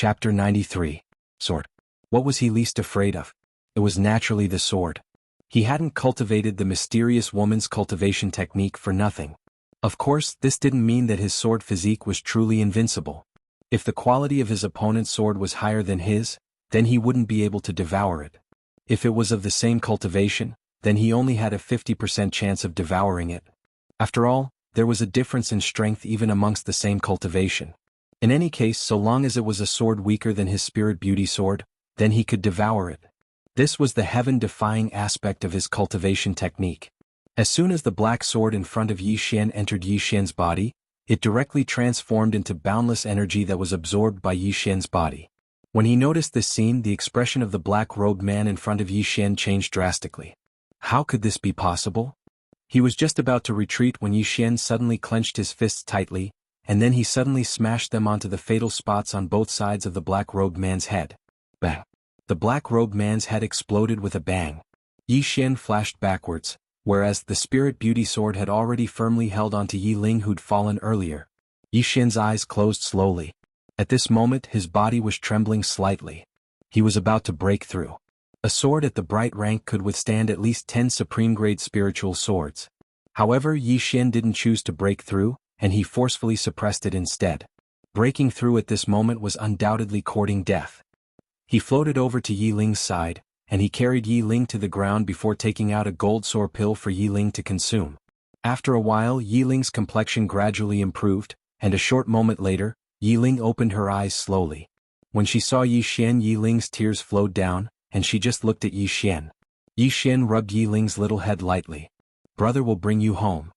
Chapter 93. Sword. What was he least afraid of? It was naturally the sword. He hadn't cultivated the mysterious woman's cultivation technique for nothing. Of course, this didn't mean that his sword physique was truly invincible. If the quality of his opponent's sword was higher than his, then he wouldn't be able to devour it. If it was of the same cultivation, then he only had a 50% chance of devouring it. After all, there was a difference in strength even amongst the same cultivation. In any case, so long as it was a sword weaker than his spirit beauty sword, then he could devour it. This was the heaven-defying aspect of his cultivation technique. As soon as the black sword in front of Yi Xian entered Yi Xian's body, it directly transformed into boundless energy that was absorbed by Yi Xian's body. When he noticed this scene, the expression of the black-robed man in front of Yi Xian changed drastically. How could this be possible? He was just about to retreat when Yi Xian suddenly clenched his fists tightly, and then he suddenly smashed them onto the fatal spots on both sides of the black-robed man's head. Bang! The black-robed man's head exploded with a bang. Yi Xian flashed backwards, whereas the spirit beauty sword had already firmly held onto Yi Ling who'd fallen earlier. Yi Xian's eyes closed slowly. At this moment his body was trembling slightly. He was about to break through. A sword at the bright rank could withstand at least 10 supreme-grade spiritual swords. However, Yi Xian didn't choose to break through, and he forcefully suppressed it instead. Breaking through at this moment was undoubtedly courting death. He floated over to Yi Ling's side, and he carried Yi Ling to the ground before taking out a gold sword pill for Yi Ling to consume. After a while, Yi Ling's complexion gradually improved, and a short moment later, Yi Ling opened her eyes slowly. When she saw Yi Xian, Yi Ling's tears flowed down, and she just looked at Yi Xian. Yi Xian rubbed Yi Ling's little head lightly. "Brother will bring you home."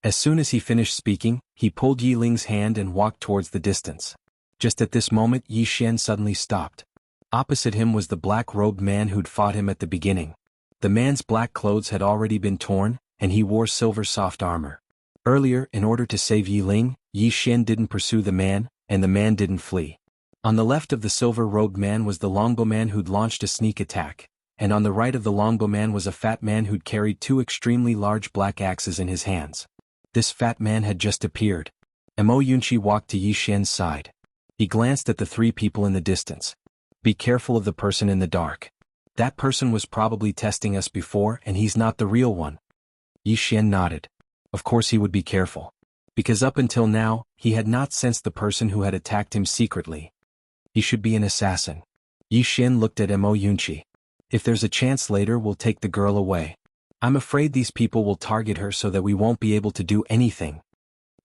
As soon as he finished speaking, he pulled Yi Ling's hand and walked towards the distance. Just at this moment, Yi Xian suddenly stopped. Opposite him was the black-robed man who'd fought him at the beginning. The man's black clothes had already been torn, and he wore silver soft armor. Earlier, in order to save Yi Ling, Yi Xian didn't pursue the man, and the man didn't flee. On the left of the silver-robed man was the longbowman who'd launched a sneak attack, and on the right of the longbowman was a fat man who'd carried 2 extremely large black axes in his hands. This fat man had just appeared. Mo Yunqi walked to Yi Xian's side. He glanced at the 3 people in the distance. "Be careful of the person in the dark. That person was probably testing us before, and he's not the real one." Yi Xian nodded. Of course he would be careful. Because up until now, he had not sensed the person who had attacked him secretly. He should be an assassin. Yi Xian looked at Mo Yunqi. "If there's a chance later, we'll take the girl away. I'm afraid these people will target her so that we won't be able to do anything."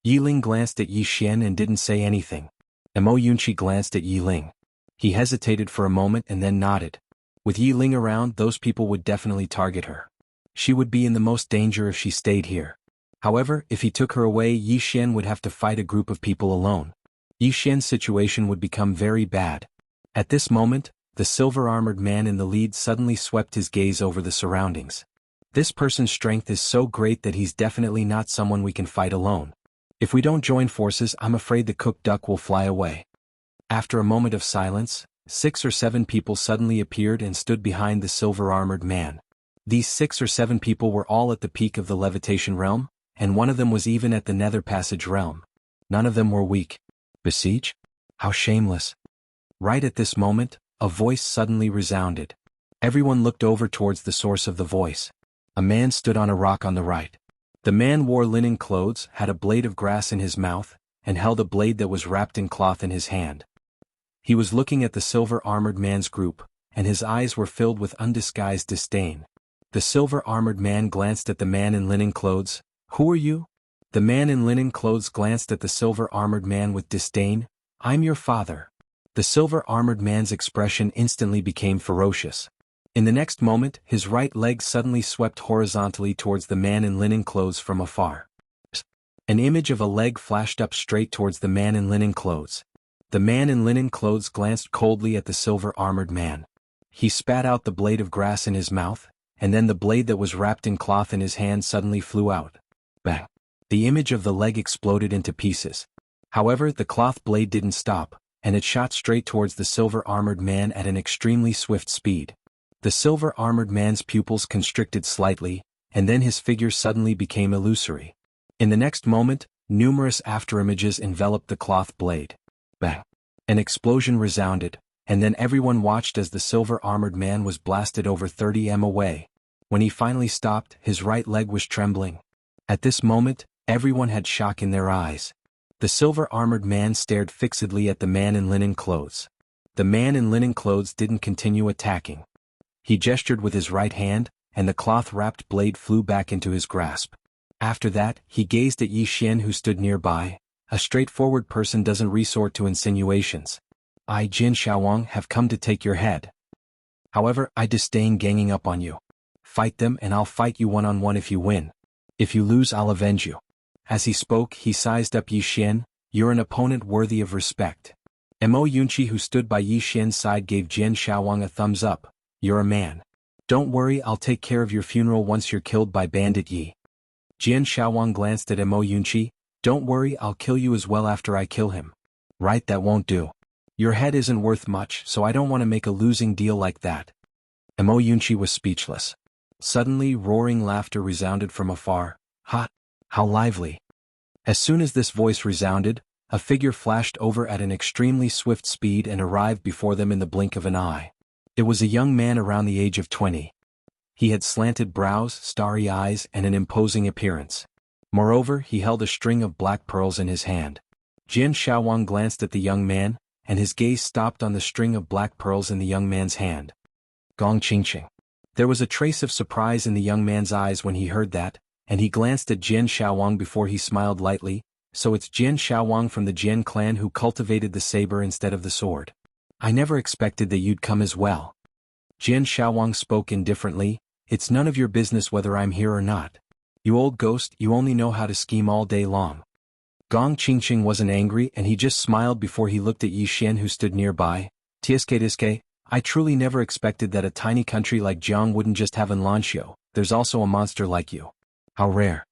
Yi Ling glanced at Yi Xian and didn't say anything. Mo Yunqi glanced at Yi Ling. He hesitated for a moment and then nodded. With Yi Ling around, those people would definitely target her. She would be in the most danger if she stayed here. However, if he took her away, Yi Xian would have to fight a group of people alone. Yi Xian's situation would become very bad. At this moment, the silver-armored man in the lead suddenly swept his gaze over the surroundings. This person's strength is so great that he's definitely not someone we can fight alone. If we don't join forces, I'm afraid the cooked duck will fly away. After a moment of silence, 6 or 7 people suddenly appeared and stood behind the silver-armored man. These 6 or 7 people were all at the peak of the levitation realm, and one of them was even at the nether passage realm. None of them were weak. Besiege? How shameless. Right at this moment, a voice suddenly resounded. Everyone looked over towards the source of the voice. A man stood on a rock on the right. The man wore linen clothes, had a blade of grass in his mouth, and held a blade that was wrapped in cloth in his hand. He was looking at the silver-armored man's group, and his eyes were filled with undisguised disdain. The silver-armored man glanced at the man in linen clothes. "Who are you?" The man in linen clothes glanced at the silver-armored man with disdain. "I'm your father." The silver-armored man's expression instantly became ferocious. In the next moment, his right leg suddenly swept horizontally towards the man in linen clothes from afar. An image of a leg flashed up straight towards the man in linen clothes. The man in linen clothes glanced coldly at the silver-armored man. He spat out the blade of grass in his mouth, and then the blade that was wrapped in cloth in his hand suddenly flew out. Bang! The image of the leg exploded into pieces. However, the cloth blade didn't stop, and it shot straight towards the silver-armored man at an extremely swift speed. The silver-armored man's pupils constricted slightly, and then his figure suddenly became illusory. In the next moment, numerous afterimages enveloped the cloth blade. Bang! An explosion resounded, and then everyone watched as the silver-armored man was blasted over 30 m away. When he finally stopped, his right leg was trembling. At this moment, everyone had shock in their eyes. The silver-armored man stared fixedly at the man in linen clothes. The man in linen clothes didn't continue attacking. He gestured with his right hand, and the cloth-wrapped blade flew back into his grasp. After that, he gazed at Yi Xian, who stood nearby. A straightforward person doesn't resort to insinuations. I, Jin Xiaowang, have come to take your head. However, I disdain ganging up on you. Fight them and I'll fight you one-on-one if you win. If you lose, I'll avenge you. As he spoke, he sized up Yi Xian. You're an opponent worthy of respect. Mo Yunqi, who stood by Yi Xian's side, gave Jin Xiaowang a thumbs up. You're a man. Don't worry, I'll take care of your funeral once you're killed by Bandit Yi. Jin Xiaowang glanced at Mo Yunqi. Don't worry, I'll kill you as well after I kill him. Right, that won't do. Your head isn't worth much, so I don't want to make a losing deal like that. Mo Yunqi was speechless. Suddenly, roaring laughter resounded from afar. Ha! How lively! As soon as this voice resounded, a figure flashed over at an extremely swift speed and arrived before them in the blink of an eye. It was a young man around the age of 20. He had slanted brows, starry eyes, and an imposing appearance. Moreover, he held a string of black pearls in his hand. Jin Xiaowang glanced at the young man, and his gaze stopped on the string of black pearls in the young man's hand. Gong Qingqing. There was a trace of surprise in the young man's eyes when he heard that, and he glanced at Jin Xiaowang before he smiled lightly. So it's Jin Xiaowang from the Jian clan who cultivated the saber instead of the sword. I never expected that you'd come as well. Jin Xiaowang spoke indifferently. It's none of your business whether I'm here or not. You old ghost, you only know how to scheme all day long. Gong Qingqing wasn't angry, and he just smiled before he looked at Yi Xian, who stood nearby. Tiske, I truly never expected that a tiny country like Jiang wouldn't just have an Lanxiu. There's also a monster like you. How rare.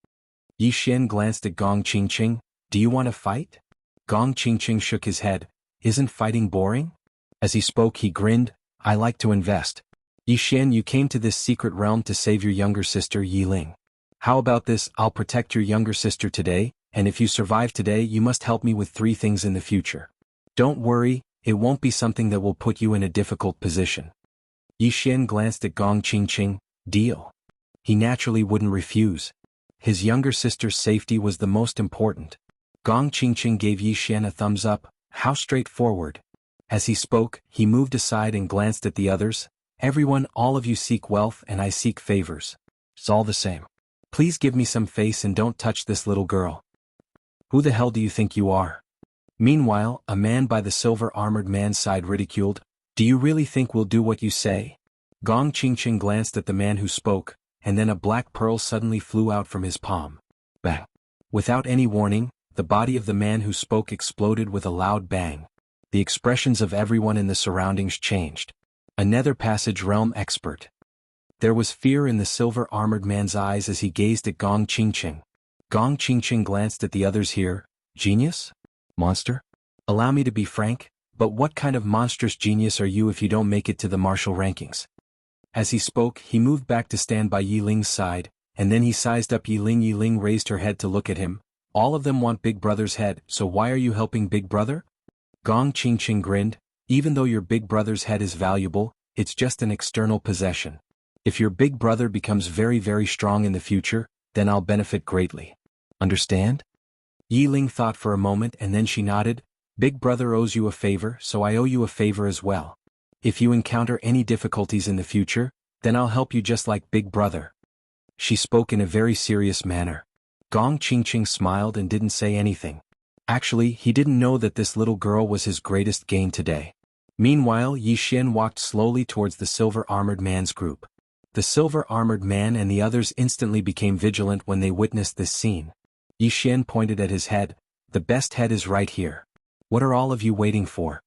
Yi Xian glanced at Gong Qingqing. Do you want to fight? Gong Qingqing shook his head. Isn't fighting boring? As he spoke, he grinned. I like to invest. Yi Xian, you came to this secret realm to save your younger sister Yi Ling. How about this? I'll protect your younger sister today, and if you survive today, you must help me with 3 things in the future. Don't worry, it won't be something that will put you in a difficult position. Yi Xian glanced at Gong Qingqing. Deal. He naturally wouldn't refuse. His younger sister's safety was the most important. Gong Qingqing gave Yi Xian a thumbs up. How straightforward. As he spoke, he moved aside and glanced at the others. Everyone, all of you seek wealth and I seek favors. It's all the same. Please give me some face and don't touch this little girl. Who the hell do you think you are? Meanwhile, a man by the silver-armored man's side ridiculed. Do you really think we'll do what you say? Gong Qingqing glanced at the man who spoke, and then a black pearl suddenly flew out from his palm. Bang. Without any warning, the body of the man who spoke exploded with a loud bang. The expressions of everyone in the surroundings changed. A nether passage realm expert. There was fear in the silver-armored man's eyes as he gazed at Gong Qingqing. Gong Qingqing glanced at the others here. Genius? Monster? Allow me to be frank, but what kind of monstrous genius are you if you don't make it to the martial rankings? As he spoke, he moved back to stand by Yi Ling's side, and then he sized up Yi Ling. Yi Ling raised her head to look at him. All of them want Big Brother's head, so why are you helping Big Brother? Gong Qingqing grinned. Even though your Big Brother's head is valuable, it's just an external possession. If your Big Brother becomes very, very strong in the future, then I'll benefit greatly. Understand? Yi Ling thought for a moment and then she nodded. Big Brother owes you a favor, so I owe you a favor as well. If you encounter any difficulties in the future, then I'll help you just like Big Brother. She spoke in a very serious manner. Gong Qingqing smiled and didn't say anything. Actually, he didn't know that this little girl was his greatest gain today. Meanwhile, Yi Xian walked slowly towards the silver-armored man's group. The silver-armored man and the others instantly became vigilant when they witnessed this scene. Yi Xian pointed at his head. The best head is right here. What are all of you waiting for?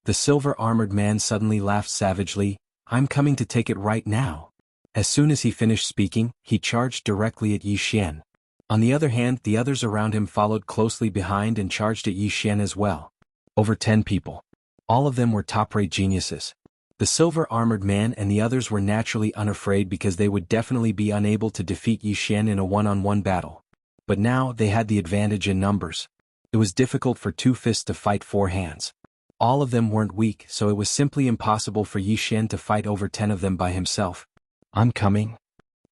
The silver-armored man suddenly laughed savagely. I'm coming to take it right now. As soon as he finished speaking, he charged directly at Yi Xian. On the other hand, the others around him followed closely behind and charged at Yi Xian as well. Over 10 people. All of them were top-rate geniuses. The silver-armored man and the others were naturally unafraid because they would definitely be unable to defeat Yi Xian in a one-on-one battle. But now they had the advantage in numbers. It was difficult for 2 fists to fight 4 hands. All of them weren't weak, so it was simply impossible for Yi Xian to fight over 10 of them by himself. I'm coming.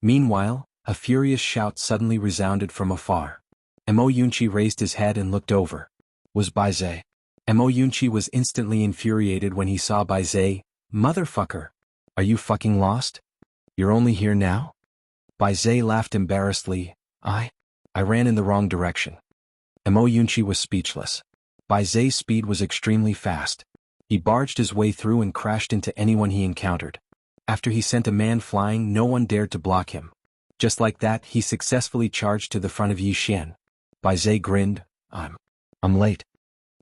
Meanwhile, a furious shout suddenly resounded from afar. Mo Yunqi raised his head and looked over. Was Bai Zhe. Mo Yunqi was instantly infuriated when he saw Bai Zhe. Motherfucker! Are you fucking lost? You're only here now? Bai Zhe laughed embarrassedly. I ran in the wrong direction. Mo Yunqi was speechless. Bai Zhe's speed was extremely fast. He barged his way through and crashed into anyone he encountered. After he sent a man flying, no one dared to block him. Just like that, he successfully charged to the front of Yi Xian. Bai Zhe grinned. I'm late.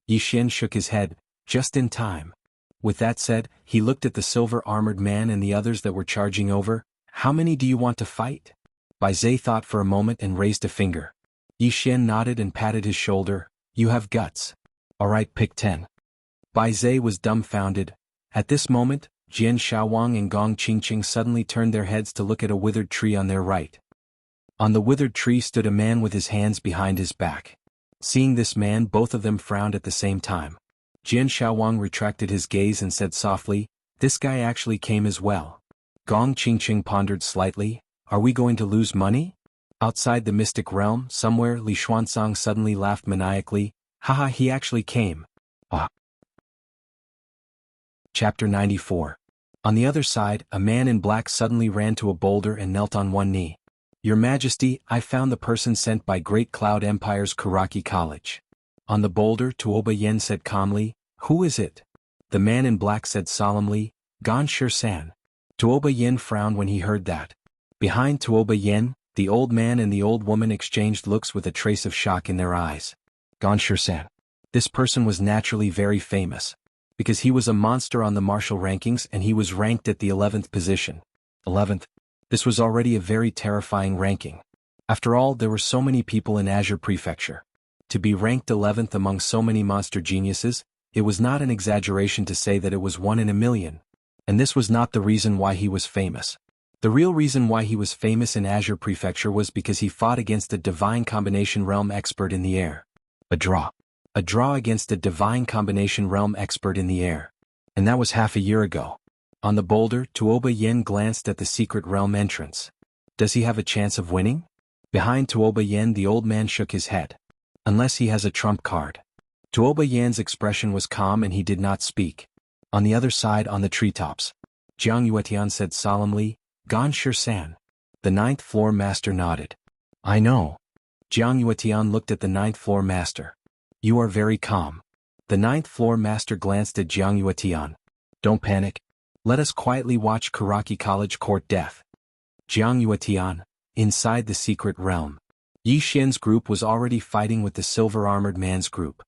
Yi Xian shook his head, just in time. With that said, he looked at the silver-armored man and the others that were charging over. How many do you want to fight? Bai Zhe thought for a moment and raised a finger. Yi Xian nodded and patted his shoulder. You have guts. Alright, pick 10. Bai Zhe was dumbfounded. At this moment, Jian Shaowang and Gong Qingqing suddenly turned their heads to look at a withered tree on their right. On the withered tree stood a man with his hands behind his back. Seeing this man, both of them frowned at the same time. Jian Shaowang retracted his gaze and said softly, this guy actually came as well. Gong Qingqing pondered slightly, are we going to lose money? Outside the mystic realm, somewhere, Li Xuanzang suddenly laughed maniacally. Haha, he actually came. Ah. Chapter 94. On the other side, a man in black suddenly ran to a boulder and knelt on one knee. Your Majesty, I found the person sent by Great Cloud Empire's Kuraki College. On the boulder, Tuoba Yen said calmly, who is it? The man in black said solemnly, Gan Shi-san. Tuoba Yen frowned when he heard that. Behind Tuoba Yen, the old man and the old woman exchanged looks with a trace of shock in their eyes. Gan Shi-san. This person was naturally very famous. Because he was a monster on the martial rankings and he was ranked at the 11th position. 11th. This was already a very terrifying ranking. After all, there were so many people in Azure Prefecture. To be ranked 11th among so many monster geniuses, it was not an exaggeration to say that it was 1 in a million. And this was not the reason why he was famous. The real reason why he was famous in Azure Prefecture was because he fought against a divine combination realm expert in the air. A draw. A draw against a divine combination realm expert in the air. And that was half a year ago. On the boulder, Tuoba Yen glanced at the secret realm entrance. Does he have a chance of winning? Behind Tuoba Yen, the old man shook his head. Unless he has a trump card. Tuoba Yan's expression was calm and he did not speak. On the other side, on the treetops, Jiang Yuetian said solemnly, Gan Shi-san. The 9th floor master nodded. I know. Jiang Yuetian looked at the 9th floor master. You are very calm. The 9th floor master glanced at Jiang Yuetian. Don't panic. Let us quietly watch Kuraki College court death. Jiang Yuetian. Inside the secret realm. Yi Xian's group was already fighting with the silver-armored man's group.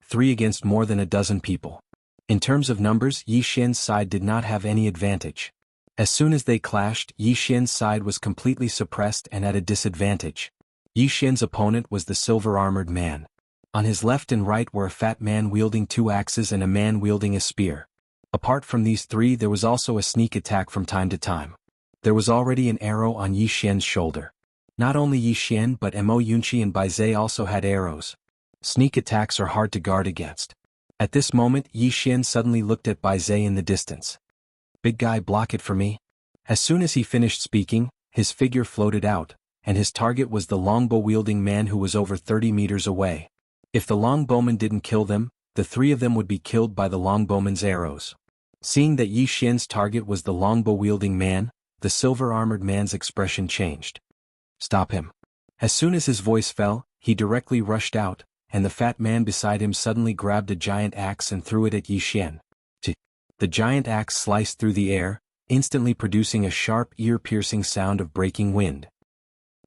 3 against more than a dozen people. In terms of numbers, Yi Xian's side did not have any advantage. As soon as they clashed, Yi Xian's side was completely suppressed and at a disadvantage. Yi Xian's opponent was the silver-armored man. On his left and right were a fat man wielding 2 axes and a man wielding a spear. Apart from these 3, there was also a sneak attack from time to time. There was already an arrow on Yi Xian's shoulder. Not only Yi Xian but Mo Yunqi and Bai Zhe also had arrows. Sneak attacks are hard to guard against. At this moment, Yi Xian suddenly looked at Bai Zhe in the distance. Big guy, block it for me. As soon as he finished speaking, his figure floated out, and his target was the longbow-wielding man who was over 30 meters away. If the longbowman didn't kill them, the 3 of them would be killed by the longbowman's arrows. Seeing that Yi Xian's target was the longbow-wielding man, the silver-armored man's expression changed. Stop him. As soon as his voice fell, he directly rushed out, and the fat man beside him suddenly grabbed a giant axe and threw it at Yi Xian. The giant axe sliced through the air, instantly producing a sharp, ear-piercing sound of breaking wind.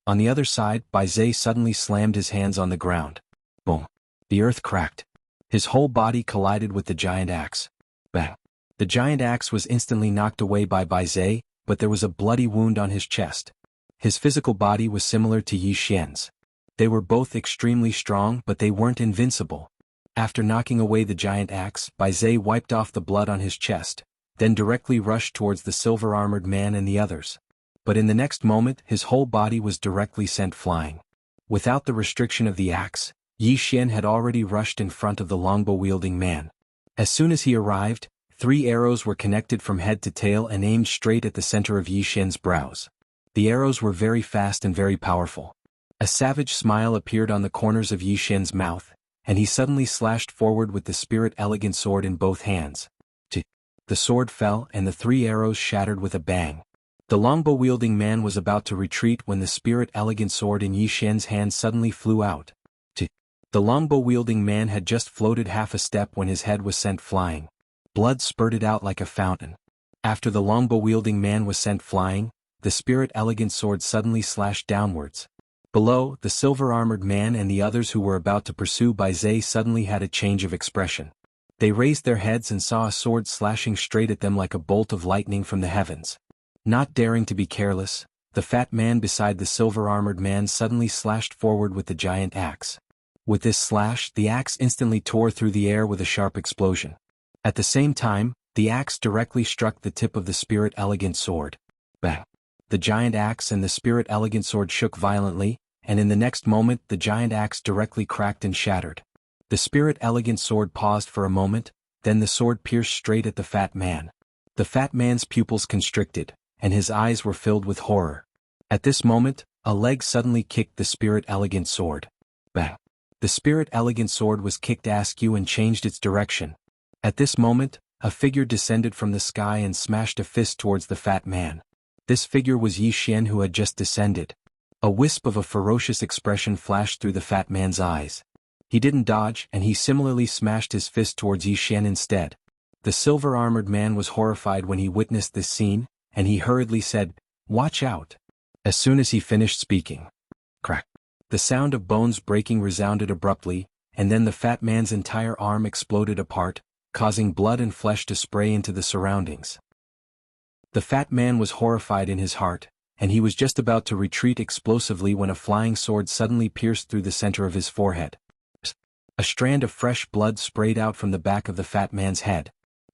On the other side, Bai Zhe suddenly slammed his hands on the ground. Boom. The earth cracked. His whole body collided with the giant axe. Bang. The giant axe was instantly knocked away by Bai Zhe, but there was a bloody wound on his chest. His physical body was similar to Yi Xian's. They were both extremely strong, but they weren't invincible. After knocking away the giant axe, Bai Zhe wiped off the blood on his chest, then directly rushed towards the silver-armored man and the others. But in the next moment, his whole body was directly sent flying. Without the restriction of the axe, Yi Xian had already rushed in front of the longbow-wielding man. As soon as he arrived, 3 arrows were connected from head to tail and aimed straight at the center of Yi Xian's brows. The arrows were very fast and very powerful. A savage smile appeared on the corners of Yi Xian's mouth, and he suddenly slashed forward with the spirit elegant sword in both hands. The sword fell and the 3 arrows shattered with a bang. The longbow-wielding man was about to retreat when the spirit elegant sword in Yi Xian's hand suddenly flew out. The longbow-wielding man had just floated half a step when his head was sent flying. Blood spurted out like a fountain. After the longbow-wielding man was sent flying, the spirit elegant sword suddenly slashed downwards. Below, the silver-armored man and the others who were about to pursue Bai Zai suddenly had a change of expression. They raised their heads and saw a sword slashing straight at them like a bolt of lightning from the heavens. Not daring to be careless, the fat man beside the silver-armored man suddenly slashed forward with the giant axe. With this slash, the axe instantly tore through the air with a sharp explosion. At the same time, the axe directly struck the tip of the spirit elegant sword. Bang! The giant axe and the spirit elegant sword shook violently, and in the next moment the giant axe directly cracked and shattered. The spirit elegant sword paused for a moment, then the sword pierced straight at the fat man. The fat man's pupils constricted, and his eyes were filled with horror. At this moment, a leg suddenly kicked the spirit elegant sword. Bang! The spirit elegant sword was kicked askew and changed its direction. At this moment, a figure descended from the sky and smashed a fist towards the fat man. This figure was Yi Xian, who had just descended. A wisp of a ferocious expression flashed through the fat man's eyes. He didn't dodge, and he similarly smashed his fist towards Yi Xian instead. The silver-armored man was horrified when he witnessed this scene, and he hurriedly said, "Watch out." As soon as he finished speaking, crack! The sound of bones breaking resounded abruptly, and then the fat man's entire arm exploded apart, causing blood and flesh to spray into the surroundings. The fat man was horrified in his heart, and he was just about to retreat explosively when a flying sword suddenly pierced through the center of his forehead. A strand of fresh blood sprayed out from the back of the fat man's head.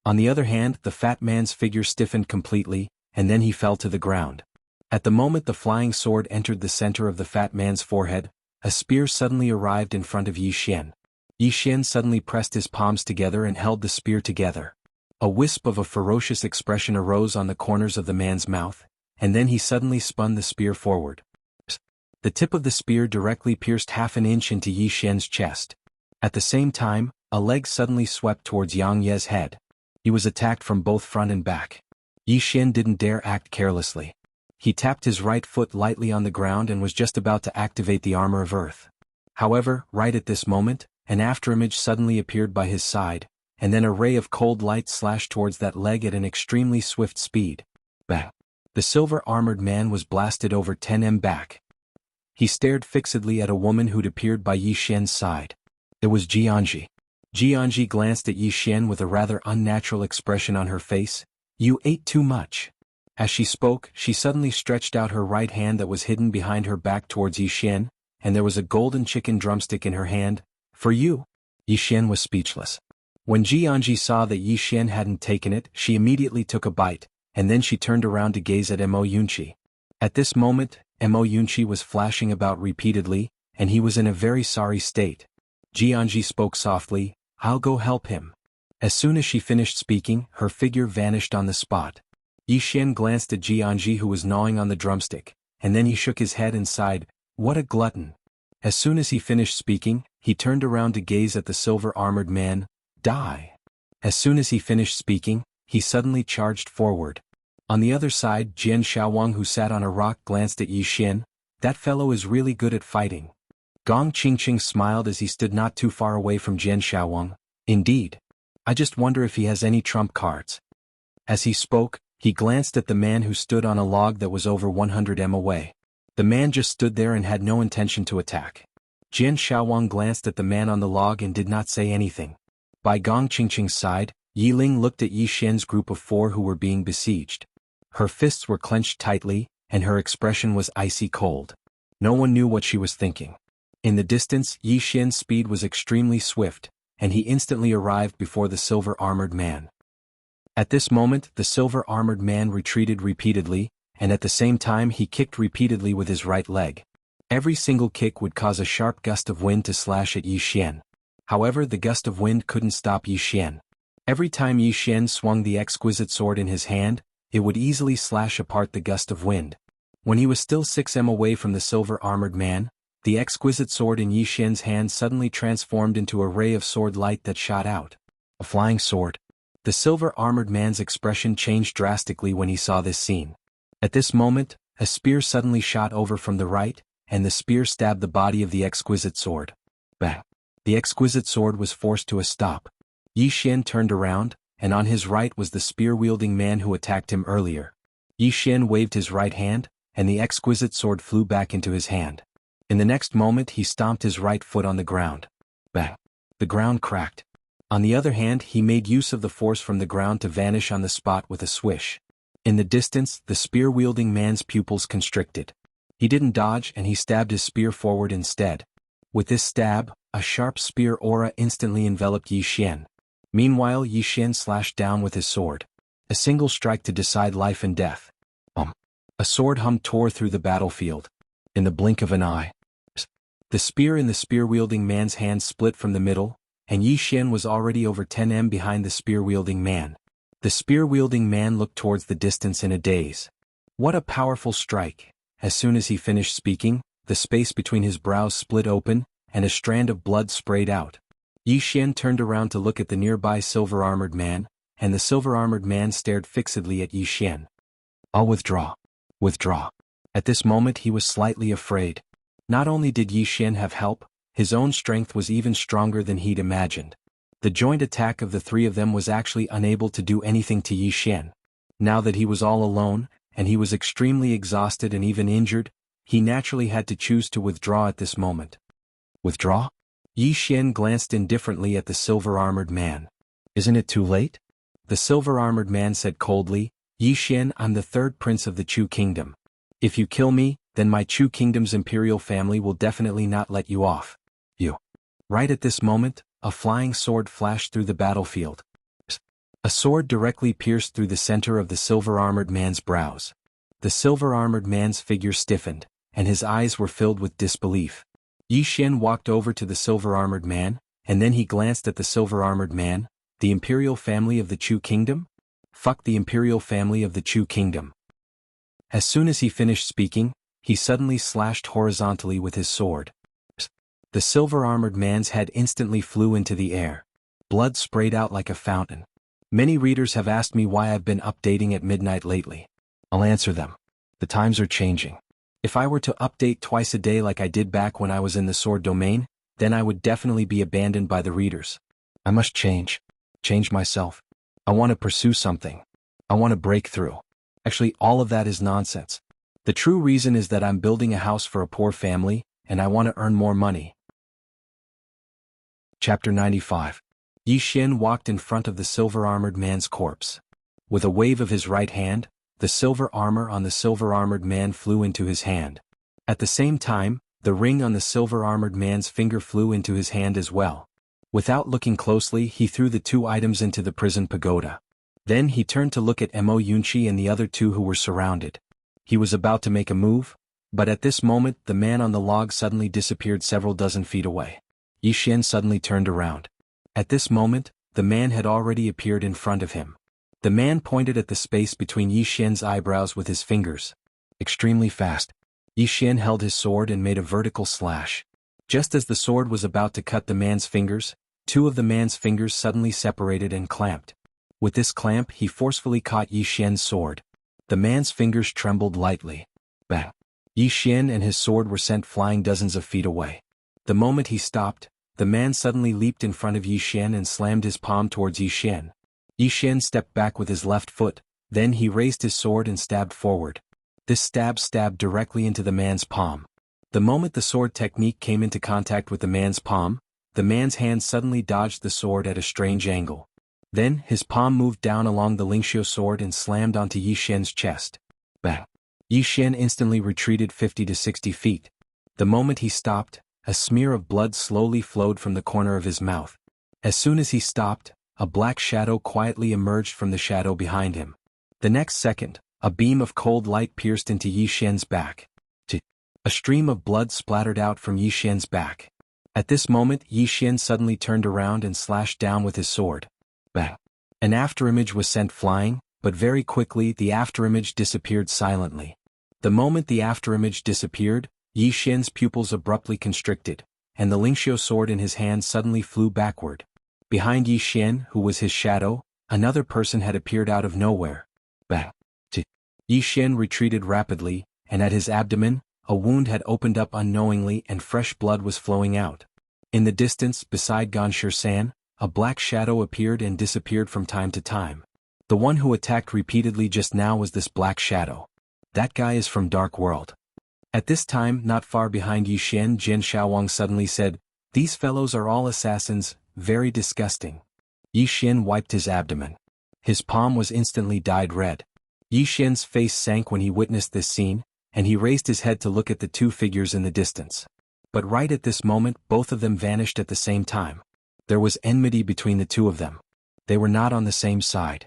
On the other hand, the fat man's figure stiffened completely, and then he fell to the ground. At the moment the flying sword entered the center of the fat man's forehead, a spear suddenly arrived in front of Yi Xian. Yi Xian suddenly pressed his palms together and held the spear together. A wisp of a ferocious expression arose on the corners of the man's mouth, and then he suddenly spun the spear forward. The tip of the spear directly pierced half an inch into Yi Xian's chest. At the same time, a leg suddenly swept towards Yang Ye's head. He was attacked from both front and back. Yi Xian didn't dare act carelessly. He tapped his right foot lightly on the ground and was just about to activate the armor of earth. However, right at this moment, an afterimage suddenly appeared by his side, and then a ray of cold light slashed towards that leg at an extremely swift speed. Bang! The silver-armored man was blasted over 10 m back. He stared fixedly at a woman who'd appeared by Yi Xian's side. It was Jianji. Jianji glanced at Yi Xian with a rather unnatural expression on her face. "You ate too much." As she spoke, she suddenly stretched out her right hand that was hidden behind her back towards Yi Xian, and there was a golden chicken drumstick in her hand. "For you." Yi Xian was speechless. When Jianji saw that Yi Xian hadn't taken it, she immediately took a bite, and then she turned around to gaze at Mo Yunqi. At this moment, Mo Yunqi was flashing about repeatedly, and he was in a very sorry state. Jianji spoke softly, "I'll go help him." As soon as she finished speaking, her figure vanished on the spot. Yi Xian glanced at Jianji, who was gnawing on the drumstick, and then he shook his head and sighed, "What a glutton." As soon as he finished speaking, he turned around to gaze at the silver-armored man. "Die." As soon as he finished speaking, he suddenly charged forward. On the other side, Jian Xiaowang, who sat on a rock, glanced at Yi Xian. "That fellow is really good at fighting." Gong Qingqing smiled as he stood not too far away from Jian Xiaowang. "Indeed. I just wonder if he has any trump cards." As he spoke, he glanced at the man who stood on a log that was over 100 m away. The man just stood there and had no intention to attack. Jian Xiaowang glanced at the man on the log and did not say anything. By Gong Qingqing's side, Yi Ling looked at Yi Xian's group of 4 who were being besieged. Her fists were clenched tightly, and her expression was icy cold. No one knew what she was thinking. In the distance, Yi Xian's speed was extremely swift, and he instantly arrived before the silver-armored man. At this moment, the silver-armored man retreated repeatedly, and at the same time he kicked repeatedly with his right leg. Every single kick would cause a sharp gust of wind to slash at Yi Xian. However, the gust of wind couldn't stop Yi Xian. Every time Yi Xian swung the exquisite sword in his hand, it would easily slash apart the gust of wind. When he was still 6 m away from the silver-armored man, the exquisite sword in Yi Xian's hand suddenly transformed into a ray of sword light that shot out. A flying sword. The silver-armored man's expression changed drastically when he saw this scene. At this moment, a spear suddenly shot over from the right, and the spear stabbed the body of the exquisite sword. Bang! The exquisite sword was forced to a stop. Yi Xian turned around, and on his right was the spear-wielding man who attacked him earlier. Yi Xian waved his right hand, and the exquisite sword flew back into his hand. In the next moment he stomped his right foot on the ground. Bang! The ground cracked. On the other hand, he made use of the force from the ground to vanish on the spot with a swish. In the distance, the spear-wielding man's pupils constricted. He didn't dodge and he stabbed his spear forward instead. With this stab, a sharp spear aura instantly enveloped Yi Xian. Meanwhile, Yi Xian slashed down with his sword. A single strike to decide life and death. A sword hum tore through the battlefield. In the blink of an eye, the spear in the spear-wielding man's hand split from the middle, and Yi Xian was already over 10 m behind the spear-wielding man. The spear-wielding man looked towards the distance in a daze. What a powerful strike! As soon as he finished speaking, the space between his brows split open, and a strand of blood sprayed out. Yi Xian turned around to look at the nearby silver-armored man, and the silver-armored man stared fixedly at Yi Xian. "I'll withdraw. Withdraw." At this moment he was slightly afraid. Not only did Yi Xian have help, his own strength was even stronger than he'd imagined. The joint attack of the three of them was actually unable to do anything to Yi Xian. Now that he was all alone, and he was extremely exhausted and even injured, he naturally had to choose to withdraw at this moment. Withdraw? Yi Xian glanced indifferently at the silver-armored man. "Isn't it too late?" The silver-armored man said coldly, "Yi Xian, I'm the third prince of the Chu kingdom. If you kill me, then my Chu kingdom's imperial family will definitely not let you off. You." Right at this moment, a flying sword flashed through the battlefield. A sword directly pierced through the center of the silver-armored man's brows. The silver-armored man's figure stiffened, and his eyes were filled with disbelief. Yi Xian walked over to the silver-armored man, and then he glanced at the silver-armored man. The imperial family of the Chu kingdom? Fuck the imperial family of the Chu kingdom. As soon as he finished speaking, he suddenly slashed horizontally with his sword. The silver-armored man's head instantly flew into the air. Blood sprayed out like a fountain. Many readers have asked me why I've been updating at midnight lately. I'll answer them. The times are changing. If I were to update twice a day like I did back when I was in the sword domain, then I would definitely be abandoned by the readers. I must change. Change myself. I want to pursue something. I want to break through. Actually, all of that is nonsense. The true reason is that I'm building a house for a poor family, and I want to earn more money. Chapter 95. Yi Xian walked in front of the silver-armored man's corpse. With a wave of his right hand, the silver armor on the silver-armored man flew into his hand. At the same time, the ring on the silver-armored man's finger flew into his hand as well. Without looking closely, he threw the two items into the prison pagoda. Then he turned to look at Mo Yunqi and the other two who were surrounded. He was about to make a move, but at this moment the man on the log suddenly disappeared several dozen feet away. Yi Xian suddenly turned around. At this moment, the man had already appeared in front of him. The man pointed at the space between Yi Xian's eyebrows with his fingers. Extremely fast, Yi Xian held his sword and made a vertical slash. Just as the sword was about to cut the man's fingers, two of the man's fingers suddenly separated and clamped. With this clamp he forcefully caught Yi Xian's sword. The man's fingers trembled lightly. Bang! Yi Xian and his sword were sent flying dozens of feet away. The moment he stopped, the man suddenly leaped in front of Yi Xian and slammed his palm towards Yi Xian. Yi Xian stepped back with his left foot, then he raised his sword and stabbed forward. This stab stabbed directly into the man's palm. The moment the sword technique came into contact with the man's palm, the man's hand suddenly dodged the sword at a strange angle. Then, his palm moved down along the Lingxiu sword and slammed onto Yi Xian's chest. Bang! Yi Xian instantly retreated 50 to 60 feet. The moment he stopped, a smear of blood slowly flowed from the corner of his mouth. As soon as he stopped, a black shadow quietly emerged from the shadow behind him. The next second, a beam of cold light pierced into Yi Xian's back. A stream of blood splattered out from Yi Xian's back. At this moment Yi Xian suddenly turned around and slashed down with his sword. Bang! An afterimage was sent flying, but very quickly the afterimage disappeared silently. The moment the afterimage disappeared, Yi Xian's pupils abruptly constricted, and the Lingxiu sword in his hand suddenly flew backward. Behind Yi Xian, who was his shadow, another person had appeared out of nowhere. Bah! Yi Xian retreated rapidly, and at his abdomen, a wound had opened up unknowingly and fresh blood was flowing out. In the distance, beside Ganshi San, a black shadow appeared and disappeared from time to time. The one who attacked repeatedly just now was this black shadow. That guy is from Dark World. At this time, not far behind Yi Xian, Jin Shaowang suddenly said, "These fellows are all assassins, very disgusting." Yi Xian wiped his abdomen. His palm was instantly dyed red. Yi Xian's face sank when he witnessed this scene, and he raised his head to look at the two figures in the distance. But right at this moment, both of them vanished at the same time. There was enmity between the two of them. They were not on the same side.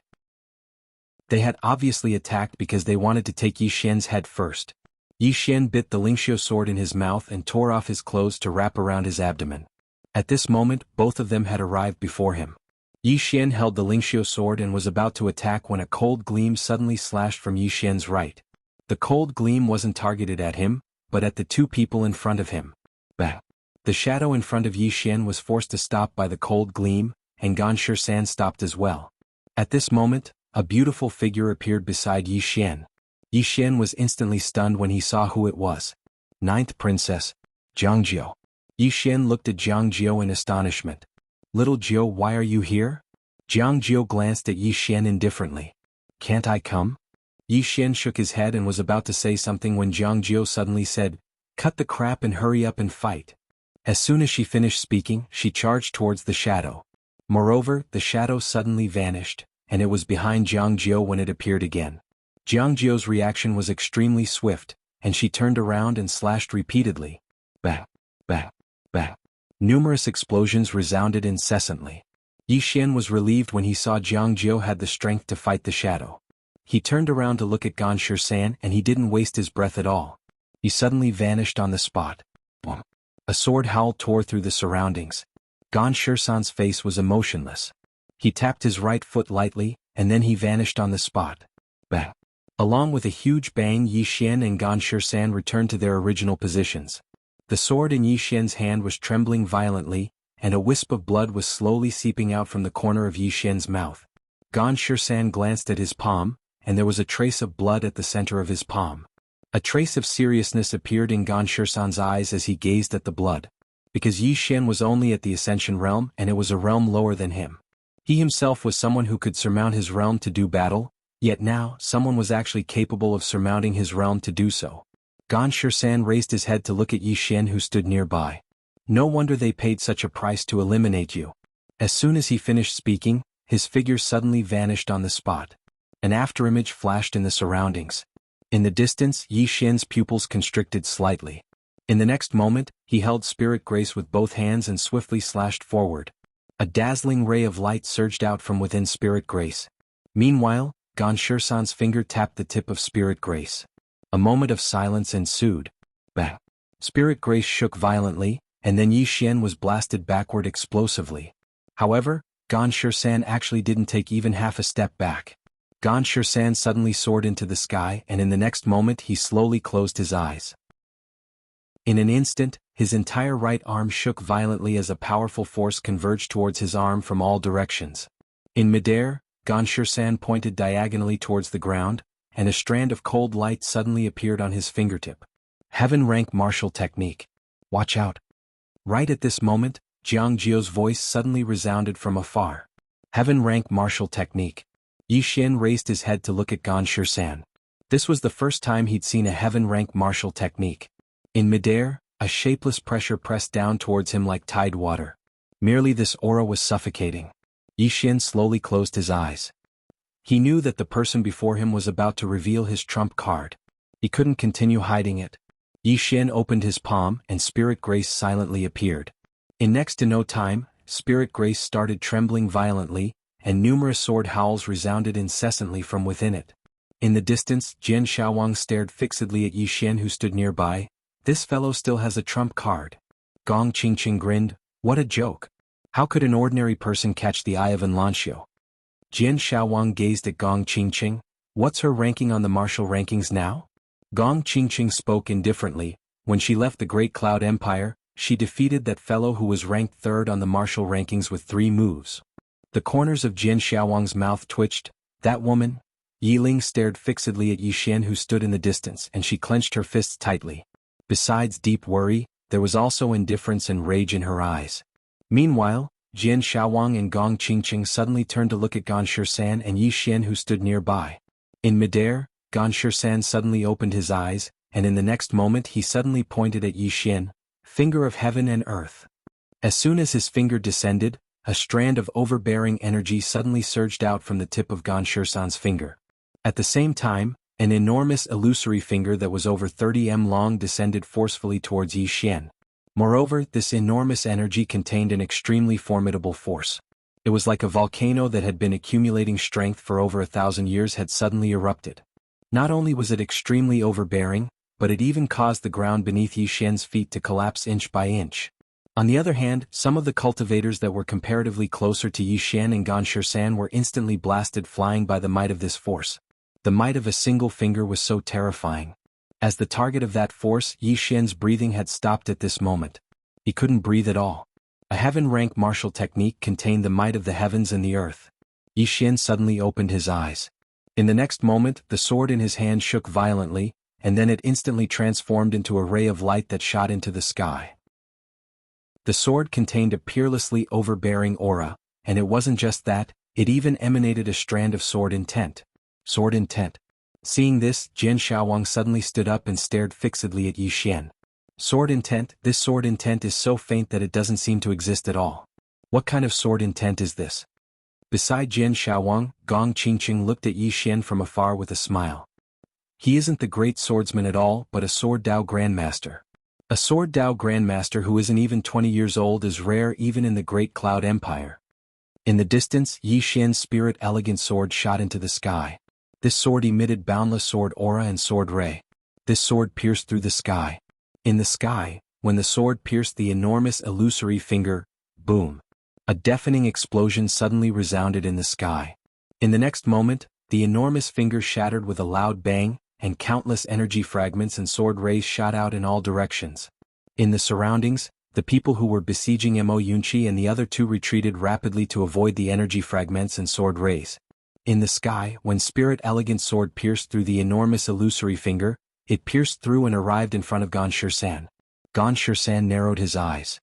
They had obviously attacked because they wanted to take Yi Xian's head first. Yi Xian bit the Lingxiu sword in his mouth and tore off his clothes to wrap around his abdomen. At this moment, both of them had arrived before him. Yi Xian held the Lingxiu sword and was about to attack when a cold gleam suddenly slashed from Yi Xian's right. The cold gleam wasn't targeted at him, but at the two people in front of him. Bah! The shadow in front of Yi Xian was forced to stop by the cold gleam, and Ganshi San stopped as well. At this moment, a beautiful figure appeared beside Yi Xian. Yi Xian was instantly stunned when he saw who it was. Ninth Princess, Jiang Jiu. Yi Xian looked at Jiang Jiu in astonishment. "Little Jiu, why are you here?" Jiang Jiu glanced at Yi Xian indifferently. "Can't I come?" Yi Xian shook his head and was about to say something when Jiang Jiu suddenly said, "Cut the crap and hurry up and fight." As soon as she finished speaking, she charged towards the shadow. Moreover, the shadow suddenly vanished, and it was behind Jiang Jiu when it appeared again. Jiang Jiu's reaction was extremely swift, and she turned around and slashed repeatedly. Bah! Bah! Bah! Numerous explosions resounded incessantly. Yi Xian was relieved when he saw Jiang Jiu had the strength to fight the shadow. He turned around to look at Ganshi San and he didn't waste his breath at all. He suddenly vanished on the spot. Boom! A sword howl tore through the surroundings. Ganshi San's face was emotionless. He tapped his right foot lightly, and then he vanished on the spot. Bah! Along with a huge bang, Yi Xian and Ganshi San returned to their original positions. The sword in Yi Xian's hand was trembling violently, and a wisp of blood was slowly seeping out from the corner of Yi Xian's mouth. Ganshi San glanced at his palm, and there was a trace of blood at the center of his palm. A trace of seriousness appeared in Ganshi San's eyes as he gazed at the blood. Because Yi Xian was only at the Ascension realm and it was a realm lower than him. He himself was someone who could surmount his realm to do battle, yet now, someone was actually capable of surmounting his realm to do so. Ganshi San raised his head to look at Yi Xian who stood nearby. "No wonder they paid such a price to eliminate you." As soon as he finished speaking, his figure suddenly vanished on the spot. An afterimage flashed in the surroundings. In the distance, Yi Xian's pupils constricted slightly. In the next moment, he held Spirit Grace with both hands and swiftly slashed forward. A dazzling ray of light surged out from within Spirit Grace. Meanwhile, Ganshi San's finger tapped the tip of Spirit Grace. A moment of silence ensued. Bah! Spirit Grace shook violently, and then Yi Xian was blasted backward explosively. However, Ganshi San actually didn't take even half a step back. Ganshi San suddenly soared into the sky and in the next moment he slowly closed his eyes. In an instant, his entire right arm shook violently as a powerful force converged towards his arm from all directions. In midair, Ganshi San pointed diagonally towards the ground, and a strand of cold light suddenly appeared on his fingertip. Heaven rank martial technique. Watch out. Right at this moment, Jiang Jiu's voice suddenly resounded from afar. Heaven rank martial technique. Yi Xian raised his head to look at Ganshi San. This was the first time he'd seen a heaven rank martial technique. In midair, a shapeless pressure pressed down towards him like tide water. Merely this aura was suffocating. Yi Xian slowly closed his eyes. He knew that the person before him was about to reveal his trump card. He couldn't continue hiding it. Yi Xian opened his palm and Spirit Grace silently appeared. In next to no time, Spirit Grace started trembling violently, and numerous sword howls resounded incessantly from within it. In the distance, Jin Shaowang stared fixedly at Yi Xian who stood nearby. This fellow still has a trump card. Gong Qingqing grinned, what a joke. How could an ordinary person catch the eye of an Lanxiu? Jian Shaowang gazed at Gong Qingqing. What's her ranking on the martial rankings now? Gong Qingqing spoke indifferently. When she left the Great Cloud Empire, she defeated that fellow who was ranked third on the martial rankings with 3 moves. The corners of Jian Shaowang's mouth twitched. That woman? Yi Ling stared fixedly at Yi Xian who stood in the distance, and she clenched her fists tightly. Besides deep worry, there was also indifference and rage in her eyes. Meanwhile, Jian Shaowang and Gong Qingqing suddenly turned to look at Gan Shisan and Yi Xian who stood nearby. In midair, Gan Shisan suddenly opened his eyes, and in the next moment he suddenly pointed at Yi Xian, finger of heaven and earth. As soon as his finger descended, a strand of overbearing energy suddenly surged out from the tip of Gan Shisan's finger. At the same time, an enormous illusory finger that was over 30 m long descended forcefully towards Yi Xian. Moreover, this enormous energy contained an extremely formidable force. It was like a volcano that had been accumulating strength for over 1,000 years had suddenly erupted. Not only was it extremely overbearing, but it even caused the ground beneath Yi Xian's feet to collapse inch by inch. On the other hand, some of the cultivators that were comparatively closer to Yi Xian and Gan Shisan were instantly blasted flying by the might of this force. The might of a single finger was so terrifying. As the target of that force, Yi Xian's breathing had stopped at this moment. He couldn't breathe at all. A heaven-rank martial technique contained the might of the heavens and the earth. Yi Xian suddenly opened his eyes. In the next moment, the sword in his hand shook violently, and then it instantly transformed into a ray of light that shot into the sky. The sword contained a peerlessly overbearing aura, and it wasn't just that, it even emanated a strand of sword intent. Sword intent. Seeing this, Jian Shaowang suddenly stood up and stared fixedly at Yi Xian. Sword intent? This sword intent is so faint that it doesn't seem to exist at all. What kind of sword intent is this? Beside Jian Shaowang, Gong Qingqing looked at Yi Xian from afar with a smile. He isn't the great swordsman at all, but a sword Dao Grandmaster. A sword Dao Grandmaster who isn't even 20 years old is rare even in the Great Cloud Empire. In the distance, Yi Xian's spirit elegant sword shot into the sky. This sword emitted boundless sword aura and sword ray. This sword pierced through the sky. In the sky, when the sword pierced the enormous illusory finger, boom! A deafening explosion suddenly resounded in the sky. In the next moment, the enormous finger shattered with a loud bang, and countless energy fragments and sword rays shot out in all directions. In the surroundings, the people who were besieging Mo Yunqi and the other 2 retreated rapidly to avoid the energy fragments and sword rays. In the sky, when Spirit Elegant's sword pierced through the enormous illusory finger, it pierced through and arrived in front of Gan Shisan. Gan Shisan narrowed his eyes.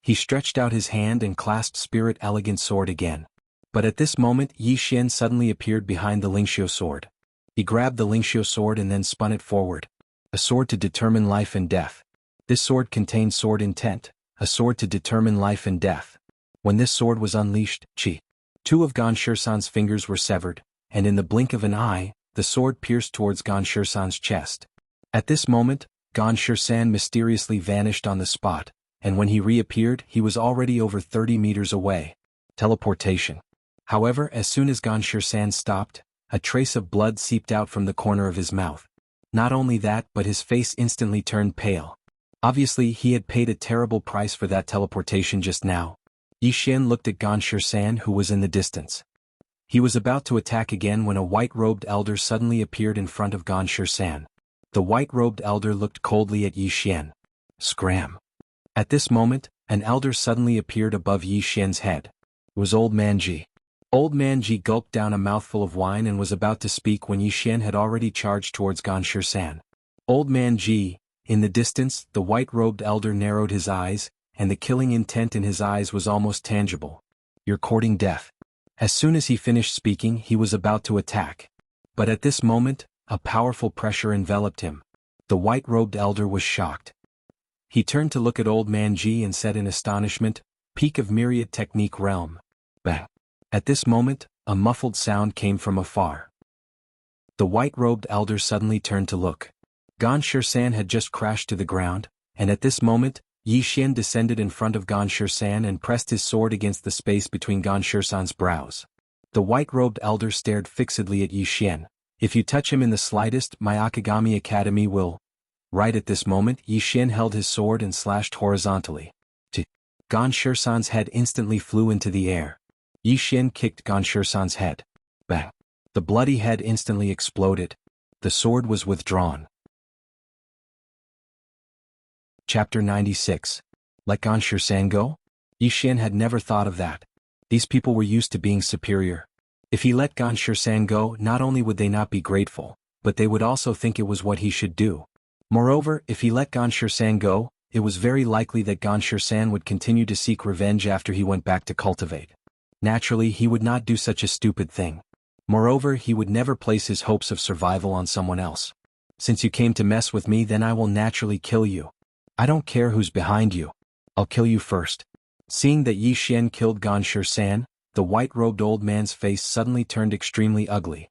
He stretched out his hand and clasped Spirit Elegant's sword again. But at this moment Yi Xian suddenly appeared behind the Lingxiu sword. He grabbed the Lingxiu sword and then spun it forward. A sword to determine life and death. This sword contained sword intent, a sword to determine life and death. When this sword was unleashed, 2 of Gan Shisan's fingers were severed, and in the blink of an eye, the sword pierced towards Gan Shisan's chest. At this moment, Gan Shisan mysteriously vanished on the spot, and when he reappeared, he was already over 30 meters away. Teleportation. However, as soon as Gan Shisan stopped, a trace of blood seeped out from the corner of his mouth. Not only that, but his face instantly turned pale. Obviously, he had paid a terrible price for that teleportation just now. Yi Xian looked at Gan Shisan who was in the distance. He was about to attack again when a white-robed elder suddenly appeared in front of Gan Shisan. The white-robed elder looked coldly at Yi Xian. Scram. At this moment, an elder suddenly appeared above Yi Xian's head. It was Old Man Ji. Old Man Ji gulped down a mouthful of wine and was about to speak when Yi Xian had already charged towards Gan Shisan. Old Man Ji. In the distance, the white-robed elder narrowed his eyes, and the killing intent in his eyes was almost tangible. You're courting death. As soon as he finished speaking, he was about to attack. But at this moment, a powerful pressure enveloped him. The white-robed elder was shocked. He turned to look at Old Man Ji and said in astonishment, Peak of Myriad Technique Realm. Bang. At this moment, a muffled sound came from afar. The white-robed elder suddenly turned to look. Gan Shisan had just crashed to the ground, and at this moment, Yi Xian descended in front of Gan Shisan and pressed his sword against the space between Gan Shisan's brows. The white-robed elder stared fixedly at Yi Xian. If you touch him in the slightest, my Akagami Academy will... Right at this moment, Yi Xian held his sword and slashed horizontally. Gan Shisan's head instantly flew into the air. Yi Xian kicked Gan Shisan's head. Bang. The bloody head instantly exploded. The sword was withdrawn. Chapter 96. Let Gan Shisan go? Yi Xian had never thought of that. These people were used to being superior. If he let Gan Shisan go, not only would they not be grateful, but they would also think it was what he should do. Moreover, if he let Gan Shisan go, it was very likely that Gan Shisan would continue to seek revenge after he went back to cultivate. Naturally, he would not do such a stupid thing. Moreover, he would never place his hopes of survival on someone else. Since you came to mess with me, then I will naturally kill you. I don't care who's behind you. I'll kill you first. Seeing that Yi Xian killed Gan Shisan, the white-robed old man's face suddenly turned extremely ugly.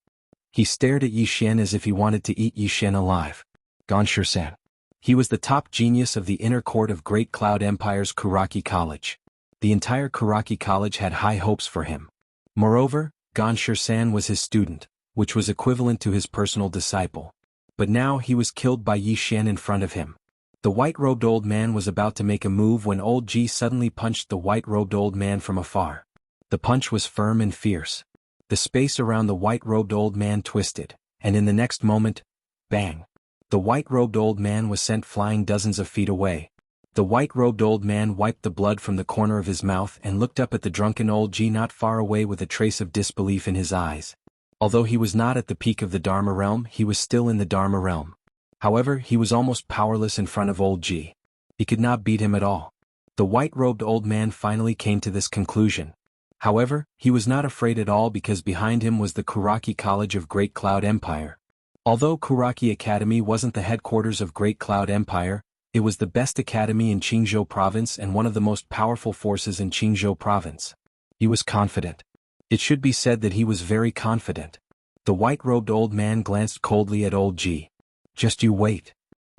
He stared at Yi Xian as if he wanted to eat Yi Xian alive. Gan Shisan. He was the top genius of the inner court of Great Cloud Empire's Kuraki College. The entire Kuraki College had high hopes for him. Moreover, Gan Shisan was his student, which was equivalent to his personal disciple. But now he was killed by Yi Xian in front of him. The white-robed old man was about to make a move when old Ji suddenly punched the white-robed old man from afar. The punch was firm and fierce. The space around the white-robed old man twisted, and in the next moment, bang! The white-robed old man was sent flying dozens of feet away. The white-robed old man wiped the blood from the corner of his mouth and looked up at the drunken old Ji not far away with a trace of disbelief in his eyes. Although he was not at the peak of the Dharma realm, he was still in the Dharma realm. However, he was almost powerless in front of old Ji. He could not beat him at all. The white-robed old man finally came to this conclusion. However, he was not afraid at all because behind him was the Kuraki College of Great Cloud Empire. Although Kuraki Academy wasn't the headquarters of Great Cloud Empire, it was the best academy in Qingzhou Province and one of the most powerful forces in Qingzhou Province. He was confident. It should be said that he was very confident. The white-robed old man glanced coldly at old Ji. Just you wait.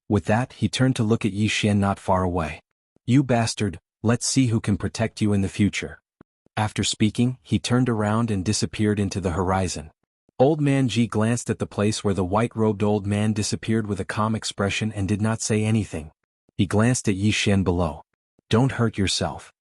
With that, he turned to look at Yi Xian not far away. You bastard, let's see who can protect you in the future. After speaking, he turned around and disappeared into the horizon. Old man Ji glanced at the place where the white-robed old man disappeared with a calm expression and did not say anything. He glanced at Yi Xian below. Don't hurt yourself.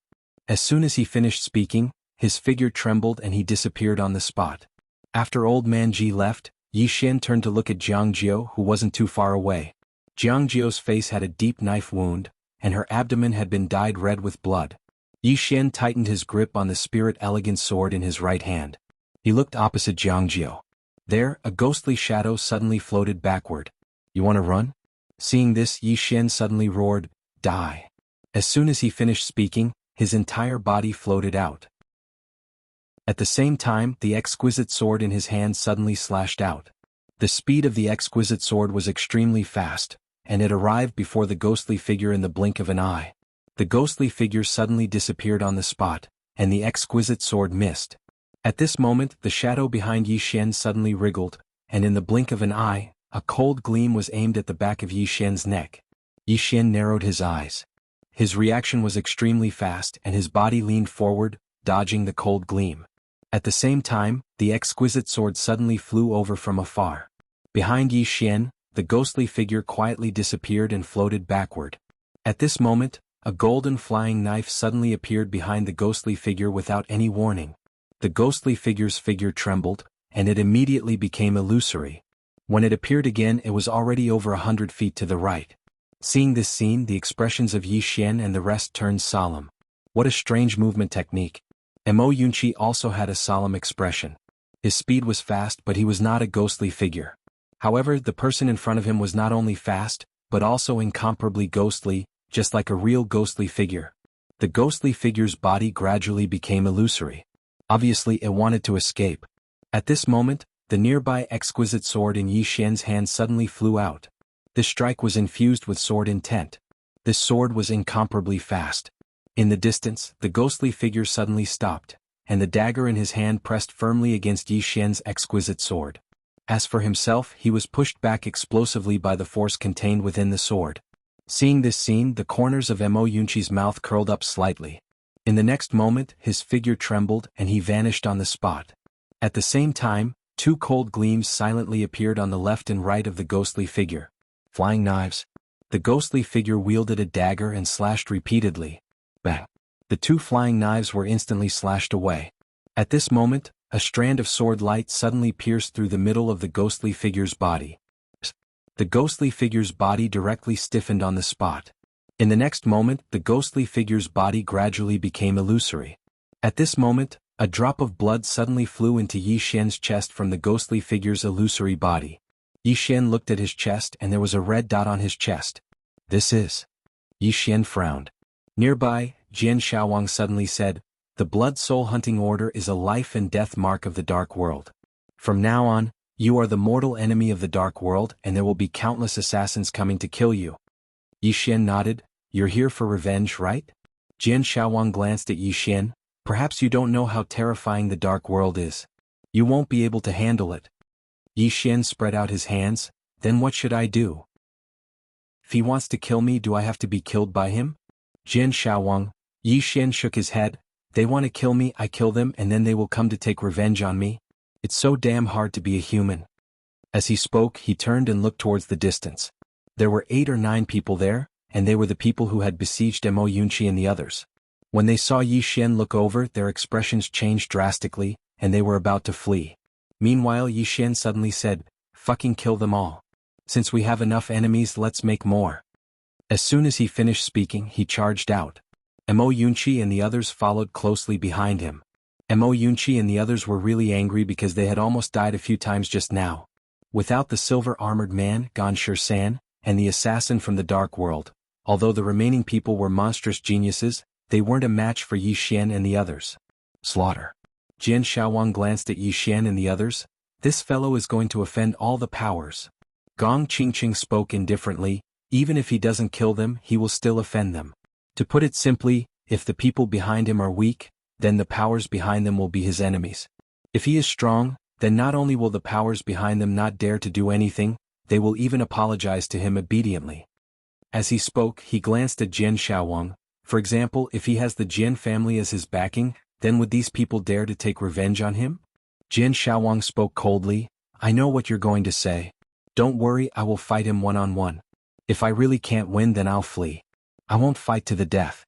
As soon as he finished speaking, his figure trembled and he disappeared on the spot. After old man Ji left, Yi Xian turned to look at Jiang Jiao, who wasn't too far away. Jiang Jiao's face had a deep knife wound, and her abdomen had been dyed red with blood. Yi Xian tightened his grip on the spirit elegant sword in his right hand. He looked opposite Jiang Jiao. There, a ghostly shadow suddenly floated backward. You want to run? Seeing this, Yi Xian suddenly roared, Die. As soon as he finished speaking, his entire body floated out. At the same time, the exquisite sword in his hand suddenly slashed out. The speed of the exquisite sword was extremely fast, and it arrived before the ghostly figure in the blink of an eye. The ghostly figure suddenly disappeared on the spot, and the exquisite sword missed. At this moment, the shadow behind Yi Xian suddenly wriggled, and in the blink of an eye, a cold gleam was aimed at the back of Yi Xian's neck. Yi Xian narrowed his eyes. His reaction was extremely fast and his body leaned forward, dodging the cold gleam. At the same time, the exquisite sword suddenly flew over from afar. Behind Yi Xian, the ghostly figure quietly disappeared and floated backward. At this moment, a golden flying knife suddenly appeared behind the ghostly figure without any warning. The ghostly figure's figure trembled, and it immediately became illusory. When it appeared again, it was already over 100 feet to the right. Seeing this scene, the expressions of Yi Xian and the rest turned solemn. What a strange movement technique. Mo Yunqi also had a solemn expression. His speed was fast, but he was not a ghostly figure. However, the person in front of him was not only fast, but also incomparably ghostly, just like a real ghostly figure. The ghostly figure's body gradually became illusory. Obviously, it wanted to escape. At this moment, the nearby exquisite sword in Yi Xian's hand suddenly flew out. This strike was infused with sword intent. This sword was incomparably fast. In the distance, the ghostly figure suddenly stopped, and the dagger in his hand pressed firmly against Yi Xian's exquisite sword. As for himself, he was pushed back explosively by the force contained within the sword. Seeing this scene, the corners of Mo Yunqi's mouth curled up slightly. In the next moment, his figure trembled and he vanished on the spot. At the same time, two cold gleams silently appeared on the left and right of the ghostly figure. Flying knives. The ghostly figure wielded a dagger and slashed repeatedly. Bang. The two flying knives were instantly slashed away. At this moment, A strand of sword light suddenly pierced through the middle of the ghostly figure's body. The ghostly figure's body directly stiffened on the spot. In the next moment, the ghostly figure's body gradually became illusory. At this moment, a drop of blood suddenly flew into Yi Xian's chest from the ghostly figure's illusory body. Yi Xian looked at his chest and there was a red dot on his chest. This is... Yi Xian frowned. Nearby, Jian Shaowang suddenly said, "The Blood Soul Hunting Order is a life and death mark of the Dark World. From now on, you are the mortal enemy of the Dark World and there will be countless assassins coming to kill you." Yi Xian nodded. "You're here for revenge, right?" Jian Shaowang glanced at Yi Xian. "Perhaps you don't know how terrifying the Dark World is. You won't be able to handle it." Yi Xian spread out his hands. "Then what should I do? If he wants to kill me, do I have to be killed by him?" Jian Shaowang. Yi Xian shook his head. "They want to kill me, I kill them, and then they will come to take revenge on me. It's so damn hard to be a human." As he spoke, he turned and looked towards the distance. There were 8 or 9 people there, and they were the people who had besieged Mo Yunqi and the others. When they saw Yi Xian look over, their expressions changed drastically, and they were about to flee. Meanwhile, Yi Xian suddenly said, "Fucking kill them all. Since we have enough enemies, let's make more." As soon as he finished speaking, he charged out. Mo Yunqi and the others followed closely behind him. Mo Yunqi and the others were really angry because they had almost died a few times just now. Without the silver-armored man, Gan San, and the assassin from the Dark World, although the remaining people were monstrous geniuses, they weren't a match for Yi Xian and the others. Slaughter. Jian Shaowang glanced at Yi Xian and the others. "This fellow is going to offend all the powers." Gong Qingqing spoke indifferently. "Even if he doesn't kill them, he will still offend them. To put it simply, if the people behind him are weak, then the powers behind them will be his enemies. If he is strong, then not only will the powers behind them not dare to do anything, they will even apologize to him obediently." As he spoke, he glanced at Jian Shaowang. "For example, if he has the Jian family as his backing, then would these people dare to take revenge on him?" Jian Shaowang spoke coldly. "I know what you're going to say. Don't worry, I will fight him one-on-one. If I really can't win, then I'll flee. I won't fight to the death."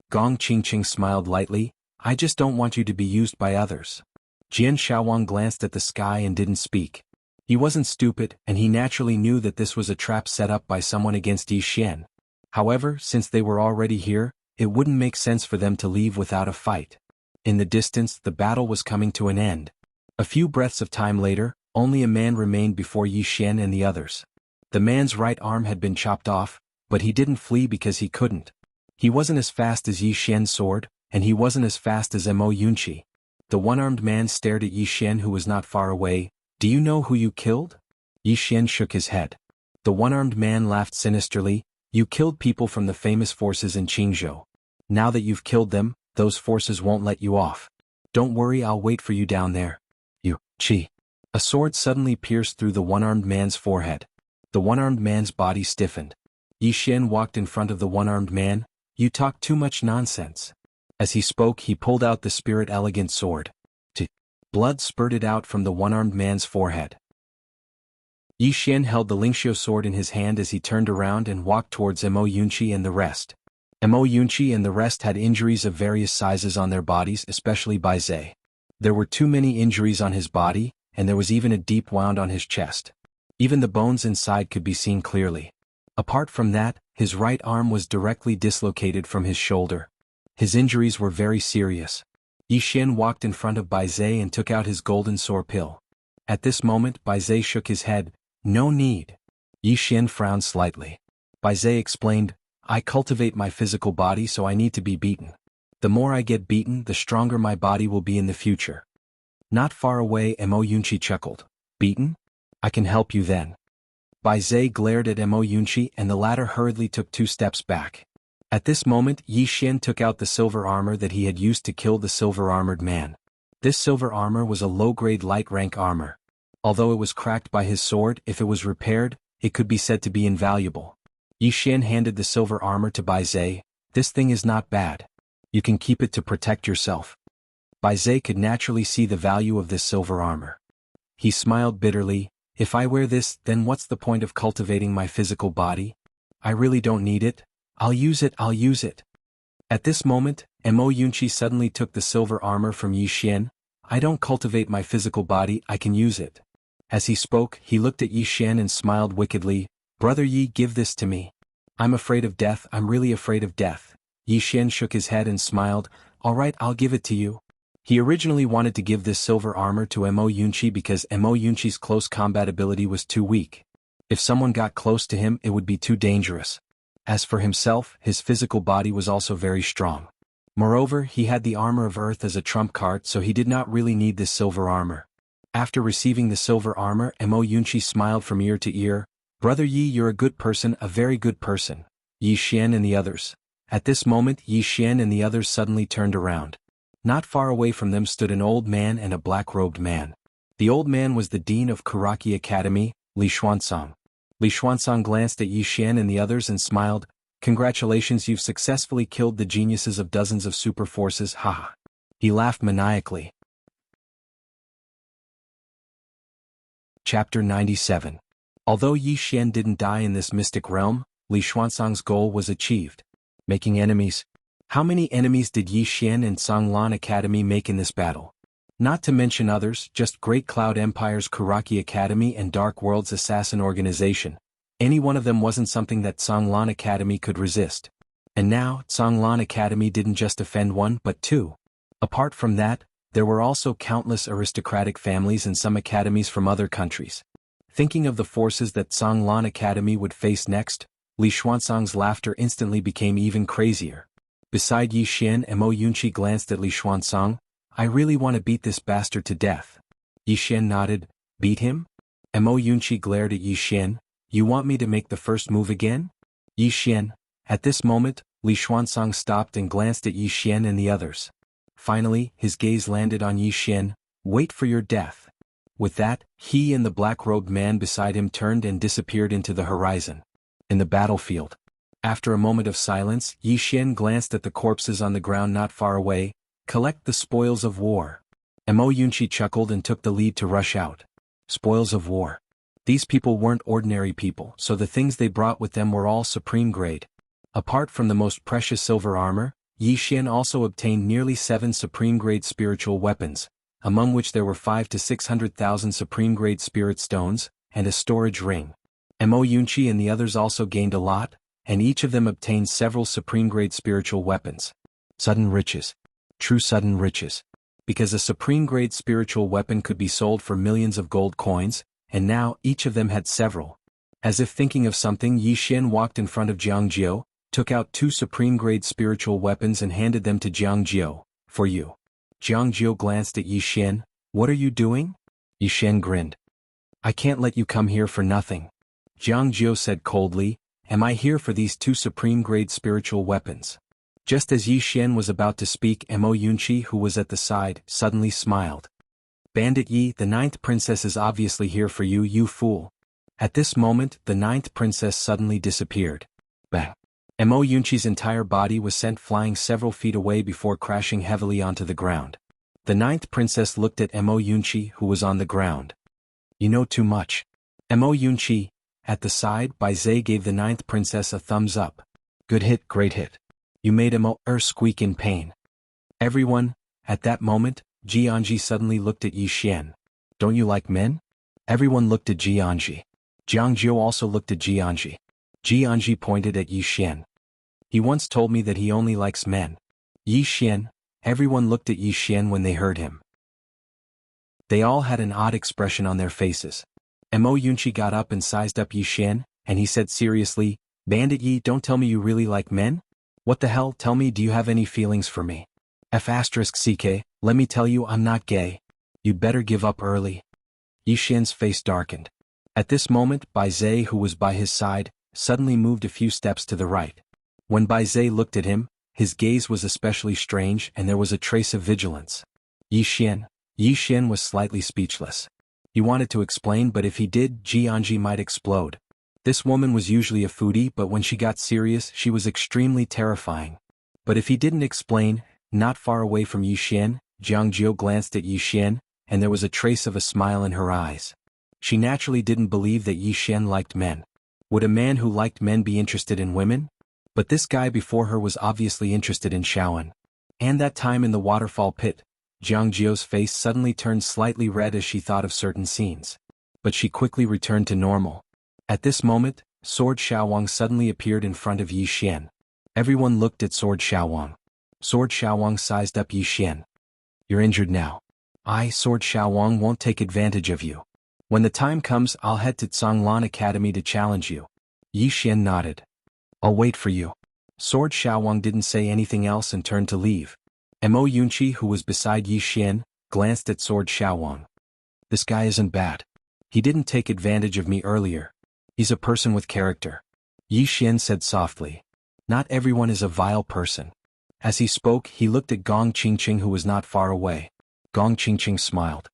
Gong Qingqing smiled lightly. "I just don't want you to be used by others." Jian Shaowang glanced at the sky and didn't speak. He wasn't stupid, and he naturally knew that this was a trap set up by someone against Yi Xian. However, since they were already here, it wouldn't make sense for them to leave without a fight. In the distance, the battle was coming to an end. A few breaths of time later, only a man remained before Yi Xian and the others. The man's right arm had been chopped off, but he didn't flee because he couldn't. He wasn't as fast as Yi Xian's sword, and he wasn't as fast as Mo Yunqi. The one-armed man stared at Yi Xian, who was not far away. "Do you know who you killed?" Yi Xian shook his head. The one-armed man laughed sinisterly. "You killed people from the famous forces in Qingzhou. Now that you've killed them, those forces won't let you off. Don't worry, I'll wait for you down there. You, Qi." A sword suddenly pierced through the one-armed man's forehead. The one-armed man's body stiffened. Yi Xian walked in front of the one-armed man. "You talk too much nonsense." As he spoke, he pulled out the spirit elegant sword. Blood spurted out from the one-armed man's forehead. Yi Xian held the Lingxiu sword in his hand as he turned around and walked towards Mo Yunqi and the rest. Mo Yunqi and the rest had injuries of various sizes on their bodies, especially Bai Zhe. There were too many injuries on his body, and there was even a deep wound on his chest. Even the bones inside could be seen clearly. Apart from that, his right arm was directly dislocated from his shoulder. His injuries were very serious. Yi Xian walked in front of Bai Zhe and took out his golden sore pill. At this moment, Bai Zhe shook his head. "No need." Yi Xian frowned slightly. Bai Zhe explained, "I cultivate my physical body, so I need to be beaten. The more I get beaten, the stronger my body will be in the future." Not far away, Mo Yunqi chuckled. "Beaten? I can help you then." Bai Zhe glared at Mo Yunqi and the latter hurriedly took 2 steps back. At this moment, Yi Xian took out the silver armor that he had used to kill the silver-armored man. This silver armor was a low-grade light-rank armor. Although it was cracked by his sword, if it was repaired, it could be said to be invaluable. Yi Xian handed the silver armor to Bai Zhe. "This thing is not bad. You can keep it to protect yourself." Bai Zhe could naturally see the value of this silver armor. He smiled bitterly. "If I wear this, then what's the point of cultivating my physical body? I really don't need it. I'll use it. At this moment, Mo Yunqi suddenly took the silver armor from Yi Xian. I don't cultivate my physical body, I can use it. As he spoke, he looked at Yi Xian and smiled wickedly. Brother Yi, give this to me. I'm afraid of death, I'm really afraid of death. Yi Xian shook his head and smiled. Alright, I'll give it to you. He originally wanted to give this silver armor to Mo Yunqi because Mo Yunqi's close combat ability was too weak. If someone got close to him, it would be too dangerous. As for himself, his physical body was also very strong. Moreover, he had the armor of earth as a trump card, so he did not really need this silver armor. After receiving the silver armor, Mo Yunqi smiled from ear to ear. Brother Yi, you're a good person, a very good person. Yi Xian and the others. At this moment, Yi Xian and the others suddenly turned around. Not far away from them stood an old man and a black-robed man. The old man was the dean of Karaki Academy, Li Xuanzang. Li Xuanzang glanced at Yi Xian and the others and smiled. Congratulations, you've successfully killed the geniuses of dozens of super forces, haha. He laughed maniacally. Chapter 97. Although Yi Xian didn't die in this mystic realm, Li Xuanzang's goal was achieved. Making enemies. How many enemies did Yi Xian and Songlan Academy make in this battle? Not to mention others, just Great Cloud Empire's Karaki Academy and Dark World's Assassin Organization. Any one of them wasn't something that Songlan Academy could resist. And now, Songlan Academy didn't just offend one but two. Apart from that, there were also countless aristocratic families and some academies from other countries. Thinking of the forces that Songlan Academy would face next, Li Xuanzang's laughter instantly became even crazier. Beside Yi Xian, Mo Yunqi glanced at Li Xuanzang. I really want to beat this bastard to death. Yi Xian nodded. Beat him? Mo Yunqi glared at Yi Xian. You want me to make the first move again? Yi Xian. At this moment, Li Xuanzang stopped and glanced at Yi Xian and the others. Finally, his gaze landed on Yi Xian. Wait for your death. With that, he and the black-robed man beside him turned and disappeared into the horizon. In the battlefield. After a moment of silence, Yi Xian glanced at the corpses on the ground not far away. Collect the spoils of war. Mo Yunqi chuckled and took the lead to rush out. Spoils of war. These people weren't ordinary people, so the things they brought with them were all supreme grade. Apart from the most precious silver armor, Yi Xian also obtained nearly 7 supreme grade spiritual weapons, among which there were 5 to 600,000 supreme grade spirit stones, and a storage ring. Mo Yunqi and the others also gained a lot, and each of them obtained several supreme grade spiritual weapons. Sudden riches. True sudden riches. Because a supreme grade spiritual weapon could be sold for millions of gold coins, and now each of them had several. As if thinking of something, Yi Xian walked in front of Jiang Jiu, took out 2 supreme grade spiritual weapons and handed them to Jiang Jiu. For you. Jiang Jiu glanced at Yi Xian. What are you doing? Yi Xian grinned. I can't let you come here for nothing. Jiang Jiu said coldly. Am I here for these 2 supreme grade spiritual weapons? Just as Yi Xian was about to speak, Mo Yunqi, who was at the side, suddenly smiled. Bandit Yi, the 9th princess is obviously here for you, you fool. At this moment, the 9th princess suddenly disappeared. Bang. Mo Yunqi's entire body was sent flying several feet away before crashing heavily onto the ground. The 9th princess looked at Mo Yunqi, who was on the ground. You know too much. Mo Yunqi. At the side, Bai Zhe gave the 9th princess a thumbs up. Good hit, great hit. You made Mo squeak in pain. Everyone, at that moment, Jianji suddenly looked at Yi Xian. Don't you like men? Everyone looked at Jianji. Jiang Jiu also looked at Jianji. Jianji pointed at Yi Xian. He once told me that he only likes men. Yi Xian. Everyone looked at Yi Xian when they heard him. They all had an odd expression on their faces. Mo Yunqi got up and sized up Yi Xian, and he said seriously, Bandit Yi, don't tell me you really like men? What the hell, tell me, do you have any feelings for me? F***ck, let me tell you I'm not gay. You'd better give up early. Yi Xian's face darkened. At this moment, Bai Zhe, who was by his side, suddenly moved a few steps to the right. When Bai Zhe looked at him, his gaze was especially strange and there was a trace of vigilance. Yi Xian was slightly speechless. He wanted to explain, but if he did, Jianji might explode. This woman was usually a foodie, but when she got serious, she was extremely terrifying. But if he didn't explain, not far away from Yi Xian, Jiang Jiu glanced at Yi Xian, and there was a trace of a smile in her eyes. She naturally didn't believe that Yi Xian liked men. Would a man who liked men be interested in women? But this guy before her was obviously interested in Shaoan. And that time in the waterfall pit, Jiang Jio's face suddenly turned slightly red as she thought of certain scenes. But she quickly returned to normal. At this moment, Sword Xiaowang suddenly appeared in front of Yi Xian. Everyone looked at Sword Xiaowang. Sword Xiaowang sized up Yi Xian. You're injured now. I, Sword Xiaowang, won't take advantage of you. When the time comes, I'll head to Zhonglan Academy to challenge you. Yi Xian nodded. I'll wait for you. Sword Xiaowang didn't say anything else and turned to leave. Mo Yunqi, who was beside Yi Xian, glanced at Sword Xiaowang. This guy isn't bad. He didn't take advantage of me earlier. He's a person with character. Yi Xian said softly. Not everyone is a vile person. As he spoke, he looked at Gong Qingqing, who was not far away. Gong Qingqing smiled.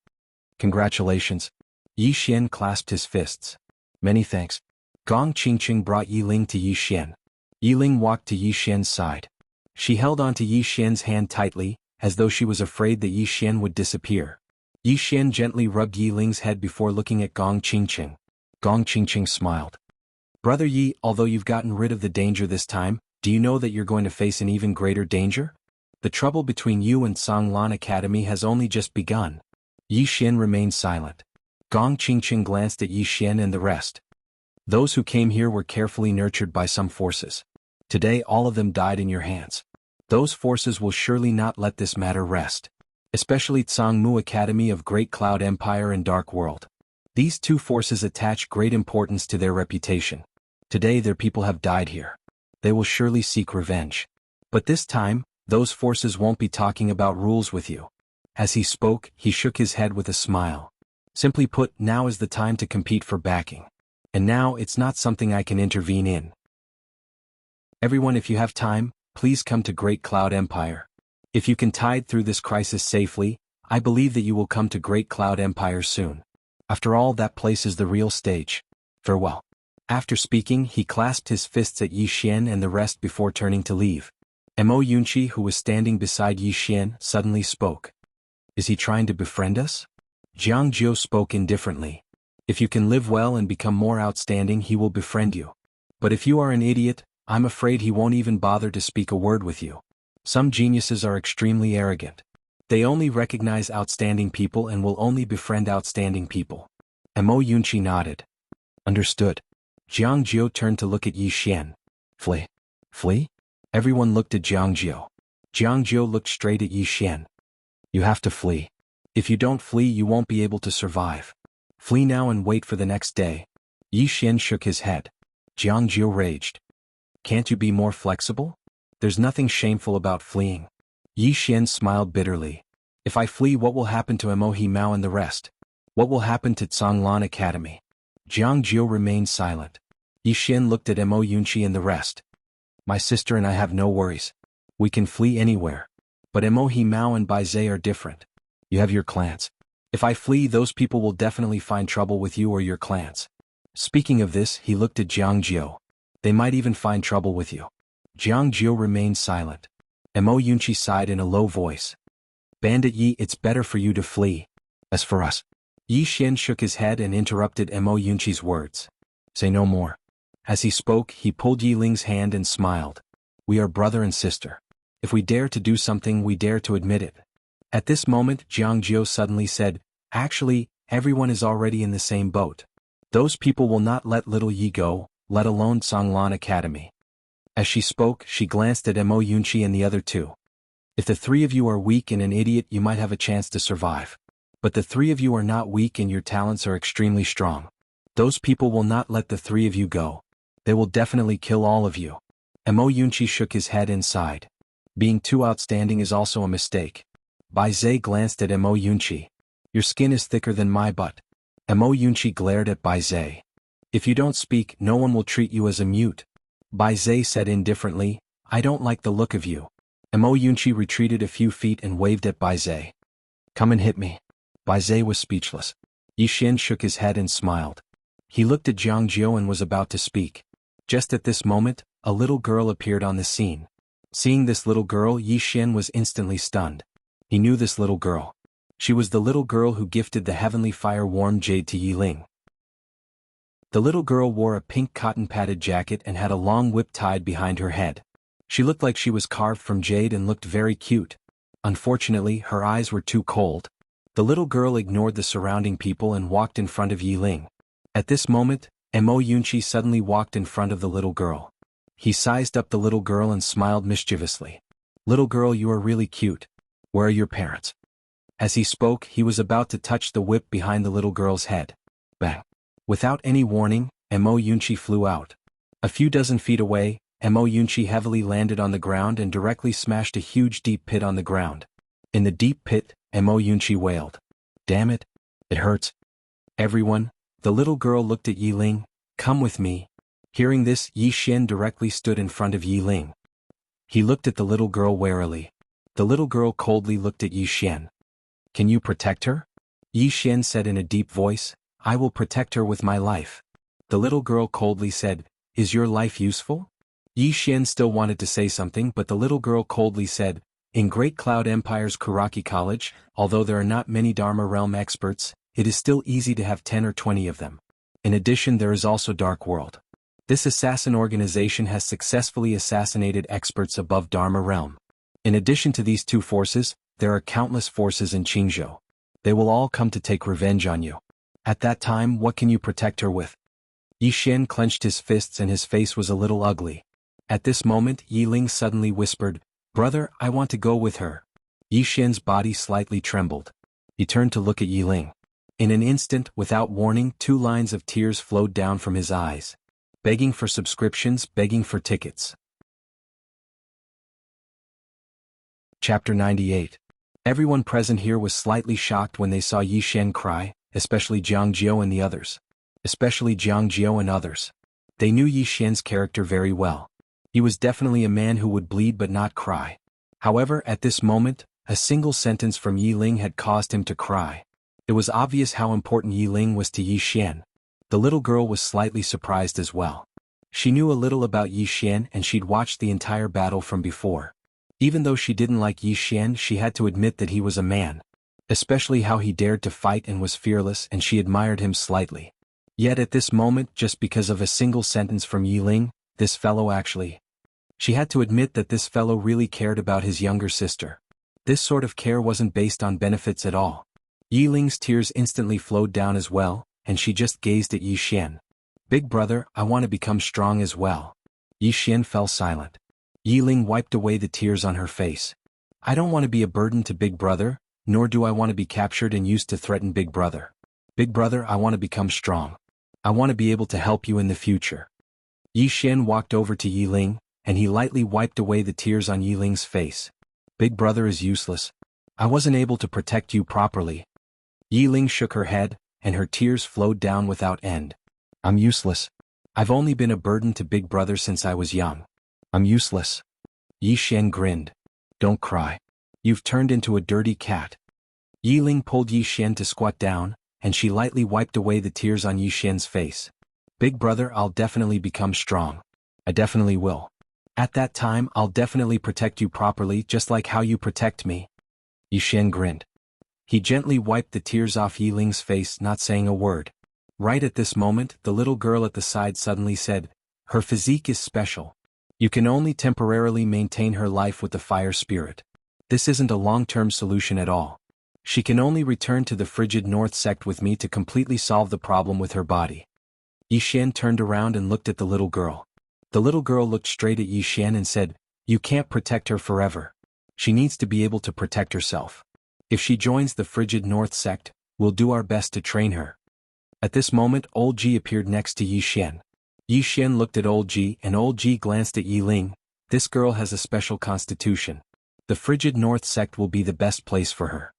Congratulations. Yi Xian clasped his fists. Many thanks. Gong Qingqing brought Yi Ling to Yi Xian. Yi Ling walked to Yi Xian's side. She held onto Yi Xian's hand tightly, as though she was afraid that Yi Xian would disappear. Yi Xian gently rubbed Yi Ling's head before looking at Gong Qingqing. Gong Qingqing smiled. Brother Yi, although you've gotten rid of the danger this time, do you know that you're going to face an even greater danger? The trouble between you and Zhonglan Academy has only just begun. Yi Xian remained silent. Gong Qingqing glanced at Yi Xian and the rest. Those who came here were carefully nurtured by some forces. Today all of them died in your hands. Those forces will surely not let this matter rest. Especially Zhongmu Academy of Great Cloud Empire and Dark World. These two forces attach great importance to their reputation. Today their people have died here. They will surely seek revenge. But this time, those forces won't be talking about rules with you. As he spoke, he shook his head with a smile. Simply put, now is the time to compete for backing. And now it's not something I can intervene in. Everyone, if you have time, please come to Great Cloud Empire. If you can tide through this crisis safely, I believe that you will come to Great Cloud Empire soon. After all, that place is the real stage. Farewell. After speaking, he clasped his fists at Yi Xian and the rest before turning to leave. Mo Yunqi, who was standing beside Yi Xian, suddenly spoke. Is he trying to befriend us? Jiang Jiu spoke indifferently. If you can live well and become more outstanding, he will befriend you. But if you are an idiot, I'm afraid he won't even bother to speak a word with you. Some geniuses are extremely arrogant. They only recognize outstanding people and will only befriend outstanding people. Mo Yunqi nodded. Understood. Jiang Jiu turned to look at Yi Xian. Flee? Flee? Everyone looked at Jiang Jiu. Jiang Jiu looked straight at Yi Xian. You have to flee. If you don't flee, you won't be able to survive. Flee now and wait for the next day. Yi Xian shook his head. Jiang Jiu raged. Can't you be more flexible? There's nothing shameful about fleeing. Yi Xian smiled bitterly. If I flee, what will happen to Mo He Mao and the rest? What will happen to Zhonglan Academy? Jiang Jiu remained silent. Yi Xian looked at Mo Yunqi and the rest. My sister and I have no worries. We can flee anywhere. But Mo He Mao and Bai Zhe are different. You have your clans. If I flee, those people will definitely find trouble with you or your clans. Speaking of this, he looked at Jiang Jiu. They might even find trouble with you. Jiang Jiu remained silent. Mo Yunqi sighed in a low voice. Bandit Yi, it's better for you to flee. As for us. Yi Xian shook his head and interrupted Mo Yunqi's words. Say no more. As he spoke, he pulled Yi Ling's hand and smiled. We are brother and sister. If we dare to do something, we dare to admit it. At this moment, Jiang Jiu suddenly said, actually, everyone is already in the same boat. Those people will not let little Yi go, let alone Zhonglan Academy. As she spoke, she glanced at Mo Yunqi and the other two. If the three of you are weak and an idiot, you might have a chance to survive. But the three of you are not weak and your talents are extremely strong. Those people will not let the three of you go. They will definitely kill all of you. Mo Yunqi shook his head and sighed. Being too outstanding is also a mistake. Bai Zhe glanced at Mo Yunqi. Your skin is thicker than my butt. Mo Yunqi glared at Bai Zhe. If you don't speak, no one will treat you as a mute. Bai Zhe said indifferently, I don't like the look of you. Mo Yunqi retreated a few feet and waved at Bai Zhe. Come and hit me. Bai Zhe was speechless. Yi Xian shook his head and smiled. He looked at Jiang Jiu and was about to speak. Just at this moment, a little girl appeared on the scene. Seeing this little girl, Yi Xian was instantly stunned. He knew this little girl. She was the little girl who gifted the heavenly fire-warm jade to Yi Ling. The little girl wore a pink cotton-padded jacket and had a long whip tied behind her head. She looked like she was carved from jade and looked very cute. Unfortunately, her eyes were too cold. The little girl ignored the surrounding people and walked in front of Yi Ling. At this moment, Mo Yunqi suddenly walked in front of the little girl. He sized up the little girl and smiled mischievously. "Little girl, you are really cute. Where are your parents?" As he spoke, he was about to touch the whip behind the little girl's head. Bang! Without any warning, Mo Yunqi flew out. A few dozen feet away, Mo Yunqi heavily landed on the ground and directly smashed a huge deep pit on the ground. In the deep pit, Mo Yunqi wailed. "Damn it! It hurts." "Everyone," the little girl looked at Yi Ling, "come with me." Hearing this, Yi Xian directly stood in front of Yi Ling. He looked at the little girl warily. The little girl coldly looked at Yi Xian. "Can you protect her?" Yi Xian said in a deep voice. "I will protect her with my life." The little girl coldly said, "Is your life useful?" Yi Xian still wanted to say something, but the little girl coldly said, "In Great Cloud Empire's Kuraki College, although there are not many Dharma Realm experts, it is still easy to have 10 or 20 of them. In addition, there is also Dark World. This assassin organization has successfully assassinated experts above Dharma Realm. In addition to these two forces, there are countless forces in Qingzhou. They will all come to take revenge on you. At that time, what can you protect her with?" Yi Xian clenched his fists and his face was a little ugly. At this moment, Yi Ling suddenly whispered, "Brother, I want to go with her." Yi Xian's body slightly trembled. He turned to look at Yi Ling. In an instant, without warning, 2 lines of tears flowed down from his eyes. Begging for subscriptions, begging for tickets. Chapter 98. Everyone present here was slightly shocked when they saw Yi Xian cry, especially Jiang Jiao and the others. They knew Yi Xian's character very well. He was definitely a man who would bleed but not cry. However, at this moment, a single sentence from Yi Ling had caused him to cry. It was obvious how important Yi Ling was to Yi Xian. The little girl was slightly surprised as well. She knew a little about Yi Xian and she'd watched the entire battle from before. Even though she didn't like Yi Xian, she had to admit that he was a man. Especially how he dared to fight and was fearless, and she admired him slightly. Yet at this moment, just because of a single sentence from Yi Ling, this fellow actually. She had to admit that this fellow really cared about his younger sister. This sort of care wasn't based on benefits at all. Yi Ling's tears instantly flowed down as well, and she just gazed at Yi Xian. "Big brother, I want to become strong as well." Yi Xian fell silent. Yi Ling wiped away the tears on her face. "I don't want to be a burden to Big brother, nor do I want to be captured and used to threaten Big brother. Big brother, I want to become strong. I want to be able to help you in the future." Yi Xian walked over to Yi Ling, and he lightly wiped away the tears on Yi Ling's face. "Big brother is useless. I wasn't able to protect you properly." Yi Ling shook her head, and her tears flowed down without end. "I'm useless. I've only been a burden to Big brother since I was young. I'm useless." Yi Xian grinned. "Don't cry. You've turned into a dirty cat." Yi Ling pulled Yi Xian to squat down, and she lightly wiped away the tears on Yi Xian's face. "Big brother, I'll definitely become strong. I definitely will. At that time, I'll definitely protect you properly, just like how you protect me." Yi Xian grinned. He gently wiped the tears off Yi Ling's face, not saying a word. Right at this moment, the little girl at the side suddenly said, "Her physique is special. You can only temporarily maintain her life with the fire spirit. This isn't a long-term solution at all. She can only return to the frigid north sect with me to completely solve the problem with her body." Yi Xian turned around and looked at the little girl. The little girl looked straight at Yi Xian and said, "You can't protect her forever. She needs to be able to protect herself. If she joins the frigid north sect, we'll do our best to train her." At this moment, Old Ji appeared next to Yi Xian. Yi Xian looked at Old Ji and Old Ji glanced at Yi Ling. "This girl has a special constitution. The frigid north sect will be the best place for her."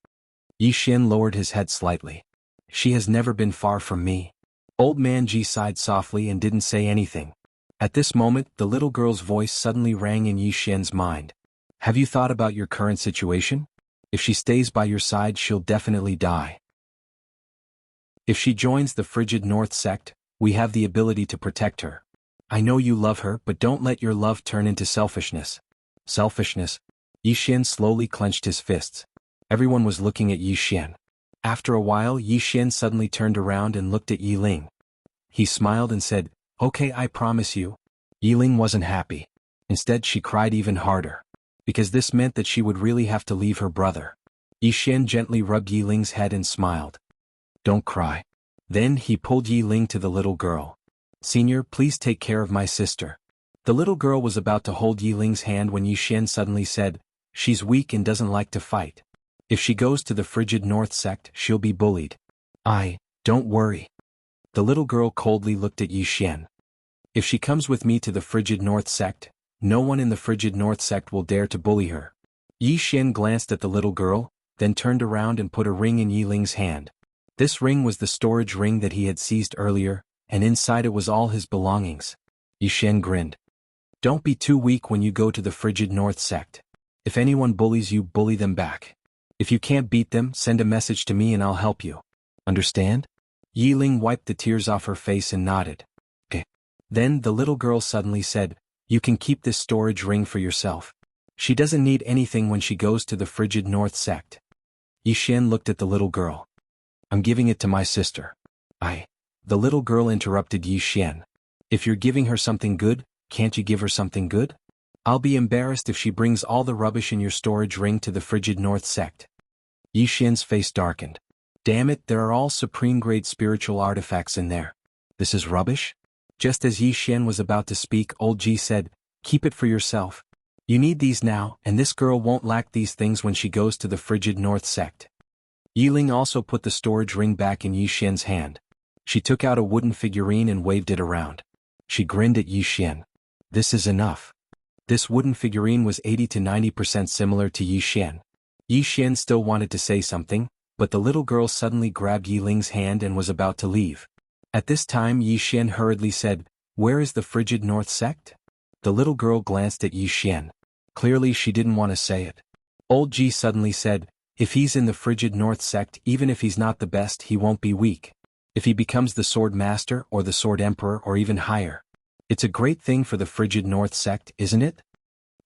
Yi Xian lowered his head slightly. "She has never been far from me." Old man Ji sighed softly and didn't say anything. At this moment, the little girl's voice suddenly rang in Yi Xian's mind. "Have you thought about your current situation? If she stays by your side, she'll definitely die. If she joins the frigid north sect, we have the ability to protect her. I know you love her, but don't let your love turn into selfishness." "Selfishness?" Yi Xian slowly clenched his fists. Everyone was looking at Yi Xian. After a while, Yi Xian suddenly turned around and looked at Yi Ling. He smiled and said, "Okay, I promise you." Yi Ling wasn't happy. Instead, she cried even harder. because this meant that she would really have to leave her brother. Yixian gently rubbed Yiling's head and smiled. Don't cry. Then he pulled Yiling to the little girl. Senior, please take care of my sister. The little girl was about to hold Yiling's hand when Yixian suddenly said, she's weak and doesn't like to fight. If she goes to the frigid North sect, she'll be bullied. Don't worry. The little girl coldly looked at Yixian. If she comes with me to the frigid North sect, no one in the frigid North sect will dare to bully her. Yixian glanced at the little girl, then turned around and put a ring in Yiling's hand. This ring was the storage ring that he had seized earlier, and inside it was all his belongings. Yixian grinned. Don't be too weak when you go to the frigid North sect. If anyone bullies you, bully them back. If you can't beat them, send a message to me and I'll help you. Understand? Yiling wiped the tears off her face and nodded. Okay. Then the little girl suddenly said, you can keep this storage ring for yourself. She doesn't need anything when she goes to the frigid North sect. Yixian looked at the little girl. I'm giving it to my sister. The little girl interrupted Yixian. If you're giving her something good, can't you give her something good? I'll be embarrassed if she brings all the rubbish in your storage ring to the frigid North sect. Yixian's face darkened. Damn it, there are all supreme-grade spiritual artifacts in there. This is rubbish? Just as Yixian was about to speak, Old Ji said, keep it for yourself. You need these now, and this girl won't lack these things when she goes to the frigid North sect. Yiling also put the storage ring back in Yixian's hand. She took out a wooden figurine and waved it around. She grinned at Yixian. This is enough. This wooden figurine was 80 to 90% similar to Yixian. Yixian still wanted to say something, but the little girl suddenly grabbed Yiling's hand and was about to leave. At this time Yixian hurriedly said, where is the frigid North sect? The little girl glanced at Yixian. Clearly she didn't want to say it. Old Ji suddenly said, if he's in the frigid North sect, even if he's not the best, he won't be weak. If he becomes the Sword Master or the Sword Emperor or even higher. It's a great thing for the frigid North sect, isn't it?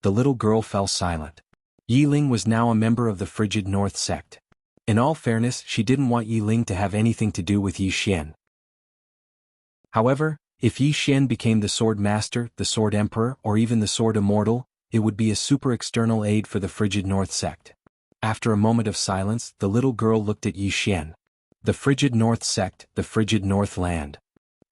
The little girl fell silent. Yiling was now a member of the frigid North sect. In all fairness, she didn't want Yiling to have anything to do with Yixian. However, if Yixian became the Sword Master, the Sword Emperor, or even the Sword Immortal, it would be a super external aid for the frigid North sect. After a moment of silence, the little girl looked at Yixian. The frigid North sect, the frigid North land.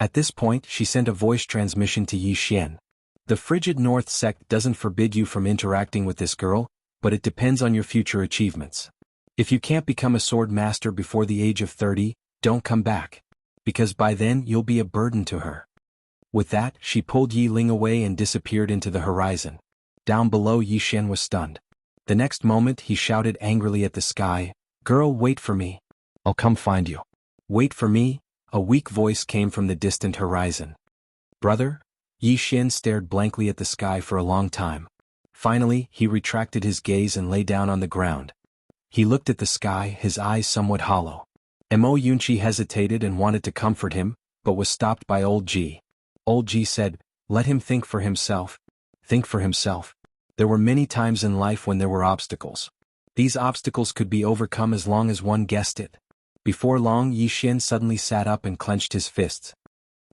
At this point, she sent a voice transmission to Yixian. The frigid North sect doesn't forbid you from interacting with this girl, but it depends on your future achievements. If you can't become a sword master before the age of 30, don't come back. Because by then you'll be a burden to her. With that, she pulled Yiling away and disappeared into the horizon. Down below, Yixian was stunned. The next moment he shouted angrily at the sky, girl, wait for me. I'll come find you. Wait for me? A weak voice came from the distant horizon. Brother? Yixian stared blankly at the sky for a long time. Finally, he retracted his gaze and lay down on the ground. He looked at the sky, his eyes somewhat hollow. Mo Yunqi hesitated and wanted to comfort him, but was stopped by Old Ji. Old Ji said, let him think for himself. Think for himself. There were many times in life when there were obstacles. These obstacles could be overcome as long as one guessed it. Before long, Yixian suddenly sat up and clenched his fists.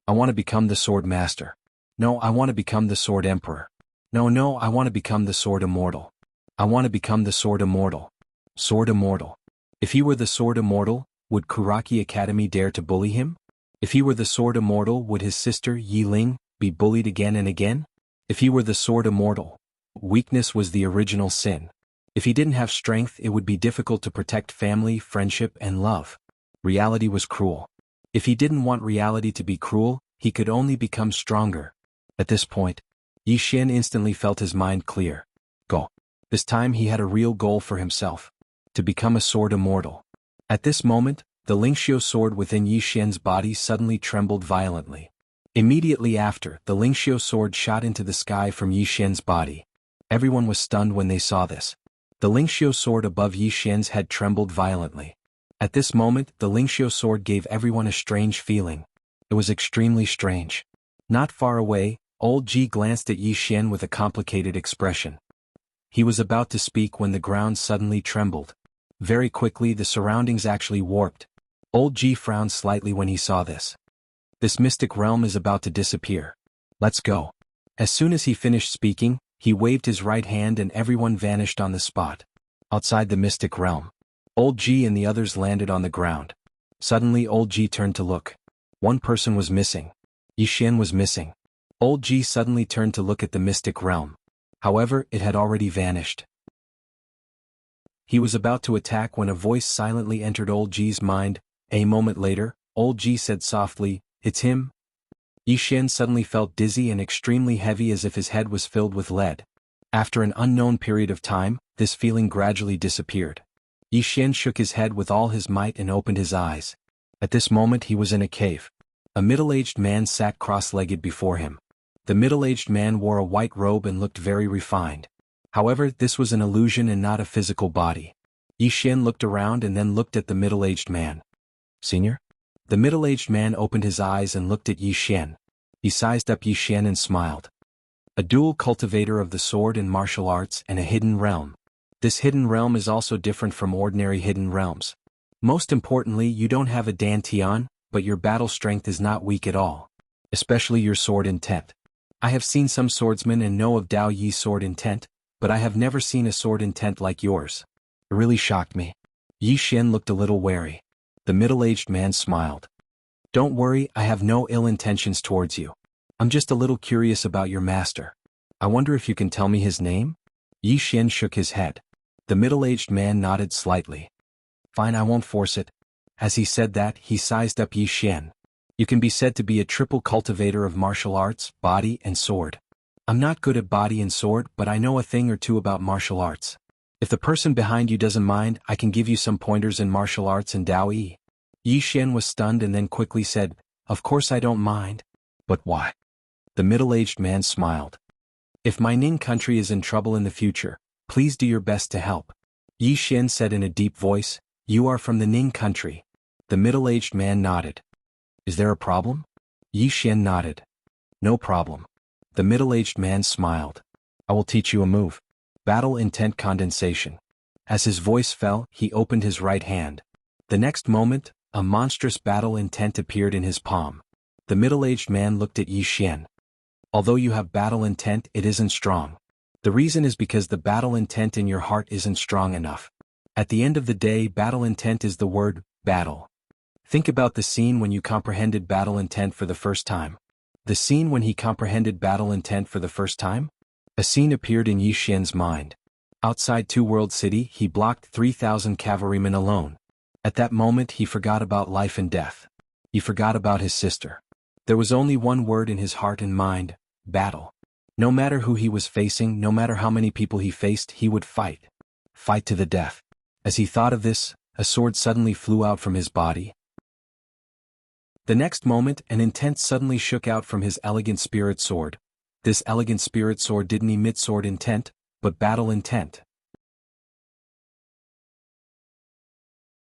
I want to become the Sword Master. No, I want to become the Sword Emperor. No, I want to become the Sword Immortal. I want to become the Sword Immortal. Sword Immortal. If he were the Sword Immortal, would Kuraki Academy dare to bully him? If he were the Sword Immortal, would his sister, Yiling, be bullied again and again? If he were the Sword Immortal, weakness was the original sin. If he didn't have strength, it would be difficult to protect family, friendship, and love. Reality was cruel. If he didn't want reality to be cruel, he could only become stronger. At this point, Yixian instantly felt his mind clear. Go. This time he had a real goal for himself. To become a Sword Immortal. At this moment, the Lingxiu sword within Yixian's body suddenly trembled violently. Immediately after, the Lingxiu sword shot into the sky from Yixian's body. Everyone was stunned when they saw this. The Lingxiu sword above Yixian's head trembled violently. At this moment, the Lingxiu sword gave everyone a strange feeling. It was extremely strange. Not far away, Old Ji glanced at Yixian with a complicated expression. He was about to speak when the ground suddenly trembled. Very quickly, the surroundings actually warped. Old Ji frowned slightly when he saw this. This mystic realm is about to disappear. Let's go. As soon as he finished speaking, He waved his right hand and everyone vanished on the spot. Outside the mystic realm, Old Ji and the others landed on the ground. Suddenly Old Ji turned to look. One person was missing. Yi Xian was missing. Old Ji suddenly turned to look at the mystic realm. However, it had already vanished. He was about to attack when a voice silently entered Old Ji's mind. A moment later, Old Ji said softly, "It's him." Yi Xian suddenly felt dizzy and extremely heavy as if his head was filled with lead. After an unknown period of time, this feeling gradually disappeared. Yi Xian shook his head with all his might and opened his eyes. At this moment he was in a cave. A middle-aged man sat cross-legged before him. The middle-aged man wore a white robe and looked very refined. However, this was an illusion and not a physical body. Yi Xian looked around and then looked at the middle-aged man. "Senior?" The middle-aged man opened his eyes and looked at Yi Xian. He sized up Yi Xian and smiled. A dual cultivator of the sword and martial arts and a hidden realm. This hidden realm is also different from ordinary hidden realms. Most importantly, you don't have a dantian, but your battle strength is not weak at all. Especially your sword intent. I have seen some swordsmen and know of Dao Yi's sword intent, but I have never seen a sword intent like yours. It really shocked me. Yi Xian looked a little wary. The middle-aged man smiled. "Don't worry, I have no ill intentions towards you. I'm just a little curious about your master. I wonder if you can tell me his name?" Yi Xian shook his head. The middle-aged man nodded slightly. "Fine, I won't force it." As he said that, he sized up Yi Xian. "You can be said to be a triple cultivator of martial arts, body and sword. I'm not good at body and sword, but I know a thing or two about martial arts. If the person behind you doesn't mind, I can give you some pointers in martial arts and Dao Yi." Yi Xian was stunned and then quickly said, "Of course I don't mind. But why?" The middle-aged man smiled. "If my Ning country is in trouble in the future, please do your best to help." Yi Xian said in a deep voice, "You are from the Ning country." The middle-aged man nodded. "Is there a problem?" Yi Xian nodded. "No problem." The middle-aged man smiled. "I will teach you a move. Battle intent condensation." As his voice fell, he opened his right hand. The next moment, a monstrous battle intent appeared in his palm. The middle-aged man looked at Yi Xian. "Although you have battle intent, it isn't strong. The reason is because the battle intent in your heart isn't strong enough. At the end of the day, battle intent is the word, battle. Think about the scene when you comprehended battle intent for the first time. The scene when he comprehended battle intent for the first time? A scene appeared in Yi Xian's mind. Outside Two World City, he blocked 3,000 cavalrymen alone. At that moment he forgot about life and death. He forgot about his sister. There was only one word in his heart and mind, battle. No matter who he was facing, no matter how many people he faced, he would fight. Fight to the death. As he thought of this, a sword suddenly flew out from his body. The next moment, an intent suddenly shook out from his elegant spirit sword. This elegant spirit sword didn't emit sword intent, but battle intent.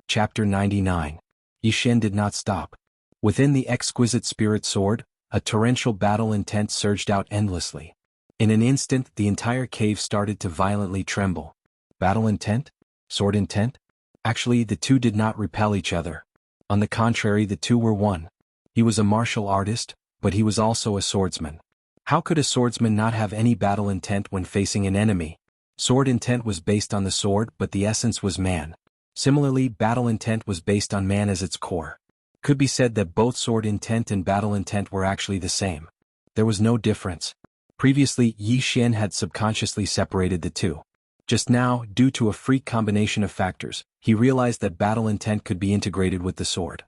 Chapter 99. Yi Xian did not stop. Within the exquisite spirit sword, a torrential battle intent surged out endlessly. In an instant, the entire cave started to violently tremble. Battle intent? Sword intent? Actually, the two did not repel each other. On the contrary, the two were one. He was a martial artist, but he was also a swordsman. How could a swordsman not have any battle intent when facing an enemy? Sword intent was based on the sword, but the essence was man. Similarly, battle intent was based on man as its core. Could be said that both sword intent and battle intent were actually the same. There was no difference. Previously, Yi Xian had subconsciously separated the two. Just now, due to a freak combination of factors, he realized that battle intent could be integrated with the sword.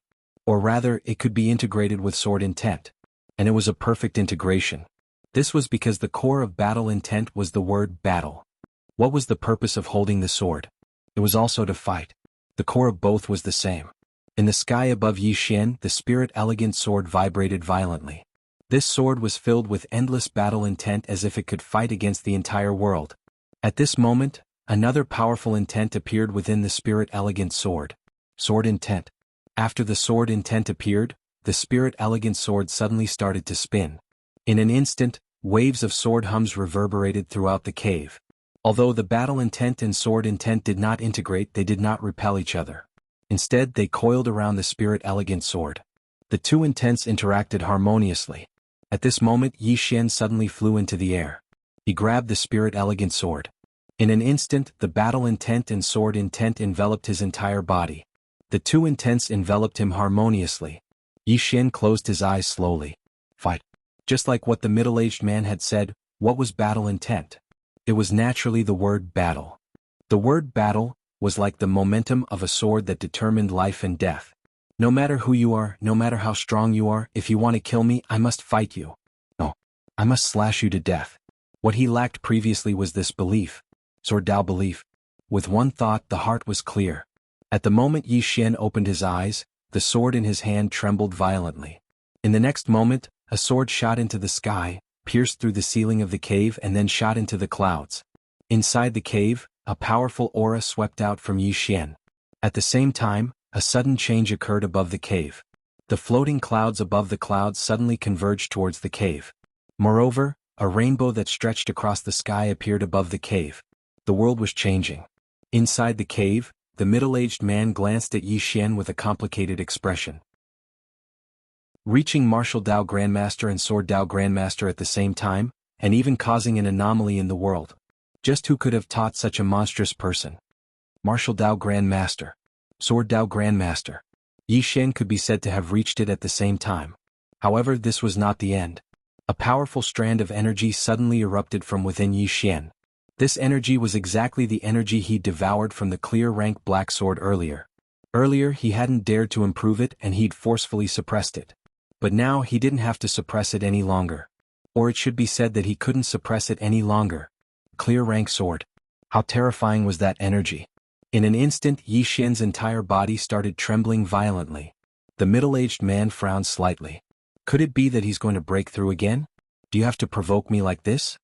Or rather, it could be integrated with sword intent. And it was a perfect integration. This was because the core of battle intent was the word battle. What was the purpose of holding the sword? It was also to fight. The core of both was the same. In the sky above Yi Xian, the spirit elegant sword vibrated violently. This sword was filled with endless battle intent as if it could fight against the entire world. At this moment, another powerful intent appeared within the spirit elegant sword. Sword intent. After the sword intent appeared, the spirit elegant sword suddenly started to spin. In an instant, waves of sword hums reverberated throughout the cave. Although the battle intent and sword intent did not integrate, they did not repel each other. Instead, they coiled around the spirit elegant sword. The two intents interacted harmoniously. At this moment, Yi Xian suddenly flew into the air. He grabbed the spirit-elegant sword. In an instant, the battle intent and sword intent enveloped his entire body. The two intents enveloped him harmoniously. Yi Xian closed his eyes slowly. Fight. Just like what the middle-aged man had said, what was battle intent? It was naturally the word battle. The word battle was like the momentum of a sword that determined life and death. No matter who you are, no matter how strong you are, if you want to kill me, I must fight you. No. I must slash you to death. What he lacked previously was this belief. Sword Dao belief. With one thought, the heart was clear. At the moment Yi Xian opened his eyes, the sword in his hand trembled violently. In the next moment, a sword shot into the sky, pierced through the ceiling of the cave and then shot into the clouds. Inside the cave, a powerful aura swept out from Yi Xian. At the same time, a sudden change occurred above the cave. The floating clouds above the clouds suddenly converged towards the cave. Moreover, a rainbow that stretched across the sky appeared above the cave. The world was changing. Inside the cave, the middle-aged man glanced at Yi Xian with a complicated expression. Reaching Martial Dao Grandmaster and Sword Dao Grandmaster at the same time, and even causing an anomaly in the world. Just who could have taught such a monstrous person? Martial Dao Grandmaster. Sword Dao Grandmaster. Yi Xian could be said to have reached it at the same time. However, this was not the end. A powerful strand of energy suddenly erupted from within Yi Xian. This energy was exactly the energy he devoured from the clear rank black sword earlier. Earlier he hadn't dared to improve it and he'd forcefully suppressed it. But now he didn't have to suppress it any longer. Or it should be said that he couldn't suppress it any longer. Clear rank sword. How terrifying was that energy? In an instant Yi Xian's entire body started trembling violently. The middle-aged man frowned slightly. Could it be that he's going to break through again? Do you have to provoke me like this?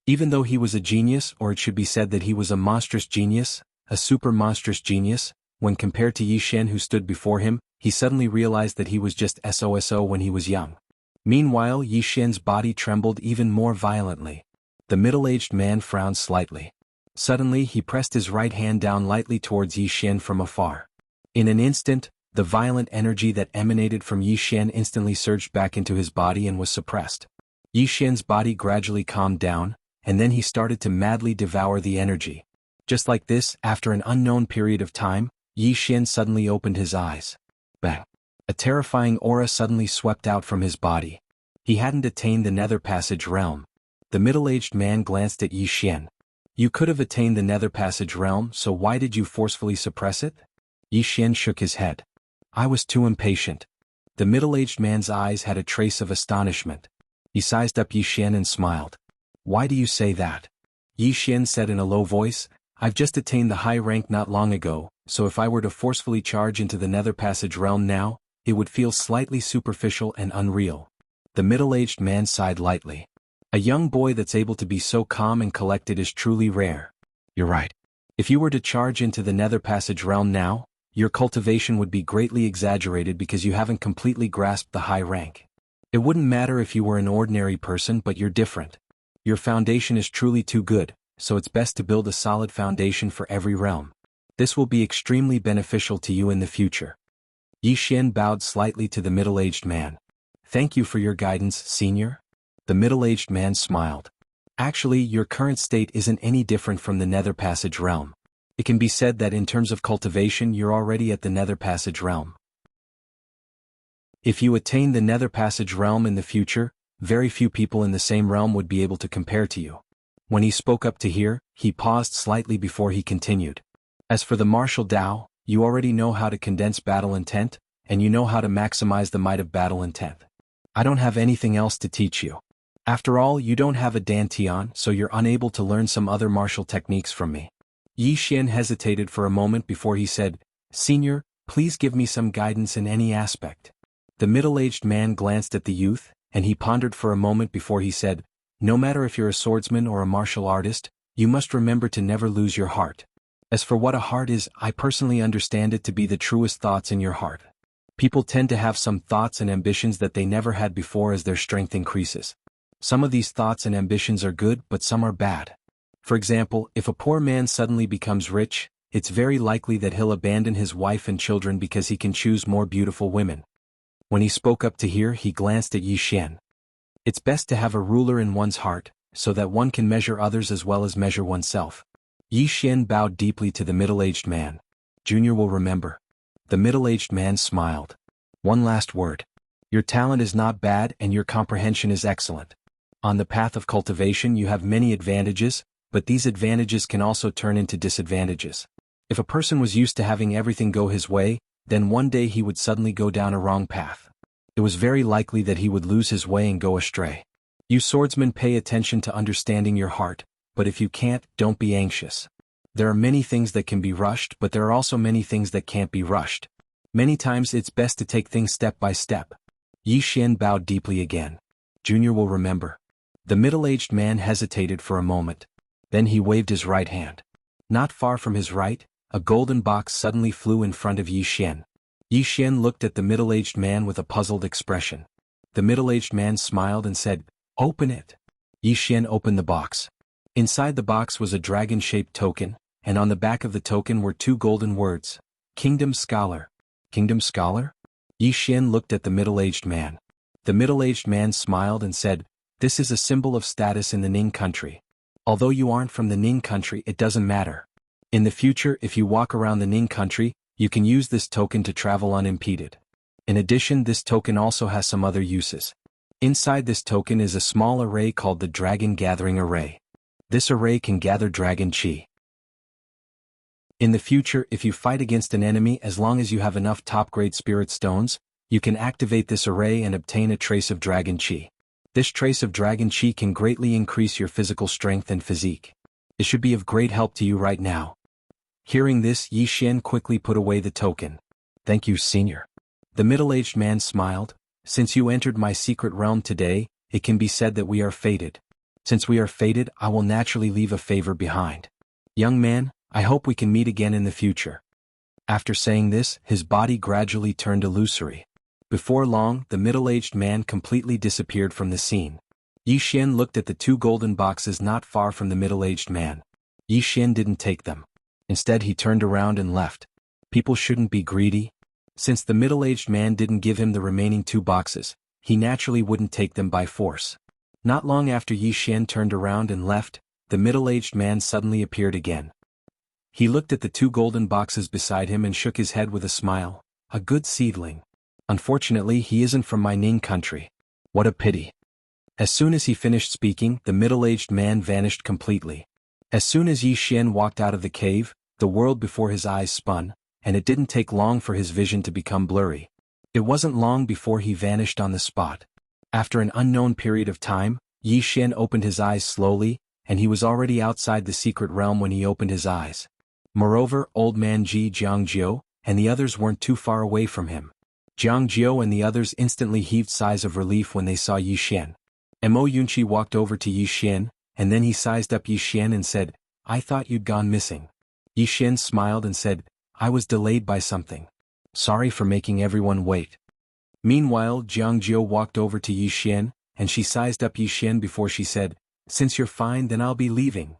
Even though he was a genius, or it should be said that he was a monstrous genius, a super monstrous genius, when compared to Yi Xian who stood before him, he suddenly realized that he was just SOSO when he was young. Meanwhile Yi Xian's body trembled even more violently. The middle-aged man frowned slightly. Suddenly he pressed his right hand down lightly towards Yi Xian from afar. In an instant, the violent energy that emanated from Yi Xian instantly surged back into his body and was suppressed. Yi Xian's body gradually calmed down, and then he started to madly devour the energy. Just like this, after an unknown period of time, Yi Xian suddenly opened his eyes. Bang! A terrifying aura suddenly swept out from his body. He hadn't attained the Nether Passage realm. The middle-aged man glanced at Yi Xian. You could have attained the Nether Passage realm, so why did you forcefully suppress it? Yi Xian shook his head. I was too impatient. The middle-aged man's eyes had a trace of astonishment. He sized up Yi Xian and smiled. Why do you say that? Yi Xian said in a low voice, I've just attained the high rank not long ago, so if I were to forcefully charge into the Nether Passage realm now, it would feel slightly superficial and unreal. The middle-aged man sighed lightly. A young boy that's able to be so calm and collected is truly rare. You're right. If you were to charge into the Nether Passage realm now, your cultivation would be greatly exaggerated because you haven't completely grasped the high rank. It wouldn't matter if you were an ordinary person, but you're different. Your foundation is truly too good, so it's best to build a solid foundation for every realm. This will be extremely beneficial to you in the future. Yi Xian bowed slightly to the middle-aged man. Thank you for your guidance, senior. The middle-aged man smiled. Actually, your current state isn't any different from the Nether Passage realm. It can be said that in terms of cultivation you're already at the Nether Passage realm. If you attain the Nether Passage realm in the future, very few people in the same realm would be able to compare to you. When he spoke up to here, he paused slightly before he continued. As for the martial Dao, you already know how to condense battle intent, and you know how to maximize the might of battle intent. I don't have anything else to teach you. After all, you don't have a Dantian, so you're unable to learn some other martial techniques from me. Yi Xian hesitated for a moment before he said, Senior, please give me some guidance in any aspect. The middle-aged man glanced at the youth, and he pondered for a moment before he said, No matter if you're a swordsman or a martial artist, you must remember to never lose your heart. As for what a heart is, I personally understand it to be the truest thoughts in your heart. People tend to have some thoughts and ambitions that they never had before as their strength increases. Some of these thoughts and ambitions are good, but some are bad. For example, if a poor man suddenly becomes rich, it's very likely that he'll abandon his wife and children because he can choose more beautiful women. When he spoke up to here, he glanced at Yi Xian. It's best to have a ruler in one's heart, so that one can measure others as well as measure oneself. Yi Xian bowed deeply to the middle-aged man. Junior will remember. The middle-aged man smiled. One last word. Your talent is not bad and your comprehension is excellent. On the path of cultivation you have many advantages, but these advantages can also turn into disadvantages. If a person was used to having everything go his way, then one day he would suddenly go down a wrong path. It was very likely that he would lose his way and go astray. You swordsmen pay attention to understanding your heart, but if you can't, don't be anxious. There are many things that can be rushed, but there are also many things that can't be rushed. Many times it's best to take things step by step. Yi Xian bowed deeply again. Junior will remember. The middle-aged man hesitated for a moment. Then he waved his right hand. Not far from his right, a golden box suddenly flew in front of Yi Xian. Yi Xian looked at the middle-aged man with a puzzled expression. The middle-aged man smiled and said, "Open it." Yi Xian opened the box. Inside the box was a dragon-shaped token, and on the back of the token were two golden words. Kingdom Scholar. Kingdom Scholar? Yi Xian looked at the middle-aged man. The middle-aged man smiled and said, "This is a symbol of status in the Ning country. Although you aren't from the Ning country, it doesn't matter. In the future, if you walk around the Ning country, you can use this token to travel unimpeded. In addition, this token also has some other uses. Inside this token is a small array called the Dragon Gathering Array. This array can gather dragon chi. In the future, if you fight against an enemy, as long as you have enough top-grade spirit stones, you can activate this array and obtain a trace of dragon chi. This trace of dragon chi can greatly increase your physical strength and physique. It should be of great help to you right now." Hearing this, Yi Xian quickly put away the token. "Thank you, senior." The middle-aged man smiled. "Since you entered my secret realm today, it can be said that we are fated. Since we are fated, I will naturally leave a favor behind. Young man, I hope we can meet again in the future." After saying this, his body gradually turned illusory. Before long, the middle-aged man completely disappeared from the scene. Yi Xian looked at the two golden boxes not far from the middle-aged man. Yi Xian didn't take them. Instead, he turned around and left. People shouldn't be greedy. Since the middle-aged man didn't give him the remaining two boxes, he naturally wouldn't take them by force. Not long after Yi Xian turned around and left, the middle-aged man suddenly appeared again. He looked at the two golden boxes beside him and shook his head with a smile. "A good seedling. Unfortunately, he isn't from my Ning country. What a pity." As soon as he finished speaking, the middle-aged man vanished completely. As soon as Yi Xian walked out of the cave, the world before his eyes spun, and it didn't take long for his vision to become blurry. It wasn't long before he vanished on the spot. After an unknown period of time, Yi Xian opened his eyes slowly, and he was already outside the secret realm when he opened his eyes. Moreover, old man Ji Jiangjiu and the others weren't too far away from him. Jiangjiu and the others instantly heaved sighs of relief when they saw Yi Xian. Mo Yunqi walked over to Yi Xian, and then he sized up Yi Xian and said, "I thought you'd gone missing." Yi Xian smiled and said, "I was delayed by something. Sorry for making everyone wait." Meanwhile, Jiangjiu walked over to Yi Xian, and she sized up Yi Xian before she said, "Since you're fine, then I'll be leaving."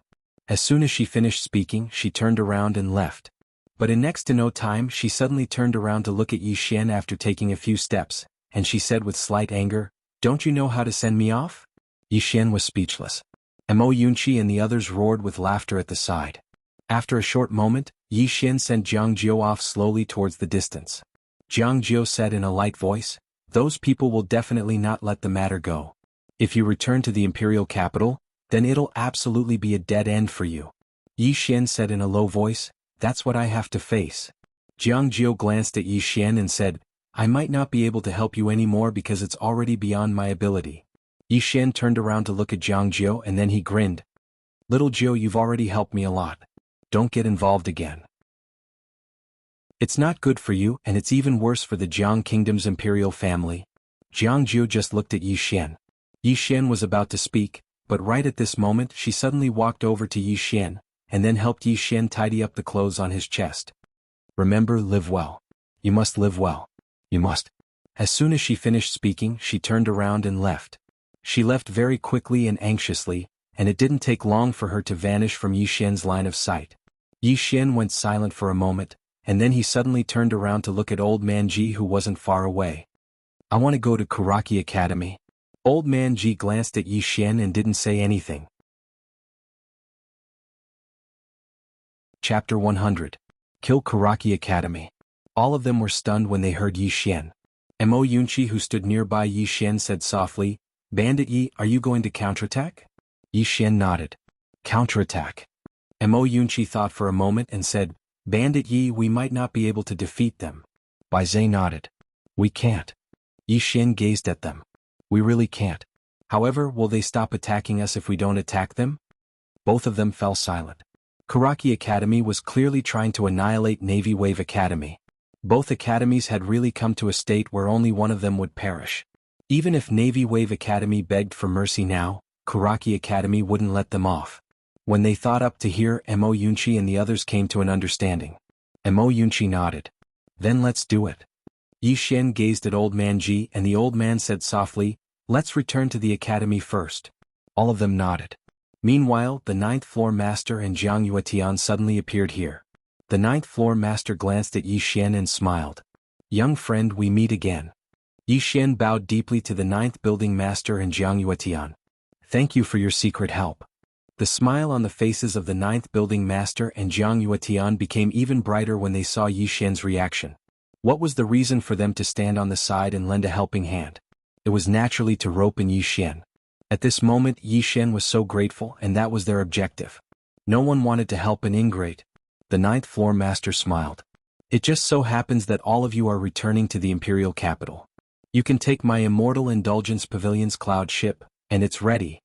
As soon as she finished speaking, she turned around and left. But in next to no time, she suddenly turned around to look at Yi Xian after taking a few steps, and she said with slight anger, "Don't you know how to send me off?" Yi Xian was speechless. Mo Yunqi and the others roared with laughter at the side. After a short moment, Yi Xian sent Jiangjiu off slowly towards the distance. Jiangjiu said in a light voice, "Those people will definitely not let the matter go. If you return to the imperial capital, then it'll absolutely be a dead end for you." Yi Xian said in a low voice, "That's what I have to face." Jiangjiu glanced at Yi Xian and said, "I might not be able to help you anymore because it's already beyond my ability." Yi Xian turned around to look at Jiangjiu and then he grinned. "Little Jiu, you've already helped me a lot. Don't get involved again. It's not good for you, and it's even worse for the Jiang Kingdom's imperial family." Jiangjiu just looked at Yi Xian. Yi Xian was about to speak, but right at this moment she suddenly walked over to Yi Xian, and then helped Yi Xian tidy up the clothes on his chest. "Remember, live well. You must live well. You must." As soon as she finished speaking, she turned around and left. She left very quickly and anxiously, and it didn't take long for her to vanish from Yi Xian's line of sight. Yi Xian went silent for a moment, and then he suddenly turned around to look at old man Ji who wasn't far away. "I want to go to Kuraki Academy. Old Man Ji glanced at Yi Xian and didn't say anything. Chapter 100. Kill Karaki Academy. All of them were stunned when they heard Yi Xian. Mo Yunqi, who stood nearby Yi Xian, said softly, "Bandit Yi, are you going to counterattack?" Yi Xian nodded. Counterattack. Mo Yunqi thought for a moment and said, "Bandit Yi, we might not be able to defeat them." Bai Zhe nodded. "We can't." Yi Xian gazed at them. "We really can't. However, will they stop attacking us if we don't attack them?" Both of them fell silent. Karaki Academy was clearly trying to annihilate Navy Wave Academy. Both academies had really come to a state where only one of them would perish. Even if Navy Wave Academy begged for mercy now, Karaki Academy wouldn't let them off. When they thought up to here, Mo Yunqi and the others came to an understanding. Mo Yunqi nodded. "Then let's do it." Yi Xian gazed at Old Man Ji and the old man said softly, "Let's return to the academy first." All of them nodded. Meanwhile, the 9th floor master and Jiang Yuetian suddenly appeared here. The 9th floor master glanced at Yi Xian and smiled. "Young friend, we meet again." Yi Xian bowed deeply to the 9th building master and Jiang Yuetian. "Thank you for your secret help." The smile on the faces of the 9th building master and Jiang Yuetian became even brighter when they saw Yi Xian's reaction. What was the reason for them to stand on the side and lend a helping hand? It was naturally to rope in Yi Xian. At this moment, Yi Xian was so grateful, and that was their objective. No one wanted to help an ingrate. The 9th floor master smiled. "It just so happens that all of you are returning to the imperial capital. You can take my Immortal Indulgence Pavilion's cloud ship, and it's ready."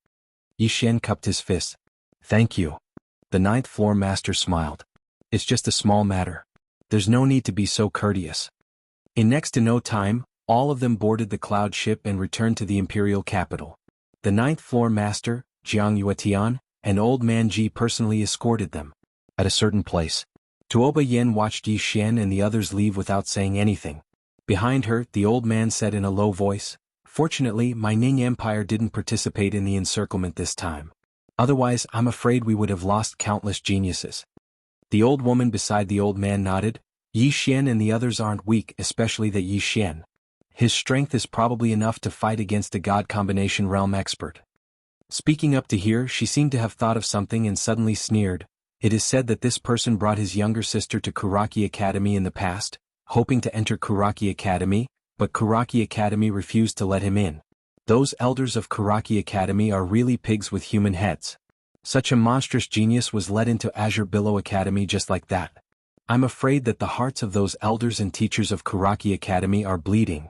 Yi Xian cupped his fist. "Thank you." The 9th floor master smiled. "It's just a small matter. There's no need to be so courteous." In next to no time, all of them boarded the cloud ship and returned to the imperial capital. The 9th floor master, Jiang Yuetian, and Old Man Ji personally escorted them. At a certain place, Tuoba Yen watched Yi Xian and the others leave without saying anything. Behind her, the old man said in a low voice, "Fortunately, my Ning Empire didn't participate in the encirclement this time. Otherwise, I'm afraid we would have lost countless geniuses." The old woman beside the old man nodded. "Yi Xian and the others aren't weak, especially that Yi Xian. His strength is probably enough to fight against a god combination realm expert." Speaking up to here, she seemed to have thought of something and suddenly sneered. "It is said that this person brought his younger sister to Karaki Academy in the past, hoping to enter Karaki Academy, but Karaki Academy refused to let him in. Those elders of Karaki Academy are really pigs with human heads. Such a monstrous genius was led into Azure Billow Academy just like that. I'm afraid that the hearts of those elders and teachers of Karaki Academy are bleeding."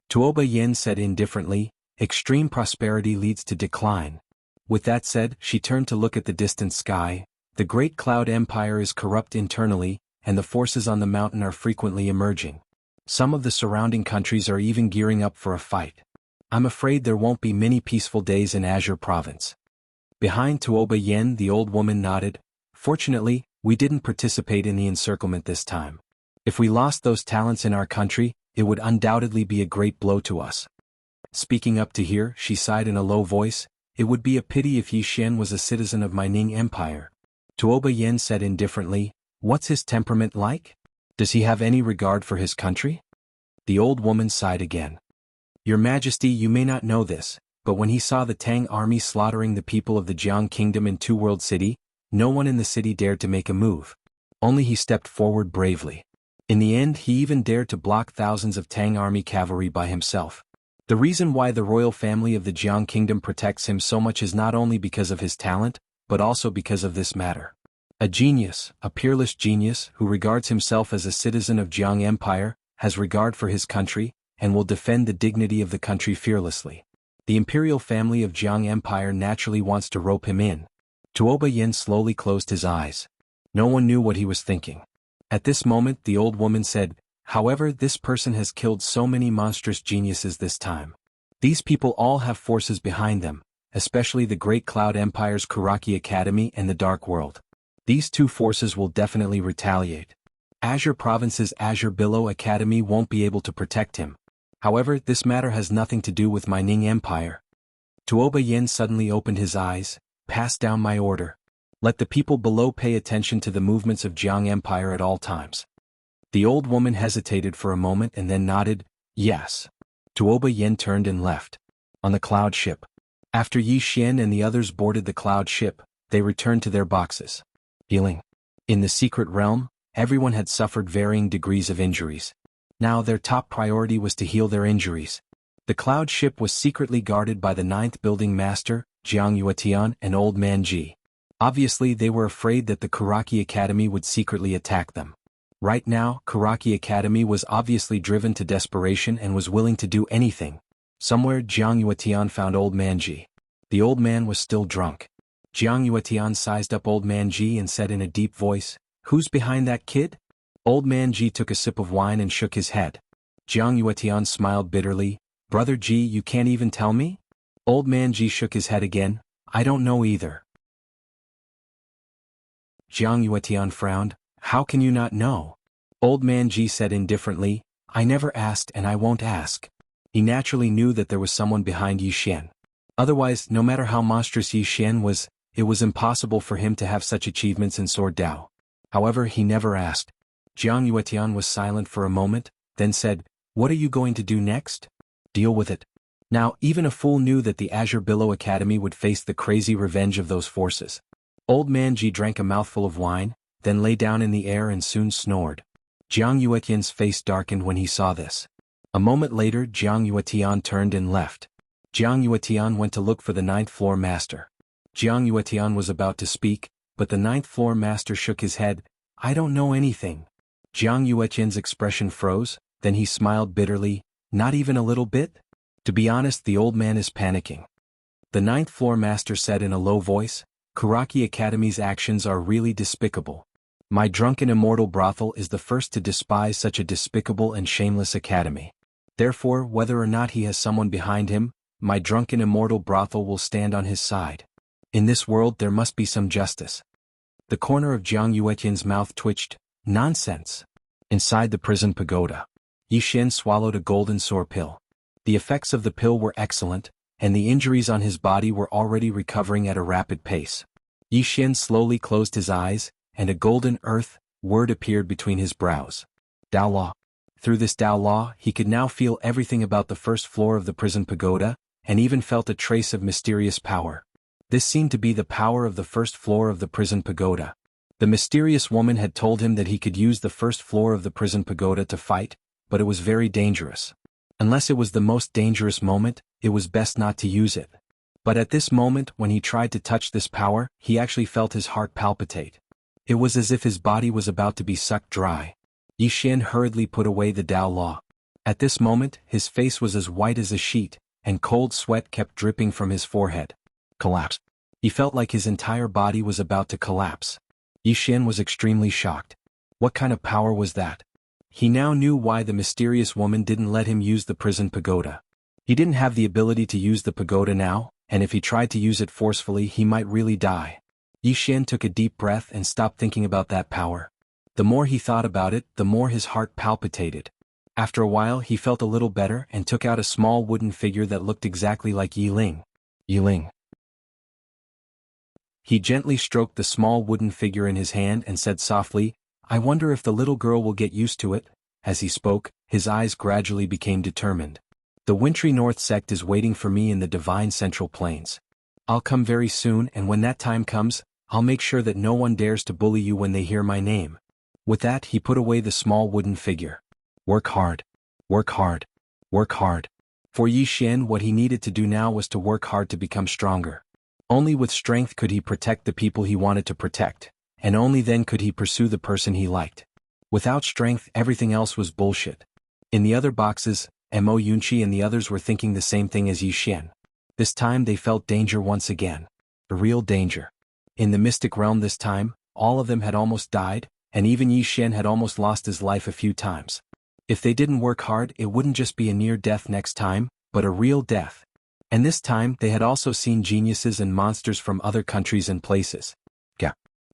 Tuoba Yen said indifferently, "Extreme prosperity leads to decline." With that said, she turned to look at the distant sky. The Great Cloud Empire is corrupt internally, and the forces on the mountain are frequently emerging. Some of the surrounding countries are even gearing up for a fight. I'm afraid there won't be many peaceful days in Azure Province. Behind Tuoba Yen, the old woman nodded. "Fortunately, we didn't participate in the encirclement this time. If we lost those talents in our country, it would undoubtedly be a great blow to us." Speaking up to here, she sighed in a low voice. "It would be a pity if Yi Xian was a citizen of my Ning Empire." Tuoba Yen said indifferently, "What's his temperament like? Does he have any regard for his country?" The old woman sighed again. "Your Majesty, you may not know this, but when he saw the Tang army slaughtering the people of the Jiang Kingdom in Two World City, no one in the city dared to make a move. Only he stepped forward bravely. In the end, he even dared to block thousands of Tang army cavalry by himself. The reason why the royal family of the Jiang Kingdom protects him so much is not only because of his talent, but also because of this matter. A genius, a peerless genius, who regards himself as a citizen of Jiang Empire, has regard for his country, and will defend the dignity of the country fearlessly. The imperial family of Jiang Empire naturally wants to rope him in." Tuoba Yen slowly closed his eyes. No one knew what he was thinking. At this moment, the old woman said, "However, this person has killed so many monstrous geniuses this time. These people all have forces behind them, especially the Great Cloud Empire's Karaki Academy and the Dark World. These two forces will definitely retaliate. Azure Province's Azure Billow Academy won't be able to protect him. However, this matter has nothing to do with my Ning Empire." Tuoba Yen suddenly opened his eyes. "Pass down my order. Let the people below pay attention to the movements of Jiang Empire at all times." The old woman hesitated for a moment and then nodded. "Yes." Tuoba Yin turned and left. On the cloud ship. After Yi Xian and the others boarded the cloud ship, they returned to their boxes. Healing. In the secret realm, everyone had suffered varying degrees of injuries. Now their top priority was to heal their injuries. The cloud ship was secretly guarded by the 9th Building Master, Jiang Yuetian and Old Man Ji. Obviously they were afraid that the Kuraki Academy would secretly attack them. Right now, Kuraki Academy was obviously driven to desperation and was willing to do anything. Somewhere Jiang Yuetian found Old Man Ji. The old man was still drunk. Jiang Yuetian sized up Old Man Ji and said in a deep voice, "Who's behind that kid?" Old Man Ji took a sip of wine and shook his head. Jiang Yuetian smiled bitterly, "Brother Ji, you can't even tell me?" Old Man Ji shook his head again, "I don't know either." Jiang Yuetian frowned, "How can you not know?" Old Man Ji said indifferently, "I never asked and I won't ask." He naturally knew that there was someone behind Yi Xian. Otherwise, no matter how monstrous Yi Xian was, it was impossible for him to have such achievements in Sword Dao. However, he never asked. Jiang Yuetian was silent for a moment, then said, "What are you going to do next?" "Deal with it." Now, even a fool knew that the Azure Billow Academy would face the crazy revenge of those forces. Old Man Ji drank a mouthful of wine, then lay down in the air and soon snored. Jiang Yuetian's face darkened when he saw this. A moment later Jiang Yuetian turned and left. Jiang Yuetian went to look for the 9th floor master. Jiang Yuetian was about to speak, but the 9th floor master shook his head, "I don't know anything." Jiang Yuetian's expression froze, then he smiled bitterly, "Not even a little bit?" To be honest, the old man is panicking. The 9th floor master said in a low voice, "Kuraki Academy's actions are really despicable. My drunken immortal brothel is the first to despise such a despicable and shameless academy. Therefore, whether or not he has someone behind him, my drunken immortal brothel will stand on his side. In this world there must be some justice." The corner of Jiang Yuetian's mouth twitched. "Nonsense." Inside the prison pagoda, Yi Xian swallowed a golden sore pill. The effects of the pill were excellent, and the injuries on his body were already recovering at a rapid pace. Yi Xian slowly closed his eyes, and a golden word appeared between his brows. Dao Law. Through this Dao Law, he could now feel everything about the first floor of the prison pagoda, and even felt a trace of mysterious power. This seemed to be the power of the first floor of the prison pagoda. The mysterious woman had told him that he could use the first floor of the prison pagoda to fight, but it was very dangerous. Unless it was the most dangerous moment, it was best not to use it. But at this moment, when he tried to touch this power, he actually felt his heart palpitate. It was as if his body was about to be sucked dry. Yi Xian hurriedly put away the Dao Law. At this moment, his face was as white as a sheet, and cold sweat kept dripping from his forehead. Collapse. He felt like his entire body was about to collapse. Yi Xian was extremely shocked. What kind of power was that? He now knew why the mysterious woman didn't let him use the prison pagoda. He didn't have the ability to use the pagoda now, and if he tried to use it forcefully he might really die. Yi Xian took a deep breath and stopped thinking about that power. The more he thought about it, the more his heart palpitated. After a while he felt a little better and took out a small wooden figure that looked exactly like Yi Ling. Yi Ling. He gently stroked the small wooden figure in his hand and said softly, "I wonder if the little girl will get used to it." As he spoke, his eyes gradually became determined. "The wintry north sect is waiting for me in the divine central plains. I'll come very soon, and when that time comes, I'll make sure that no one dares to bully you when they hear my name." With that he put away the small wooden figure. Work hard. Work hard. Work hard. For Yi Xian, what he needed to do now was to work hard to become stronger. Only with strength could he protect the people he wanted to protect, and only then could he pursue the person he liked. Without strength, everything else was bullshit. In the other boxes, Mo Yunqi and the others were thinking the same thing as Yi Xian. This time they felt danger once again. A real danger. In the mystic realm this time, all of them had almost died, and even Yi Xian had almost lost his life a few times. If they didn't work hard, it wouldn't just be a near death next time, but a real death. And this time they had also seen geniuses and monsters from other countries and places.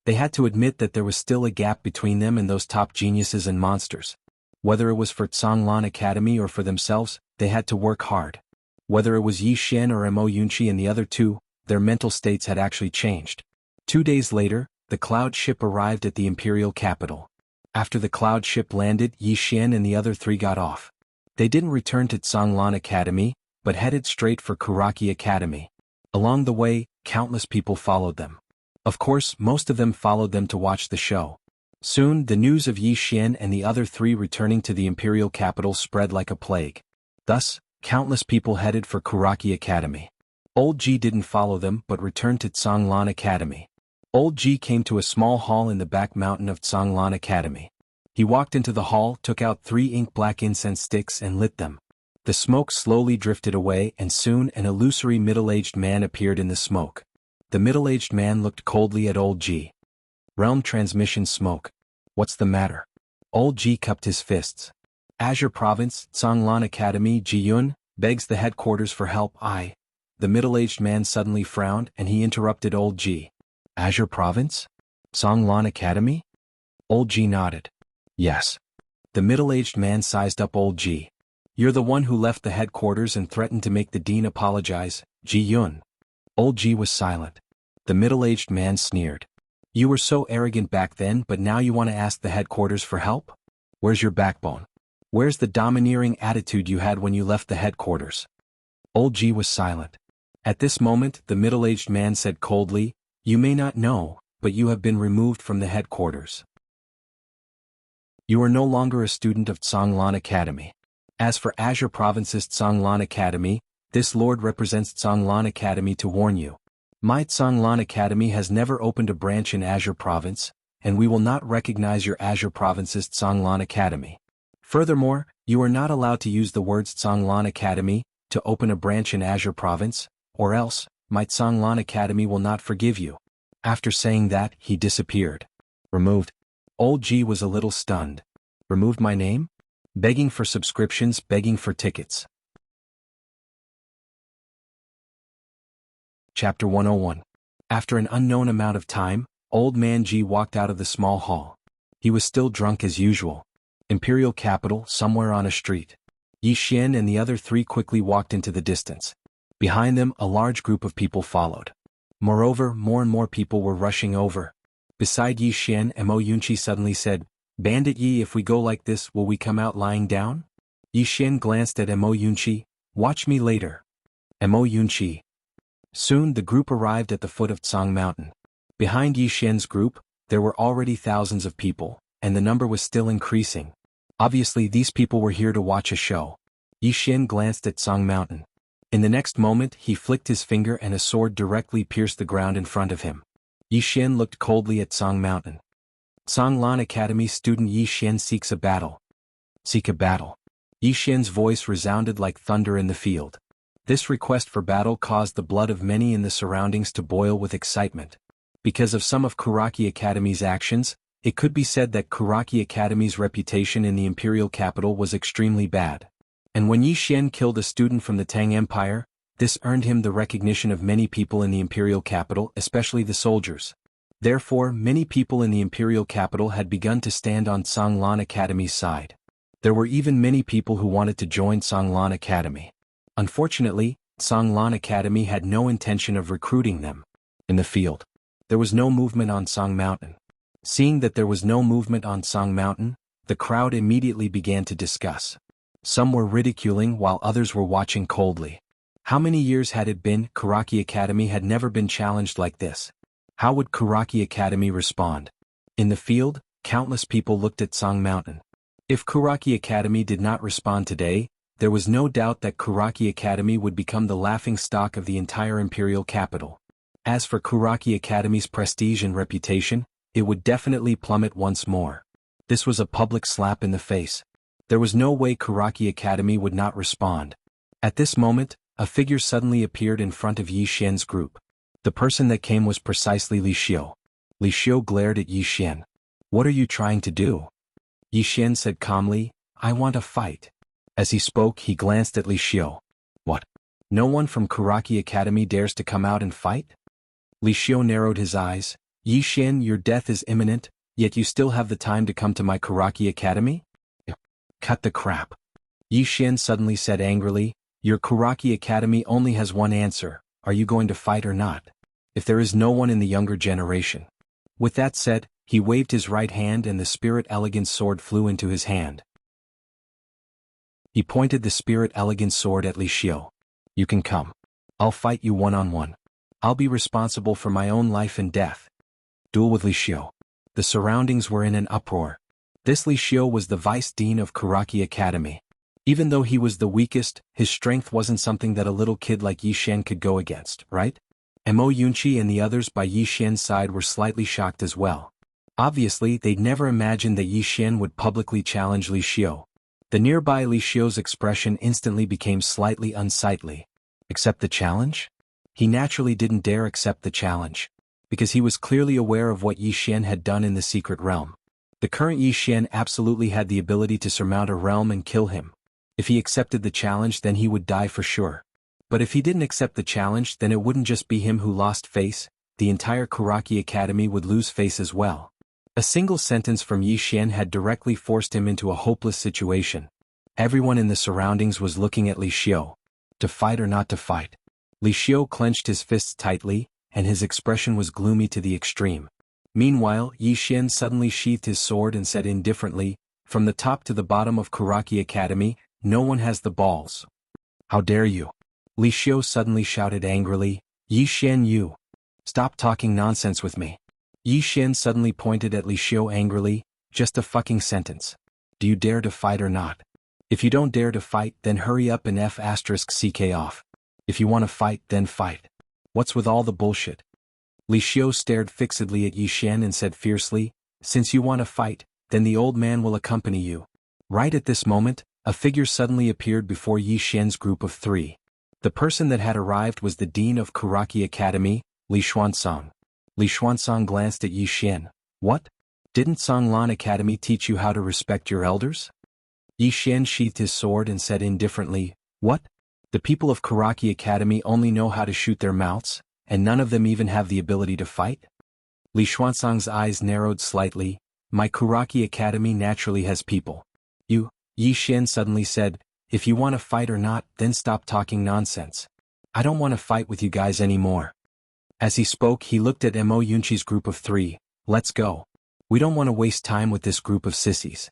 They had to admit that there was still a gap between them and those top geniuses and monsters. Whether it was for Zhonglan Academy or for themselves, they had to work hard. Whether it was Yi Xian or Mo Yunqi and the other two, their mental states had actually changed. 2 days later, the cloud ship arrived at the imperial capital. After the cloud ship landed, Yi Xian and the other three got off. They didn't return to Tsanglan Academy, but headed straight for Kuraki Academy. Along the way, countless people followed them. Of course, most of them followed them to watch the show. Soon, the news of Yi Xian and the other three returning to the imperial capital spread like a plague. Thus, countless people headed for Kuraki Academy. Old Ji didn't follow them but returned to Tsanglan Academy. Old Ji came to a small hall in the back mountain of Tsanglan Academy. He walked into the hall, took out 3 ink-black incense sticks and lit them. The smoke slowly drifted away and soon an illusory middle-aged man appeared in the smoke. The middle-aged man looked coldly at Old Ji. Realm transmission smoke. What's the matter? Old Ji cupped his fists. Azure Province, Tsanglan Academy, Ji-yun, begs the headquarters for help. The middle-aged man suddenly frowned and he interrupted Old Ji. Azure Province? Tsanglan Academy? Old Ji nodded. Yes. The middle-aged man sized up Old Ji. You're the one who left the headquarters and threatened to make the dean apologize, Ji-yun. Old Ji was silent. The middle-aged man sneered. You were so arrogant back then, but now you want to ask the headquarters for help? Where's your backbone? Where's the domineering attitude you had when you left the headquarters? Old Ji was silent. At this moment, the middle-aged man said coldly, You may not know, but you have been removed from the headquarters. You are no longer a student of Tsanglan Academy. As for Azure Province's Tsanglan Academy, this lord represents Tsanglan Academy to warn you. My Tsanglan Academy has never opened a branch in Azure Province, and we will not recognize your Azure Province's Tsanglan Academy. Furthermore, you are not allowed to use the words Tsanglan Academy to open a branch in Azure Province, or else, my Tsanglan Academy will not forgive you. After saying that, he disappeared. Removed. Old Ji was a little stunned. Removed my name? Begging for subscriptions, begging for tickets. Chapter 101. After an unknown amount of time, Old Man Ji walked out of the small hall. He was still drunk as usual. Imperial capital, somewhere on a street. Yi Xian and the other 3 quickly walked into the distance. Behind them, a large group of people followed. Moreover, more and more people were rushing over. Beside Yi Xian, Mo Yunqi suddenly said, Bandit Yi, if we go like this, will we come out lying down? Yi Xian glanced at Mo Yunqi. Watch me later. Mo Yunqi. Soon the group arrived at the foot of Tsang Mountain. Behind Yi Xian's group, there were already thousands of people, and the number was still increasing. Obviously these people were here to watch a show. Yi Xian glanced at Tsang Mountain. In the next moment he flicked his finger and a sword directly pierced the ground in front of him. Yi Xian looked coldly at Tsang Mountain. Tsanglan Academy student Yi Xian seeks a battle. Seek a battle. Yi Xian's voice resounded like thunder in the field. This request for battle caused the blood of many in the surroundings to boil with excitement. Because of some of Kuraki Academy's actions, it could be said that Kuraki Academy's reputation in the imperial capital was extremely bad. And when Yi Xian killed a student from the Tang Empire, this earned him the recognition of many people in the imperial capital, especially the soldiers. Therefore, many people in the imperial capital had begun to stand on Tsanglan Academy's side. There were even many people who wanted to join Tsanglan Academy. Unfortunately, Tsanglan Academy had no intention of recruiting them. In the field, there was no movement on Tsang Mountain. Seeing that there was no movement on Tsang Mountain, the crowd immediately began to discuss. Some were ridiculing while others were watching coldly. How many years had it been? Kuraki Academy had never been challenged like this. How would Kuraki Academy respond? In the field, countless people looked at Tsang Mountain. If Kuraki Academy did not respond today, there was no doubt that Kuraki Academy would become the laughingstock of the entire imperial capital. As for Kuraki Academy's prestige and reputation, it would definitely plummet once more. This was a public slap in the face. There was no way Kuraki Academy would not respond. At this moment, a figure suddenly appeared in front of Yi Xian's group. The person that came was precisely Li Xiu. Li Xiu glared at Yi Xian. What are you trying to do? Yi Xian said calmly, I want a fight. As he spoke, he glanced at Li Xiu. What? No one from Kuraki Academy dares to come out and fight? Li Xiu narrowed his eyes. Yi Xian, your death is imminent, yet you still have the time to come to my Kuraki Academy? Cut the crap. Yi Xian suddenly said angrily, your Kuraki Academy only has one answer, are you going to fight or not? If there is no one in the younger generation. With that said, he waved his right hand and the spirit elegant sword flew into his hand. He pointed the spirit-elegant sword at Li Xiu. You can come. I'll fight you one-on-one. I'll be responsible for my own life and death. Duel with Li Xiu. The surroundings were in an uproar. This Li Xiu was the vice dean of Karaki Academy. Even though he was the weakest, his strength wasn't something that a little kid like Yi Xian could go against, right? Mo Yunqi and the others by Yi Xian's side were slightly shocked as well. Obviously, they'd never imagined that Yi Xian would publicly challenge Li Xiu. The nearby Li Xiu's expression instantly became slightly unsightly. Accept the challenge? He naturally didn't dare accept the challenge, because he was clearly aware of what Yi Xian had done in the secret realm. The current Yi Xian absolutely had the ability to surmount a realm and kill him. If he accepted the challenge, then he would die for sure. But if he didn't accept the challenge, then it wouldn't just be him who lost face, the entire Karaki Academy would lose face as well. A single sentence from Yi Xian had directly forced him into a hopeless situation. Everyone in the surroundings was looking at Li Xiu. To fight or not to fight? Li Xiu clenched his fists tightly, and his expression was gloomy to the extreme. Meanwhile, Yi Xian suddenly sheathed his sword and said indifferently, from the top to the bottom of Karaki Academy, no one has the balls. How dare you? Li Xiu suddenly shouted angrily, Yi Xian, you! Stop talking nonsense with me. Yi Xian suddenly pointed at Li Xiu angrily, just a fucking sentence. Do you dare to fight or not? If you don't dare to fight, then hurry up and *CK off. If you want to fight, then fight. What's with all the bullshit? Li Xiu stared fixedly at Yi Xian and said fiercely, since you want to fight, then the old man will accompany you. Right at this moment, a figure suddenly appeared before Yi Xian's group of three. The person that had arrived was the dean of Karaki Academy, Li Xuanzang. Li Xuanzang glanced at Yi Xian. What? Didn't Songlan Academy teach you how to respect your elders? Yi Xian sheathed his sword and said indifferently, what? The people of Karaki Academy only know how to shoot their mouths, and none of them even have the ability to fight? Li Xuanzang's eyes narrowed slightly. My Karaki Academy naturally has people. You, Yi Xian suddenly said, if you want to fight or not, then stop talking nonsense. I don't want to fight with you guys anymore. As he spoke, he looked at Mo Yunqi's group of three. Let's go. We don't want to waste time with this group of sissies.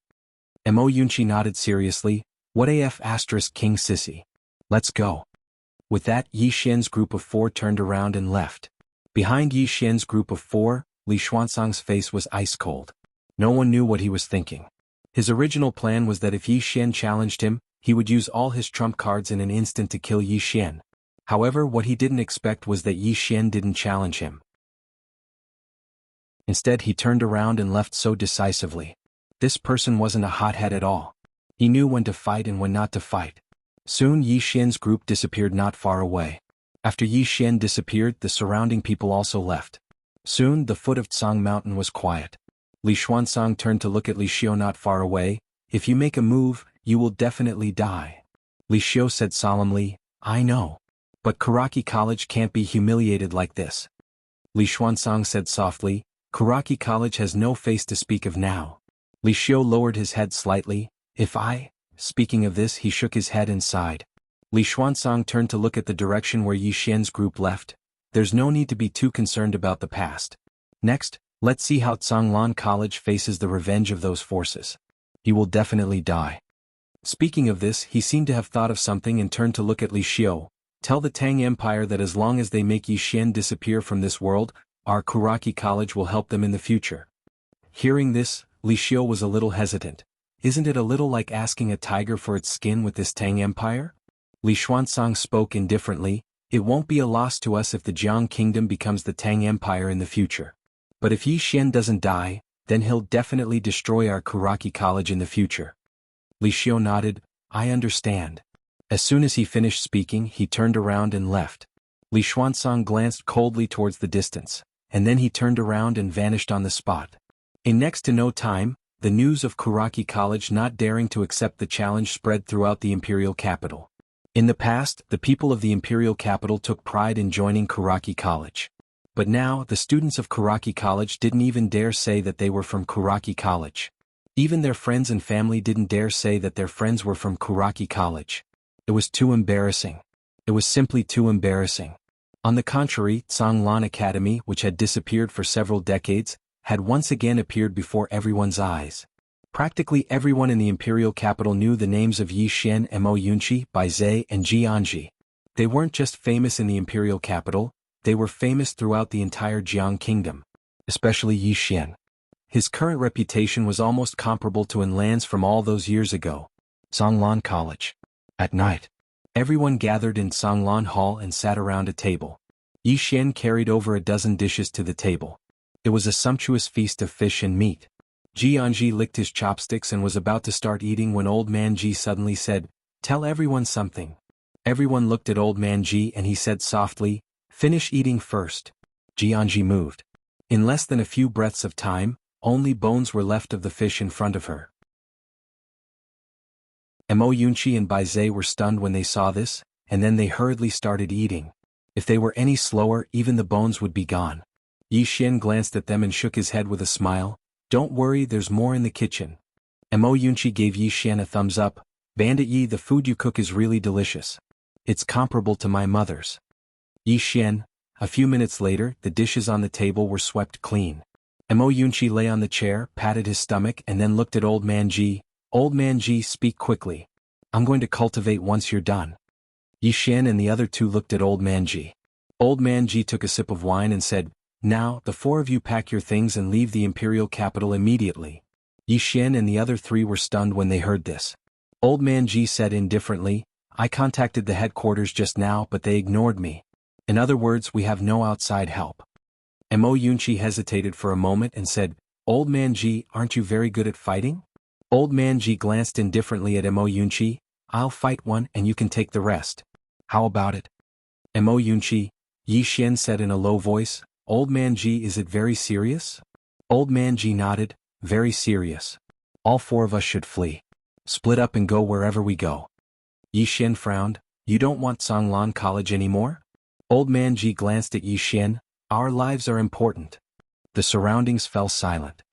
Mo Yunqi nodded seriously. What AF * King Sissy? Let's go. With that, Yi Xian's group of four turned around and left. Behind Yi Xian's group of four, Li Xuanzang's face was ice cold. No one knew what he was thinking. His original plan was that if Yi Xian challenged him, he would use all his trump cards in an instant to kill Yi Xian. However, what he didn't expect was that Yi Xian didn't challenge him. Instead, he turned around and left so decisively. This person wasn't a hothead at all. He knew when to fight and when not to fight. Soon Yi Xian's group disappeared not far away. After Yi Xian disappeared, the surrounding people also left. Soon the foot of Tsang Mountain was quiet. Li Xuanzang turned to look at Li Xiu not far away. If you make a move, you will definitely die. Li Xiu said solemnly, I know. But Karaki College can't be humiliated like this. Li Xuanzang said softly, Karaki College has no face to speak of now. Li Xiu lowered his head slightly. Speaking of this, he shook his head and sighed. Li Xuanzang turned to look at the direction where Yi Xian's group left. There's no need to be too concerned about the past. Next, let's see how Tsanglan College faces the revenge of those forces. He will definitely die. Speaking of this, he seemed to have thought of something and turned to look at Li Xiu. Tell the Tang Empire that as long as they make Yi Xian disappear from this world, our Karaki College will help them in the future. Hearing this, Li Xiu was a little hesitant. Isn't it a little like asking a tiger for its skin with this Tang Empire? Li Xuanzang spoke indifferently. It won't be a loss to us if the Jiang Kingdom becomes the Tang Empire in the future. But if Yi Xian doesn't die, then he'll definitely destroy our Karaki College in the future. Li Xiu nodded. I understand. As soon as he finished speaking, he turned around and left. Li Xuanzang glanced coldly towards the distance, and then he turned around and vanished on the spot. In next to no time, the news of Karaki College not daring to accept the challenge spread throughout the imperial capital. In the past, the people of the imperial capital took pride in joining Karaki College. But now, the students of Karaki College didn't even dare say that they were from Karaki College. Even their friends and family didn't dare say that their friends were from Karaki College. It was too embarrassing. It was simply too embarrassing. On the contrary, Tsanglan Academy, which had disappeared for several decades, had once again appeared before everyone's eyes. Practically everyone in the imperial capital knew the names of Yi Xian, Mo Yunqi, Bai Zai, and Jianji. They weren't just famous in the imperial capital, they were famous throughout the entire Jiang kingdom, especially Yi Xian. His current reputation was almost comparable to in lands from all those years ago. Songlan College. At night, everyone gathered in Songlan Hall and sat around a table. Yi Xian carried over a dozen dishes to the table. It was a sumptuous feast of fish and meat. Jianji licked his chopsticks and was about to start eating when Old Man Ji suddenly said, "Tell everyone something." Everyone looked at Old Man Ji and he said softly, "Finish eating first." Jianji moved. In less than a few breaths of time, only bones were left of the fish in front of her. Mo Yunqi and Bai Zai were stunned when they saw this, and then they hurriedly started eating. If they were any slower, even the bones would be gone. Yi Xian glanced at them and shook his head with a smile. "Don't worry, there's more in the kitchen." Mo Yunqi gave Yi Xian a thumbs up. "Bandit Yi, the food you cook is really delicious. It's comparable to my mother's." Yi Xian. A few minutes later, the dishes on the table were swept clean. Mo Yunqi lay on the chair, patted his stomach and then looked at Old Man Ji. "Old Man Ji, speak quickly. I'm going to cultivate once you're done." Yi Xian and the other two looked at Old Man Ji. Old Man Ji took a sip of wine and said, "Now, the four of you pack your things and leave the imperial capital immediately." Yi Xian and the other three were stunned when they heard this. Old Man Ji said indifferently, "I contacted the headquarters just now but they ignored me. In other words, we have no outside help." Mo Yunqi hesitated for a moment and said, "Old Man Ji, aren't you very good at fighting?" Old Man Ji glanced indifferently at Mo Yunqi. "I'll fight one and you can take the rest. How about it?" Mo Yunqi. Yi Xian said in a low voice, "Old Man Ji, is it very serious?" Old Man Ji nodded, "Very serious. All four of us should flee. Split up and go wherever we go." Yi Xian frowned. "You don't want Songlan College anymore?" Old Man Ji glanced at Yi Xian. "Our lives are important." The surroundings fell silent.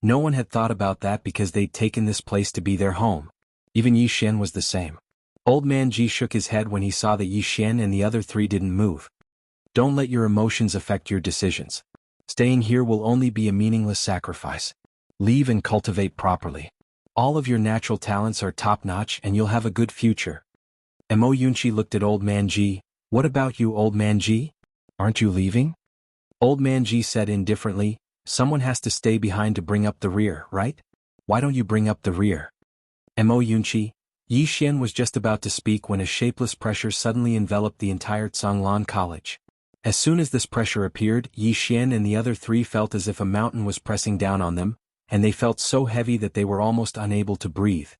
No one had thought about that because they'd taken this place to be their home. Even Yi Xian was the same. Old Man Ji shook his head when he saw that Yi Xian and the other three didn't move. "Don't let your emotions affect your decisions. Staying here will only be a meaningless sacrifice. Leave and cultivate properly. All of your natural talents are top-notch and you'll have a good future." Mo Yunqi looked at Old Man Ji. "What about you, Old Man Ji? Aren't you leaving?" Old Man Ji said indifferently, "Someone has to stay behind to bring up the rear, right? Why don't you bring up the rear?" Mo Yunqi. Yi Xian was just about to speak when a shapeless pressure suddenly enveloped the entire Songlan College. As soon as this pressure appeared, Yi Xian and the other three felt as if a mountain was pressing down on them, and they felt so heavy that they were almost unable to breathe.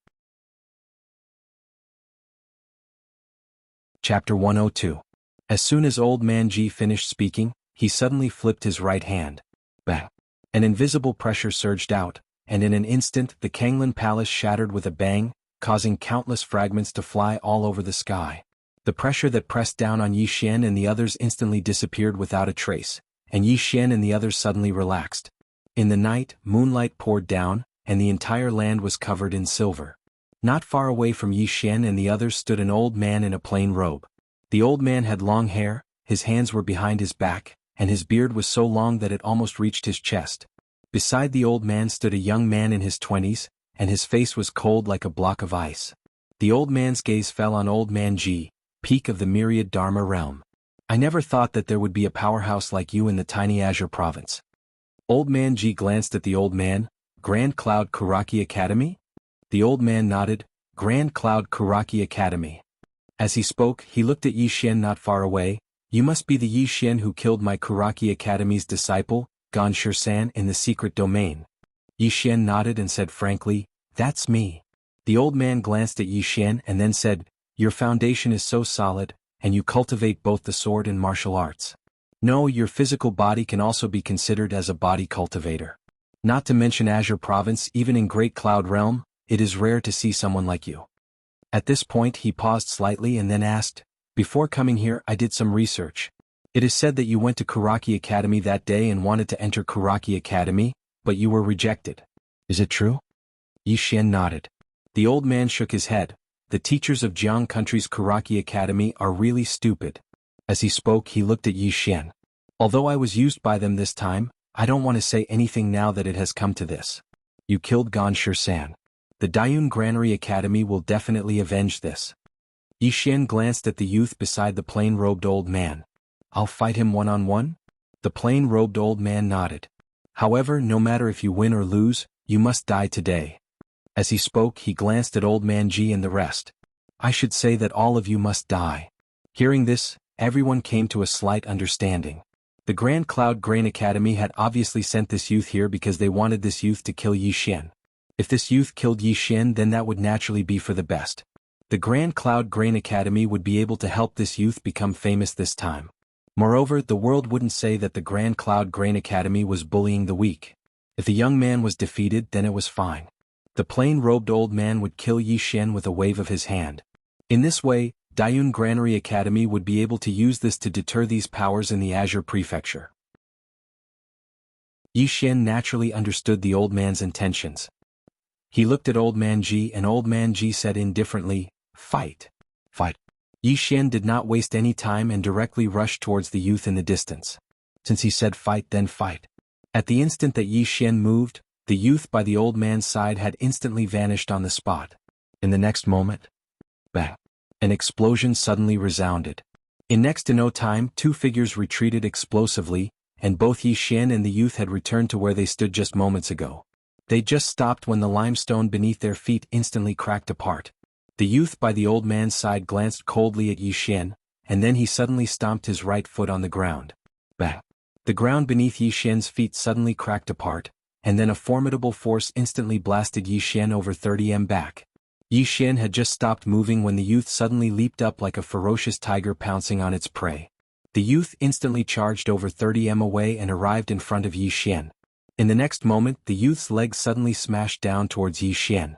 Chapter 102. As soon as Old Man Ji finished speaking, he suddenly flipped his right hand. Bang! An invisible pressure surged out, and in an instant the Kanglin Palace shattered with a bang, causing countless fragments to fly all over the sky. The pressure that pressed down on Yi Xian and the others instantly disappeared without a trace, and Yi Xian and the others suddenly relaxed. In the night, moonlight poured down, and the entire land was covered in silver. Not far away from Yi Xian and the others stood an old man in a plain robe. The old man had long hair, his hands were behind his back, and his beard was so long that it almost reached his chest. Beside the old man stood a young man in his 20s, and his face was cold like a block of ice. The old man's gaze fell on Old Man Ji, peak of the myriad Dharma realm. "I never thought that there would be a powerhouse like you in the tiny Azure province." Old Man Ji glanced at the old man. "Grand Cloud Kuraki Academy?" The old man nodded. "Grand Cloud Kuraki Academy." As he spoke, he looked at Yi Xian not far away. "You must be the Yi Xian who killed my Kuraki Academy's disciple, Gan Shisan, in the secret domain." Yi Xian nodded and said frankly, "That's me." The old man glanced at Yi Xian and then said, "Your foundation is so solid, and you cultivate both the sword and martial arts. No, your physical body can also be considered as a body cultivator. Not to mention Azure Province, even in Great Cloud Realm, it is rare to see someone like you." At this point he paused slightly and then asked, "Before coming here I did some research. It is said that you went to Kuraki Academy that day and wanted to enter Kuraki Academy, but you were rejected. Is it true?" Yi Xian nodded. The old man shook his head. "The teachers of Jiang Country's Kuraki Academy are really stupid." As he spoke he looked at Yi Xian. "Although I was used by them this time, I don't want to say anything now that it has come to this." You killed Gan San. The Dayun Granary Academy will definitely avenge this. Yi Xian glanced at the youth beside the plain-robed old man. I'll fight him one-on-one? The plain-robed old man nodded. However, no matter if you win or lose, you must die today. As he spoke, he glanced at Old Man Ji and the rest. I should say that all of you must die. Hearing this, everyone came to a slight understanding. The Grand Cloud Grain Academy had obviously sent this youth here because they wanted this youth to kill Yi Xian. If this youth killed Yi Xian, then that would naturally be for the best. The Grand Cloud Grain Academy would be able to help this youth become famous this time. Moreover, the world wouldn't say that the Grand Cloud Grain Academy was bullying the weak. If the young man was defeated, then it was fine. The plain-robed old man would kill Yi Xian with a wave of his hand. In this way, Dayun Granary Academy would be able to use this to deter these powers in the Azure Prefecture. Yi Xian naturally understood the old man's intentions. He looked at Old Man Ji and Old Man Ji said indifferently, "Fight. Fight." Yi Xian did not waste any time and directly rushed towards the youth in the distance. Since he said fight, then fight. At the instant that Yi Xian moved, the youth by the old man's side had instantly vanished on the spot. In the next moment, bang! An explosion suddenly resounded. In next to no time, two figures retreated explosively, and both Yi Xian and the youth had returned to where they stood just moments ago. They just stopped when the limestone beneath their feet instantly cracked apart. The youth by the old man's side glanced coldly at Yi Xian, and then he suddenly stomped his right foot on the ground. Bang! The ground beneath Yi Xian's feet suddenly cracked apart, and then a formidable force instantly blasted Yi Xian over 30 m back. Yi Xian had just stopped moving when the youth suddenly leaped up like a ferocious tiger pouncing on its prey. The youth instantly charged over 30 m away and arrived in front of Yi Xian. In the next moment, the youth's leg suddenly smashed down towards Yi Xian.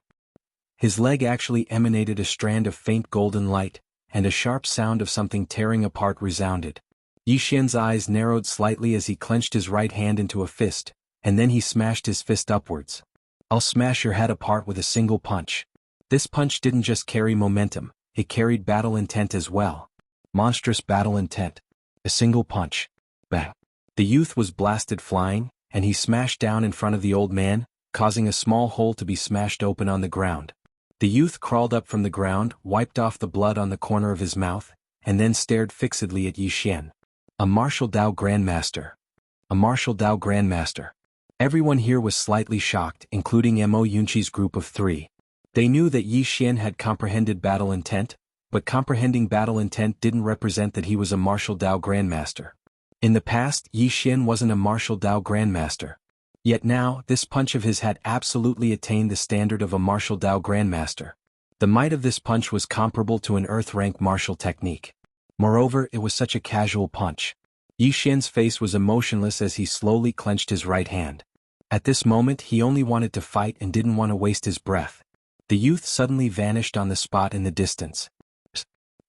His leg actually emanated a strand of faint golden light, and a sharp sound of something tearing apart resounded. Yi Xian's eyes narrowed slightly as he clenched his right hand into a fist, and then he smashed his fist upwards. I'll smash your head apart with a single punch. This punch didn't just carry momentum, it carried battle intent as well. Monstrous battle intent. A single punch. Bang. The youth was blasted flying, and he smashed down in front of the old man, causing a small hole to be smashed open on the ground. The youth crawled up from the ground, wiped off the blood on the corner of his mouth, and then stared fixedly at Yi Xian. A martial Dao Grandmaster. A martial Dao Grandmaster. Everyone here was slightly shocked, including Mo Yunqi's group of 3. They knew that Yi Xian had comprehended battle intent, but comprehending battle intent didn't represent that he was a martial Dao Grandmaster. In the past, Yi Xian wasn't a martial Dao Grandmaster. Yet now, this punch of his had absolutely attained the standard of a martial Dao Grandmaster. The might of this punch was comparable to an earth-rank martial technique. Moreover, it was such a casual punch. Yi Xian's face was emotionless as he slowly clenched his right hand. At this moment, he only wanted to fight and didn't want to waste his breath. The youth suddenly vanished on the spot in the distance.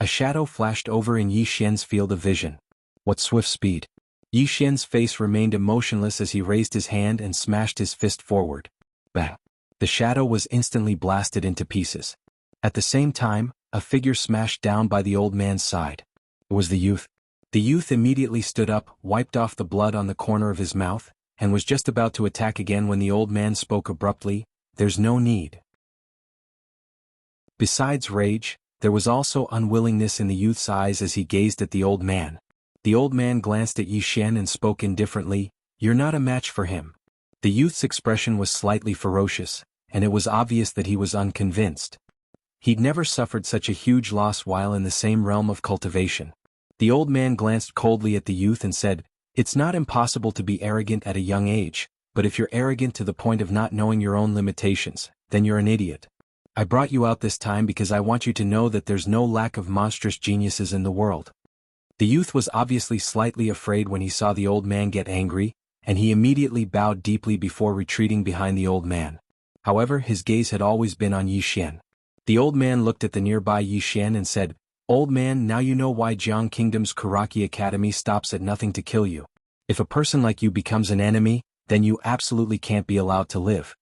A shadow flashed over in Yi Xian's field of vision. What swift speed! Yi Xian's face remained emotionless as he raised his hand and smashed his fist forward. Bang! The shadow was instantly blasted into pieces. At the same time, a figure smashed down by the old man's side. It was the youth. The youth immediately stood up, wiped off the blood on the corner of his mouth, and was just about to attack again when the old man spoke abruptly, "There's no need." Besides rage, there was also unwillingness in the youth's eyes as he gazed at the old man. The old man glanced at Yi Xian and spoke indifferently, "You're not a match for him." The youth's expression was slightly ferocious, and it was obvious that he was unconvinced. He'd never suffered such a huge loss while in the same realm of cultivation. The old man glanced coldly at the youth and said, "It's not impossible to be arrogant at a young age, but if you're arrogant to the point of not knowing your own limitations, then you're an idiot. I brought you out this time because I want you to know that there's no lack of monstrous geniuses in the world." The youth was obviously slightly afraid when he saw the old man get angry, and he immediately bowed deeply before retreating behind the old man. However, his gaze had always been on Yi Xian. The old man looked at the nearby Yi Xian and said, "Old man, now you know why Jiang Kingdom's Karaki Academy stops at nothing to kill you. If a person like you becomes an enemy, then you absolutely can't be allowed to live."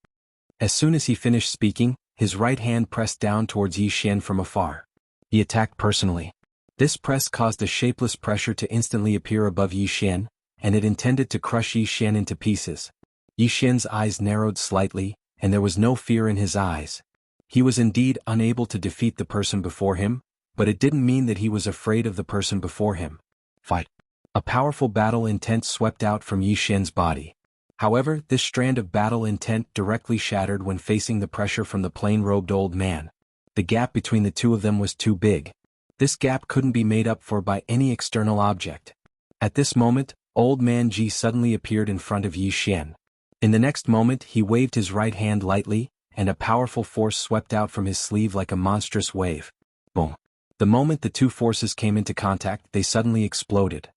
As soon as he finished speaking, his right hand pressed down towards Yi Xian from afar. He attacked personally. This press caused a shapeless pressure to instantly appear above Yi Xian, and it intended to crush Yi Xian into pieces. Yi Xian's eyes narrowed slightly, and there was no fear in his eyes. He was indeed unable to defeat the person before him, but it didn't mean that he was afraid of the person before him. Fight. A powerful battle intent swept out from Yi Xian's body. However, this strand of battle intent directly shattered when facing the pressure from the plain-robed old man. The gap between the two of them was too big. This gap couldn't be made up for by any external object. At this moment, Old Man Ji suddenly appeared in front of Yi Xian. In the next moment he waved his right hand lightly, and a powerful force swept out from his sleeve like a monstrous wave. Boom. The moment the two forces came into contact, they suddenly exploded.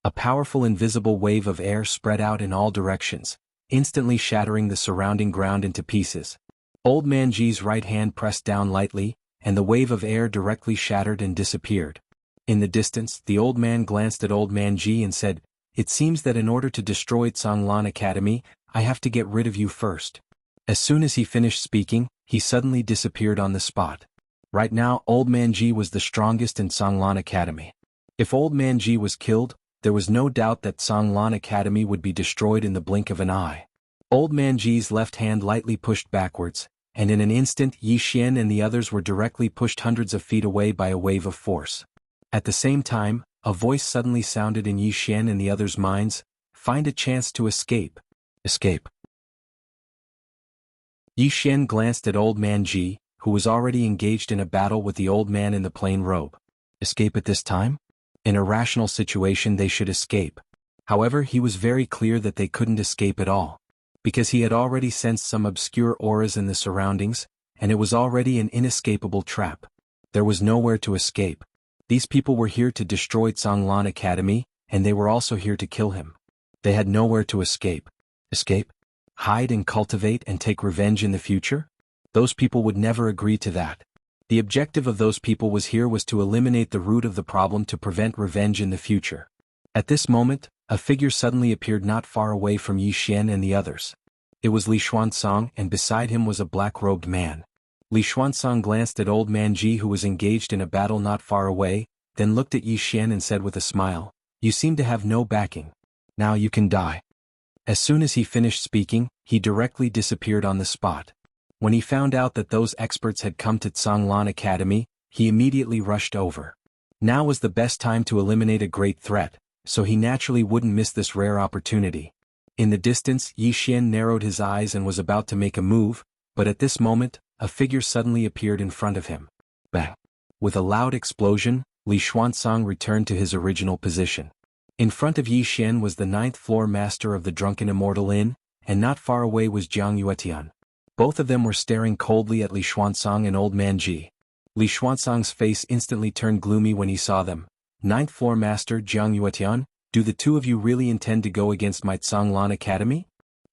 A powerful invisible wave of air spread out in all directions, instantly shattering the surrounding ground into pieces. Old Man Ji's right hand pressed down lightly, and the wave of air directly shattered and disappeared. In the distance, the old man glanced at Old Man Ji and said, "It seems that in order to destroy Zhonglan Academy, I have to get rid of you first." As soon as he finished speaking, he suddenly disappeared on the spot. Right now, Old Man Ji was the strongest in Zhonglan Academy. If Old Man Ji was killed, there was no doubt that Zhonglan Academy would be destroyed in the blink of an eye. Old Man Ji's left hand lightly pushed backwards, and in an instant Yi Xian and the others were directly pushed hundreds of feet away by a wave of force. At the same time, a voice suddenly sounded in Yi Xian and the others' minds, "Find a chance to escape. Escape." Yi Xian glanced at Old Man Ji, who was already engaged in a battle with the old man in the plain robe. Escape at this time? In a rational situation they should escape. However, he was very clear that they couldn't escape at all. Because he had already sensed some obscure auras in the surroundings, and it was already an inescapable trap. There was nowhere to escape. These people were here to destroy Zhonglan Academy, and they were also here to kill him. They had nowhere to escape. Escape? Hide and cultivate and take revenge in the future? Those people would never agree to that. The objective of those people was to eliminate the root of the problem to prevent revenge in the future. At this moment, a figure suddenly appeared not far away from Yi Xian and the others. It was Li Xuanzang, and beside him was a black-robed man. Li Xuanzang glanced at Old Man Ji, who was engaged in a battle not far away, then looked at Yi Xian and said with a smile, "You seem to have no backing. Now you can die." As soon as he finished speaking, he directly disappeared on the spot. When he found out that those experts had come to Zhonglan Academy, he immediately rushed over. Now was the best time to eliminate a great threat, so he naturally wouldn't miss this rare opportunity. In the distance, Yi Xian narrowed his eyes and was about to make a move, but at this moment, a figure suddenly appeared in front of him. Bang! With a loud explosion, Li Xuanzang returned to his original position. In front of Yi Xian was the 9th floor master of the Drunken Immortal Inn, and not far away was Jiang Yuetian. Both of them were staring coldly at Li Xuanzang and Old Man Ji. Li Xuanzang's face instantly turned gloomy when he saw them. "9th floor master Jiang Yuetian, do the two of you really intend to go against my Zhonglan Academy?"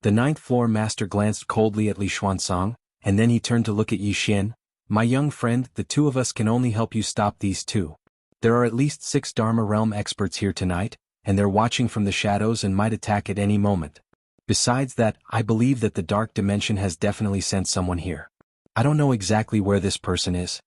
The 9th floor master glanced coldly at Li Xuanzang, and then he turned to look at Yi Xian. "My young friend, the two of us can only help you stop these two. There are at least 6 Dharma Realm experts here tonight, and they're watching from the shadows and might attack at any moment. Besides that, I believe that the Dark Dimension has definitely sent someone here. I don't know exactly where this person is."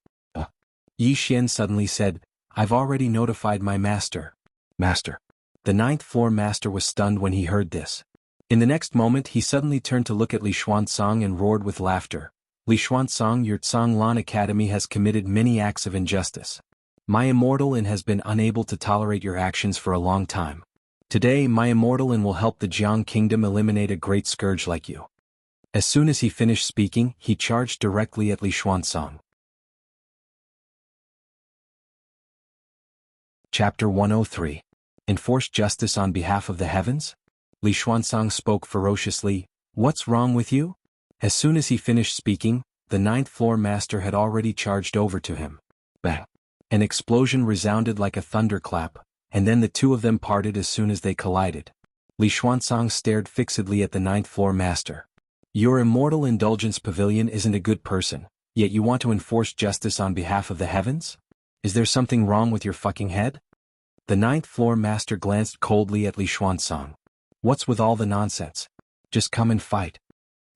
Yi Xian suddenly said, "I've already notified my master." "Master?" The 9th floor master was stunned when he heard this. In the next moment he suddenly turned to look at Li Xuanzang and roared with laughter. "Li Xuanzang, your Zhonglan Academy has committed many acts of injustice. My Immortal Inn has been unable to tolerate your actions for a long time. Today my Immortal Inn will help the Jiang Kingdom eliminate a great scourge like you." As soon as he finished speaking, he charged directly at Li Xuanzang. Chapter 103. Enforce Justice on Behalf of the Heavens? Li Xuanzang spoke ferociously, "What's wrong with you?" As soon as he finished speaking, the 9th floor master had already charged over to him. Bang! An explosion resounded like a thunderclap, and then the two of them parted as soon as they collided. Li Xuanzang stared fixedly at the 9th floor master. "Your Immortal Indulgence Pavilion isn't a good person, yet you want to enforce justice on behalf of the heavens? Is there something wrong with your fucking head?" The 9th floor master glanced coldly at Li Xuanzang. "What's with all the nonsense? Just come and fight."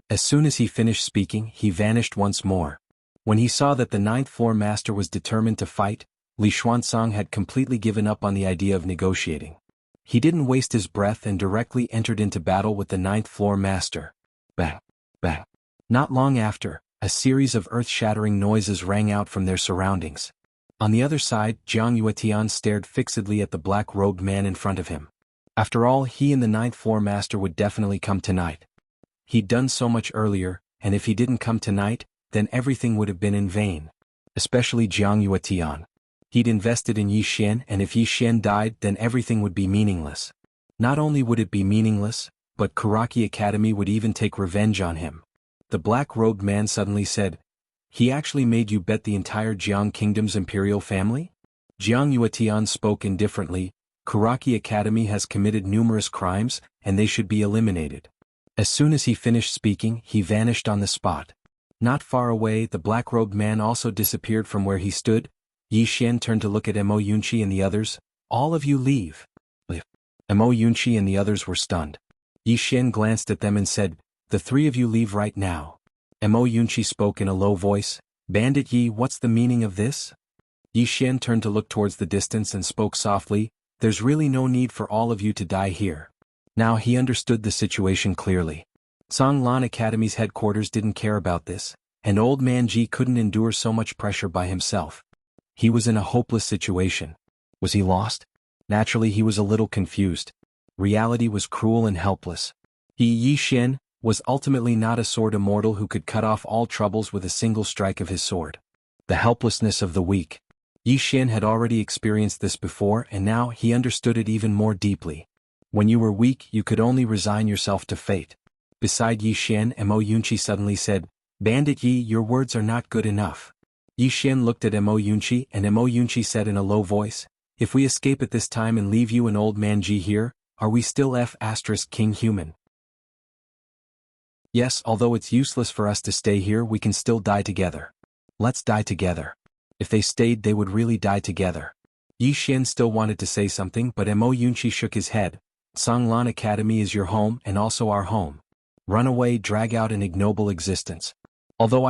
As soon as he finished speaking, he vanished once more. When he saw that the 9th floor master was determined to fight, Li Xuanzang had completely given up on the idea of negotiating. He didn't waste his breath and directly entered into battle with the 9th floor master. Bang! Bang! Not long after, a series of earth-shattering noises rang out from their surroundings. On the other side, Jiang Yuetian stared fixedly at the black-robed man in front of him. After all, he and the ninth-floor master would definitely come tonight. He'd done so much earlier, and if he didn't come tonight, then everything would have been in vain. Especially Jiang Yuetian. He'd invested in Yi Xian, and if Yi Xian died, then everything would be meaningless. Not only would it be meaningless, but Kuraki Academy would even take revenge on him. The black-robed man suddenly said, "He actually made you bet the entire Jiang Kingdom's imperial family?" Jiang Yuetian spoke indifferently. "Kuraki Academy has committed numerous crimes, and they should be eliminated." As soon as he finished speaking, he vanished on the spot. Not far away, the black-robed man also disappeared from where he stood. Yi Xian turned to look at Mo Yunqi and the others. "All of you leave." Mo Yunqi and the others were stunned. Yi Xian glanced at them and said, "The three of you leave right now." Mo Yunqi spoke in a low voice, "Bandit Yi, what's the meaning of this?" Yi Xian turned to look towards the distance and spoke softly, "There's really no need for all of you to die here." Now he understood the situation clearly. Songlan Academy's headquarters didn't care about this, and old man Ji couldn't endure so much pressure by himself. He was in a hopeless situation. Was he lost? Naturally he was a little confused. Reality was cruel and helpless. Yi Xian was ultimately not a sword immortal who could cut off all troubles with a single strike of his sword. The helplessness of the weak. Yi Xian had already experienced this before, and now he understood it even more deeply. When you were weak, you could only resign yourself to fate. Beside Yi Xian, Mo Yunqi suddenly said, "Bandit Yi, your words are not good enough." Yi Xian looked at Mo Yunqi, and Mo Yunqi said in a low voice, "If we escape at this time and leave you and old man Ji here, are we still King human?" "Yes, although it's useless for us to stay here, we can still die together. Let's die together." If they stayed, they would really die together. Yi Xian still wanted to say something, but Mo Yunqi shook his head. "Songlan Academy is your home and also our home. Run away, drag out an ignoble existence. Although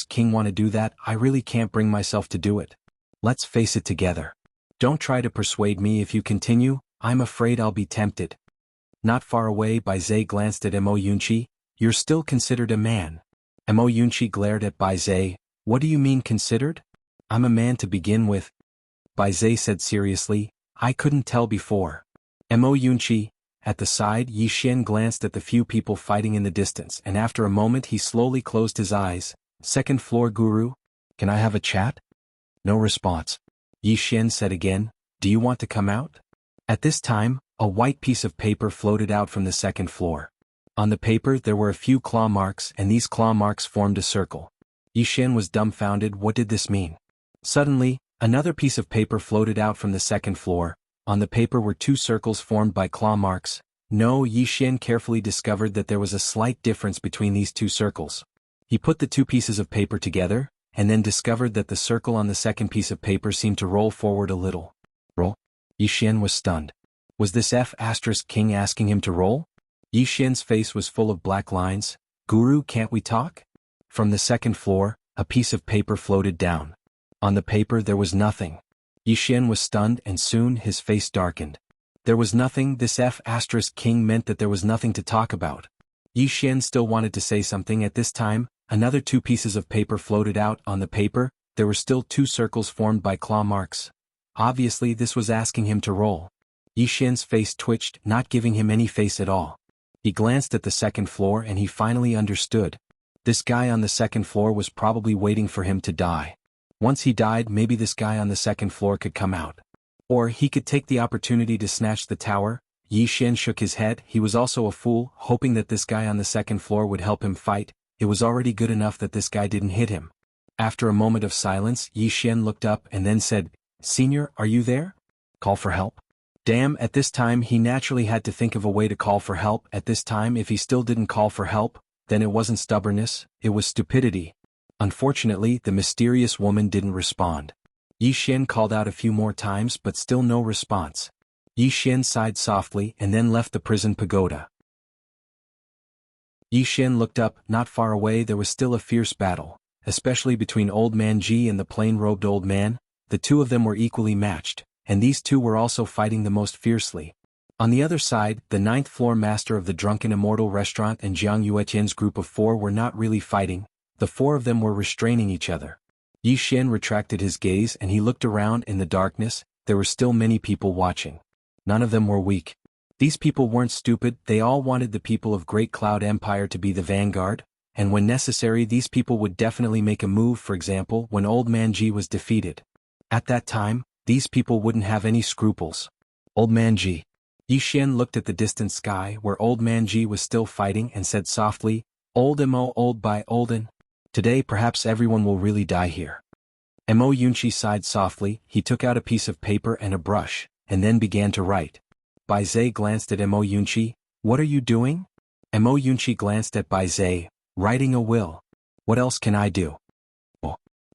King want to do that, I really can't bring myself to do it. Let's face it together. Don't try to persuade me. If you continue, I'm afraid I'll be tempted." Not far away, Bai Zhe glanced at Mo Yunqi. "You're still considered a man." Mo Yunqi glared at Bai Zhe. "What do you mean considered? I'm a man to begin with." Bai Zhe said seriously, "I couldn't tell before." Mo Yunqi. At the side, Yi Xian glanced at the few people fighting in the distance, and after a moment he slowly closed his eyes. "Second floor guru? Can I have a chat?" No response. Yi Xian said again, "Do you want to come out?" At this time, a white piece of paper floated out from the second floor. On the paper there were a few claw marks, and these claw marks formed a circle. Yi Xian was dumbfounded. What did this mean? Suddenly, another piece of paper floated out from the second floor. On the paper were two circles formed by claw marks. No, Yi Xian carefully discovered that there was a slight difference between these two circles. He put the two pieces of paper together, and then discovered that the circle on the second piece of paper seemed to roll forward a little. Roll? Yi Xian was stunned. Was this King asking him to roll? Yi Xian's face was full of black lines. "Guru, can't we talk?" From the second floor, a piece of paper floated down. On the paper there was nothing. Yi Xian was stunned, and soon his face darkened. There was nothing. This King meant that there was nothing to talk about. Yi Xian still wanted to say something. At this time, another two pieces of paper floated out. On the paper, there were still two circles formed by claw marks. Obviously this was asking him to roll. Yi Xian's face twitched, not giving him any face at all. He glanced at the second floor and he finally understood. This guy on the second floor was probably waiting for him to die. Once he died, maybe this guy on the second floor could come out. Or he could take the opportunity to snatch the tower. Yi Xian shook his head. He was also a fool, hoping that this guy on the second floor would help him fight. It was already good enough that this guy didn't hit him. After a moment of silence, Yi Xian looked up and then said, "Senior, are you there? Call for help?" Damn, at this time he naturally had to think of a way to call for help. At this time, if he still didn't call for help, then it wasn't stubbornness, it was stupidity. Unfortunately, the mysterious woman didn't respond. Yi Xian called out a few more times, but still no response. Yi Xian sighed softly and then left the prison pagoda. Yi Xian looked up. Not far away there was still a fierce battle, especially between Old Man Ji and the plain-robed old man. The two of them were equally matched, and these two were also fighting the most fiercely. On the other side, the ninth-floor master of the Drunken Immortal restaurant and Jiang Yuetian's group of 4 were not really fighting, the 4 of them were restraining each other. Yi Xian retracted his gaze and he looked around in the darkness. There were still many people watching. None of them were weak. These people weren't stupid, they all wanted the people of Great Cloud Empire to be the vanguard, and when necessary these people would definitely make a move. For example, when Old Man Ji was defeated. At that time, these people wouldn't have any scruples. Old Man Ji. Yi Xian looked at the distant sky where Old Man Ji was still fighting and said softly, Old Mo old by olden. Today perhaps everyone will really die here. Mo Yunqi sighed softly, he took out a piece of paper and a brush, and then began to write. Bai Zhe glanced at Mo Yunqi, what are you doing? Mo Yunqi glanced at Bai Zhe, writing a will. What else can I do?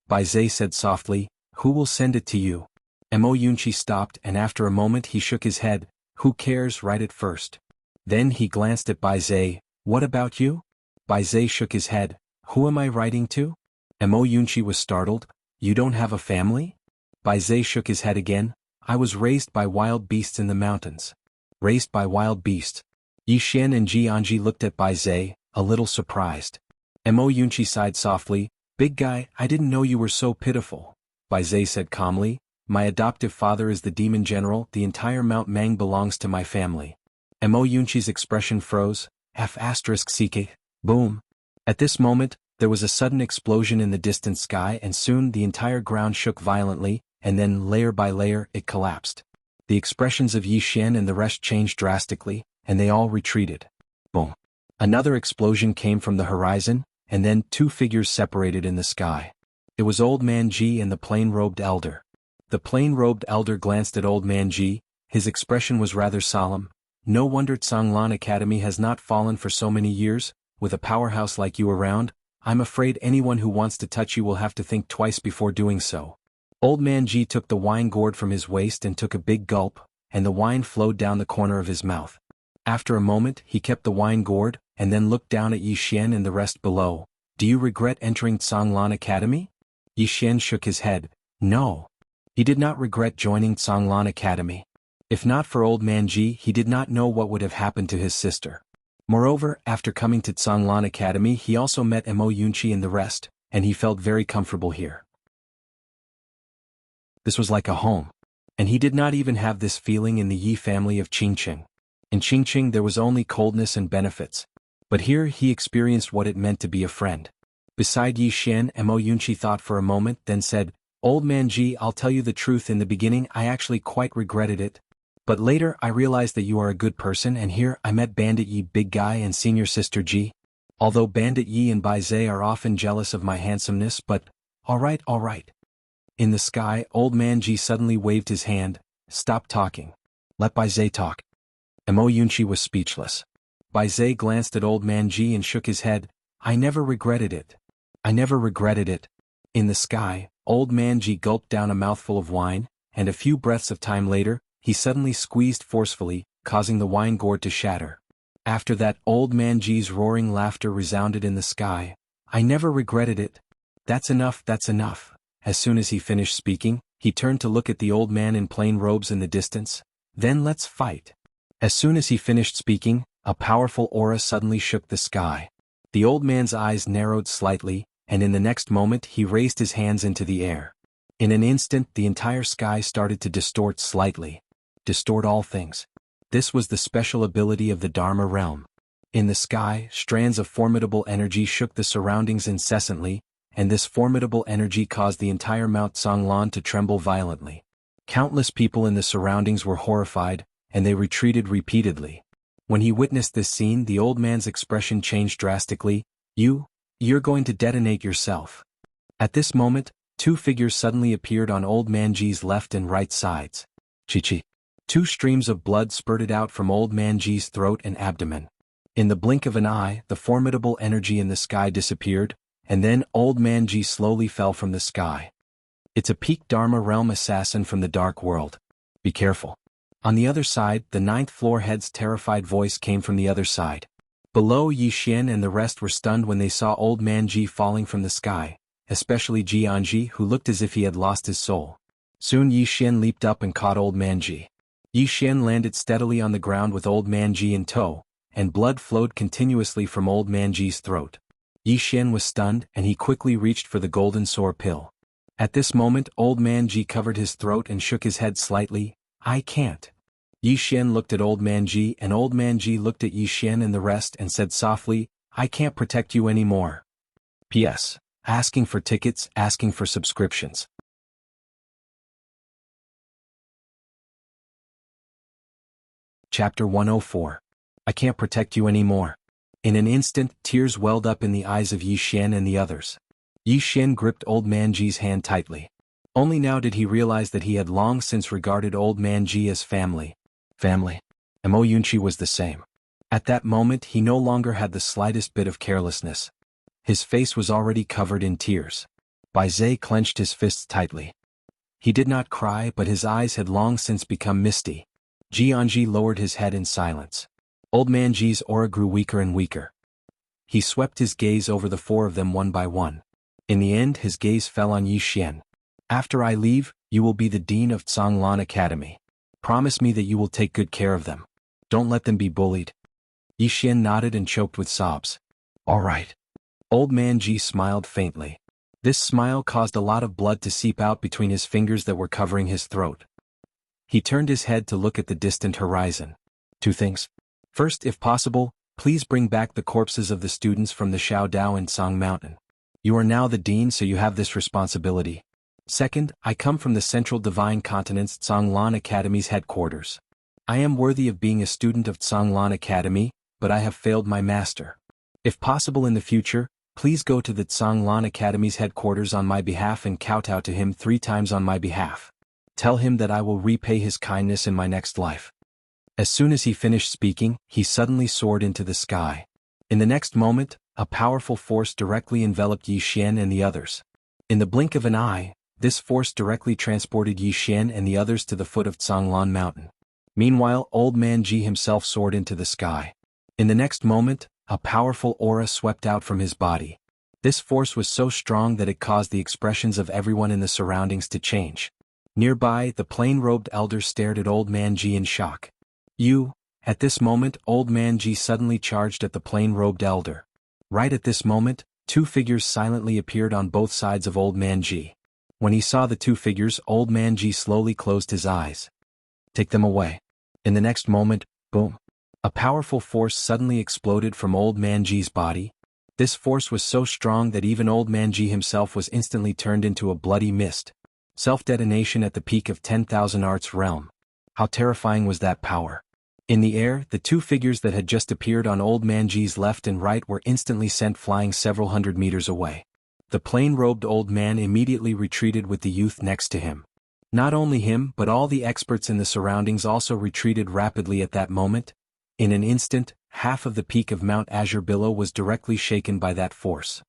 Bai Zhe said softly, who will send it to you? Mo Yunqi stopped and after a moment he shook his head, who cares, write it first. Then he glanced at Bai Zhe, what about you? Bai Zhe shook his head, who am I writing to? Mo Yunqi was startled, you don't have a family? Bai Zhe shook his head again, I was raised by wild beasts in the mountains. Raised by wild beasts. Yi Xian and Ji Anji looked at Bai Zhe, a little surprised. Mo Yunqi sighed softly, big guy, I didn't know you were so pitiful. Bai Zhe said calmly, my adoptive father is the demon general, the entire Mount Mang belongs to my family. Mo Yunqi's expression froze, F***CK, boom. At this moment, there was a sudden explosion in the distant sky and soon the entire ground shook violently, and then layer by layer it collapsed. The expressions of Yi Xian and the rest changed drastically, and they all retreated. Boom. Another explosion came from the horizon, and then 2 figures separated in the sky. It was Old Man Ji and the plain-robed elder. The plain-robed elder glanced at Old Man Ji, his expression was rather solemn. No wonder Canglan Academy has not fallen for so many years, with a powerhouse like you around, I'm afraid anyone who wants to touch you will have to think twice before doing so. Old Man Ji took the wine gourd from his waist and took a big gulp, and the wine flowed down the corner of his mouth. After a moment he kept the wine gourd, and then looked down at Yi Xian and the rest below. Do you regret entering Canglan Academy? Yi Xian shook his head, no. He did not regret joining Canglan Academy. If not for Old Man Ji he did not know what would have happened to his sister. Moreover, after coming to Canglan Academy he also met Mo Yunqi and the rest, and he felt very comfortable here. This was like a home. And he did not even have this feeling in the Yi family of Qingqing. In Qingqing there was only coldness and benefits. But here he experienced what it meant to be a friend. Beside Yi Xian, Mo Yunqi thought for a moment, then said, Old Man Ji, I'll tell you the truth, in the beginning I actually quite regretted it. But later I realized that you are a good person, and here I met Bandit Yi Big Guy and Senior Sister Ji. Although Bandit Yi and Bai Zhe are often jealous of my handsomeness, but, alright. In the sky, Old Man Ji suddenly waved his hand, stop talking. Let Bai Zhe talk. Mo Yunqi was speechless. Bai Zhe glanced at Old Man Ji and shook his head, I never regretted it. In the sky, Old Man Ji gulped down a mouthful of wine, and a few breaths of time later, he suddenly squeezed forcefully, causing the wine gourd to shatter. After that, Old Man Ji's roaring laughter resounded in the sky. I never regretted it. That's enough. As soon as he finished speaking, he turned to look at the old man in plain robes in the distance. Then let's fight. As soon as he finished speaking, a powerful aura suddenly shook the sky. The old man's eyes narrowed slightly, and in the next moment he raised his hands into the air. In an instant the entire sky started to distort slightly. Distort all things. This was the special ability of the Dharma realm. In the sky, strands of formidable energy shook the surroundings incessantly, and this formidable energy caused the entire Mount Canglan to tremble violently. Countless people in the surroundings were horrified, and they retreated repeatedly. When he witnessed this scene, the old man's expression changed drastically. You're going to detonate yourself. At this moment, 2 figures suddenly appeared on Old Man Ji's left and right sides. Chi. 2 streams of blood spurted out from Old Man Ji's throat and abdomen. In the blink of an eye, the formidable energy in the sky disappeared, and then Old Man Ji slowly fell from the sky. It's a peak Dharma realm assassin from the dark world. Be careful. On the other side, the 9th floor head's terrified voice came from the other side. Below, Yi Xian and the rest were stunned when they saw Old Man Ji falling from the sky, especially Ji Anji, who looked as if he had lost his soul. Soon Yi Xian leaped up and caught Old Man Ji. Yi Xian landed steadily on the ground with Old Man Ji in tow, and blood flowed continuously from Old Man Ji's throat. Yi Xian was stunned and he quickly reached for the golden sour pill. At this moment Old Man Ji covered his throat and shook his head slightly. "I can't." Yi Xian looked at Old Man Ji and Old Man Ji looked at Yi Xian and the rest and said softly, "I can't protect you anymore. P.S. Asking for tickets, asking for subscriptions. Chapter 104. I can't protect you anymore. In an instant, tears welled up in the eyes of Yi Xian and the others. Yi Xian gripped Old Man Ji's hand tightly. Only now did he realize that he had long since regarded Old Man Ji as family. Mo Yunqi was the same. At that moment he no longer had the slightest bit of carelessness. His face was already covered in tears. Bai Zhe clenched his fists tightly. He did not cry, but his eyes had long since become misty. Jianji lowered his head in silence. Old Man Ji's aura grew weaker and weaker. He swept his gaze over the four of them one by one. In the end his gaze fell on Yi Xian. "After I leave, you will be the dean of Zhonglan Academy. Promise me that you will take good care of them. Don't let them be bullied." Yi Xian nodded and choked with sobs. "All right." Old Man Ji smiled faintly. This smile caused a lot of blood to seep out between his fingers that were covering his throat. He turned his head to look at the distant horizon. "Two things. First, if possible, please bring back the corpses of the students from the Xiaodao and Song Mountain. You are now the dean, so you have this responsibility. Second, I come from the Central Divine Continent's Zhonglan Academy's headquarters. I am worthy of being a student of Zhonglan Academy, but I have failed my master. If possible in the future, please go to the Zhonglan Academy's headquarters on my behalf and kowtow to him 3 times on my behalf. Tell him that I will repay his kindness in my next life." As soon as he finished speaking, he suddenly soared into the sky. In the next moment, a powerful force directly enveloped Yi Xian and the others. In the blink of an eye, this force directly transported Yi Xian and the others to the foot of Zhonglan Mountain. Meanwhile, Old Man Ji himself soared into the sky. In the next moment, a powerful aura swept out from his body. This force was so strong that it caused the expressions of everyone in the surroundings to change. Nearby, the plain-robed elder stared at Old Man Ji in shock. "You..." At this moment, Old Man Ji suddenly charged at the plain-robed elder. Right at this moment, 2 figures silently appeared on both sides of Old Man Ji. When he saw the 2 figures, Old Man Ji slowly closed his eyes. "Take them away." In the next moment, boom. A powerful force suddenly exploded from Old Man Ji's body. This force was so strong that even Old Man Ji himself was instantly turned into a bloody mist. Self-detonation at the peak of 10,000 Arts realm. How terrifying was that power? In the air, the 2 figures that had just appeared on Old Man Ji's left and right were instantly sent flying several hundred meters away. The plain-robed old man immediately retreated with the youth next to him. Not only him, but all the experts in the surroundings also retreated rapidly at that moment. In an instant, half of the peak of Mount Azure Billow was directly shaken by that force.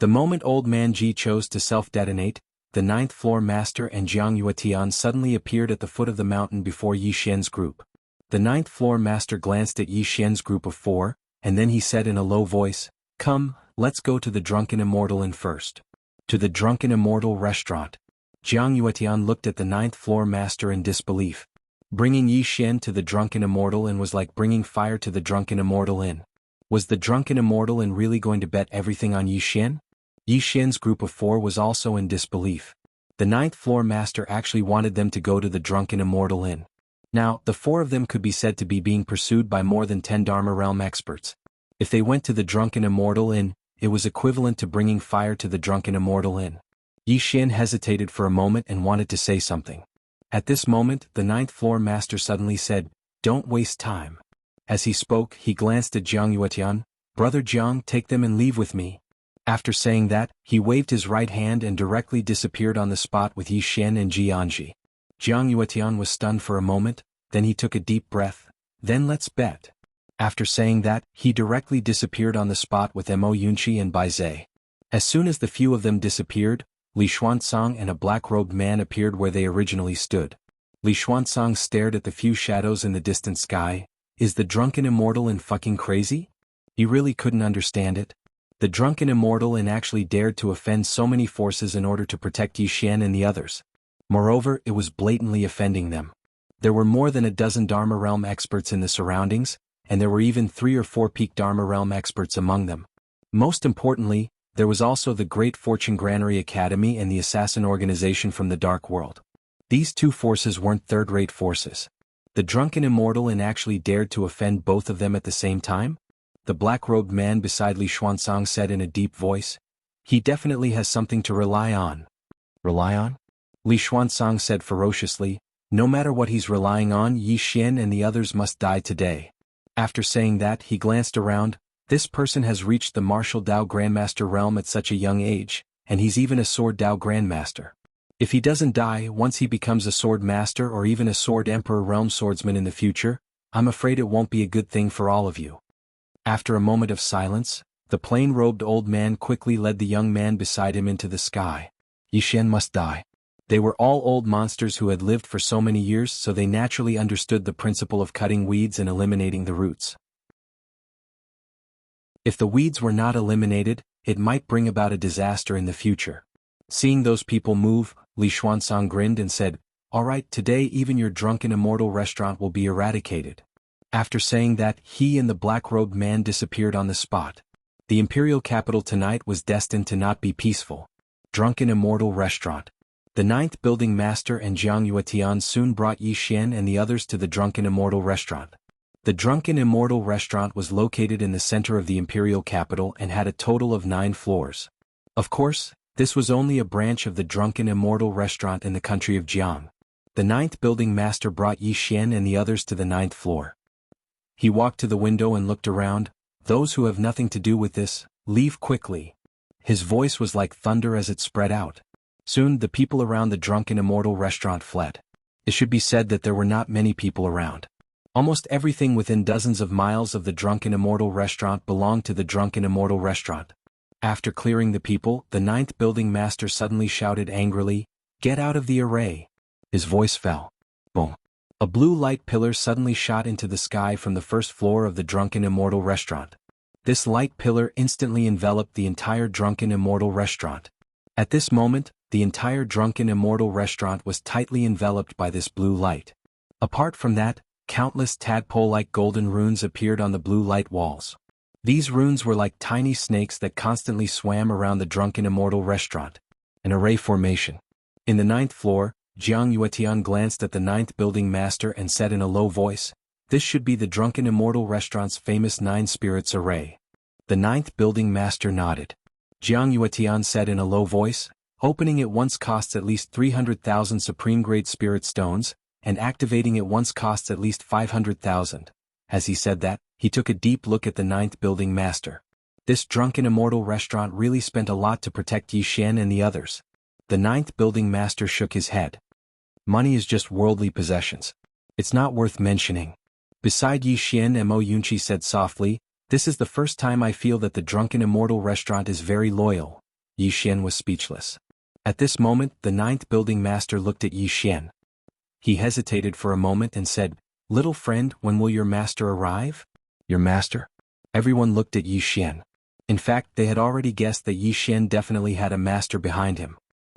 The moment Old Man Ji chose to self-detonate, the 9th floor master and Jiang Yuetian suddenly appeared at the foot of the mountain before Yi Xian's group. The 9th floor master glanced at Yi Xian's group of 4, and then he said in a low voice, "Come, let's go to the Drunken Immortal Inn first." To the Drunken Immortal restaurant. Jiang Yuetian looked at the 9th floor master in disbelief. Bringing Yi Xian to the Drunken Immortal Inn was like bringing fire to the Drunken Immortal Inn. Was the Drunken Immortal Inn really going to bet everything on Yi Xian? Yi Xian's group of 4 was also in disbelief. The 9th floor master actually wanted them to go to the Drunken Immortal Inn. Now, the 4 of them could be said to be being pursued by more than 10 Dharma realm experts. If they went to the Drunken Immortal Inn, it was equivalent to bringing fire to the Drunken Immortal Inn. Yi Xian hesitated for a moment and wanted to say something. At this moment, the 9th floor master suddenly said, "Don't waste time." As he spoke, he glanced at Jiang Yuetian. "Brother Jiang, take them and leave with me." After saying that, he waved his right hand and directly disappeared on the spot with Yi Xian and Jianji. Jiang Yuetian was stunned for a moment, then he took a deep breath. "Then let's bet." After saying that, he directly disappeared on the spot with Mo Yunqi and Bai Zhe. As soon as the few of them disappeared, Li Xuanzang and a black-robed man appeared where they originally stood. Li Xuanzang stared at the few shadows in the distant sky. Is the Drunken Immortal Inn fucking crazy? He really couldn't understand it. The Drunken Immortal Inn actually dared to offend so many forces in order to protect Yi Xian and the others. Moreover, it was blatantly offending them. There were more than a dozen Dharma realm experts in the surroundings, and there were even 3 or 4 peak Dharma realm experts among them. Most importantly, there was also the Great Fortune Granary Academy and the Assassin Organization from the Dark World. These 2 forces weren't third-rate forces. The drunken immortal and actually dared to offend both of them at the same time? The black-robed man beside Li Xuanzang said in a deep voice. He definitely has something to rely on. Rely on? Li Xuanzang said ferociously. No matter what he's relying on, Yi Xian and the others must die today. After saying that, he glanced around. This person has reached the martial Dao Grandmaster realm at such a young age, and he's even a sword Dao Grandmaster. If he doesn't die once he becomes a sword master or even a sword emperor realm swordsman in the future, I'm afraid it won't be a good thing for all of you. After a moment of silence, the plain-robed old man quickly led the young man beside him into the sky. Yi Xian must die. They were all old monsters who had lived for so many years, so they naturally understood the principle of cutting weeds and eliminating the roots. If the weeds were not eliminated, it might bring about a disaster in the future. Seeing those people move, Li Xuanzang grinned and said, "All right, today even your drunken immortal restaurant will be eradicated." After saying that, he and the black-robed man disappeared on the spot. The imperial capital tonight was destined to not be peaceful. Drunken immortal restaurant. The 9th building master and Jiang Yuetian soon brought Yi Xian and the others to the Drunken Immortal restaurant. The Drunken Immortal restaurant was located in the center of the imperial capital and had a total of 9 floors. Of course, this was only a branch of the Drunken Immortal restaurant in the country of Jiang. The 9th building master brought Yi Xian and the others to the 9th floor. He walked to the window and looked around. Those who have nothing to do with this, leave quickly. His voice was like thunder as it spread out. Soon the people around the Drunken Immortal restaurant fled. It should be said that there were not many people around. Almost everything within dozens of miles of the Drunken Immortal restaurant belonged to the Drunken Immortal restaurant. After clearing the people, the 9th building master suddenly shouted angrily, "Get out of the array!" His voice fell. Boom. A blue light pillar suddenly shot into the sky from the first floor of the Drunken Immortal restaurant. This light pillar instantly enveloped the entire Drunken Immortal restaurant. At this moment, the entire Drunken Immortal restaurant was tightly enveloped by this blue light. Apart from that, countless tadpole-like golden runes appeared on the blue light walls. These runes were like tiny snakes that constantly swam around the Drunken Immortal restaurant. An array formation. In the 9th floor, Jiang Yuetian glanced at the 9th building master and said in a low voice, "This should be the Drunken Immortal restaurant's famous 9 spirits array." The 9th building master nodded. Jiang Yuetian said in a low voice, "Opening it once costs at least 300,000 supreme-grade spirit stones, and activating it once costs at least 500,000. As he said that, he took a deep look at the 9th building master. This Drunken Immortal restaurant really spent a lot to protect Yi Xian and the others. The 9th building master shook his head. Money is just worldly possessions. It's not worth mentioning. Beside Yi Xian, Mo Yunqi said softly, "This is the first time I feel that the Drunken Immortal restaurant is very loyal." Yi Xian was speechless. At this moment, the 9th building master looked at Yi Xian. He hesitated for a moment and said, "Little friend, when will your master arrive?" "Your master?" Everyone looked at Yi Xian. In fact, they had already guessed that Yi Xian definitely had a master behind him.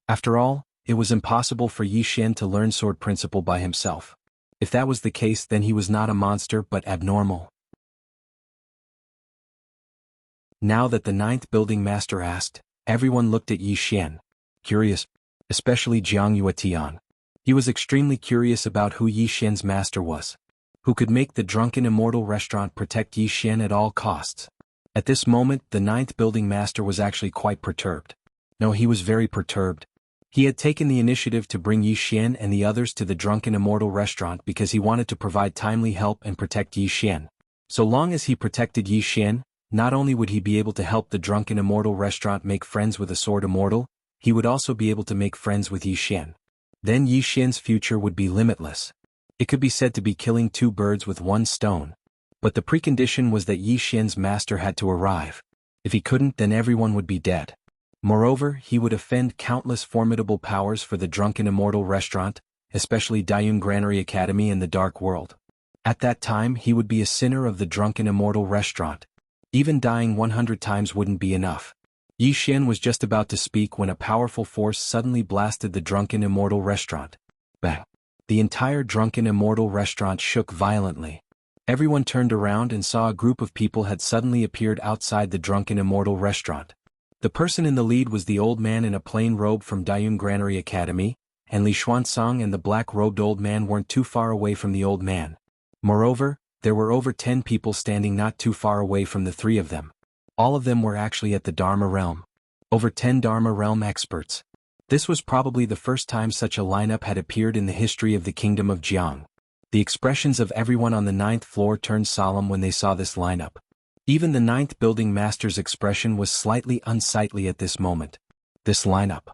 After all, it was impossible for Yi Xian to learn sword principle by himself. If that was the case, then he was not a monster but abnormal. Now that the 9th building master asked, everyone looked at Yi Xian. Curious, especially Jiang Yuetian. He was extremely curious about who Yi Xian's master was. Who could make the Drunken Immortal restaurant protect Yi Xian at all costs? At this moment, the 9th building master was actually quite perturbed. No, he was very perturbed. He had taken the initiative to bring Yi Xian and the others to the Drunken Immortal restaurant because he wanted to provide timely help and protect Yi Xian. So long as he protected Yi Xian, not only would he be able to help the Drunken Immortal restaurant make friends with a sword immortal, he would also be able to make friends with Yi Xian. Then Yi Xian's future would be limitless. It could be said to be killing 2 birds with 1 stone. But the precondition was that Yi Xian's master had to arrive. If he couldn't, then everyone would be dead. Moreover, he would offend countless formidable powers for the Drunken Immortal restaurant, especially Dayun Granary Academy and the Dark World. At that time, he would be a sinner of the Drunken Immortal restaurant. Even dying 100 times wouldn't be enough. Yi Xian was just about to speak when a powerful force suddenly blasted the Drunken Immortal restaurant. Bang! The entire Drunken Immortal restaurant shook violently. Everyone turned around and saw a group of people had suddenly appeared outside the Drunken Immortal restaurant. The person in the lead was the old man in a plain robe from Dayun Granary Academy, and Li Xuanzang and the black-robed old man weren't too far away from the old man. Moreover, there were over 10 people standing not too far away from the three of them. All of them were actually at the Dharma realm. Over 10 Dharma realm experts. This was probably the first time such a lineup had appeared in the history of the Kingdom of Jiang. The expressions of everyone on the 9th floor turned solemn when they saw this lineup. Even the 9th building master's expression was slightly unsightly at this moment. This lineup.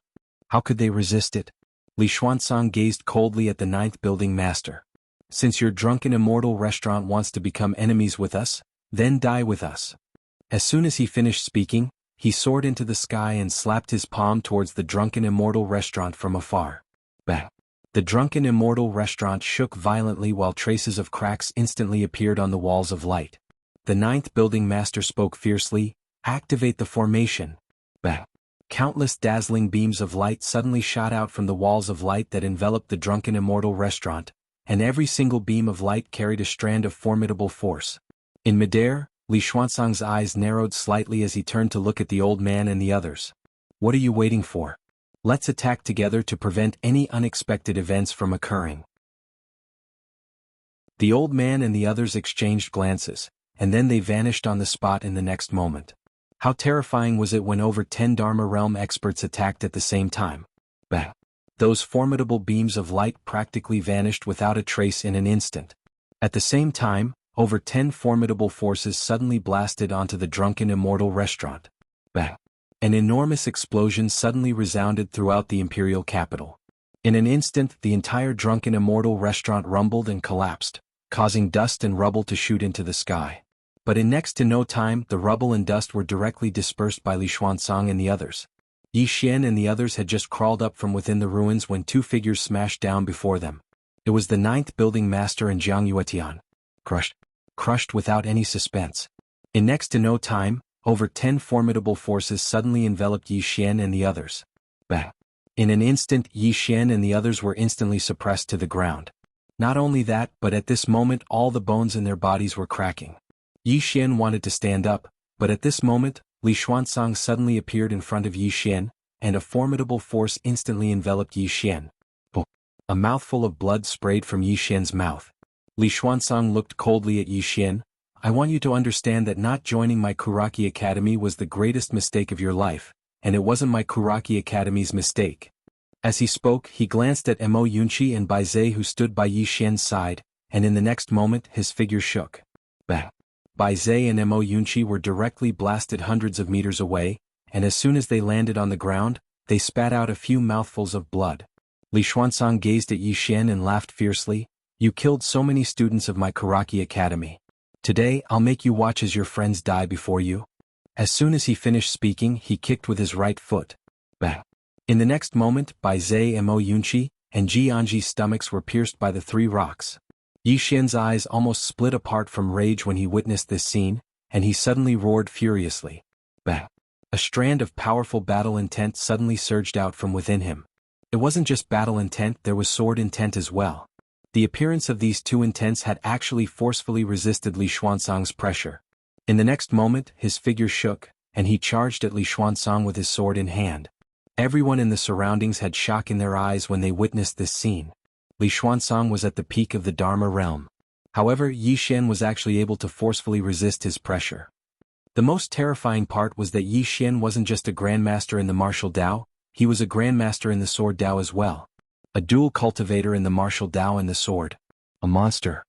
How could they resist it? Li Xuanzang gazed coldly at the 9th building master. Since your Drunken Immortal restaurant wants to become enemies with us, then die with us. As soon as he finished speaking, he soared into the sky and slapped his palm towards the Drunken Immortal restaurant from afar. Bang! The Drunken Immortal restaurant shook violently while traces of cracks instantly appeared on the walls of light. The 9th building master spoke fiercely, "Activate the formation." Bang! Countless dazzling beams of light suddenly shot out from the walls of light that enveloped the Drunken Immortal restaurant, and every single beam of light carried a strand of formidable force. In midair, Li Xuanzang's eyes narrowed slightly as he turned to look at the old man and the others. What are you waiting for? Let's attack together to prevent any unexpected events from occurring. The old man and the others exchanged glances, and then they vanished on the spot in the next moment. How terrifying was it when over 10 Dharma realm experts attacked at the same time? Bang! Those formidable beams of light practically vanished without a trace in an instant. At the same time, over 10 formidable forces suddenly blasted onto the Drunken Immortal restaurant. Bang! An enormous explosion suddenly resounded throughout the imperial capital. In an instant, the entire Drunken Immortal restaurant rumbled and collapsed, causing dust and rubble to shoot into the sky. But in next to no time, the rubble and dust were directly dispersed by Li Xuanzang and the others. Yi Xian and the others had just crawled up from within the ruins when two figures smashed down before them. It was the 9th building master and Jiang Yuetian. Crushed without any suspense. In next to no time, over 10 formidable forces suddenly enveloped Yi Xian and the others. Bang! In an instant, Yi Xian and the others were instantly suppressed to the ground. Not only that, but at this moment all the bones in their bodies were cracking. Yi Xian wanted to stand up, but at this moment, Li Xuanzang suddenly appeared in front of Yi Xian, and a formidable force instantly enveloped Yi Xian. Oh! A mouthful of blood sprayed from Yi Xian's mouth. Li Xuanzang looked coldly at Yi Xian. I want you to understand that not joining my Kuraki Academy was the greatest mistake of your life, and it wasn't my Kuraki Academy's mistake. As he spoke, he glanced at Mo Yunqi and Bai Zhe who stood by Yi Xian's side, and in the next moment his figure shook. Bang! Bai Zhe and Mo Yunqi were directly blasted hundreds of meters away, and as soon as they landed on the ground, they spat out a few mouthfuls of blood. Li Xuanzang gazed at Yi Xian and laughed fiercely. You killed so many students of my Kuraki Academy. Today I'll make you watch as your friends die before you. As soon as he finished speaking, he kicked with his right foot. Bang! In the next moment, Bai Zhe and Mo Yunqi and Ji Anji's stomachs were pierced by the 3 rocks. Yi Xian's eyes almost split apart from rage when he witnessed this scene, and he suddenly roared furiously. Bang! A strand of powerful battle intent suddenly surged out from within him. It wasn't just battle intent, there was sword intent as well. The appearance of these two intents had actually forcefully resisted Li Xuanzang's pressure. In the next moment, his figure shook, and he charged at Li Xuanzang with his sword in hand. Everyone in the surroundings had shock in their eyes when they witnessed this scene. Li Xuanzang was at the peak of the Dharma realm. However, Yi Xian was actually able to forcefully resist his pressure. The most terrifying part was that Yi Xian wasn't just a grandmaster in the martial Dao, he was a grandmaster in the sword Dao as well. A dual cultivator in the martial Dao and the sword. A monster.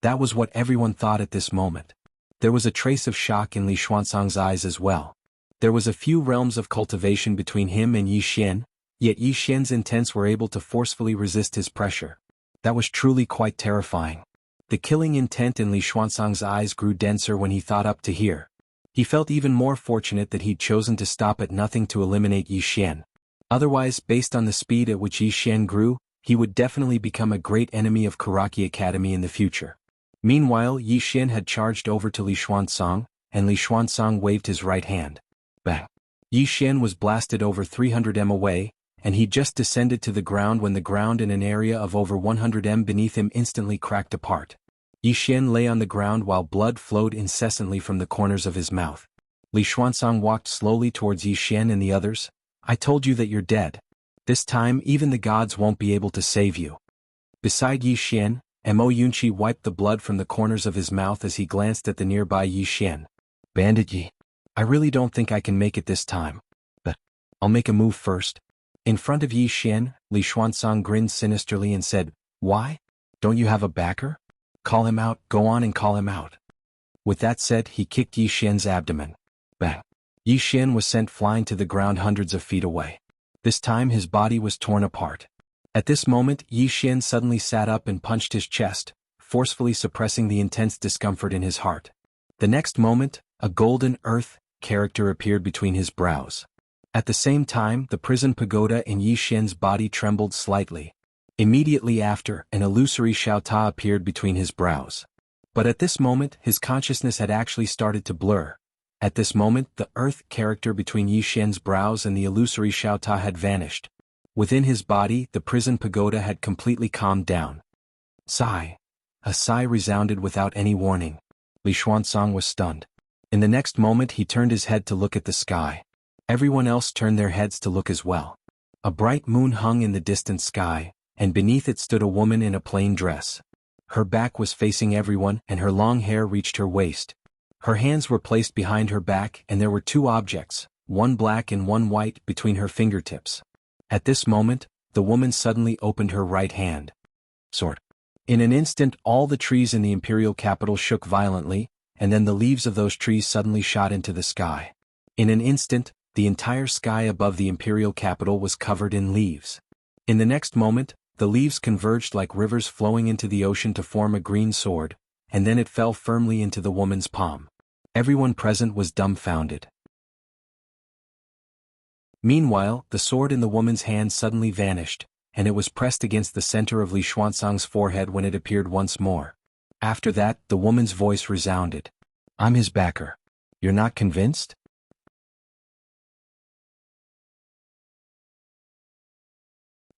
That was what everyone thought at this moment. There was a trace of shock in Li Xuanzang's eyes as well. There was a few realms of cultivation between him and Yi Xian, yet Yi Xian's intents were able to forcefully resist his pressure. That was truly quite terrifying. The killing intent in Li Xuanzang's eyes grew denser when he thought up to here. He felt even more fortunate that he'd chosen to stop at nothing to eliminate Yi Xian. Otherwise, based on the speed at which Yi Xian grew, he would definitely become a great enemy of Kuraki Academy in the future. Meanwhile, Yi Xian had charged over to Li Xuanzang, and Li Xuanzang waved his right hand. Bang! Yi Xian was blasted over 300 m away, and he just descended to the ground when the ground in an area of over 100 m beneath him instantly cracked apart. Yi Xian lay on the ground while blood flowed incessantly from the corners of his mouth. Li Xuanzang walked slowly towards Yi Xian and the others. I told you that you're dead. This time even the gods won't be able to save you. Beside Yi Xian, Mo Yunqi wiped the blood from the corners of his mouth as he glanced at the nearby Yi Xian. Bandit Yi, I really don't think I can make it this time. But I'll make a move first. In front of Yi Xian, Li Xuanzang grinned sinisterly and said, Why? Don't you have a backer? Call him out, go on and call him out. With that said, he kicked Yi Xian's abdomen. Bang! Yi Xian was sent flying to the ground hundreds of feet away. This time his body was torn apart. At this moment, Yi Xian suddenly sat up and punched his chest, forcefully suppressing the intense discomfort in his heart. The next moment, a golden earth character appeared between his brows. At the same time, the prison pagoda in Yi Xian's body trembled slightly. Immediately after, an illusory Xiaota appeared between his brows. But at this moment, his consciousness had actually started to blur. At this moment, the earth character between Yi Xian's brows and the illusory Xiaota had vanished. Within his body, the prison pagoda had completely calmed down. Sigh. A sigh resounded without any warning. Li Xuanzang was stunned. In the next moment he turned his head to look at the sky. Everyone else turned their heads to look as well. A bright moon hung in the distant sky, and beneath it stood a woman in a plain dress. Her back was facing everyone and her long hair reached her waist. Her hands were placed behind her back and there were two objects, one black and one white, between her fingertips. At this moment, the woman suddenly opened her right hand. Sword. In an instant all the trees in the imperial capital shook violently, and then the leaves of those trees suddenly shot into the sky. In an instant, the entire sky above the imperial capital was covered in leaves. In the next moment, the leaves converged like rivers flowing into the ocean to form a green sword, and then it fell firmly into the woman's palm. Everyone present was dumbfounded. Meanwhile, the sword in the woman's hand suddenly vanished, and it was pressed against the center of Li Xuanzang's forehead when it appeared once more. After that, the woman's voice resounded. I'm his backer. You're not convinced?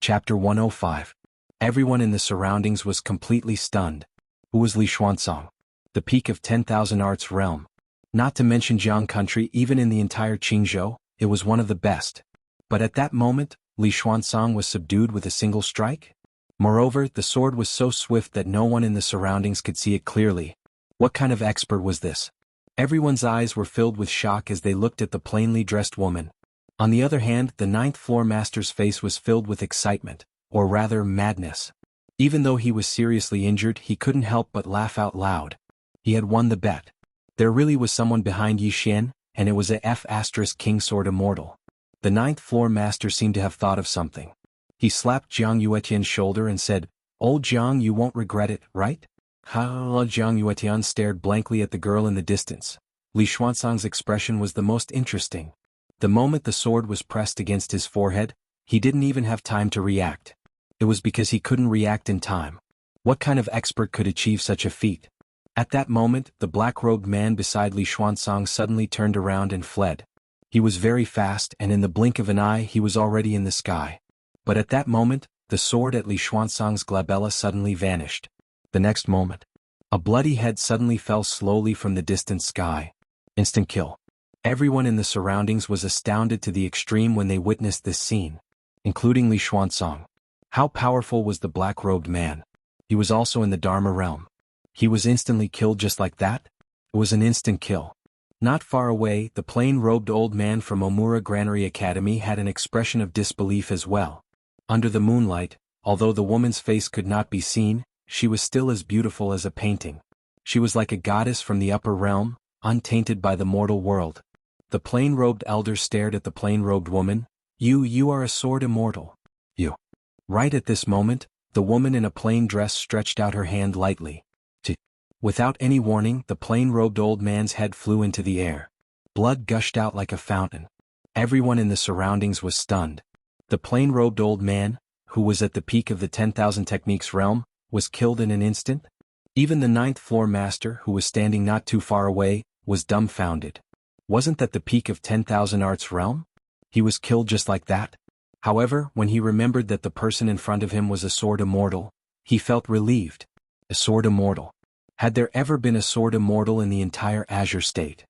Chapter 105. Everyone in the surroundings was completely stunned. Who was Li Xuanzang? The peak of 10,000 arts realm. Not to mention Jiang country, even in the entire Qingzhou, it was one of the best. But at that moment, Li Xuanzang was subdued with a single strike? Moreover, the sword was so swift that no one in the surroundings could see it clearly. What kind of expert was this? Everyone's eyes were filled with shock as they looked at the plainly dressed woman. On the other hand, the ninth-floor master's face was filled with excitement, or rather madness. Even though he was seriously injured, he couldn't help but laugh out loud. He had won the bet. There really was someone behind Yi Xian, and it was a F*King Sword Immortal. The ninth-floor master seemed to have thought of something. He slapped Jiang Yuetian's shoulder and said, Old Jiang, you won't regret it, right? Jiang Yuetian stared blankly at the girl in the distance. Li Xuanzang's expression was the most interesting. The moment the sword was pressed against his forehead, he didn't even have time to react. It was because he couldn't react in time. What kind of expert could achieve such a feat? At that moment, the black-robed man beside Li Xuanzang suddenly turned around and fled. He was very fast, and in the blink of an eye he was already in the sky. But at that moment, the sword at Li Xuanzang's glabella suddenly vanished. The next moment, a bloody head suddenly fell slowly from the distant sky. Instant kill. Everyone in the surroundings was astounded to the extreme when they witnessed this scene, including Li Xuanzang. How powerful was the black-robed man? He was also in the Dharma realm. He was instantly killed just like that? It was an instant kill. Not far away, the plain-robed old man from Omura Granary Academy had an expression of disbelief as well. Under the moonlight, although the woman's face could not be seen, she was still as beautiful as a painting. She was like a goddess from the upper realm, untainted by the mortal world. The plain-robed elder stared at the plain-robed woman. You are a sword immortal. You. Right at this moment, the woman in a plain dress stretched out her hand lightly. Without any warning, the plain-robed old man's head flew into the air. Blood gushed out like a fountain. Everyone in the surroundings was stunned. The plain-robed old man, who was at the peak of the 10,000 techniques realm, was killed in an instant? Even the ninth-floor master, who was standing not too far away, was dumbfounded. Wasn't that the peak of 10,000 arts realm? He was killed just like that? However, when he remembered that the person in front of him was a sword immortal, he felt relieved. A sword immortal. Had there ever been a sword immortal in the entire Azure state?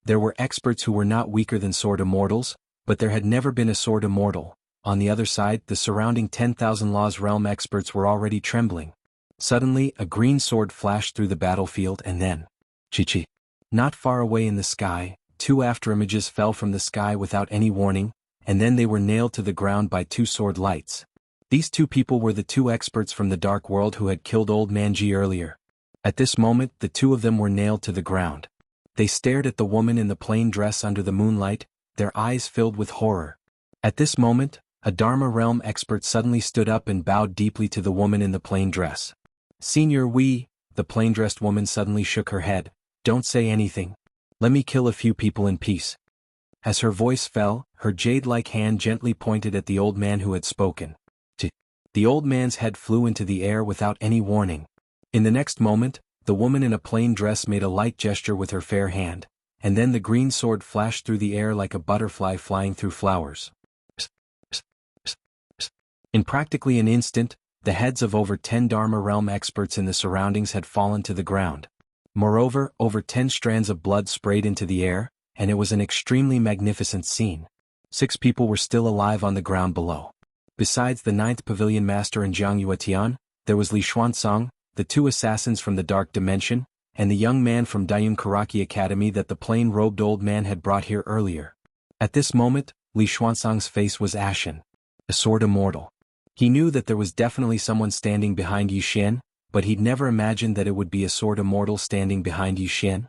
There were experts who were not weaker than sword immortals, but there had never been a sword immortal. On the other side, the surrounding 10,000 laws realm experts were already trembling. Suddenly, a green sword flashed through the battlefield and then, Chi-Chi. Not far away in the sky, 2 afterimages fell from the sky without any warning, and then they were nailed to the ground by 2 sword lights. These 2 people were the 2 experts from the Dark World who had killed Old Man Ji earlier. At this moment, the 2 of them were nailed to the ground. They stared at the woman in the plain dress under the moonlight, their eyes filled with horror. At this moment, a Dharma realm expert suddenly stood up and bowed deeply to the woman in the plain dress. Senior Wee, the plain-dressed woman suddenly shook her head. Don't say anything. Let me kill a few people in peace. As her voice fell, her jade-like hand gently pointed at the old man who had spoken. The old man's head flew into the air without any warning. In the next moment, the woman in a plain dress made a light gesture with her fair hand, and then the green sword flashed through the air like a butterfly flying through flowers. In practically an instant, the heads of over 10 Dharma realm experts in the surroundings had fallen to the ground. Moreover, over 10 strands of blood sprayed into the air, and it was an extremely magnificent scene. 6 people were still alive on the ground below. Besides the 9th Pavilion Master and Jiang Yuetian, there was Li Xuanzang, the 2 assassins from the Dark Dimension, and the young man from Dayun Karaki Academy that the plain-robed old man had brought here earlier. At this moment, Li Xuanzang's face was ashen. A sword immortal. He knew that there was definitely someone standing behind Yi Xian, but he'd never imagined that it would be a sword immortal standing behind Yi Xian.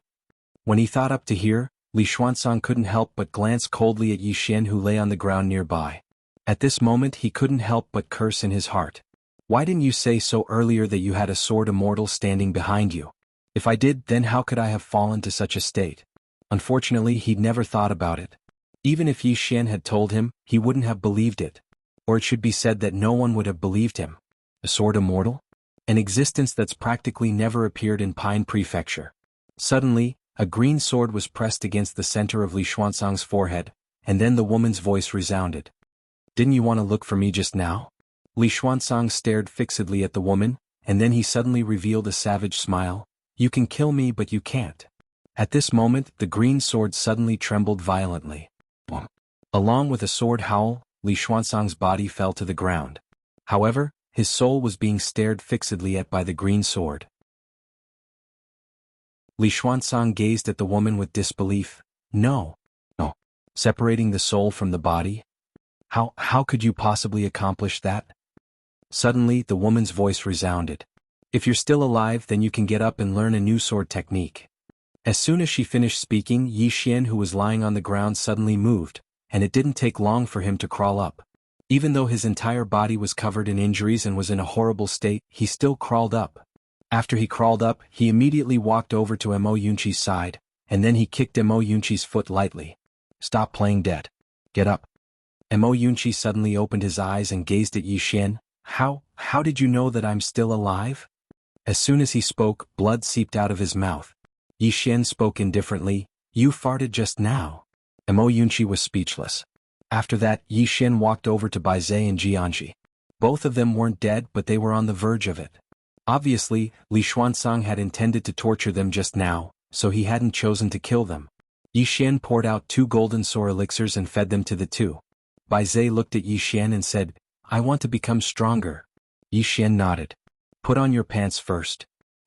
When he thought up to here, Li Xuanzang couldn't help but glance coldly at Yi Xian who lay on the ground nearby. At this moment he couldn't help but curse in his heart. Why didn't you say so earlier that you had a sword immortal standing behind you? If I did, then how could I have fallen to such a state? Unfortunately, he'd never thought about it. Even if Yi Xian had told him, he wouldn't have believed it. Or it should be said that no one would have believed him. A sword immortal? An existence that's practically never appeared in Pine Prefecture. Suddenly, a green sword was pressed against the center of Li Xuanzang's forehead, and then the woman's voice resounded. Didn't you want to look for me just now? Li Xuanzang stared fixedly at the woman, and then he suddenly revealed a savage smile. You can kill me but you can't. At this moment, the green sword suddenly trembled violently. Along with a sword howl, Li Xuanzang's body fell to the ground. However, his soul was being stared fixedly at by the green sword. Li Xuanzang gazed at the woman with disbelief. No. Separating the soul from the body? How could you possibly accomplish that? Suddenly, the woman's voice resounded. If you're still alive, then you can get up and learn a new sword technique. As soon as she finished speaking, Yi Xian, who was lying on the ground, suddenly moved, and it didn't take long for him to crawl up. Even though his entire body was covered in injuries and was in a horrible state, he still crawled up. After he crawled up, he immediately walked over to Mo Yunqi's side, and then he kicked Mo Yunqi's foot lightly. Stop playing dead. Get up. Mo Yunqi suddenly opened his eyes and gazed at Yi Xian. How did you know that I'm still alive? As soon as he spoke, blood seeped out of his mouth. Yi Xian spoke indifferently. You farted just now. Mo Yunqi was speechless. After that, Yi Xian walked over to Bai Zhe and Jianji. Both of them weren't dead, but they were on the verge of it. Obviously, Li Xuanzang had intended to torture them just now, so he hadn't chosen to kill them. Yi Xian poured out 2 golden sour elixirs and fed them to the 2. Bai Zhe looked at Yi Xian and said, I want to become stronger. Yi Xian nodded. Put on your pants first.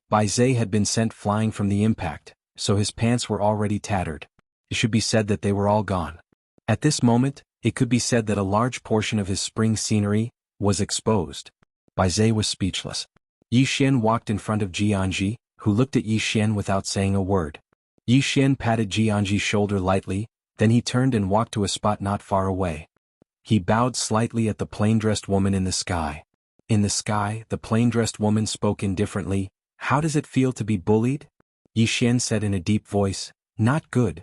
Bai Zhe had been sent flying from the impact, so his pants were already tattered. It should be said that they were all gone. At this moment, it could be said that a large portion of his spring scenery was exposed. Bai Zhe was speechless. Yi Xian walked in front of Jianji, who looked at Yi Xian without saying a word. Yi Xian patted Jianji's shoulder lightly, then he turned and walked to a spot not far away. He bowed slightly at the plain-dressed woman in the sky. In the sky, the plain-dressed woman spoke indifferently. How does it feel to be bullied? Yi Xian said in a deep voice. Not good.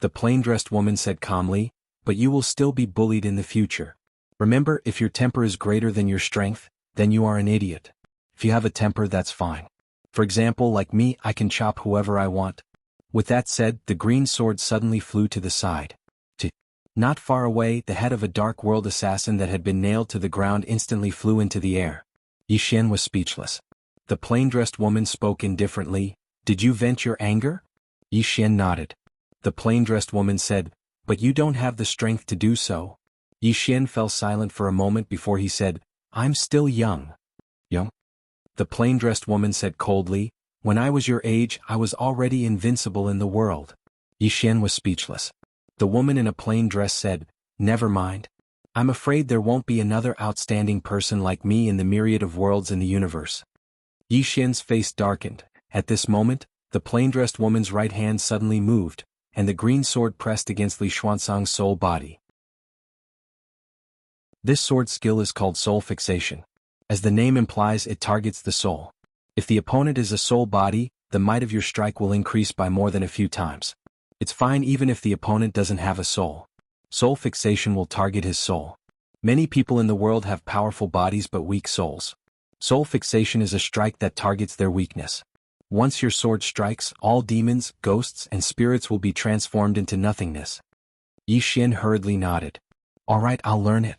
The plain-dressed woman said calmly, but you will still be bullied in the future. Remember, if your temper is greater than your strength, then you are an idiot. If you have a temper, that's fine. For example, like me, I can chop whoever I want. With that said, the green sword suddenly flew to the side. Not far away, the head of a dark world assassin that had been nailed to the ground instantly flew into the air. Yi Xian was speechless. The plain-dressed woman spoke indifferently. Did you vent your anger? Yi Xian nodded. The plain-dressed woman said, but you don't have the strength to do so. Yi Xian fell silent for a moment before he said, I'm still young. Young? The plain-dressed woman said coldly, when I was your age, I was already invincible in the world. Yi Xian was speechless. The woman in a plain dress said, never mind. I'm afraid there won't be another outstanding person like me in the myriad of worlds in the universe. Yi Xian's face darkened. At this moment, the plain-dressed woman's right hand suddenly moved, and the green sword pressed against Li Xuanzang's soul body. This sword skill is called soul fixation. As the name implies, it targets the soul. If the opponent is a soul body, the might of your strike will increase by more than a few times. It's fine even if the opponent doesn't have a soul. Soul fixation will target his soul. Many people in the world have powerful bodies but weak souls. Soul fixation is a strike that targets their weakness. Once your sword strikes, all demons, ghosts, and spirits will be transformed into nothingness. Yi Xian hurriedly nodded. All right, I'll learn it.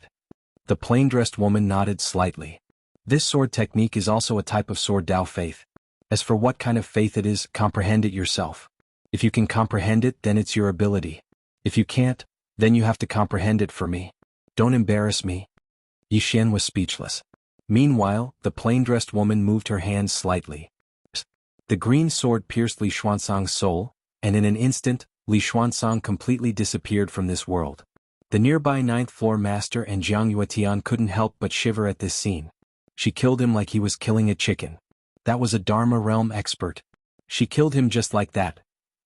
The plain-dressed woman nodded slightly. This sword technique is also a type of sword Dao faith. As for what kind of faith it is, comprehend it yourself. If you can comprehend it, then it's your ability. If you can't, then you have to comprehend it for me. Don't embarrass me. Yi Xian was speechless. Meanwhile, the plain-dressed woman moved her hands slightly. The green sword pierced Li Xuanzang's soul, and in an instant, Li Xuanzang completely disappeared from this world. The nearby 9th floor master and Jiang Yuetian couldn't help but shiver at this scene. She killed him like he was killing a chicken. That was a Dharma realm expert. She killed him just like that.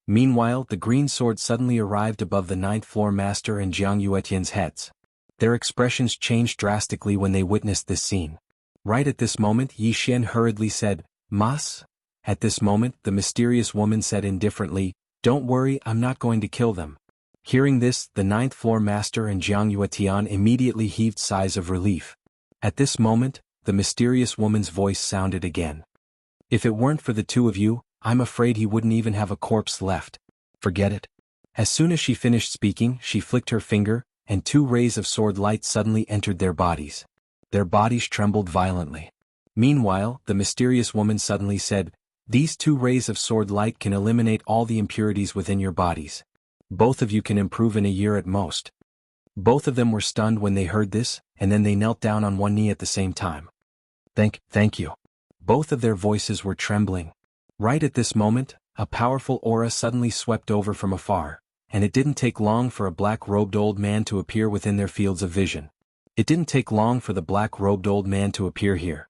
Meanwhile, the green sword suddenly arrived above the 9th floor master and Jiang Yuetian's heads. Their expressions changed drastically when they witnessed this scene. Right at this moment, Yi Xian hurriedly said, Mas? At this moment, the mysterious woman said indifferently, don't worry, I'm not going to kill them. Hearing this, the 9th floor master and Jiang Yuetian immediately heaved sighs of relief. At this moment, the mysterious woman's voice sounded again. If it weren't for the two of you, I'm afraid he wouldn't even have a corpse left. Forget it. As soon as she finished speaking, she flicked her finger, and 2 rays of sword light suddenly entered their bodies. Their bodies trembled violently. Meanwhile, the mysterious woman suddenly said, these 2 rays of sword light can eliminate all the impurities within your bodies. Both of you can improve in a year at most. Both of them were stunned when they heard this, and then they knelt down on one knee at the same time. Thank you. Both of their voices were trembling. Right at this moment, a powerful aura suddenly swept over from afar, and it didn't take long for a black-robed old man to appear within their fields of vision. It didn't take long for the black-robed old man to appear here.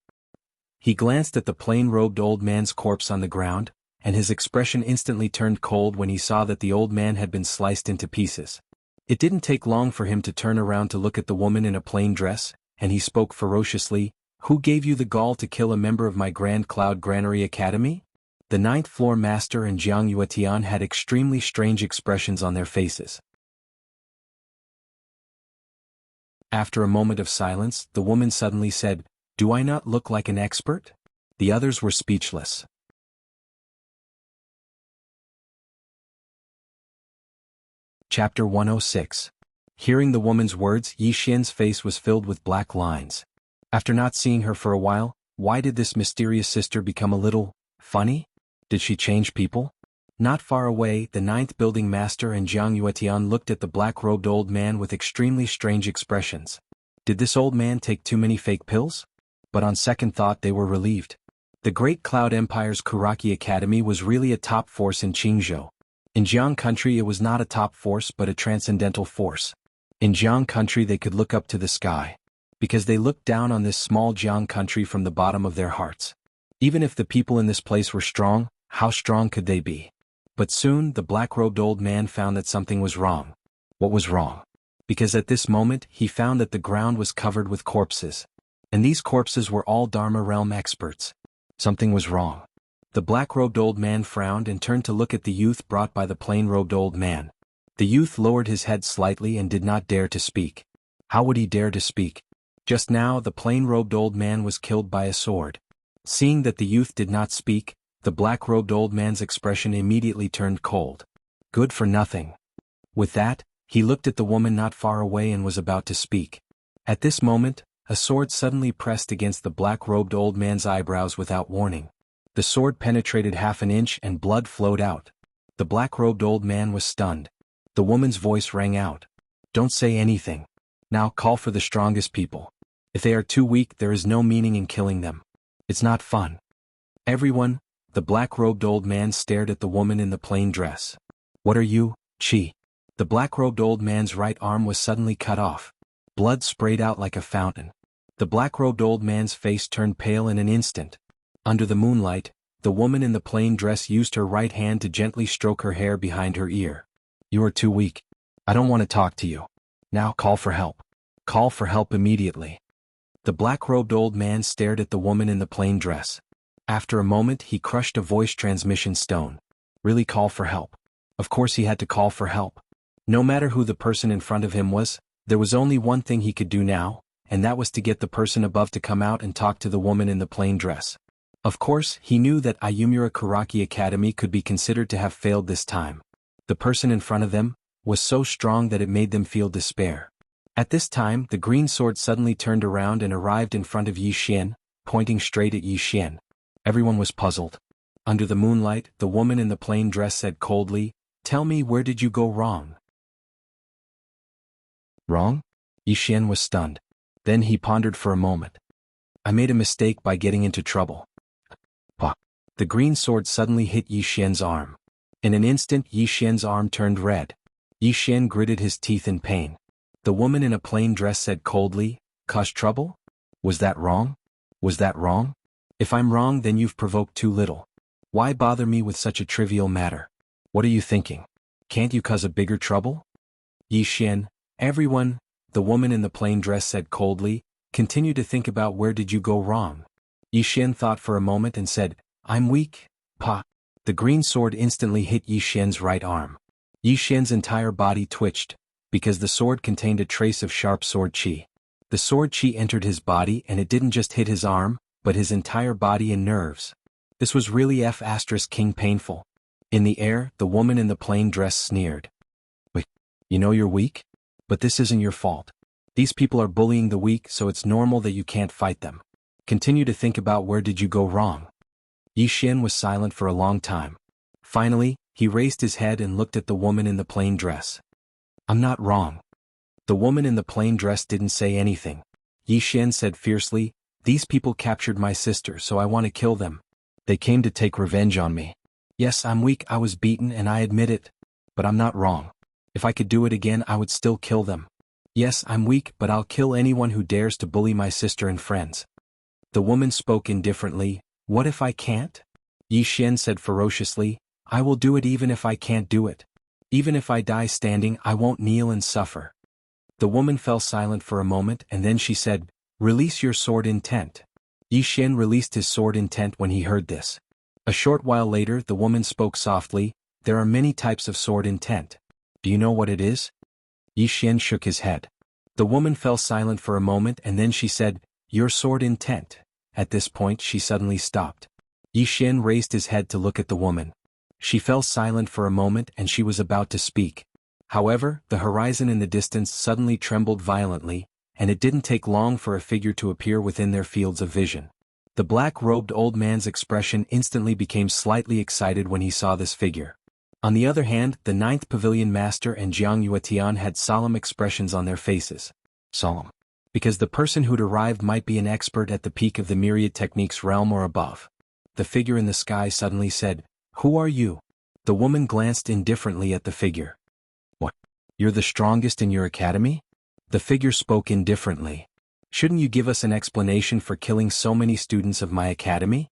He glanced at the plain-robed old man's corpse on the ground, and his expression instantly turned cold when he saw that the old man had been sliced into pieces. It didn't take long for him to turn around to look at the woman in a plain dress, and he spoke ferociously, who gave you the gall to kill a member of my Grand Cloud Granary Academy? The 9th floor master and Jiang Yuetian had extremely strange expressions on their faces. After a moment of silence, the woman suddenly said, do I not look like an expert? The others were speechless. Chapter 106. Hearing the woman's words, Yi Xian's face was filled with black lines. After not seeing her for a while, why did this mysterious sister become a little funny? Did she change people? Not far away, the 9th building master and Jiang Yuetian looked at the black-robed old man with extremely strange expressions. Did this old man take too many fake pills? But on second thought they were relieved. The Great Cloud Empire's Kuraki Academy was really a top force in Qingzhou. In Jiang country it was not a top force but a transcendental force. In Jiang country they could look up to the sky. Because they looked down on this small Jiang country from the bottom of their hearts. Even if the people in this place were strong, how strong could they be? But soon the black-robed old man found that something was wrong. What was wrong? Because at this moment he found that the ground was covered with corpses. And these corpses were all Dharma realm experts. Something was wrong. The black-robed old man frowned and turned to look at the youth brought by the plain-robed old man. The youth lowered his head slightly and did not dare to speak. How would he dare to speak? Just now the plain-robed old man was killed by a sword. Seeing that the youth did not speak, The black-robed old man's expression immediately turned cold. Good for nothing. With that, he looked at the woman not far away and was about to speak. At this moment, a sword suddenly pressed against the black-robed old man's eyebrows without warning. The sword penetrated half an inch and blood flowed out. The black-robed old man was stunned. The woman's voice rang out. Don't say anything. Now call for the strongest people. If they are too weak, there is no meaning in killing them. It's not fun. Everyone, the black-robed old man stared at the woman in the plain dress. What are you, Chi? The black-robed old man's right arm was suddenly cut off. Blood sprayed out like a fountain. The black-robed old man's face turned pale in an instant. Under the moonlight, the woman in the plain dress used her right hand to gently stroke her hair behind her ear. You are too weak. I don't want to talk to you. Now call for help. Call for help immediately. The black-robed old man stared at the woman in the plain dress. After a moment, he crushed a voice transmission stone. Really call for help. Of course he had to call for help. No matter who the person in front of him was, there was only one thing he could do now, and that was to get the person above to come out and talk to the woman in the plain dress. Of course, he knew that Ayumura Karaki Academy could be considered to have failed this time. The person in front of them was so strong that it made them feel despair. At this time, the green sword suddenly turned around and arrived in front of Yi Xian, pointing straight at Yi Xian. Everyone was puzzled. Under the moonlight, the woman in the plain dress said coldly, "Tell me, where did you go wrong?" Wrong? Yi Xian was stunned. Then he pondered for a moment. I made a mistake by getting into trouble. Pah! The green sword suddenly hit Yi Xian's arm. In an instant, Yi Xian's arm turned red. Yi Xian gritted his teeth in pain. The woman in a plain dress said coldly, "Cause trouble? Was that wrong? Was that wrong? If I'm wrong, then you've provoked too little. Why bother me with such a trivial matter? What are you thinking? Can't you cause a bigger trouble?" Yi Xian, everyone, the woman in the plain dress said coldly, continue to think about where did you go wrong. Yi Xian thought for a moment and said, I'm weak, Pa. The green sword instantly hit Yi Xian's right arm. Yi Xian's entire body twitched, because the sword contained a trace of sharp sword chi. The sword chi entered his body and it didn't just hit his arm, but his entire body and nerves. This was really F***ing painful. In the air, the woman in the plain dress sneered. Wait, you know you're weak? But this isn't your fault. These people are bullying the weak, so it's normal that you can't fight them. Continue to think about where did you go wrong. Yi Xian was silent for a long time. Finally, he raised his head and looked at the woman in the plain dress. I'm not wrong. The woman in the plain dress didn't say anything. Yi Xian said fiercely, these people captured my sister, so I want to kill them. They came to take revenge on me. Yes, I'm weak, I was beaten and I admit it. But I'm not wrong. If I could do it again, I would still kill them. Yes, I'm weak, but I'll kill anyone who dares to bully my sister and friends. The woman spoke indifferently. What if I can't? Yi Xian said ferociously, I will do it even if I can't do it. Even if I die standing, I won't kneel and suffer. The woman fell silent for a moment and then she said, Release your sword intent. Yi Xian released his sword intent when he heard this. A short while later, the woman spoke softly, There are many types of sword intent. Do you know what it is? Yi Xian shook his head. The woman fell silent for a moment and then she said, Your sword intent. At this point she suddenly stopped. Yi Xian raised his head to look at the woman. She fell silent for a moment and she was about to speak. However, the horizon in the distance suddenly trembled violently, and it didn't take long for a figure to appear within their fields of vision. The black-robed old man's expression instantly became slightly excited when he saw this figure. On the other hand, the 9th Pavilion Master and Jiang Yuetian had solemn expressions on their faces. Solemn. Because the person who'd arrived might be an expert at the peak of the myriad techniques realm or above. The figure in the sky suddenly said, Who are you? The woman glanced indifferently at the figure. What? You're the strongest in your academy? The figure spoke indifferently. Shouldn't you give us an explanation for killing so many students of my academy?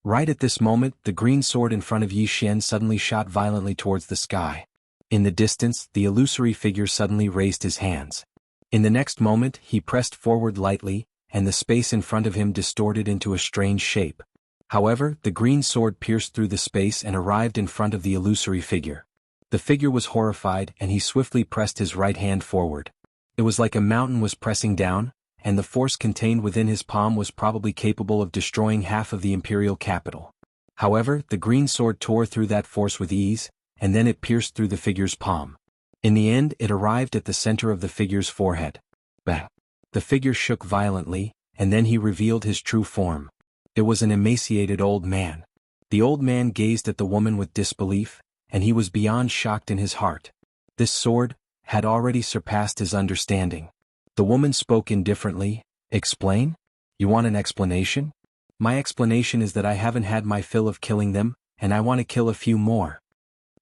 Right at this moment, the green sword in front of Yi Xian suddenly shot violently towards the sky. In the distance, the illusory figure suddenly raised his hands. In the next moment, he pressed forward lightly, and the space in front of him distorted into a strange shape. However, the green sword pierced through the space and arrived in front of the illusory figure. The figure was horrified and he swiftly pressed his right hand forward. It was like a mountain was pressing down, and the force contained within his palm was probably capable of destroying half of the imperial capital. However, the green sword tore through that force with ease, and then it pierced through the figure's palm. In the end, it arrived at the center of the figure's forehead. Bang! The figure shook violently, and then he revealed his true form. It was an emaciated old man. The old man gazed at the woman with disbelief, and he was beyond shocked in his heart. This sword had already surpassed his understanding. The woman spoke indifferently. Explain? You want an explanation? My explanation is that I haven't had my fill of killing them, and I want to kill a few more.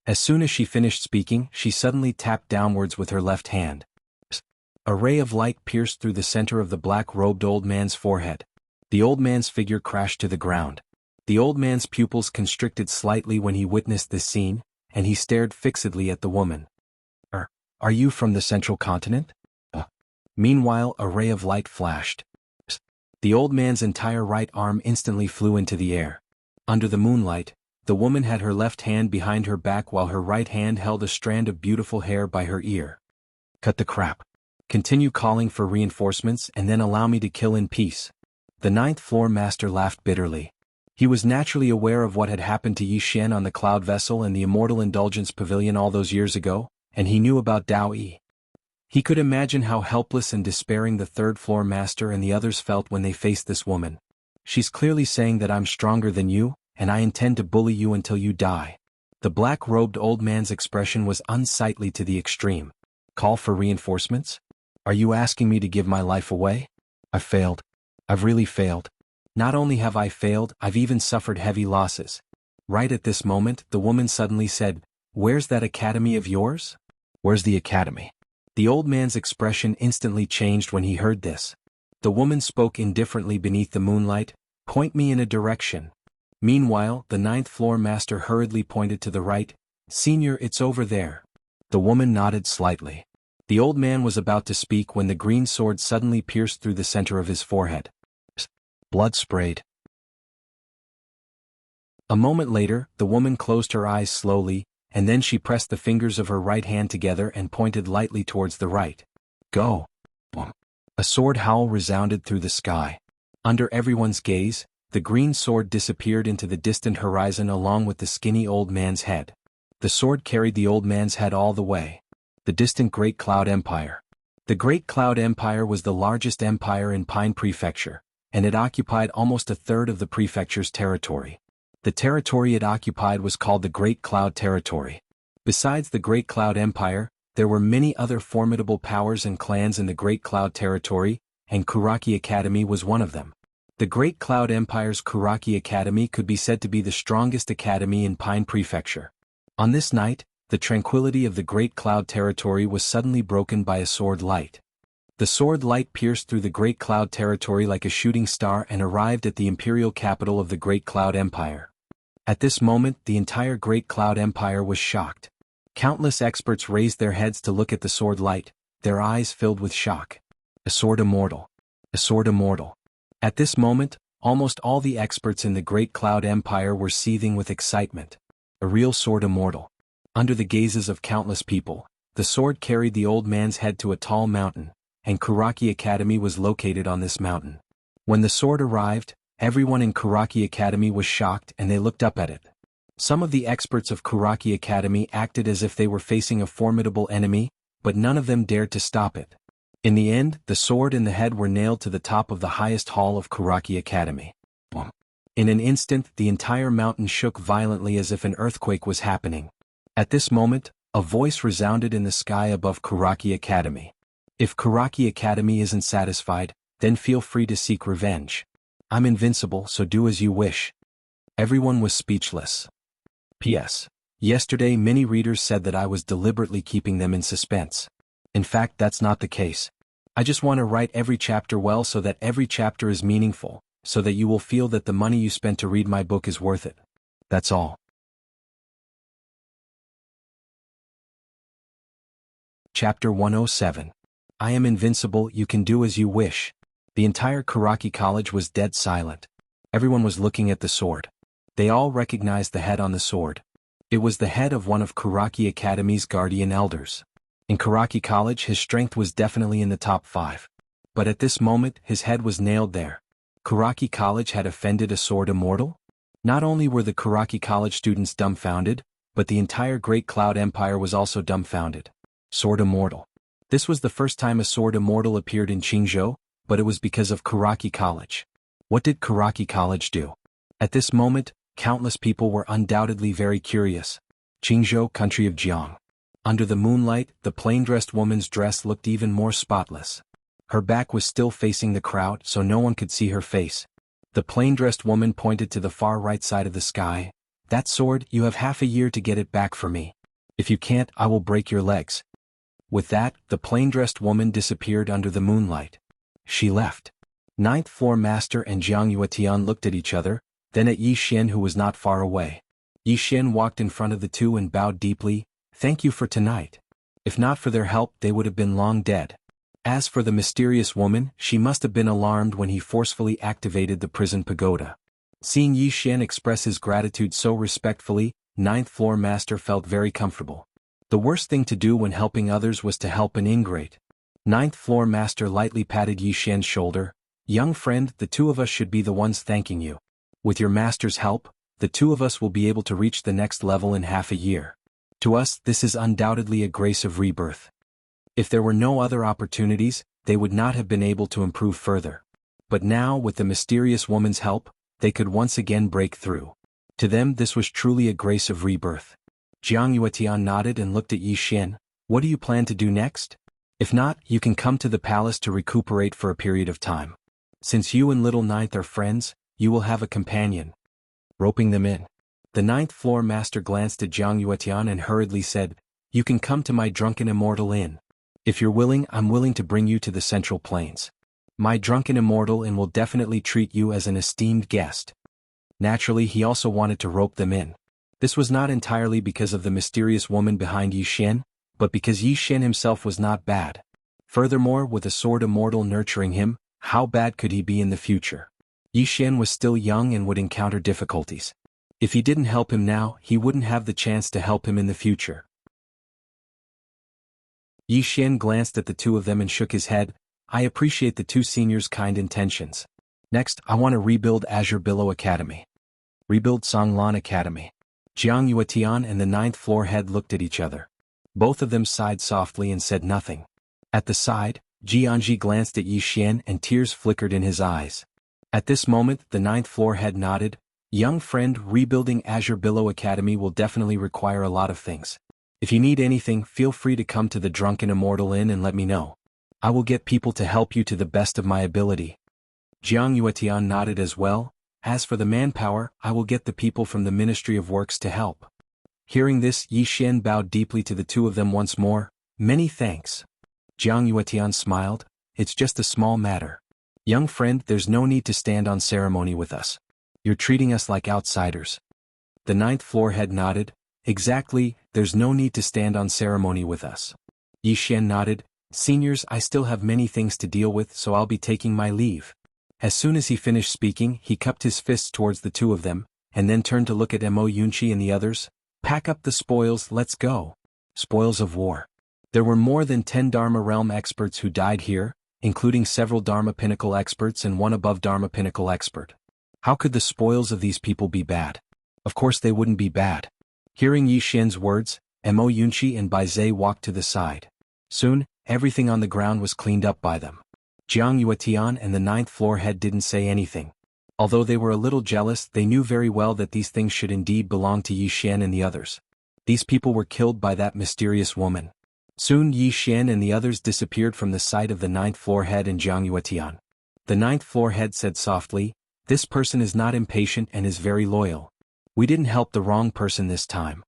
As soon as she finished speaking, she suddenly tapped downwards with her left hand. A ray of light pierced through the center of the black-robed old man's forehead. The old man's figure crashed to the ground. The old man's pupils constricted slightly when he witnessed this scene, and he stared fixedly at the woman. Are you from the central continent? Meanwhile, a ray of light flashed. The old man's entire right arm instantly flew into the air. Under the moonlight, the woman had her left hand behind her back while her right hand held a strand of beautiful hair by her ear. Cut the crap. Continue calling for reinforcements and then allow me to kill in peace. The ninth floor master laughed bitterly. He was naturally aware of what had happened to Yi Xian on the Cloud Vessel and the Immortal Indulgence Pavilion all those years ago, and he knew about Dao Yi. He could imagine how helpless and despairing the third floor master and the others felt when they faced this woman. She's clearly saying that I'm stronger than you, and I intend to bully you until you die. The black-robed old man's expression was unsightly to the extreme. Call for reinforcements? Are you asking me to give my life away? I've failed. I've really failed. Not only have I failed, I've even suffered heavy losses. Right at this moment, the woman suddenly said, "Where's that academy of yours?" "Where's the academy?" The old man's expression instantly changed when he heard this. The woman spoke indifferently beneath the moonlight, "Point me in a direction." Meanwhile, the ninth floor master hurriedly pointed to the right. "Senior, it's over there." The woman nodded slightly. The old man was about to speak when the green sword suddenly pierced through the center of his forehead. Blood sprayed. A moment later, the woman closed her eyes slowly, and then she pressed the fingers of her right hand together and pointed lightly towards the right. Go! Boom! A sword howl resounded through the sky. Under everyone's gaze, the green sword disappeared into the distant horizon along with the skinny old man's head. The sword carried the old man's head all the way. The distant Great Cloud Empire. The Great Cloud Empire was the largest empire in Pine Prefecture, and it occupied almost a third of the prefecture's territory. The territory it occupied was called the Great Cloud Territory. Besides the Great Cloud Empire, there were many other formidable powers and clans in the Great Cloud Territory, and Kuraki Academy was one of them. The Great Cloud Empire's Kuraki Academy could be said to be the strongest academy in Pine Prefecture. On this night, the tranquility of the Great Cloud Territory was suddenly broken by a sword light. The sword light pierced through the Great Cloud Territory like a shooting star and arrived at the imperial capital of the Great Cloud Empire. At this moment, the entire Great Cloud Empire was shocked. Countless experts raised their heads to look at the sword light, their eyes filled with shock. A sword immortal. A sword immortal. At this moment, almost all the experts in the Great Cloud Empire were seething with excitement. A real sword immortal. Under the gazes of countless people, the sword carried the old man's head to a tall mountain, and Kuraki Academy was located on this mountain. When the sword arrived, everyone in Kuraki Academy was shocked and they looked up at it. Some of the experts of Kuraki Academy acted as if they were facing a formidable enemy, but none of them dared to stop it. In the end, the sword and the head were nailed to the top of the highest hall of Kuraki Academy. Boom. In an instant, the entire mountain shook violently as if an earthquake was happening. At this moment, a voice resounded in the sky above Kuraki Academy. If Kuraki Academy isn't satisfied, then feel free to seek revenge. I'm invincible, so do as you wish. Everyone was speechless. P.S. Yesterday many readers said that I was deliberately keeping them in suspense. In fact, that's not the case. I just want to write every chapter well so that every chapter is meaningful, so that you will feel that the money you spent to read my book is worth it. That's all. Chapter 107. I am invincible, you can do as you wish. The entire Kuraki College was dead silent. Everyone was looking at the sword. They all recognized the head on the sword. It was the head of one of Kuraki Academy's guardian elders. In Kuraki College, his strength was definitely in the top 5. But at this moment his head was nailed there. Kuraki College had offended a sword immortal? Not only were the Kuraki College students dumbfounded, but the entire Great Cloud Empire was also dumbfounded. Sword immortal. This was the first time a sword immortal appeared in Qingzhou, but it was because of Kuraki College. What did Kuraki College do? At this moment, countless people were undoubtedly very curious. Qingzhou, country of Jiang. Under the moonlight, the plain-dressed woman's dress looked even more spotless. Her back was still facing the crowd, so no one could see her face. The plain-dressed woman pointed to the far right side of the sky. "That sword, you have half a year to get it back for me. If you can't, I will break your legs." With that, the plain-dressed woman disappeared under the moonlight. She left. Ninth floor master and Jiang Yuetian looked at each other, then at Yi Xian, who was not far away. Yi Xian walked in front of the two and bowed deeply. "Thank you for tonight. If not for their help, they would have been long dead." As for the mysterious woman, she must have been alarmed when he forcefully activated the prison pagoda. Seeing Yi Xian express his gratitude so respectfully, ninth floor master felt very comfortable. The worst thing to do when helping others was to help an ingrate. Ninth floor master lightly patted Yi Xian's shoulder. "Young friend, the two of us should be the ones thanking you. With your master's help, the two of us will be able to reach the next level in half a year. To us, this is undoubtedly a grace of rebirth." If there were no other opportunities, they would not have been able to improve further. But now, with the mysterious woman's help, they could once again break through. To them this was truly a grace of rebirth. Jiang Yuetian nodded and looked at Yi Xian. "What do you plan to do next? If not, you can come to the palace to recuperate for a period of time. Since you and Little Ninth are friends, you will have a companion." Roping them in. The ninth floor master glanced at Jiang Yuetian and hurriedly said, "You can come to my Drunken Immortal Inn. If you're willing, I'm willing to bring you to the Central Plains. My Drunken Immortal Inn will definitely treat you as an esteemed guest." Naturally, he also wanted to rope them in. This was not entirely because of the mysterious woman behind Yi Xian, but because Yi Xian himself was not bad. Furthermore, with a sword immortal nurturing him, how bad could he be in the future? Yi Xian was still young and would encounter difficulties. If he didn't help him now, he wouldn't have the chance to help him in the future. Yi Xian glanced at the two of them and shook his head. "I appreciate the two seniors' kind intentions. Next, I want to rebuild Azure Billow Academy. Rebuild Songlan Academy." Jiang Yuetian and the ninth floor head looked at each other. Both of them sighed softly and said nothing. At the side, Jianji glanced at Yi Xian and tears flickered in his eyes. At this moment, the ninth floor head nodded. "Young friend, rebuilding Azure Billow Academy will definitely require a lot of things. If you need anything, feel free to come to the Drunken Immortal Inn and let me know. I will get people to help you to the best of my ability." Jiang Yuetian nodded as well. "As for the manpower, I will get the people from the Ministry of Works to help." Hearing this, Yi Xian bowed deeply to the two of them once more. "Many thanks." Jiang Yuetian smiled. "It's just a small matter. Young friend, there's no need to stand on ceremony with us. You're treating us like outsiders." The ninth floor head nodded. "Exactly, there's no need to stand on ceremony with us." Yi Xian nodded. "Seniors, I still have many things to deal with, so I'll be taking my leave." As soon as he finished speaking, he cupped his fists towards the two of them, and then turned to look at Mo Yunqi and the others. "Pack up the spoils, let's go." Spoils of war. There were more than 10 Dharma Realm experts who died here, including several Dharma Pinnacle experts and one above Dharma Pinnacle expert. How could the spoils of these people be bad? Of course they wouldn't be bad. Hearing Yi Xian's words, Mo Yunqi and Bai Zhe walked to the side. Soon, everything on the ground was cleaned up by them. Jiang Yuetian and the ninth floor head didn't say anything. Although they were a little jealous, they knew very well that these things should indeed belong to Yi Xian and the others. These people were killed by that mysterious woman. Soon Yi Xian and the others disappeared from the sight of the ninth floor head and Jiang Yuetian. The ninth floor head said softly, "This person is not impatient and is very loyal. We didn't help the wrong person this time."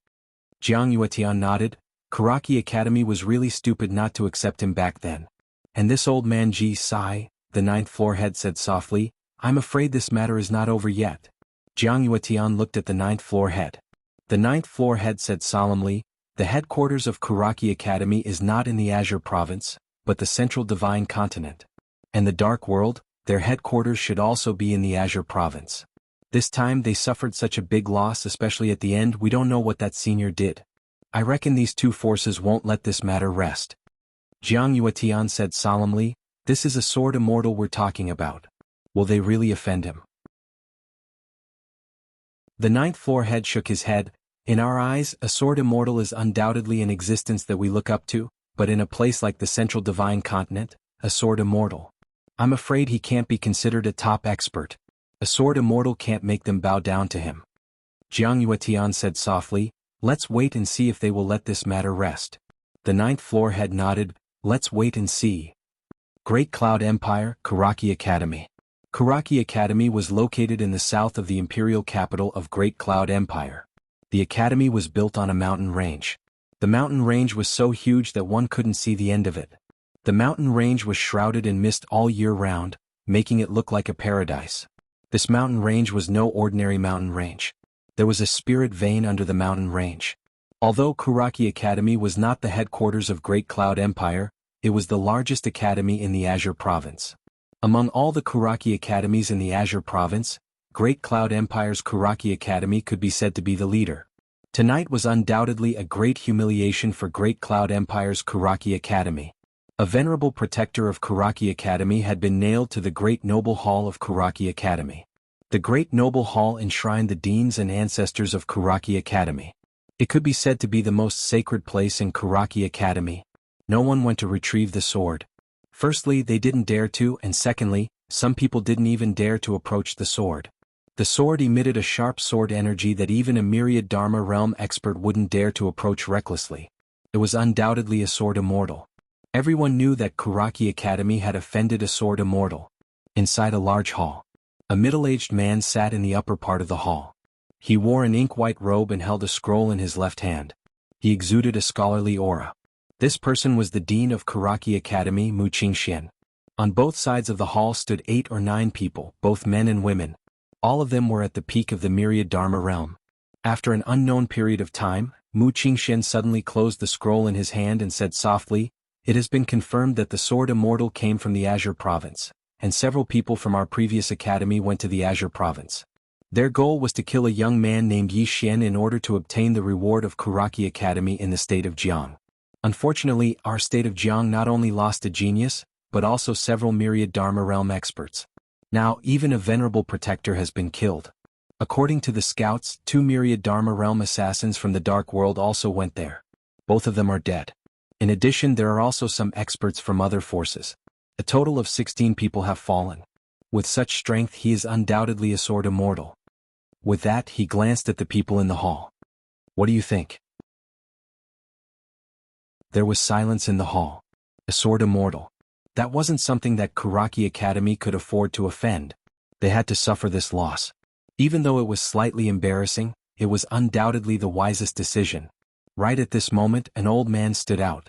Jiang Yuetian nodded. "Kuraki Academy was really stupid not to accept him back then. And this old man Ji Sai," the ninth floor head said softly, "I'm afraid this matter is not over yet." Jiang Yuetian looked at the ninth floor head. The ninth floor head said solemnly, "The headquarters of Kuraki Academy is not in the Azure Province, but the Central Divine Continent. And the Dark World, their headquarters should also be in the Azure Province. This time they suffered such a big loss, especially at the end. We don't know what that senior did. I reckon these two forces won't let this matter rest." Jiang Yuetian said solemnly, This is a sword immortal we're talking about. Will they really offend him? The ninth floor head shook his head. In our eyes, a sword immortal is undoubtedly an existence that we look up to, but in a place like the Central Divine Continent, a sword immortal. I'm afraid he can't be considered a top expert. A sword immortal can't make them bow down to him. Jiang Yuetian said softly, let's wait and see if they will let this matter rest. The ninth floor head nodded, let's wait and see. Great Cloud Empire, Karaki Academy. Karaki Academy was located in the south of the imperial capital of Great Cloud Empire. The academy was built on a mountain range. The mountain range was so huge that one couldn't see the end of it. The mountain range was shrouded in mist all year round, making it look like a paradise. This mountain range was no ordinary mountain range. There was a spirit vein under the mountain range. Although Karaki Academy was not the headquarters of Great Cloud Empire, it was the largest academy in the Azure Province. Among all the Karaki academies in the Azure Province, Great Cloud Empire's Karaki Academy could be said to be the leader. Tonight was undoubtedly a great humiliation for Great Cloud Empire's Karaki Academy. A venerable protector of Karaki Academy had been nailed to the Great Noble Hall of Karaki Academy. The Great Noble Hall enshrined the deans and ancestors of Karaki Academy. It could be said to be the most sacred place in Karaki Academy. No one went to retrieve the sword. Firstly, they didn't dare to, and secondly, some people didn't even dare to approach the sword. The sword emitted a sharp sword energy that even a myriad Dharma realm expert wouldn't dare to approach recklessly. It was undoubtedly a sword immortal. Everyone knew that Karaki Academy had offended a sword immortal. Inside a large hall, a middle-aged man sat in the upper part of the hall. He wore an ink-white robe and held a scroll in his left hand. He exuded a scholarly aura. This person was the dean of Karaki Academy, Mu Qingxian. On both sides of the hall stood 8 or 9 people, both men and women. All of them were at the peak of the myriad Dharma realm. After an unknown period of time, Mu Qingxian suddenly closed the scroll in his hand and said softly, "It has been confirmed that the sword immortal came from the Azure Province, and several people from our previous academy went to the Azure Province. Their goal was to kill a young man named Yi Xian in order to obtain the reward of Karaki Academy in the state of Jiang. Unfortunately, our state of Jiang not only lost a genius, but also several myriad Dharma realm experts. Now, even a venerable protector has been killed. According to the scouts, 2 myriad Dharma realm assassins from the Dark World also went there. Both of them are dead. In addition, there are also some experts from other forces. A total of 16 people have fallen. With such strength, he is undoubtedly a sword immortal." With that, he glanced at the people in the hall. "What do you think?" There was silence in the hall. A sword immortal. That wasn't something that Karaki Academy could afford to offend. They had to suffer this loss. Even though it was slightly embarrassing, it was undoubtedly the wisest decision. Right at this moment, an old man stood out.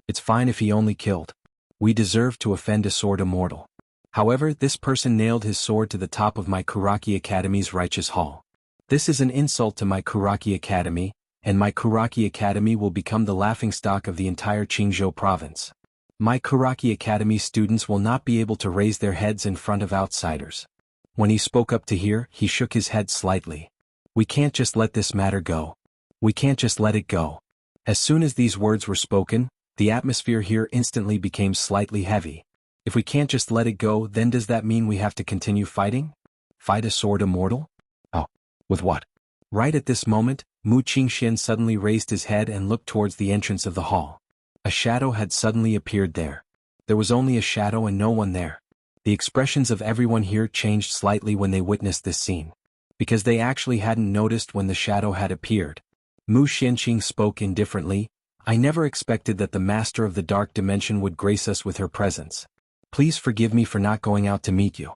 "It's fine if he only killed. We deserve to offend a sword immortal. However, this person nailed his sword to the top of my Karaki Academy's righteous hall. This is an insult to my Karaki Academy, and my Karaki Academy will become the laughingstock of the entire Qingzhou province. My Karaki Academy students will not be able to raise their heads in front of outsiders." When he spoke up to here, he shook his head slightly. "We can't just let this matter go. We can't just let it go." As soon as these words were spoken, the atmosphere here instantly became slightly heavy. If we can't just let it go, then does that mean we have to continue fighting? Fight a sword immortal? Oh, with what? Right at this moment, Mu Qingxian suddenly raised his head and looked towards the entrance of the hall. A shadow had suddenly appeared there. There was only a shadow and no one there. The expressions of everyone here changed slightly when they witnessed this scene. Because they actually hadn't noticed when the shadow had appeared. Mu Xianqing spoke indifferently, "I never expected that the Master of the Dark Dimension would grace us with her presence. Please forgive me for not going out to meet you."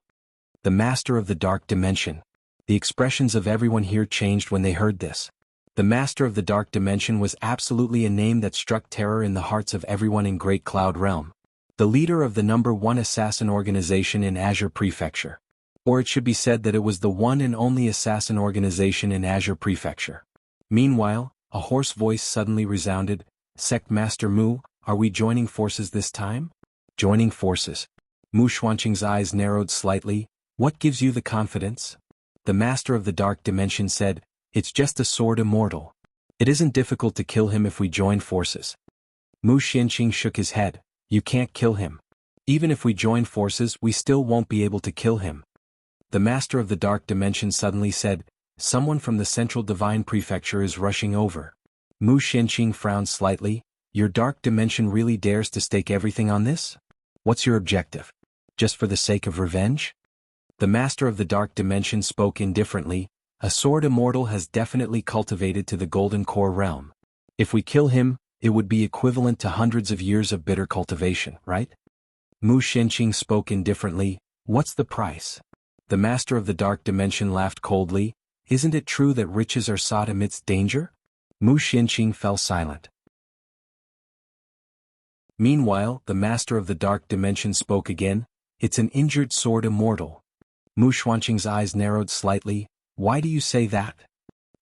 The Master of the Dark Dimension. The expressions of everyone here changed when they heard this. The Master of the Dark Dimension was absolutely a name that struck terror in the hearts of everyone in Great Cloud Realm. The leader of the #1 assassin organization in Azure Prefecture. Or it should be said that it was the one and only assassin organization in Azure Prefecture. Meanwhile, a hoarse voice suddenly resounded, "Sect Master Mu, are we joining forces this time?" Joining forces. Mu Xuanqing's eyes narrowed slightly. "What gives you the confidence?" The Master of the Dark Dimension said, "It's just a sword immortal. It isn't difficult to kill him if we join forces." Mu Xianqing shook his head. "You can't kill him. Even if we join forces, we still won't be able to kill him. The Master of the Dark Dimension suddenly said, "Someone from the Central Divine Prefecture is rushing over." Mu Xianqing frowned slightly. "Your Dark Dimension really dares to stake everything on this? What's your objective? Just for the sake of revenge?" The Master of the Dark Dimension spoke indifferently. "A sword immortal has definitely cultivated to the Golden Core realm. If we kill him, it would be equivalent to hundreds of years of bitter cultivation, right?" Mu Xianqing spoke indifferently. "What's the price?" The Master of the Dark Dimension laughed coldly. "Isn't it true that riches are sought amidst danger?" Mu Xianqing fell silent. Meanwhile, the Master of the Dark Dimension spoke again. "It's an injured sword immortal." Mu Xianqing's eyes narrowed slightly. "Why do you say that?"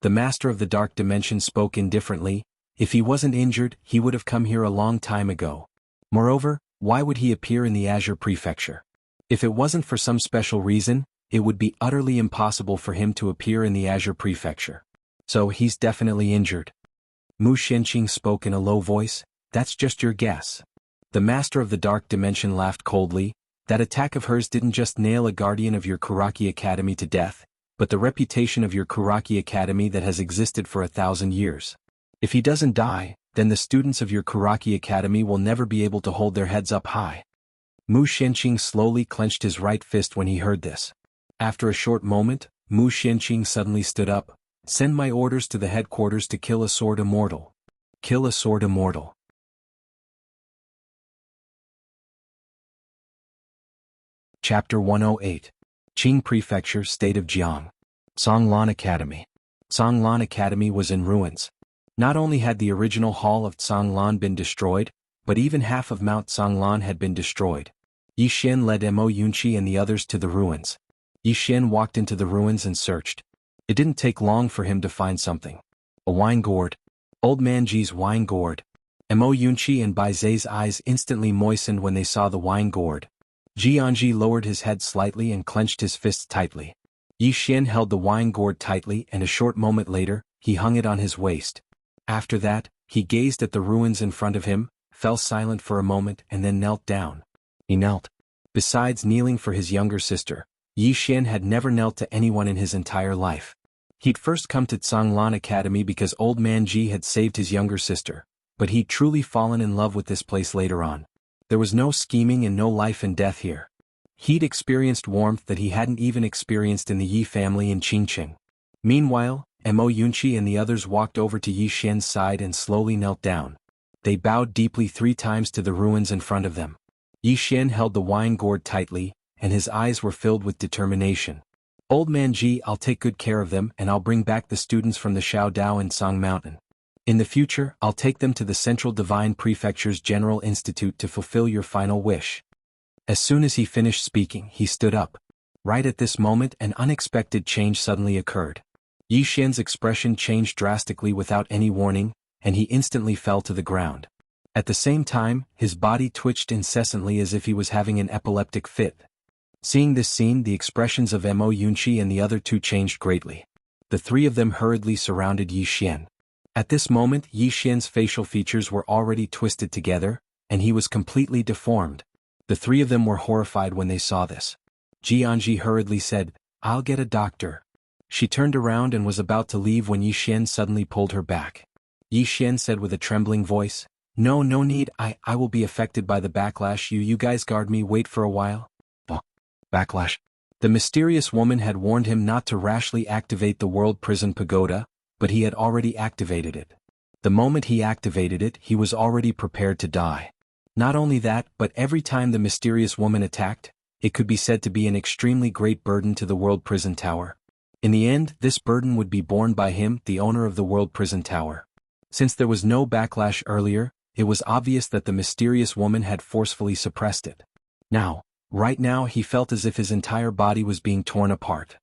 The Master of the Dark Dimension spoke indifferently. "If he wasn't injured, he would have come here a long time ago. Moreover, why would he appear in the Azure Prefecture? If it wasn't for some special reason, it would be utterly impossible for him to appear in the Azure Prefecture. So he's definitely injured." Mu Xianqing spoke in a low voice. "That's just your guess." The Master of the Dark Dimension laughed coldly. "That attack of hers didn't just nail a guardian of your Kuraki Academy to death, but the reputation of your Kuraki Academy that has existed for 1,000 years. If he doesn't die, then the students of your Kuraki Academy will never be able to hold their heads up high." Mu Xianqing slowly clenched his right fist when he heard this. After a short moment, Mu Xianqing suddenly stood up. "Send my orders to the headquarters to kill a sword immortal. Kill a sword immortal." Chapter 108. Qing Prefecture, State of Jiang. Songlan Academy. Songlan Academy was in ruins. Not only had the original hall of Songlan been destroyed, but even half of Mount Songlan had been destroyed. Yi Xian led Mo Yunqi and the others to the ruins. Yi Xian walked into the ruins and searched. It didn't take long for him to find something. A wine gourd. Old Man Ji's wine gourd. Mo Yunqi and Bai Zai's eyes instantly moistened when they saw the wine gourd. Jianji lowered his head slightly and clenched his fists tightly. Yi Xian held the wine gourd tightly, and a short moment later, he hung it on his waist. After that, he gazed at the ruins in front of him, fell silent for a moment and then knelt down. He knelt. Besides kneeling for his younger sister, Yi Xian had never knelt to anyone in his entire life. He'd first come to Songlan Academy because Old Man Ji had saved his younger sister, but he'd truly fallen in love with this place later on. There was no scheming and no life and death here. He'd experienced warmth that he hadn't even experienced in the Yi family in Qingqing. Meanwhile, Mo Yunqi and the others walked over to Yi Xian's side and slowly knelt down. They bowed deeply 3 times to the ruins in front of them. Yi Xian held the wine gourd tightly, and his eyes were filled with determination. "Old Man Ji, I'll take good care of them and I'll bring back the students from the Xiao Dao and Song Mountain. In the future, I'll take them to the Central Divine Prefecture's General Institute to fulfill your final wish." As soon as he finished speaking, he stood up. Right at this moment, an unexpected change suddenly occurred. Yi Xian's expression changed drastically without any warning, and he instantly fell to the ground. At the same time, his body twitched incessantly as if he was having an epileptic fit. Seeing this scene, the expressions of Mo Yunqi and the other 2 changed greatly. The 3 of them hurriedly surrounded Yi Xian. At this moment, Yi Xian's facial features were already twisted together, and he was completely deformed. The 3 of them were horrified when they saw this. Jianji hurriedly said, "I'll get a doctor." She turned around and was about to leave when Yi Xian suddenly pulled her back. Yi Xian said with a trembling voice, No need, I will be affected by the backlash. You guys guard me, wait for a while." Backlash. The mysterious woman had warned him not to rashly activate the World Prison Pagoda, but he had already activated it. The moment he activated it, he was already prepared to die. Not only that, but every time the mysterious woman attacked, it could be said to be an extremely great burden to the World Prison Tower. In the end, this burden would be borne by him, the owner of the World Prison Tower. Since there was no backlash earlier, it was obvious that the mysterious woman had forcefully suppressed it. Right now he felt as if his entire body was being torn apart.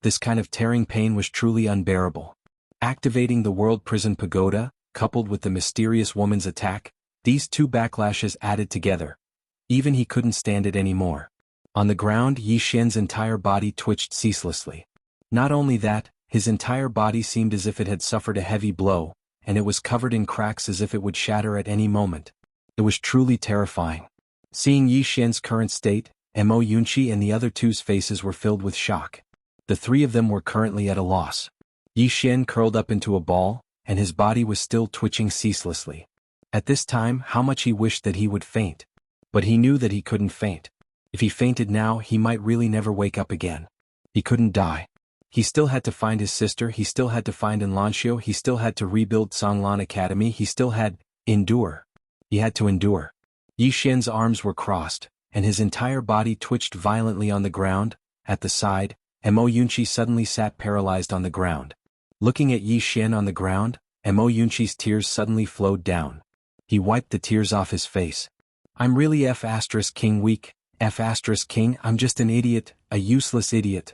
This kind of tearing pain was truly unbearable. Activating the World Prison Pagoda, coupled with the mysterious woman's attack, these 2 backlashes added together. Even he couldn't stand it anymore. On the ground, Yi Xian's entire body twitched ceaselessly. Not only that, his entire body seemed as if it had suffered a heavy blow, and it was covered in cracks as if it would shatter at any moment. It was truly terrifying. Seeing Yi Xian's current state, Mo Yunqi and the other two's faces were filled with shock. The three of them were currently at a loss. Yi Xian curled up into a ball, and his body was still twitching ceaselessly. At this time, how much he wished that he would faint. But he knew that he couldn't faint. If he fainted now, he might really never wake up again. He couldn't die. He still had to find his sister, he still had to find Enlanxio, he still had to rebuild Songlan Academy, he still had endure. He had to endure. Yi Xian's arms were crossed, and his entire body twitched violently on the ground. At the side, Mo Yunqi suddenly sat paralyzed on the ground. Looking at Yi Xian on the ground, Mo Yunqi's tears suddenly flowed down. He wiped the tears off his face. I'm really F*King weak, F*King, I'm just an idiot, a useless idiot.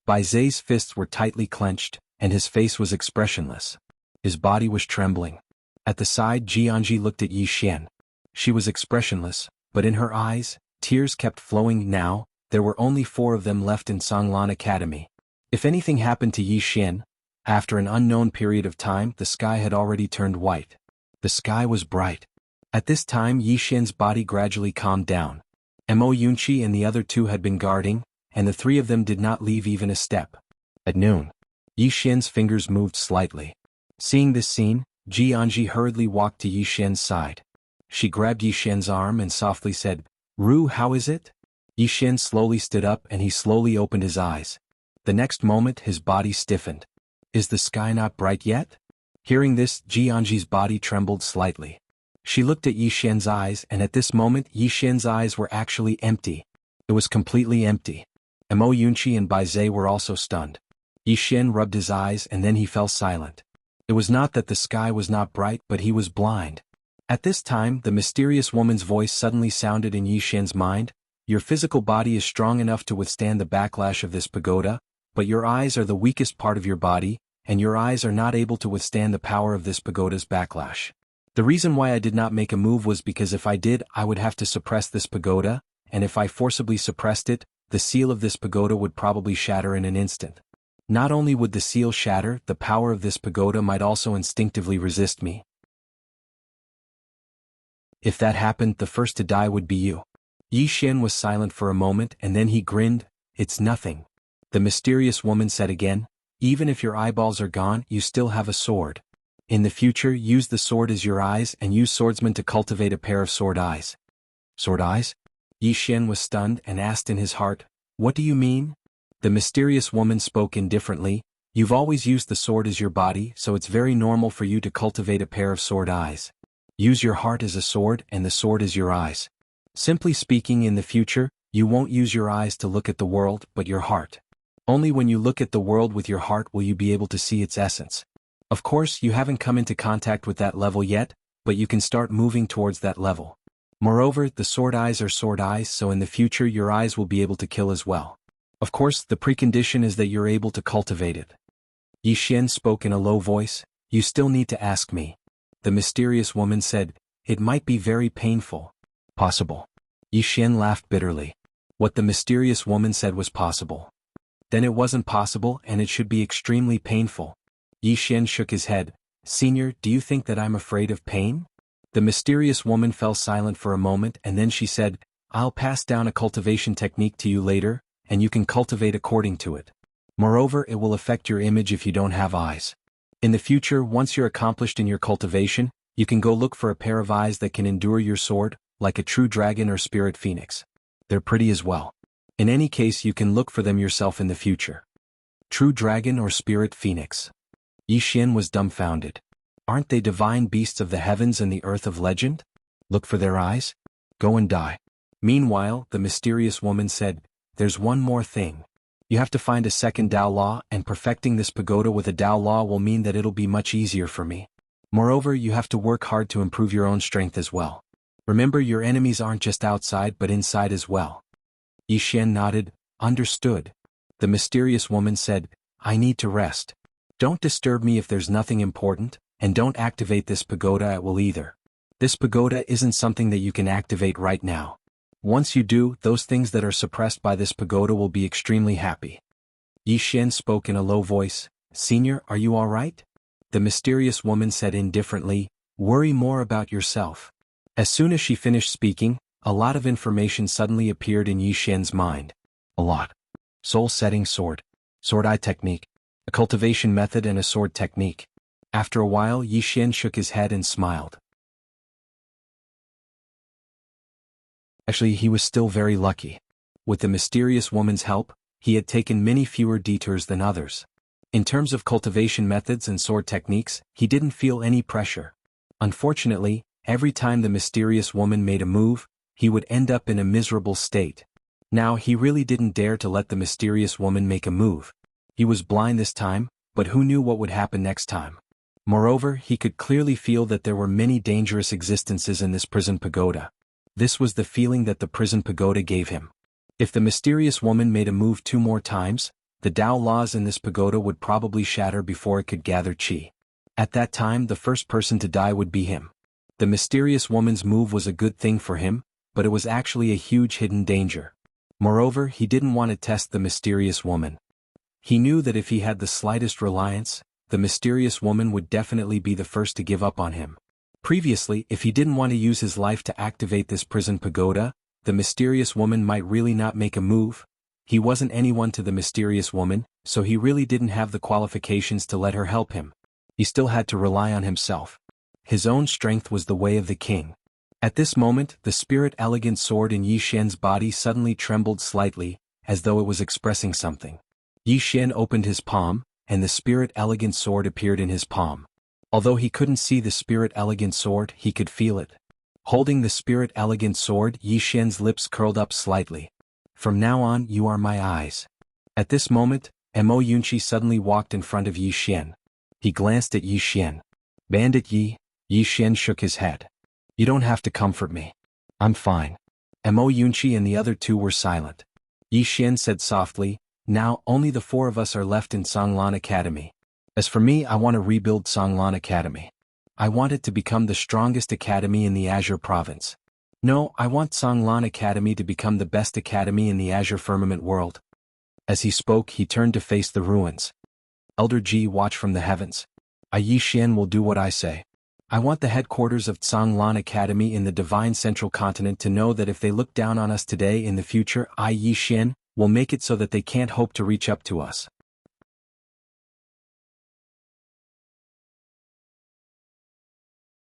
Bai Zai's fists were tightly clenched, and his face was expressionless. His body was trembling. At the side, Jianji looked at Yi Xian. She was expressionless, but in her eyes, tears kept flowing. Now, there were only 4 of them left in Songlan Academy. If anything happened to Yi Xian, after an unknown period of time, the sky had already turned white. The sky was bright. At this time, Yi Xian's body gradually calmed down. Mo Yunqi and the other 2 had been guarding, and the 3 of them did not leave even a step. At noon, Yi Xian's fingers moved slightly. Seeing this scene, Jianji hurriedly walked to Yi Xian's side. She grabbed Yi Xian's arm and softly said, "Ru, how is it?" Yi Xian slowly stood up and he slowly opened his eyes. The next moment his body stiffened. Is the sky not bright yet? Hearing this, Jianji's body trembled slightly. She looked at Yi Xian's eyes, and at this moment Yi Xian's eyes were actually empty. It was completely empty. Mo Yunqi and Bai Zai were also stunned. Yi Xian rubbed his eyes and then he fell silent. It was not that the sky was not bright, but he was blind. At this time, the mysterious woman's voice suddenly sounded in Yi Xian's mind. Your physical body is strong enough to withstand the backlash of this pagoda, but your eyes are the weakest part of your body, and your eyes are not able to withstand the power of this pagoda's backlash. The reason why I did not make a move was because if I did, I would have to suppress this pagoda, and if I forcibly suppressed it, the seal of this pagoda would probably shatter in an instant. Not only would the seal shatter, the power of this pagoda might also instinctively resist me. If that happened, the first to die would be you. Yi Xian was silent for a moment and then he grinned. It's nothing. The mysterious woman said again, even if your eyeballs are gone, you still have a sword. In the future, use the sword as your eyes and use swordsmen to cultivate a pair of sword eyes. Sword eyes? Yi Xian was stunned and asked in his heart, what do you mean? The mysterious woman spoke indifferently, you've always used the sword as your body, so it's very normal for you to cultivate a pair of sword eyes. Use your heart as a sword and the sword as your eyes. Simply speaking, in the future, you won't use your eyes to look at the world, but your heart. Only when you look at the world with your heart will you be able to see its essence. Of course, you haven't come into contact with that level yet, but you can start moving towards that level. Moreover, the sword eyes are sword eyes, so in the future your eyes will be able to kill as well. Of course, the precondition is that you're able to cultivate it. Yi Xian spoke in a low voice, you still need to ask me. The mysterious woman said, it might be very painful. Possible. Yi Xian laughed bitterly. What the mysterious woman said was possible. Then it wasn't possible and it should be extremely painful. Yi Xian shook his head. Senior, do you think that I'm afraid of pain? The mysterious woman fell silent for a moment and then she said, I'll pass down a cultivation technique to you later, and you can cultivate according to it. Moreover, it will affect your image if you don't have eyes. In the future, once you're accomplished in your cultivation, you can go look for a pair of eyes that can endure your sword, like a true dragon or spirit phoenix. They're pretty as well. In any case, you can look for them yourself in the future. True dragon or spirit phoenix. Yi Xian was dumbfounded. Aren't they divine beasts of the heavens and the earth of legend? Look for their eyes? Go and die. Meanwhile, the mysterious woman said, there's one more thing. You have to find a second Dao law, and perfecting this pagoda with a Dao law will mean that it'll be much easier for me. Moreover, you have to work hard to improve your own strength as well. Remember, your enemies aren't just outside but inside as well. Yi Xian nodded, understood. The mysterious woman said, I need to rest. Don't disturb me if there's nothing important, and don't activate this pagoda at will either. This pagoda isn't something that you can activate right now. Once you do, those things that are suppressed by this pagoda will be extremely happy. Yi Xian spoke in a low voice, Senior, are you alright? The mysterious woman said indifferently, worry more about yourself. As soon as she finished speaking, a lot of information suddenly appeared in Yi Xian's mind. A lot. Soul-setting sword. Sword eye technique. A cultivation method and a sword technique. After a while, Yi Xian shook his head and smiled. Actually, he was still very lucky. With the mysterious woman's help, he had taken many fewer detours than others. In terms of cultivation methods and sword techniques, he didn't feel any pressure. Unfortunately, every time the mysterious woman made a move, he would end up in a miserable state. Now he really didn't dare to let the mysterious woman make a move. He was blind this time, but who knew what would happen next time? Moreover, he could clearly feel that there were many dangerous existences in this prison pagoda. This was the feeling that the prison pagoda gave him. If the mysterious woman made a move 2 more times, the Tao laws in this pagoda would probably shatter before it could gather qi. At that time, the first person to die would be him. The mysterious woman's move was a good thing for him, but it was actually a huge hidden danger. Moreover, he didn't want to test the mysterious woman. He knew that if he had the slightest reliance, the mysterious woman would definitely be the first to give up on him. Previously, if he didn't want to use his life to activate this prison pagoda, the mysterious woman might really not make a move. He wasn't anyone to the mysterious woman, so he really didn't have the qualifications to let her help him. He still had to rely on himself. His own strength was the way of the king. At this moment, the spirit-elegant sword in Yi Xian's body suddenly trembled slightly, as though it was expressing something. Yi Xian opened his palm, and the spirit-elegant sword appeared in his palm. Although he couldn't see the spirit-elegant sword, he could feel it. Holding the spirit-elegant sword, Yi Xian's lips curled up slightly. From now on, you are my eyes. At this moment, Mo Yunqi suddenly walked in front of Yi Xian. He glanced at Yi Xian. Bandit Yi. Yi Xian shook his head. You don't have to comfort me. I'm fine. Mo Yunqi and the other 2 were silent. Yi Xian said softly, now only the 4 of us are left in Songlan Academy. As for me, I want to rebuild Songlan Academy. I want it to become the strongest academy in the Azure province. No, I want Songlan Academy to become the best academy in the Azure firmament world. As he spoke, he turned to face the ruins. Elder Ji, watch from the heavens. Yi Xian will do what I say. I want the headquarters of Songlan Academy in the Divine Central Continent to know that if they look down on us today, in the future, Yi Xian will make it so that they can't hope to reach up to us.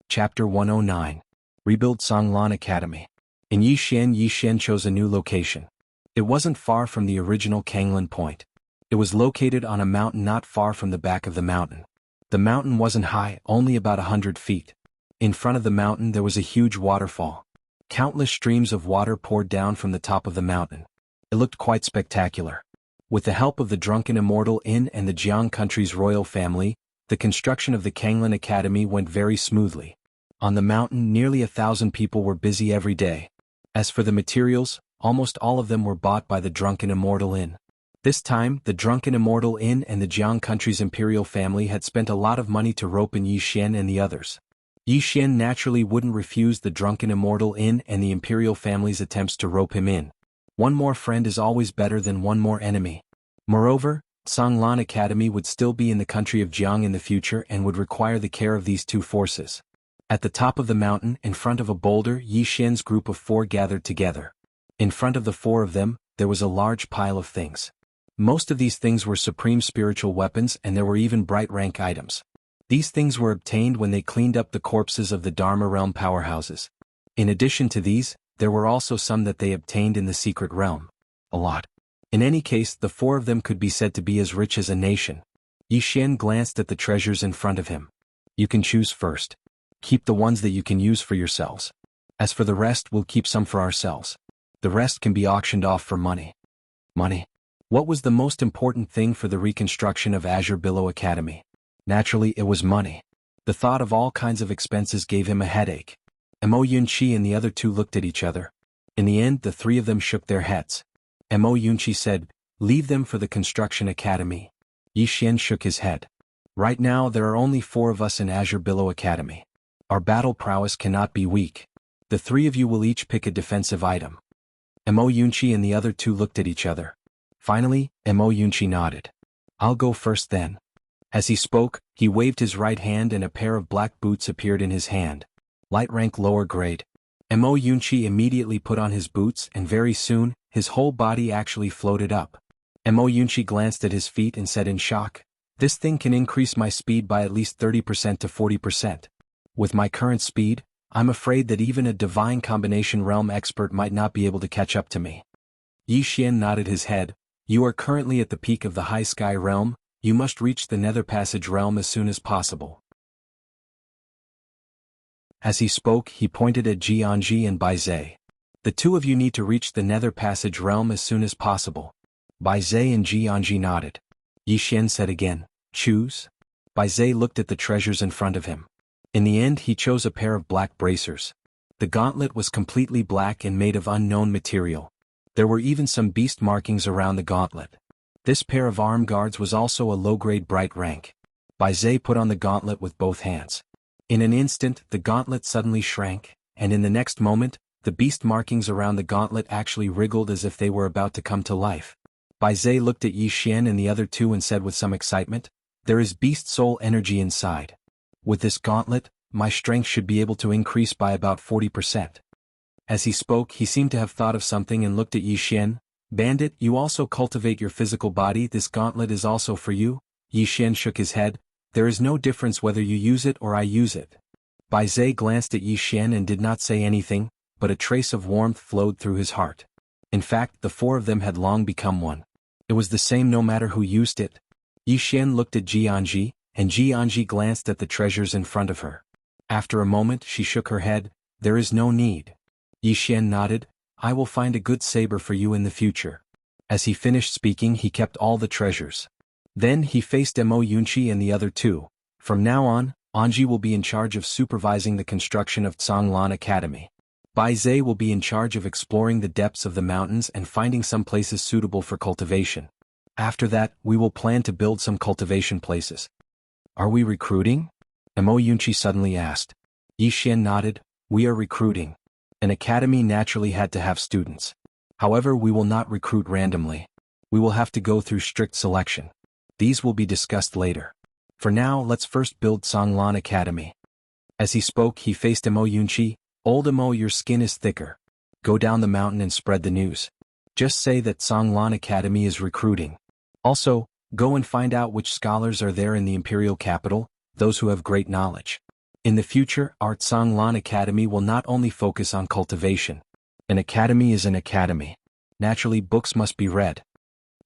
Chapter 109. Rebuild Songlan Academy. In Yi Xian chose a new location. It wasn't far from the original Kanglan Point. It was located on a mountain not far from the back of the mountain. The mountain wasn't high, only about 100 feet. In front of the mountain there was a huge waterfall. Countless streams of water poured down from the top of the mountain. It looked quite spectacular. With the help of the Drunken Immortal Inn and the Jiang country's royal family, the construction of the Kanglan Academy went very smoothly. On the mountain, nearly 1,000 people were busy every day. As for the materials, almost all of them were bought by the Drunken Immortal Inn. This time, the Drunken Immortal Inn and the Jiang country's imperial family had spent a lot of money to rope in Yi Xian and the others. Yi Xian naturally wouldn't refuse the Drunken Immortal Inn and the imperial family's attempts to rope him in. One more friend is always better than one more enemy. Moreover, Songlan Academy would still be in the country of Jiang in the future and would require the care of these 2 forces. At the top of the mountain, in front of a boulder, Yi Xian's group of 4 gathered together. In front of the 4 of them, there was a large pile of things. Most of these things were supreme spiritual weapons, and there were even bright rank items. These things were obtained when they cleaned up the corpses of the Dharma realm powerhouses. In addition to these, there were also some that they obtained in the secret realm. A lot. In any case, the 4 of them could be said to be as rich as a nation. Yi Xian glanced at the treasures in front of him. You can choose first. Keep the ones that you can use for yourselves. As for the rest, we'll keep some for ourselves. The rest can be auctioned off for money. Money. What was the most important thing for the reconstruction of Azure Billow Academy? Naturally, it was money. The thought of all kinds of expenses gave him a headache. Mo Yunqi and the other 2 looked at each other. In the end, the 3 of them shook their heads. Mo Yunqi said, leave them for the construction academy. Yi Xian shook his head. Right now, there are only 4 of us in Azure Billow Academy. Our battle prowess cannot be weak. The 3 of you will each pick a defensive item. Mo Yunqi and the other 2 looked at each other. Finally, Mo Yunqi nodded. I'll go first then. As he spoke, he waved his right hand and a pair of black boots appeared in his hand. Light rank lower grade. Mo Yunqi immediately put on his boots and very soon, his whole body actually floated up. Mo Yunqi glanced at his feet and said in shock, "This thing can increase my speed by at least 30% to 40%. With my current speed, I'm afraid that even a divine combination realm expert might not be able to catch up to me." Yi Xian nodded his head. "You are currently at the peak of the high sky realm, you must reach the nether passage realm as soon as possible." As he spoke, he pointed at Jianji and Bai Zhe. "The two of you need to reach the nether passage realm as soon as possible." Bai Zhe and Jianji nodded. Yi Xian said again, "Choose?" Bai Zhe looked at the treasures in front of him. In the end he chose a pair of black bracers. The gauntlet was completely black and made of unknown material. There were even some beast markings around the gauntlet. This pair of arm guards was also a low-grade bright rank. Bai Zhe put on the gauntlet with both hands. In an instant, the gauntlet suddenly shrank, and in the next moment, the beast markings around the gauntlet actually wriggled as if they were about to come to life. Bai Zhe looked at Yi Xian and the other two and said with some excitement, "There is beast soul energy inside. With this gauntlet, my strength should be able to increase by about 40%. As he spoke, he seemed to have thought of something and looked at Yi Xian. "Bandit, you also cultivate your physical body, this gauntlet is also for you?" Yi Xian shook his head. "There is no difference whether you use it or I use it." Bai Zhe glanced at Yi Xian and did not say anything, but a trace of warmth flowed through his heart. In fact, the four of them had long become one. It was the same no matter who used it. Yi Xian looked at Jianji, and Jianji glanced at the treasures in front of her. After a moment she shook her head. "There is no need." Yi Xian nodded. "I will find a good saber for you in the future." As he finished speaking he kept all the treasures. Then he faced Mo Yunqi and the other two. "From now on, Anji will be in charge of supervising the construction of Canglan Academy. Bai Zhe will be in charge of exploring the depths of the mountains and finding some places suitable for cultivation. After that, we will plan to build some cultivation places." "Are we recruiting?" Mo Yunqi suddenly asked. Yi Xian nodded. "We are recruiting. An academy naturally had to have students. However, we will not recruit randomly. We will have to go through strict selection. These will be discussed later. For now, let's first build Canglan Academy." As he spoke, he faced Mo Yunqi. "Old Mo, your skin is thicker. Go down the mountain and spread the news. Just say that Canglan Academy is recruiting. Also, go and find out which scholars are there in the imperial capital, those who have great knowledge. In the future, our Canglan Academy will not only focus on cultivation. An academy is an academy. Naturally, books must be read."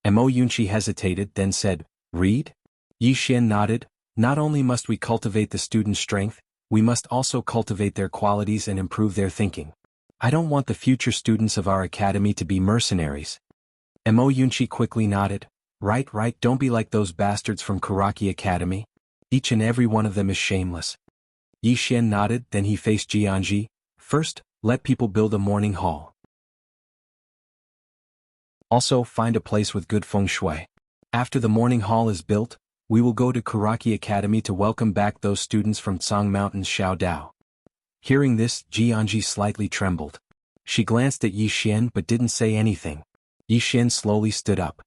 Mo Yunqi hesitated, then said, "Read?" Yi Xian nodded. "Not only must we cultivate the students' strength, we must also cultivate their qualities and improve their thinking. I don't want the future students of our academy to be mercenaries." Mo Yunqi quickly nodded. Right, don't be like those bastards from Kuraki Academy. Each and every one of them is shameless." Yi Xian nodded, then he faced Jianji. "First, let people build a morning hall. Also, find a place with good feng shui. After the morning hall is built, we will go to Kuraki Academy to welcome back those students from Tsang Mountain's Xiao Dao." Hearing this, Jianji slightly trembled. She glanced at Yi Xian but didn't say anything. Yi Xian slowly stood up.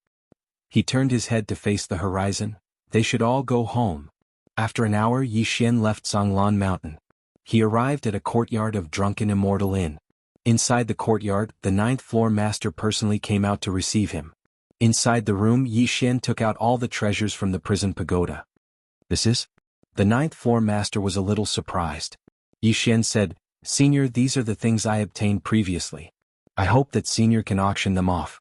He turned his head to face the horizon. They should all go home. After an hour, Yi Xian left Canglan Mountain. He arrived at a courtyard of Drunken Immortal Inn. Inside the courtyard, the 9th floor master personally came out to receive him. Inside the room, Yi Xian took out all the treasures from the prison pagoda. "This is?" The 9th floor master was a little surprised. Yi Xian said, "Senior, these are the things I obtained previously. I hope that Senior can auction them off."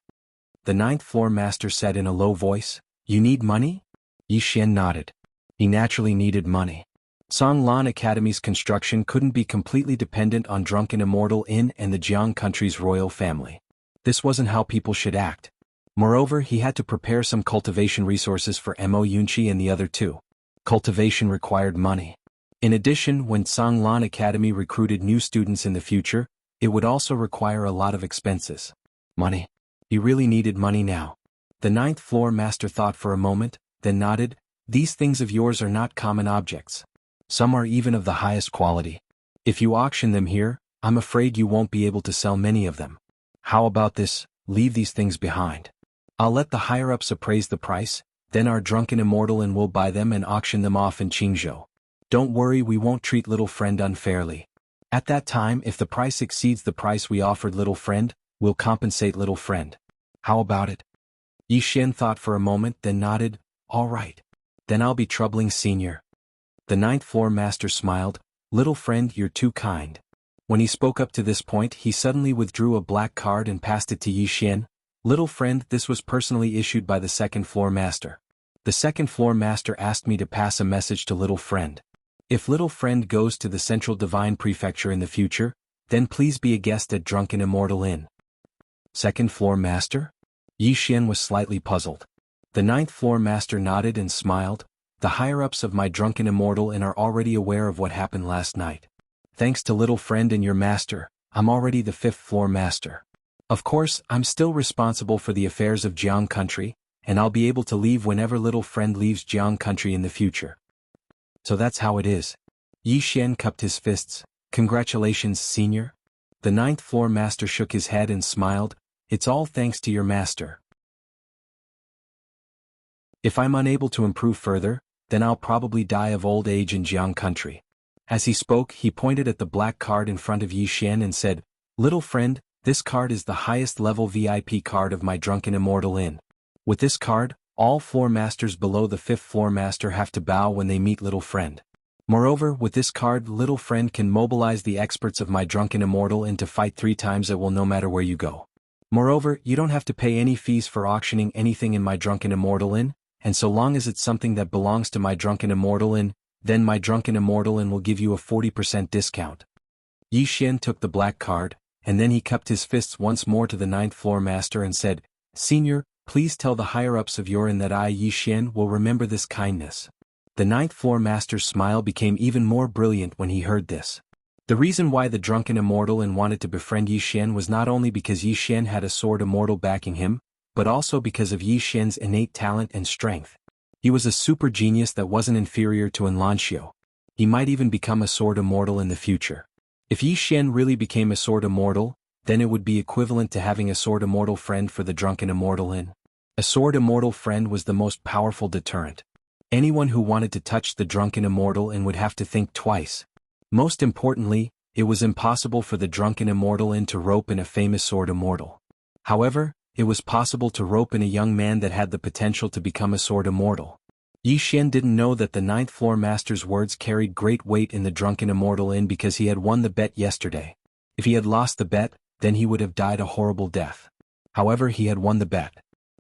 The 9th floor master said in a low voice, "You need money?" Yi Xian nodded. He naturally needed money. Canglan Academy's construction couldn't be completely dependent on Drunken Immortal Inn and the Jiang country's royal family. This wasn't how people should act. Moreover, he had to prepare some cultivation resources for Mo Yunqi and the other two. Cultivation required money. In addition, when Canglan Academy recruited new students in the future, it would also require a lot of expenses. Money. He really needed money now. The 9th floor master thought for a moment, then nodded. "These things of yours are not common objects. Some are even of the highest quality. If you auction them here, I'm afraid you won't be able to sell many of them. How about this, leave these things behind. I'll let the higher-ups appraise the price, then our Drunken Immortal and will buy them and auction them off in Qingzhou. Don't worry, we won't treat little friend unfairly." At that time, if the price exceeds the price we offered little friend, we'll compensate little friend. How about it? Yi Xian thought for a moment, then nodded. All right. Then I'll be troubling senior. The ninth floor master smiled. Little friend, you're too kind. When he spoke up to this point, he suddenly withdrew a black card and passed it to Yi Xian. Little friend, this was personally issued by the second floor master. The second floor master asked me to pass a message to little friend. If little friend goes to the Central Divine Prefecture in the future, then please be a guest at Drunken Immortal Inn. Second floor master? Yi Xian was slightly puzzled. The ninth floor master nodded and smiled. The higher-ups of my Drunken Immortal Inn are already aware of what happened last night. Thanks to little friend and your master, I'm already the fifth floor master. Of course, I'm still responsible for the affairs of Jiang Country, and I'll be able to leave whenever little friend leaves Jiang Country in the future. So that's how it is. Yi Xian cupped his fists. Congratulations, senior. The ninth floor master shook his head and smiled. It's all thanks to your master. If I'm unable to improve further, then I'll probably die of old age in Jiang Country. As he spoke, he pointed at the black card in front of Yi Xian and said, Little friend, this card is the highest level VIP card of my Drunken Immortal Inn. With this card, all floor masters below the fifth floor master have to bow when they meet little friend. Moreover, with this card, little friend can mobilize the experts of my Drunken Immortal Inn to fight 3 times at will no matter where you go. Moreover, you don't have to pay any fees for auctioning anything in my Drunken Immortal Inn, and so long as it's something that belongs to my Drunken Immortal Inn, then my Drunken Immortal Inn will give you a 40% discount. Yi Xian took the black card, and then he cupped his fists once more to the ninth floor master and said, Senior, please tell the higher-ups of your inn that I, Yi Xian, will remember this kindness. The ninth floor master's smile became even more brilliant when he heard this. The reason why the Drunken Immortal Inn wanted to befriend Yi Xian was not only because Yi Xian had a sword immortal backing him, but also because of Yi Xian's innate talent and strength. He was a super genius that wasn't inferior to Enlancio. He might even become a sword immortal in the future. If Yi Xian really became a sword immortal, then it would be equivalent to having a sword immortal friend for the Drunken Immortal Inn. A sword immortal friend was the most powerful deterrent. Anyone who wanted to touch the Drunken Immortal Inn would have to think twice. Most importantly, it was impossible for the Drunken Immortal Inn to rope in a famous sword immortal. However, it was possible to rope in a young man that had the potential to become a sword immortal. Yi Xian didn't know that the ninth floor master's words carried great weight in the Drunken Immortal Inn because he had won the bet yesterday. If he had lost the bet, then he would have died a horrible death. However, he had won the bet.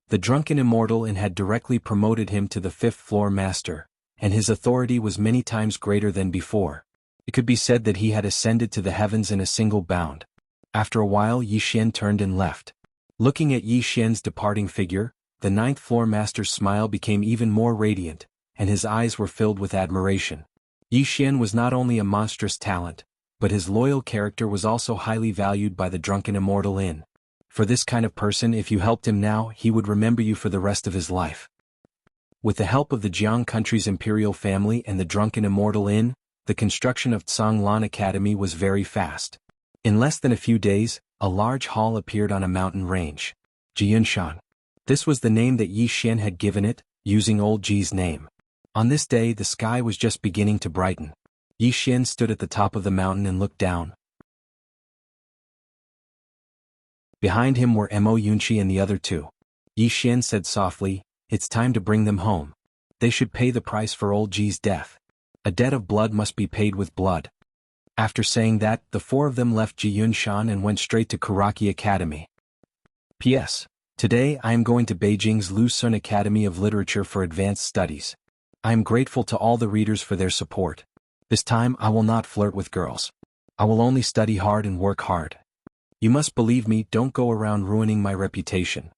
The Drunken Immortal Inn had directly promoted him to the fifth floor master, and his authority was many times greater than before. It could be said that he had ascended to the heavens in a single bound. After a while, Yi Xian turned and left. Looking at Yi Xian's departing figure, the ninth floor master's smile became even more radiant, and his eyes were filled with admiration. Yi Xian was not only a monstrous talent, but his loyal character was also highly valued by the Drunken Immortal Inn. For this kind of person, if you helped him now, he would remember you for the rest of his life. With the help of the Jiang Country's imperial family and the Drunken Immortal Inn, the construction of Tsanglan Academy was very fast. In less than a few days, a large hall appeared on a mountain range. Jiyunshan. This was the name that Yi Xian had given it, using old Ji's name. On this day, the sky was just beginning to brighten. Yi Xian stood at the top of the mountain and looked down. Behind him were Mo Yunqi and the other 2. Yi Xian said softly, It's time to bring them home. They should pay the price for old Ji's death. A debt of blood must be paid with blood. After saying that, the 4 of them left Jiyunshan and went straight to Kuraki Academy. P.S. Today I am going to Beijing's Lusun Academy of Literature for Advanced Studies. I am grateful to all the readers for their support. This time I will not flirt with girls. I will only study hard and work hard. You must believe me, don't go around ruining my reputation.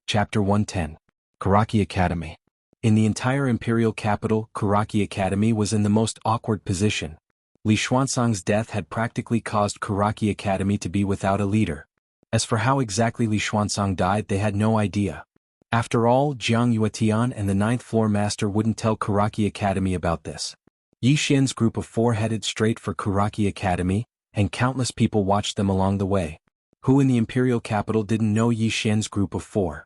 Chapter 110. Kuraki Academy. In the entire imperial capital, Kuraki Academy was in the most awkward position. Li Xuanzang's death had practically caused Kuraki Academy to be without a leader. As for how exactly Li Xuanzang died, they had no idea. After all, Jiang Yuetian and the 9th floor master wouldn't tell Kuraki Academy about this. Yi Xian's group of 4 headed straight for Kuraki Academy, and countless people watched them along the way. Who in the imperial capital didn't know Yi Xian's group of 4?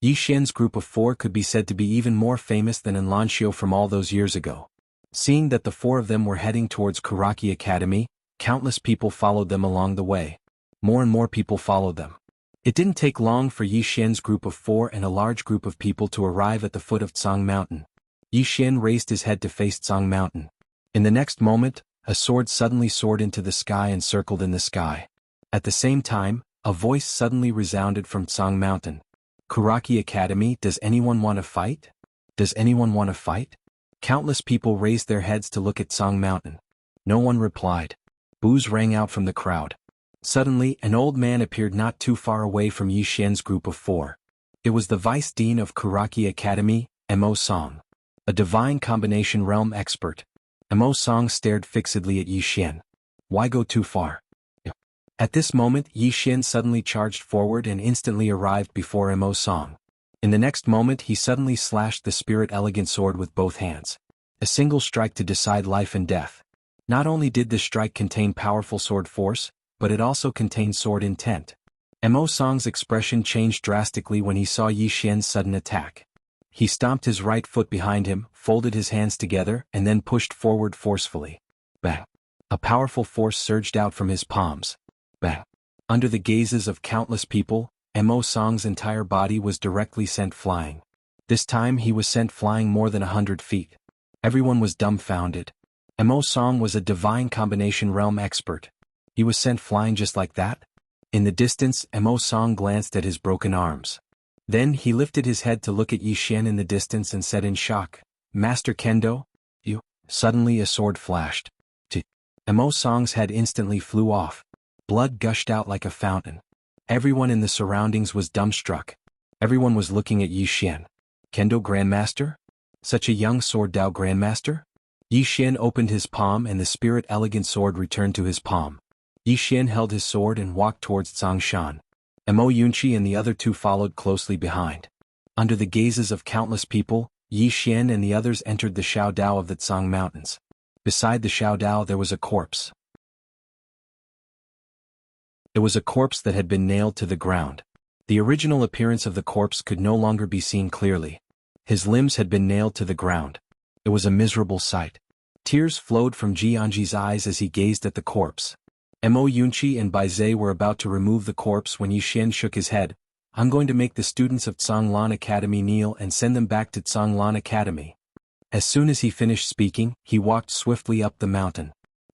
Yi Xian's group of 4 could be said to be even more famous than in Lanxiu from all those years ago. Seeing that the 4 of them were heading towards Karaki Academy, countless people followed them along the way. More and more people followed them. It didn't take long for Yi Xian's group of 4 and a large group of people to arrive at the foot of Tsang Mountain. Yi Xian raised his head to face Tsang Mountain. In the next moment, a sword suddenly soared into the sky and circled in the sky. At the same time, a voice suddenly resounded from Tsang Mountain. Karaki Academy, does anyone want to fight? Does anyone want to fight? Countless people raised their heads to look at Tsang Mountain. No one replied. Boos rang out from the crowd. Suddenly, an old man appeared not too far away from Yi Xian's group of 4. It was the vice dean of Karaki Academy, Mo Song. A divine combination realm expert. Mo Song stared fixedly at Yi Xian. Why go too far? At this moment, Yi Xian suddenly charged forward and instantly arrived before Mo Song. In the next moment, he suddenly slashed the spirit elegant sword with both hands. A single strike to decide life and death. Not only did this strike contain powerful sword force, but it also contained sword intent. Mo Song's expression changed drastically when he saw Yi Xian's sudden attack. He stomped his right foot behind him, folded his hands together, and then pushed forward forcefully. Bang! A powerful force surged out from his palms. Bang! Under the gazes of countless people, Mo Song's entire body was directly sent flying. This time he was sent flying more than 100 feet. Everyone was dumbfounded. Mo Song was a divine combination realm expert. He was sent flying just like that? In the distance, Mo Song glanced at his broken arms. Then he lifted his head to look at Yi Xian in the distance and said in shock, Master Kendo? You? Suddenly a sword flashed. Mo Song's head instantly flew off. Blood gushed out like a fountain. Everyone in the surroundings was dumbstruck. Everyone was looking at Yi Xian. Kendo Grandmaster? Such a young sword Dao Grandmaster? Yi Xian opened his palm and the spirit elegant sword returned to his palm. Yi Xian held his sword and walked towards Tsang Shan. Mo Yunqi and the other 2 followed closely behind. Under the gazes of countless people, Yi Xian and the others entered the Shao Dao of the Tsang Mountains. Beside the Shao Dao there was a corpse. It was a corpse that had been nailed to the ground. The original appearance of the corpse could no longer be seen clearly. His limbs had been nailed to the ground. It was a miserable sight. Tears flowed from Jianji's eyes as he gazed at the corpse. Mo Yunqi and Bai Zhe were about to remove the corpse when Yi Xian shook his head. I'm going to make the students of Tsanglan Academy kneel and send them back to Tsanglan Academy. As soon as he finished speaking, he walked swiftly up the mountain.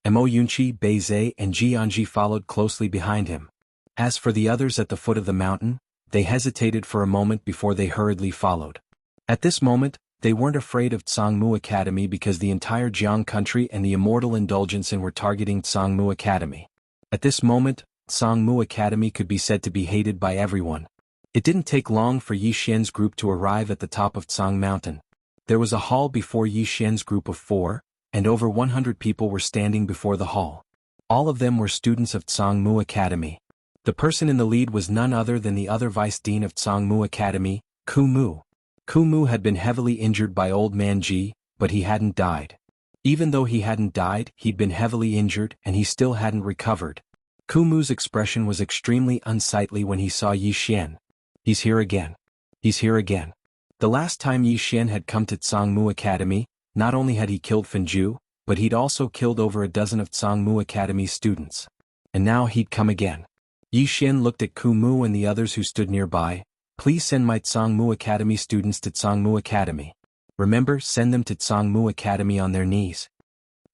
Mo Yunqi, Bai Zhe, and Jianji followed closely behind him. As for the others at the foot of the mountain, they hesitated for a moment before they hurriedly followed. At this moment, they weren't afraid of Tsangmu Academy because the entire Jiang country and the immortal Indulgence were targeting Tsangmu Academy. At this moment, Tsangmu Academy could be said to be hated by everyone. It didn't take long for Yi Xian's group to arrive at the top of Tsang Mountain. There was a hall before Yi Xian's group of 4, and over 100 people were standing before the hall. All of them were students of Tsangmu Academy. The person in the lead was none other than the other vice dean of Tsangmu Academy, Ku Mu. Ku Mu had been heavily injured by Old Man Ji, but he hadn't died. Even though he hadn't died, he'd been heavily injured and he still hadn't recovered. Ku Mu's expression was extremely unsightly when he saw Yi Xian. He's here again. He's here again. The last time Yi Xian had come to Tsangmu Academy, not only had he killed Fenju, but he'd also killed over a dozen of Tsangmu Academy's students. And now he'd come again. Yi Xian looked at Ku Mu and the others who stood nearby. Please send my Tsangmu Academy students to Tsangmu Academy. Remember, send them to Tsangmu Academy on their knees.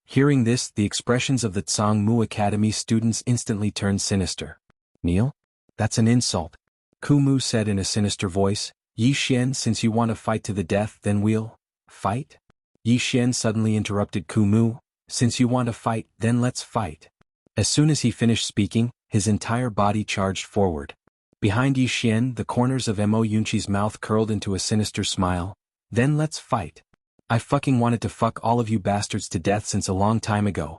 Hearing this, the expressions of the Tsangmu Academy students instantly turned sinister. Kneel? That's an insult. Ku Mu said in a sinister voice. Yi Xian, since you want to fight to the death, then we'll fight? Yi Xian suddenly interrupted Ku Mu. Since you want to fight, then let's fight. As soon as he finished speaking, his entire body charged forward. Behind Yi Xian, the corners of Mo Yunqi's mouth curled into a sinister smile. Then let's fight. I fucking wanted to fuck all of you bastards to death since a long time ago.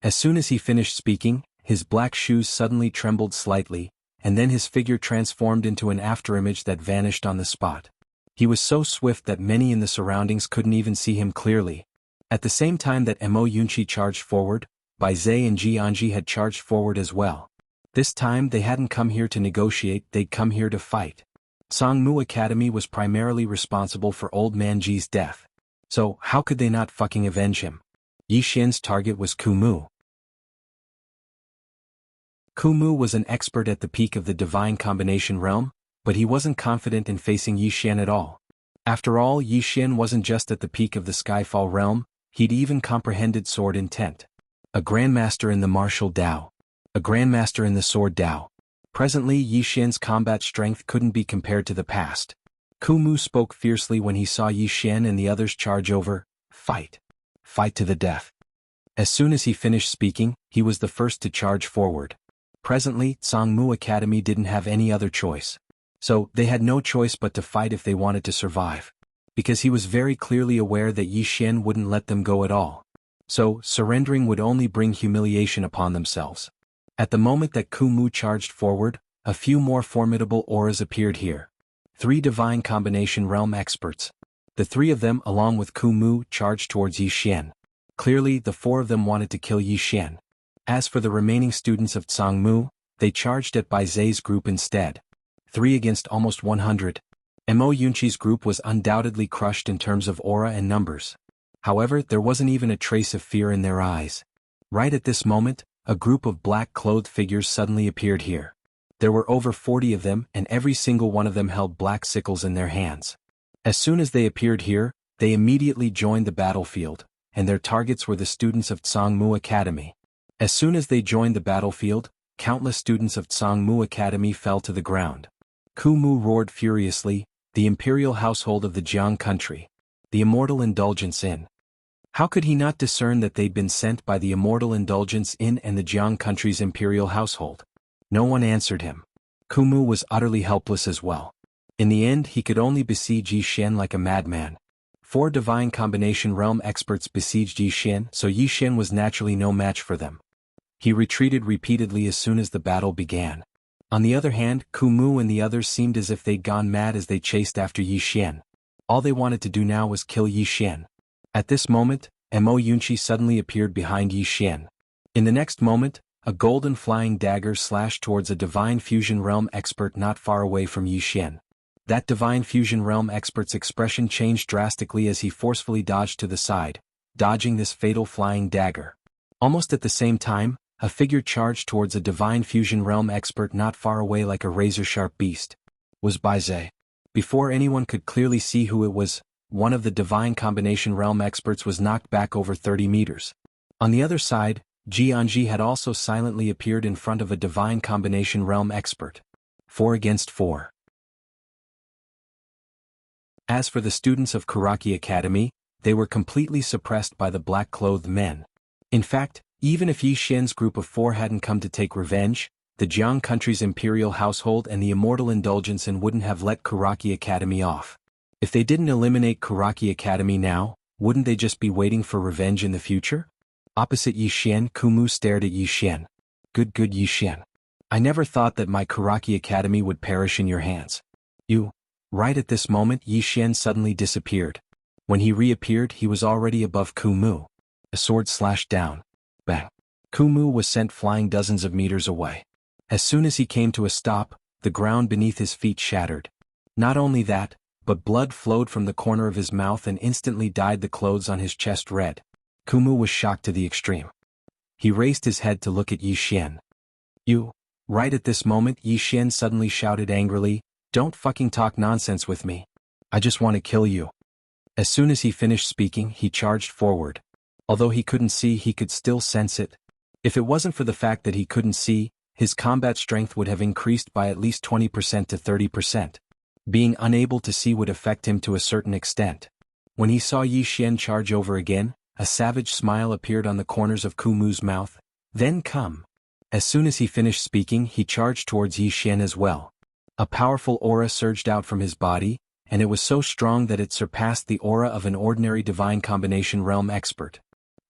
As soon as he finished speaking, his black shoes suddenly trembled slightly, and then his figure transformed into an afterimage that vanished on the spot. He was so swift that many in the surroundings couldn't even see him clearly. At the same time that Mo Yunqi charged forward, Bai Zhe and Jianji had charged forward as well. This time they hadn't come here to negotiate, they'd come here to fight. Sangmu Academy was primarily responsible for Old Man Ji's death. So, how could they not fucking avenge him? Yi Xian's target was Kumu. Kumu was an expert at the peak of the divine combination realm, but he wasn't confident in facing Yi Xian at all. After all, Yi Xian wasn't just at the peak of the Skyfall realm, he'd even comprehended sword intent. A grandmaster in the martial Dao. A grandmaster in the sword Dao. Presently, Yi Xian's combat strength couldn't be compared to the past. Kumu spoke fiercely when he saw Yi Xian and the others charge over. Fight. Fight to the death. As soon as he finished speaking, he was the first to charge forward. Presently, Sangmu Academy didn't have any other choice. So, they had no choice but to fight if they wanted to survive. Because he was very clearly aware that Yi Xian wouldn't let them go at all. So, surrendering would only bring humiliation upon themselves. At the moment that Kumu charged forward, a few more formidable auras appeared here. 3 divine combination realm experts. The 3 of them, along with Kumu, charged towards Yi Xian. Clearly, the 4 of them wanted to kill Yi Xian. As for the remaining students of Sangmu, they charged at Bai Zai's group instead. 3 against almost 100. Mo Yunqi's group was undoubtedly crushed in terms of aura and numbers. However, there wasn't even a trace of fear in their eyes. Right at this moment, a group of black-clothed figures suddenly appeared here. There were over 40 of them, and every single one of them held black sickles in their hands. As soon as they appeared here, they immediately joined the battlefield, and their targets were the students of Sangmu Academy. As soon as they joined the battlefield, countless students of Sangmu Academy fell to the ground. Kumu roared furiously, the imperial household of the Jiang country. The immortal indulgence inn. How could he not discern that they'd been sent by the immortal indulgence inn and the Jiang country's imperial household? No one answered him. Kumu was utterly helpless as well. In the end, he could only besiege Yi Xian like a madman. 4 divine combination realm experts besieged Yi Xian, so Yi Xian was naturally no match for them. He retreated repeatedly as soon as the battle began. On the other hand, Kumu and the others seemed as if they'd gone mad as they chased after Yi Xian. All they wanted to do now was kill Yi Xian. At this moment, Mo Yunqi suddenly appeared behind Yi Xian. In the next moment, a golden flying dagger slashed towards a divine fusion realm expert not far away from Yi Xian. That divine fusion realm expert's expression changed drastically as he forcefully dodged to the side, dodging this fatal flying dagger. Almost at the same time, a figure charged towards a divine fusion realm expert not far away like a razor-sharp beast. Was Bai Zai. Before anyone could clearly see who it was, one of the divine combination realm experts was knocked back over 30 meters. On the other side, Jianji had also silently appeared in front of a divine combination realm expert. 4 against 4. As for the students of Karaki Academy, they were completely suppressed by the black-clothed men. In fact, even if Yi Xian's group of 4 hadn't come to take revenge, the Jiang country's imperial household and the immortal indulgence inn wouldn't have let Karaki Academy off. If they didn't eliminate Karaki Academy now, wouldn't they just be waiting for revenge in the future? Opposite Yi Xian, Kumu stared at Yi Xian. Good Yi Xian. I never thought that my Karaki Academy would perish in your hands. You. Right at this moment, Yi Xian suddenly disappeared. When he reappeared, he was already above Kumu. A sword slashed down. Bang. Kumu was sent flying dozens of meters away. As soon as he came to a stop, the ground beneath his feet shattered. Not only that, but blood flowed from the corner of his mouth and instantly dyed the clothes on his chest red. Kumu was shocked to the extreme. He raised his head to look at Yi Xian. You. Right at this moment, Yi Xian suddenly shouted angrily, "Don't fucking talk nonsense with me. I just want to kill you." As soon as he finished speaking, he charged forward. Although he couldn't see, he could still sense it. If it wasn't for the fact that he couldn't see, his combat strength would have increased by at least 20% to 30%. Being unable to see would affect him to a certain extent. When he saw Yi Xian charge over again, a savage smile appeared on the corners of Kumu's mouth. Then come. As soon as he finished speaking, he charged towards Yi Xian as well. A powerful aura surged out from his body, and it was so strong that it surpassed the aura of an ordinary divine combination realm expert.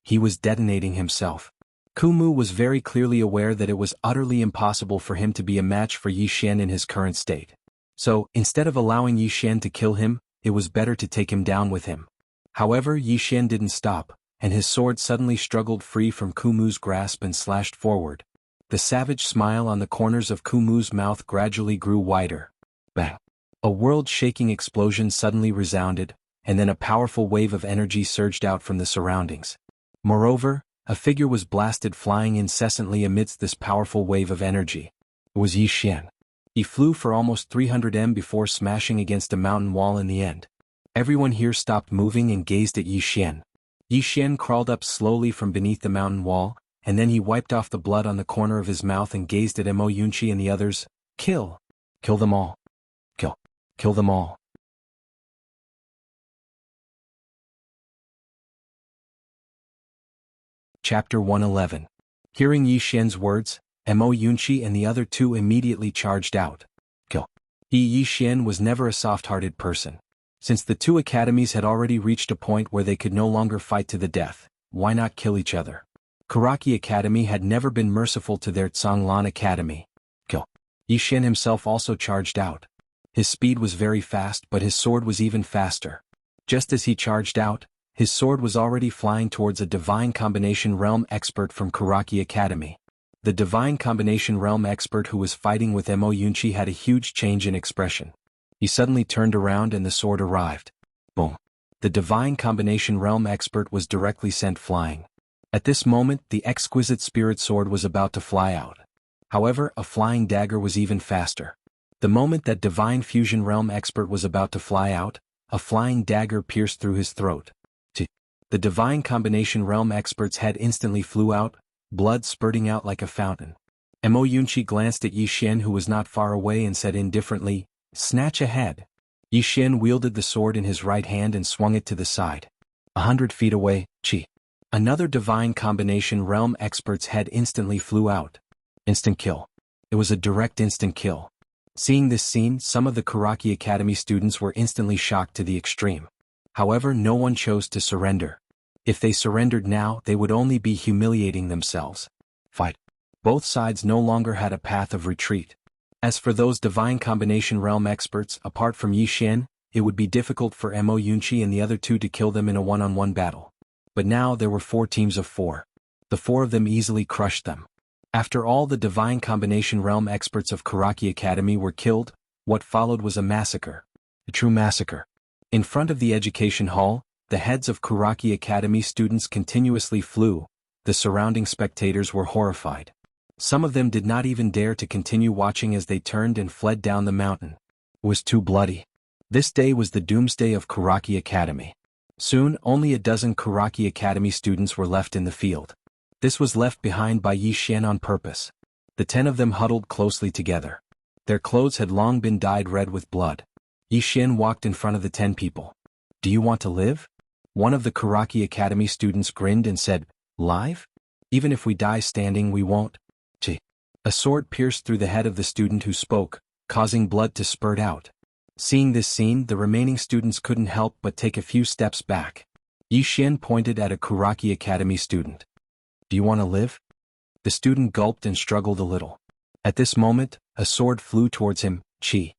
He was detonating himself. Kumu was very clearly aware that it was utterly impossible for him to be a match for Yi Xian in his current state. So, instead of allowing Yi Xian to kill him, it was better to take him down with him. However, Yi Xian didn't stop, and his sword suddenly struggled free from Kumu's grasp and slashed forward. The savage smile on the corners of Kumu's mouth gradually grew wider. Bang! A world-shaking explosion suddenly resounded, and then a powerful wave of energy surged out from the surroundings. Moreover, a figure was blasted flying incessantly amidst this powerful wave of energy. It was Yi Xian. He flew for almost 300 m before smashing against a mountain wall in the end. Everyone here stopped moving and gazed at Yi Xian. Yi Xian crawled up slowly from beneath the mountain wall, and then he wiped off the blood on the corner of his mouth and gazed at Mo Yunqi and the others. Kill! Kill them all. Kill! Kill them all. Chapter 111. Hearing Yi Xian's words, Mo Yunqi and the other two immediately charged out. Kill. Yi Xian was never a soft-hearted person. Since the two academies had already reached a point where they could no longer fight to the death, why not kill each other? Karaki Academy had never been merciful to their Zhanglan Academy. Kill. Yi Xian himself also charged out. His speed was very fast, but his sword was even faster. Just as he charged out, his sword was already flying towards a Divine Combination Realm expert from Karaki Academy. The Divine Combination Realm expert who was fighting with Mo Yunqi had a huge change in expression. He suddenly turned around and the sword arrived. Boom. The Divine Combination Realm expert was directly sent flying. At this moment, the exquisite spirit sword was about to fly out. However, a flying dagger was even faster. The moment that Divine Fusion Realm expert was about to fly out, a flying dagger pierced through his throat. The Divine Combination Realm expert's head instantly flew out, blood spurting out like a fountain. Mo Yunqi glanced at Yi Xian, who was not far away, and said indifferently, "Snatch ahead." Yi Xian wielded the sword in his right hand and swung it to the side. 100 feet away, Qi. Another Divine Combination Realm expert's head instantly flew out. Instant kill. It was a direct instant kill. Seeing this scene, some of the Karaki Academy students were instantly shocked to the extreme. However, no one chose to surrender. If they surrendered now, they would only be humiliating themselves. Fight. Both sides no longer had a path of retreat. As for those Divine Combination Realm experts, apart from Yi Xian, it would be difficult for Mo Yunqi and the other two to kill them in a one-on-one battle. But now there were 4 teams of 4. The 4 of them easily crushed them. After all the Divine Combination Realm experts of Karaki Academy were killed, what followed was a massacre. A true massacre. In front of the education hall, the heads of Karaki Academy students continuously flew. The surrounding spectators were horrified. Some of them did not even dare to continue watching as they turned and fled down the mountain. It was too bloody. This day was the doomsday of Karaki Academy. Soon, only a dozen Karaki Academy students were left in the field. This was left behind by Yi Xian on purpose. The 10 of them huddled closely together. Their clothes had long been dyed red with blood. Yi Xian walked in front of the 10 people. "Do you want to live?" One of the Karaki Academy students grinned and said, "Live? Even if we die standing, we won't." Gee. A sword pierced through the head of the student who spoke, causing blood to spurt out. Seeing this scene, the remaining students couldn't help but take a few steps back. Yi Xian pointed at a Karaki Academy student. "Do you want to live?" The student gulped and struggled a little. At this moment, a sword flew towards him. Qi.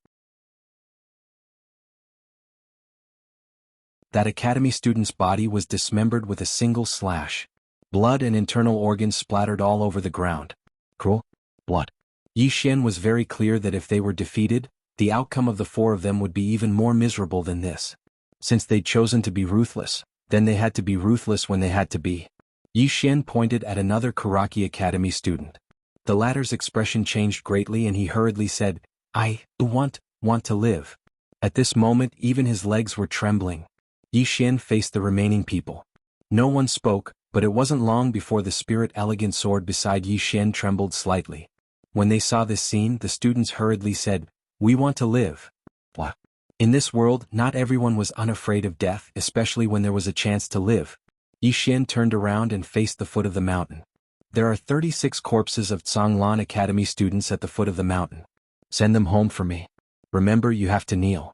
That academy student's body was dismembered with a single slash. Blood and internal organs splattered all over the ground. Cruel blood. Yi Xian was very clear that if they were defeated, the outcome of the 4 of them would be even more miserable than this. Since they'd chosen to be ruthless, then they had to be ruthless when they had to be. Yi Xian pointed at another Karaki Academy student. The latter's expression changed greatly and he hurriedly said, "I want to live." At this moment even his legs were trembling. Yi Xian faced the remaining people. No one spoke, but it wasn't long before the spirit elegant sword beside Yi Xian trembled slightly. When they saw this scene, the students hurriedly said, "We want to live." What? In this world, not everyone was unafraid of death, especially when there was a chance to live. Yi Xian turned around and faced the foot of the mountain. There are 36 corpses of Zhanglan Academy students at the foot of the mountain. Send them home for me. Remember, you have to kneel.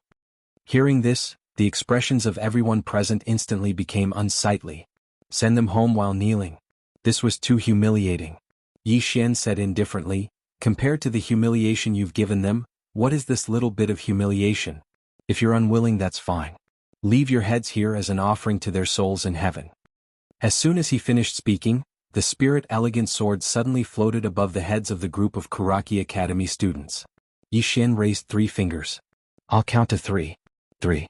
Hearing this, the expressions of everyone present instantly became unsightly. Send them home while kneeling. This was too humiliating. Yi Xian said indifferently, "Compared to the humiliation you've given them, what is this little bit of humiliation? If you're unwilling, that's fine. Leave your heads here as an offering to their souls in heaven." As soon as he finished speaking, the spirit elegant sword suddenly floated above the heads of the group of Karaki Academy students. Yi Xian raised 3 fingers. I'll count to 3. 3.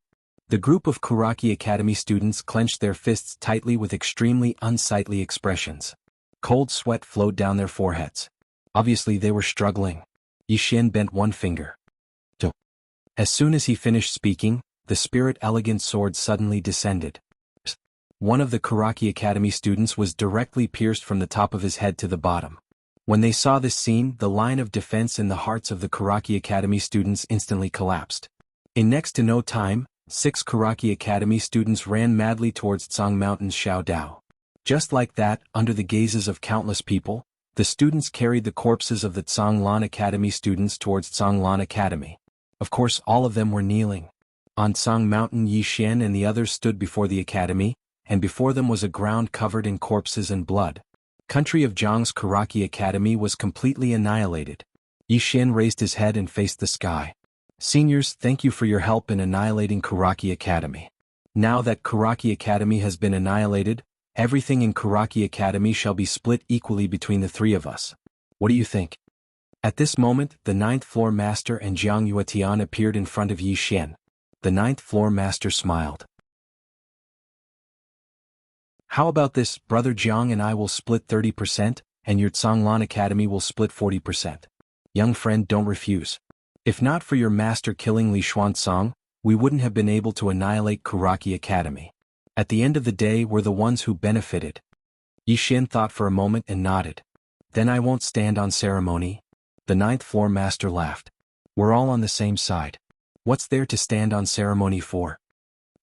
The group of Kuraki Academy students clenched their fists tightly with extremely unsightly expressions. Cold sweat flowed down their foreheads. Obviously they were struggling. Yi Xian bent one finger. 2. As soon as he finished speaking, the spirit elegant sword suddenly descended. One of the Kuraki Academy students was directly pierced from the top of his head to the bottom. When they saw this scene, the line of defense in the hearts of the Kuraki Academy students instantly collapsed. In next to no time, 6 Kuraki Academy students ran madly towards Tsang Mountain's Xiao Dao. Just like that, under the gazes of countless people, the students carried the corpses of the Tsanglan Academy students towards Tsanglan Academy. Of course, all of them were kneeling. On Tsang Mountain, Yi Xian and the others stood before the academy, and before them was a ground covered in corpses and blood. Country of Zhang's Kuraki Academy was completely annihilated. Yi Xian raised his head and faced the sky. Seniors, thank you for your help in annihilating Kuraki Academy. Now that Kuraki Academy has been annihilated, everything in Kuraki Academy shall be split equally between the 3 of us. What do you think? At this moment, the 9th floor master and Jiang Yuetian appeared in front of Yi Xian. The 9th floor master smiled. How about this, brother Jiang and I will split 30%, and your Tsanglan Academy will split 40%. Young friend, don't refuse. If not for your master killing Li Xuanzang, we wouldn't have been able to annihilate Kuraki Academy. At the end of the day, we're the ones who benefited. Yi Xian thought for a moment and nodded. Then I won't stand on ceremony. The 9th floor master laughed. We're all on the same side. What's there to stand on ceremony for?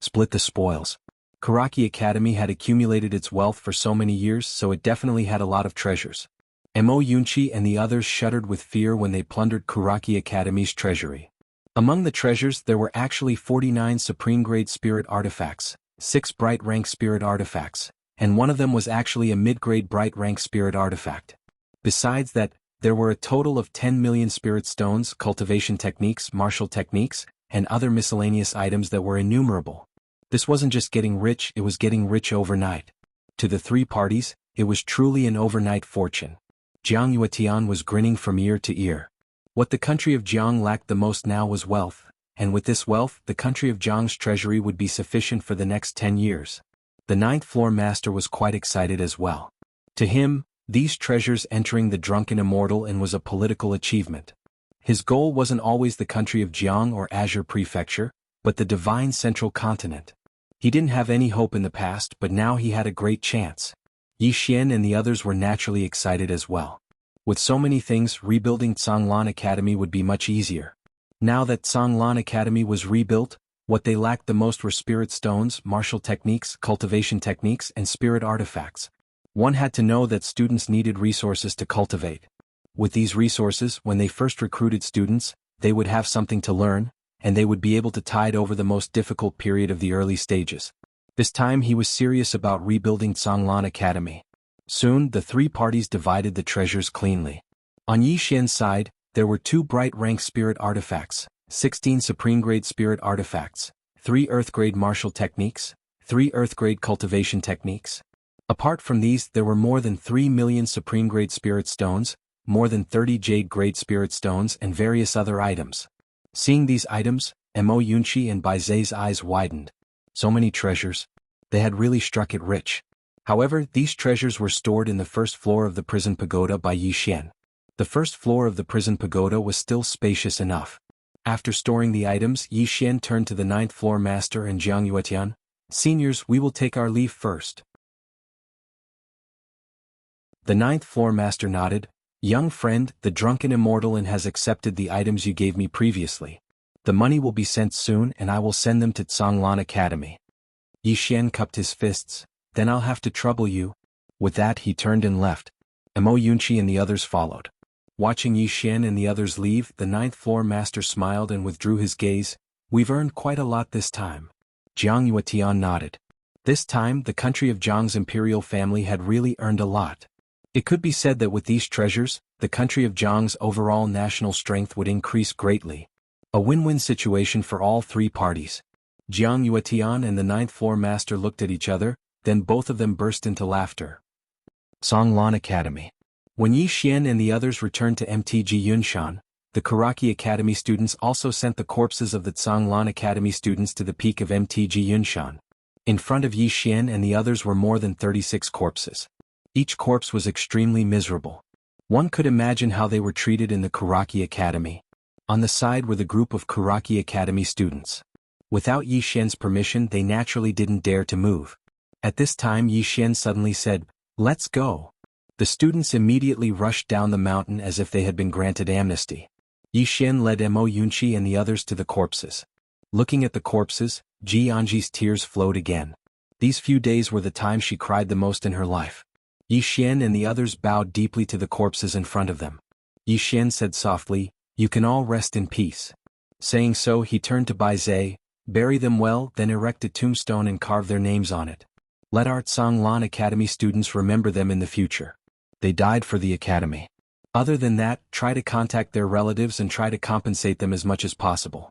Split the spoils. Kuraki Academy had accumulated its wealth for so many years, so it definitely had a lot of treasures. Mo Yunqi and the others shuddered with fear when they plundered Kuraki Academy's treasury. Among the treasures there were actually 49 supreme-grade spirit artifacts, 6 bright-rank spirit artifacts, and one of them was actually a mid-grade bright-rank spirit artifact. Besides that, there were a total of 10 million spirit stones, cultivation techniques, martial techniques, and other miscellaneous items that were innumerable. This wasn't just getting rich, it was getting rich overnight. To the 3 parties, it was truly an overnight fortune. Jiang Yuetian was grinning from ear to ear. What the country of Jiang lacked the most now was wealth, and with this wealth, the country of Jiang's treasury would be sufficient for the next 10 years. The 9th floor master was quite excited as well. To him, these treasures entering the drunken immortal and was a political achievement. His goal wasn't always the country of Jiang or Azure Prefecture, but the divine central continent. He didn't have any hope in the past, but now he had a great chance. Yi Xian and the others were naturally excited as well. With so many things, rebuilding Tsanglan Academy would be much easier. Now that Tsanglan Academy was rebuilt, what they lacked the most were spirit stones, martial techniques, cultivation techniques, and spirit artifacts. One had to know that students needed resources to cultivate. With these resources, when they first recruited students, they would have something to learn, and they would be able to tide over the most difficult period of the early stages. This time he was serious about rebuilding Tsanglan Academy. Soon, the 3 parties divided the treasures cleanly. On Yi Xian's side, there were 2 bright-rank spirit artifacts, 16 supreme-grade spirit artifacts, 3 earth-grade martial techniques, 3 earth-grade cultivation techniques. Apart from these, there were more than 3 million supreme-grade spirit stones, more than 30 jade-grade spirit stones, and various other items. Seeing these items, Mo Yunqi and Bai Zai's eyes widened. So many treasures. They had really struck it rich. However, these treasures were stored in the first floor of the prison pagoda by Yi Xian. The first floor of the prison pagoda was still spacious enough. After storing the items, Yi Xian turned to the 9th floor master and Jiang Yuetian. Seniors, we will take our leave first. The 9th floor master nodded. Young friend, the drunken immortal and has accepted the items you gave me previously. The money will be sent soon and I will send them to Tsanglan Academy. Yi Xian cupped his fists. Then I'll have to trouble you. With that he turned and left. Mo Yunqi and the others followed. Watching Yi Xian and the others leave, the 9th floor master smiled and withdrew his gaze. We've earned quite a lot this time. Jiang Yuetian nodded. This time, the country of Zhang's imperial family had really earned a lot. It could be said that with these treasures, the country of Zhang's overall national strength would increase greatly. A win-win situation for all 3 parties. Jiang Yuetian and the 9th floor master looked at each other, then both of them burst into laughter. Tsanglan Academy. When Yi Xian and the others returned to MTG Yunshan, The Karaki Academy students also sent the corpses of the Zhanglan Academy students to the peak of Mtg Yunshan. In front of Yi Xian and the others were more than 36 corpses. Each corpse was extremely miserable. One could imagine how they were treated in the Karaki Academy. On the side were the group of Karaki Academy students. Without Yi Xian's permission, they naturally didn't dare to move. At this time, Yi Xian suddenly said, "Let's go." The students immediately rushed down the mountain as if they had been granted amnesty. Yi Xian led Mo Yunqi and the others to the corpses. Looking at the corpses, Ji Anji's tears flowed again. These few days were the time she cried the most in her life. Yi Xian and the others bowed deeply to the corpses in front of them. Yi Xian said softly, "You can all rest in peace." Saying so, he turned to Bai Zhe, "Bury them well, then erect a tombstone and carve their names on it. Let our Zhanglan Academy students remember them in the future. They died for the academy. Other than that, try to contact their relatives and try to compensate them as much as possible."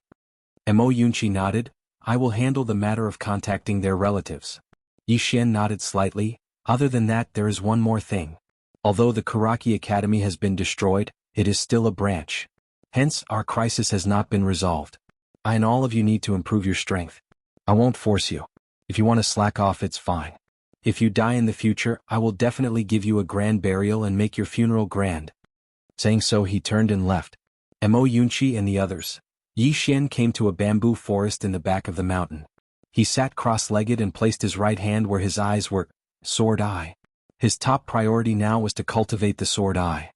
Mo Yunqi nodded, "I will handle the matter of contacting their relatives." Yi Xian nodded slightly, "Other than that, there is one more thing. Although the Karaki Academy has been destroyed, it is still a branch. Hence, our crisis has not been resolved. I and all of you need to improve your strength. I won't force you. If you want to slack off, it's fine. If you die in the future, I will definitely give you a grand burial and make your funeral grand." Saying so, he turned and left. Mo Yunqi and the others. Yi Xian came to a bamboo forest in the back of the mountain. He sat cross-legged and placed his right hand where his eyes were, sword eye. His top priority now was to cultivate the sword eye.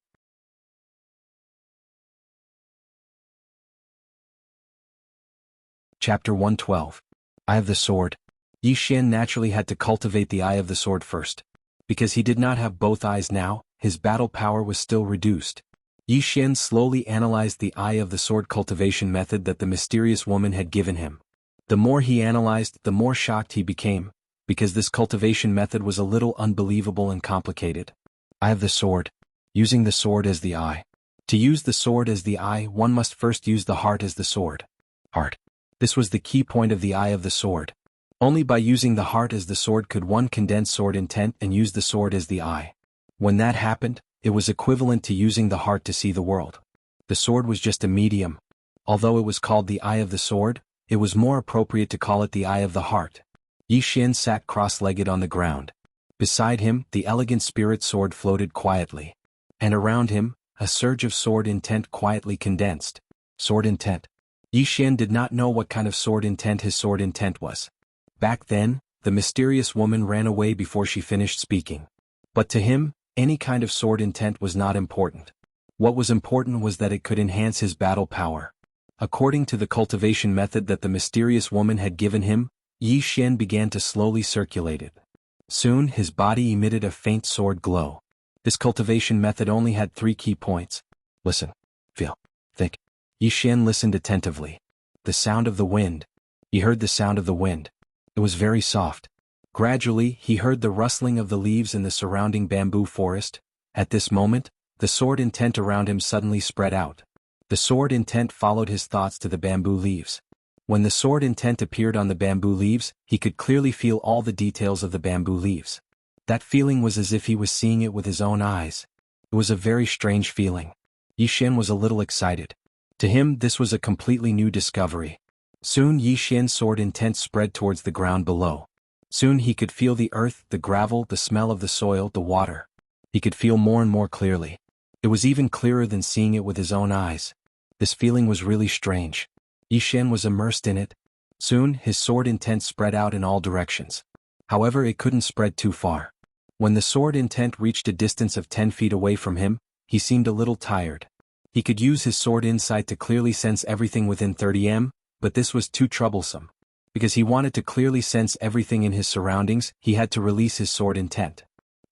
Chapter 112. Eye of the Sword. Yi Xian naturally had to cultivate the Eye of the Sword first. Because he did not have both eyes now, his battle power was still reduced. Yi Xian slowly analyzed the Eye of the Sword cultivation method that the mysterious woman had given him. The more he analyzed, the more shocked he became, because this cultivation method was a little unbelievable and complicated. Eye of the Sword. Using the sword as the eye. To use the sword as the eye, one must first use the heart as the sword. Heart. This was the key point of the Eye of the Sword. Only by using the heart as the sword could one condense sword intent and use the sword as the eye. When that happened, it was equivalent to using the heart to see the world. The sword was just a medium. Although it was called the Eye of the Sword, it was more appropriate to call it the Eye of the Heart. Yi Xian sat cross-legged on the ground. Beside him, the elegant spirit sword floated quietly. And around him, a surge of sword intent quietly condensed. Sword intent. Yi Xian did not know what kind of sword intent his sword intent was. Back then, the mysterious woman ran away before she finished speaking. But to him, any kind of sword intent was not important. What was important was that it could enhance his battle power. According to the cultivation method that the mysterious woman had given him, Yi Xian began to slowly circulate it. Soon his body emitted a faint sword glow. This cultivation method only had 3 key points. Listen. Feel. Think. Yi Xian listened attentively. The sound of the wind. He heard the sound of the wind. It was very soft. Gradually, he heard the rustling of the leaves in the surrounding bamboo forest. At this moment, the sword intent around him suddenly spread out. The sword intent followed his thoughts to the bamboo leaves. When the sword intent appeared on the bamboo leaves, he could clearly feel all the details of the bamboo leaves. That feeling was as if he was seeing it with his own eyes. It was a very strange feeling. Yi Xian was a little excited. To him, this was a completely new discovery. Soon Yi Xian's sword intent spread towards the ground below. Soon he could feel the earth, the gravel, the smell of the soil, the water. He could feel more and more clearly. It was even clearer than seeing it with his own eyes. This feeling was really strange. Yi Xian was immersed in it. Soon his sword intent spread out in all directions. However, it couldn't spread too far. When the sword intent reached a distance of 10 feet away from him, he seemed a little tired. He could use his sword insight to clearly sense everything within 30 m, but this was too troublesome. Because he wanted to clearly sense everything in his surroundings, he had to release his sword intent.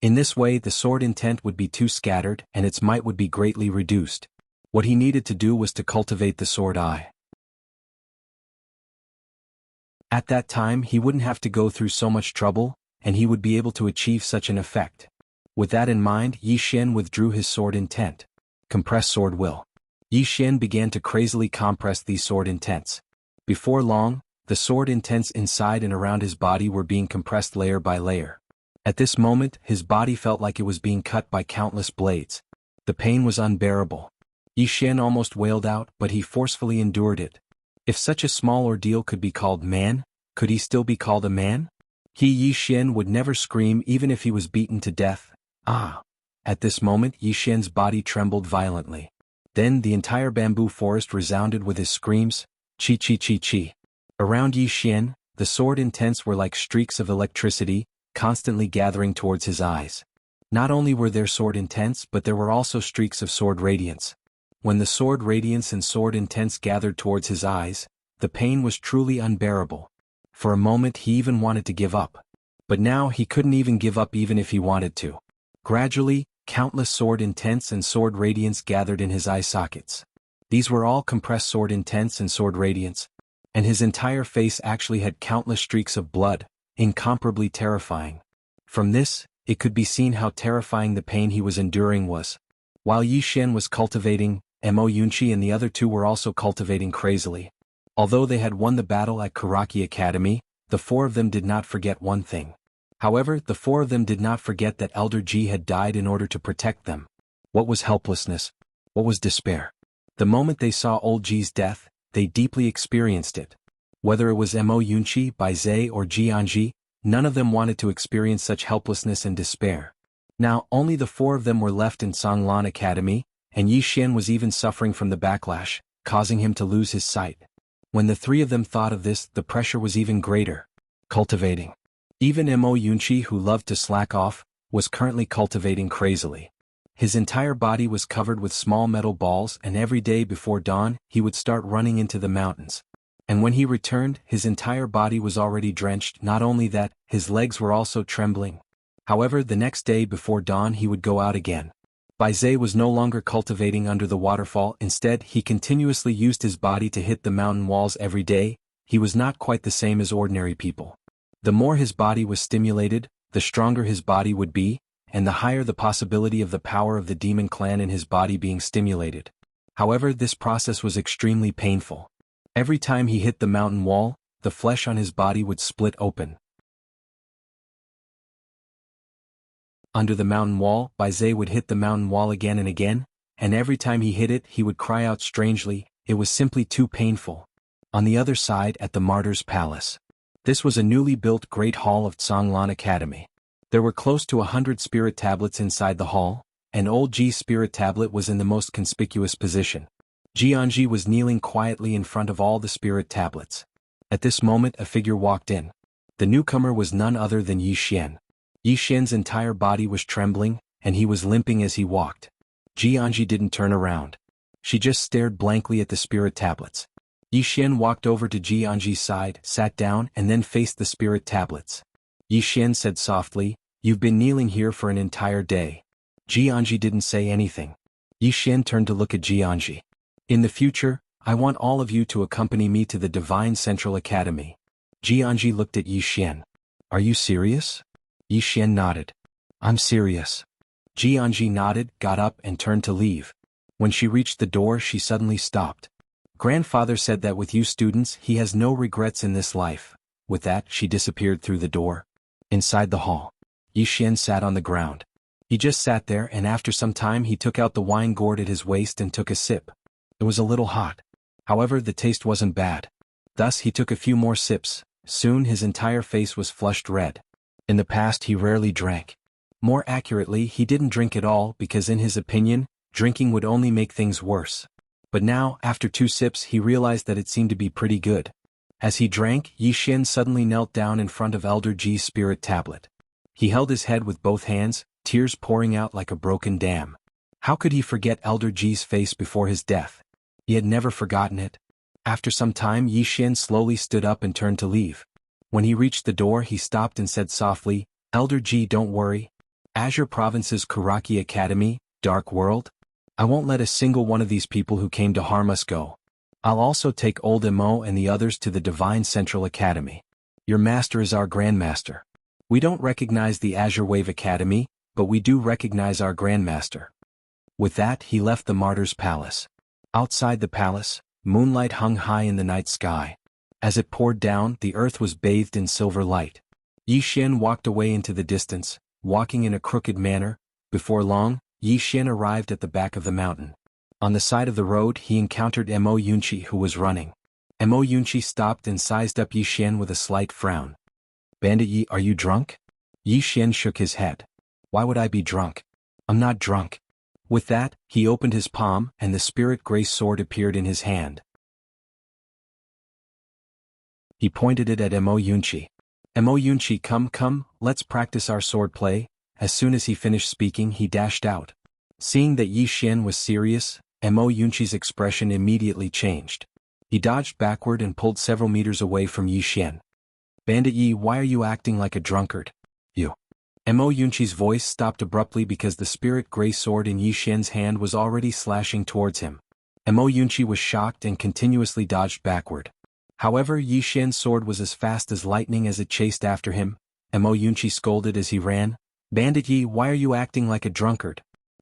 In this way, the sword intent would be too scattered and its might would be greatly reduced. What he needed to do was to cultivate the sword eye. At that time, he wouldn't have to go through so much trouble, and he would be able to achieve such an effect. With that in mind, Yi Xian withdrew his sword intent. Compress sword will. Yi Xian began to crazily compress these sword intents. Before long, the sword intents inside and around his body were being compressed layer by layer. At this moment, his body felt like it was being cut by countless blades. The pain was unbearable. Yi Xian almost wailed out, but he forcefully endured it. If such a small ordeal could be called man, could he still be called a man? Yi Xian would never scream even if he was beaten to death. Ah! At this moment Yi Xian's body trembled violently. Then the entire bamboo forest resounded with his screams, chi chi chi chi. Around Yi Xian, the sword intents were like streaks of electricity, constantly gathering towards his eyes. Not only were there sword intents, but there were also streaks of sword radiance. When the sword radiance and sword intents gathered towards his eyes, the pain was truly unbearable. For a moment he even wanted to give up. But now he couldn't even give up even if he wanted to. Gradually, countless sword intents and sword radiance gathered in his eye sockets. These were all compressed sword intents and sword radiance, and his entire face actually had countless streaks of blood, incomparably terrifying. From this, it could be seen how terrifying the pain he was enduring was. While Yi Xian was cultivating, Mo Yunqi and the other two were also cultivating crazily. Although they had won the battle at Karaki Academy, the four of them did not forget one thing. However, the four of them did not forget that Elder Ji had died in order to protect them. What was helplessness? What was despair? The moment they saw old Ji's death, they deeply experienced it. Whether it was Mo Yunqi, Bai Zhe or Jianji, none of them wanted to experience such helplessness and despair. Now, only the four of them were left in Songlan Academy, and Yi Xian was even suffering from the backlash, causing him to lose his sight. When the three of them thought of this, the pressure was even greater. Cultivating. Even Mo Yunqi, who loved to slack off, was currently cultivating crazily. His entire body was covered with small metal balls, and every day before dawn, he would start running into the mountains. And when he returned, his entire body was already drenched. Not only that, his legs were also trembling. However, the next day before dawn he would go out again. Bai Zhe was no longer cultivating under the waterfall. Instead, he continuously used his body to hit the mountain walls every day. He was not quite the same as ordinary people. The more his body was stimulated, the stronger his body would be, and the higher the possibility of the power of the demon clan in his body being stimulated. However, this process was extremely painful. Every time he hit the mountain wall, the flesh on his body would split open. Under the mountain wall, Bai Zhe would hit the mountain wall again and again, and every time he hit it he would cry out strangely. It was simply too painful. On the other side, at the Martyr's Palace. This was a newly built great hall of Songlan Academy. There were close to 100 spirit tablets inside the hall, and old Ji's spirit tablet was in the most conspicuous position. Jianji was kneeling quietly in front of all the spirit tablets. At this moment a figure walked in. The newcomer was none other than Yi Xian. Yi Xian's entire body was trembling, and he was limping as he walked. Jianji didn't turn around. She just stared blankly at the spirit tablets. Yi Xian walked over to Jianji's side, sat down, and then faced the spirit tablets. Yi Xian said softly, "You've been kneeling here for an entire day." Jianji didn't say anything. Yi Xian turned to look at Jianji. "In the future, I want all of you to accompany me to the Divine Central Academy." Jianji looked at Yi Xian. "Are you serious?" Yi Xian nodded. "I'm serious." Jianji nodded, got up and turned to leave. When she reached the door she suddenly stopped. "Grandfather said that with you students he has no regrets in this life." With that she disappeared through the door. Inside the hall, Yi Xian sat on the ground. He just sat there, and after some time he took out the wine gourd at his waist and took a sip. It was a little hot. However, the taste wasn't bad. Thus he took a few more sips. Soon his entire face was flushed red. In the past he rarely drank. More accurately, he didn't drink at all because in his opinion, drinking would only make things worse. But now, after 2 sips, he realized that it seemed to be pretty good. As he drank, Yi Xian suddenly knelt down in front of Elder Ji's spirit tablet. He held his head with both hands, tears pouring out like a broken dam. How could he forget Elder Ji's face before his death? He had never forgotten it. After some time Yi Xian slowly stood up and turned to leave. When he reached the door he stopped and said softly, "Elder Ji, don't worry. Azure Province's Karaki Academy, Dark World? I won't let a single one of these people who came to harm us go. I'll also take old Mo and the others to the Divine Central Academy. Your master is our grandmaster. We don't recognize the Azure Wave Academy, but we do recognize our grandmaster." With that he left the Martyr's Palace. Outside the palace, moonlight hung high in the night sky. As it poured down, the earth was bathed in silver light. Yi Xian walked away into the distance, walking in a crooked manner. Before long, Yi Xian arrived at the back of the mountain. On the side of the road he encountered Mo Yunqi who was running. Mo Yunqi stopped and sized up Yi Xian with a slight frown. Bandit Yi, are you drunk? Yi Xian shook his head. Why would I be drunk? I'm not drunk. With that, he opened his palm and the spirit gray sword appeared in his hand. He pointed it at Mo Yunqi. Mo Yunqi, come, let's practice our sword play. As soon as he finished speaking he dashed out. Seeing that Yi Xian was serious, Mo Yunqi's expression immediately changed. He dodged backward and pulled several meters away from Yi Xian. Bandit Yi, why are you acting like a drunkard? You. Mo Yunqi's voice stopped abruptly because the spirit gray sword in Yi Xian's hand was already slashing towards him. Mo Yunqi was shocked and continuously dodged backward. However, Yi Xian's sword was as fast as lightning as it chased after him. Mo Yunqi scolded as he ran. Bandit Yi, why are you acting like a drunkard?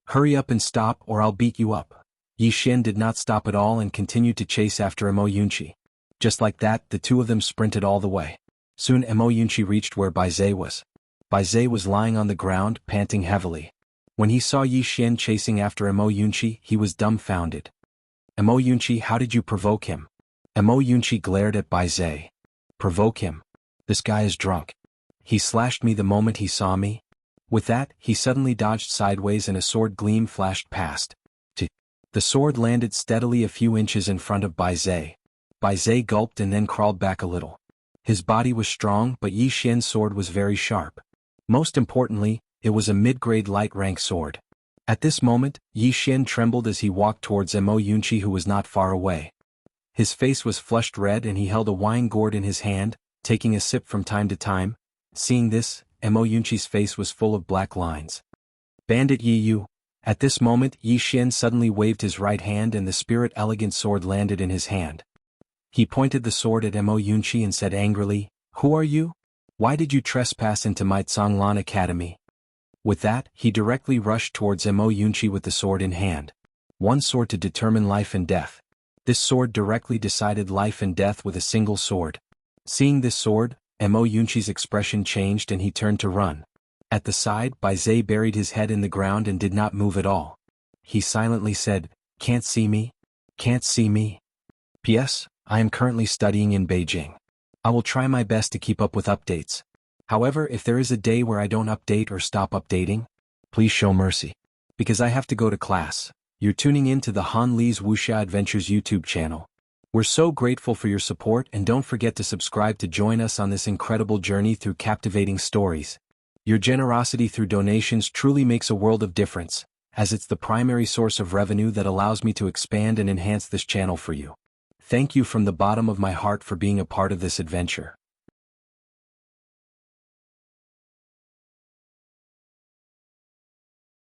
Hurry up and stop or I'll beat you up. Yi Xian did not stop at all and continued to chase after Mo Yunqi. Just like that, the two of them sprinted all the way. Soon Mo Yunqi reached where Bai Zhe was. Bai Zhe was lying on the ground, panting heavily. When he saw Yi Xian chasing after Mo Yunqi, he was dumbfounded. Mo Yunqi, how did you provoke him? Mo Yunqi glared at Bai Zhe. Provoke him? This guy is drunk. He slashed me the moment he saw me. With that, he suddenly dodged sideways and a sword gleam flashed past. The sword landed steadily a few inches in front of Bai Zhe. Bai Zhe gulped and then crawled back a little. His body was strong but Yi Xian's sword was very sharp. Most importantly, it was a mid-grade light-rank sword. At this moment, Yi Xian trembled as he walked towards Mo Yunqi who was not far away. His face was flushed red and he held a wine gourd in his hand, taking a sip from time to time. Seeing this, Mo Yunqi's face was full of black lines. Bandit Yi you. At this moment Yi Xian suddenly waved his right hand and the spirit elegant sword landed in his hand. He pointed the sword at Mo Yunqi and said angrily, Who are you? Why did you trespass into my Zhonglan Academy? With that, he directly rushed towards Mo Yunqi with the sword in hand. One sword to determine life and death. This sword directly decided life and death with a single sword. Seeing this sword, Mo Yunqi's expression changed and he turned to run. At the side, Bai Zhe buried his head in the ground and did not move at all. He silently said, Can't see me? Can't see me? P.S. I am currently studying in Beijing. I will try my best to keep up with updates. However, if there is a day where I don't update or stop updating, please show mercy. Because I have to go to class. You're tuning in to the Han Li's Wuxia Adventures YouTube channel. We're so grateful for your support and don't forget to subscribe to join us on this incredible journey through captivating stories. Your generosity through donations truly makes a world of difference, as it's the primary source of revenue that allows me to expand and enhance this channel for you. Thank you from the bottom of my heart for being a part of this adventure.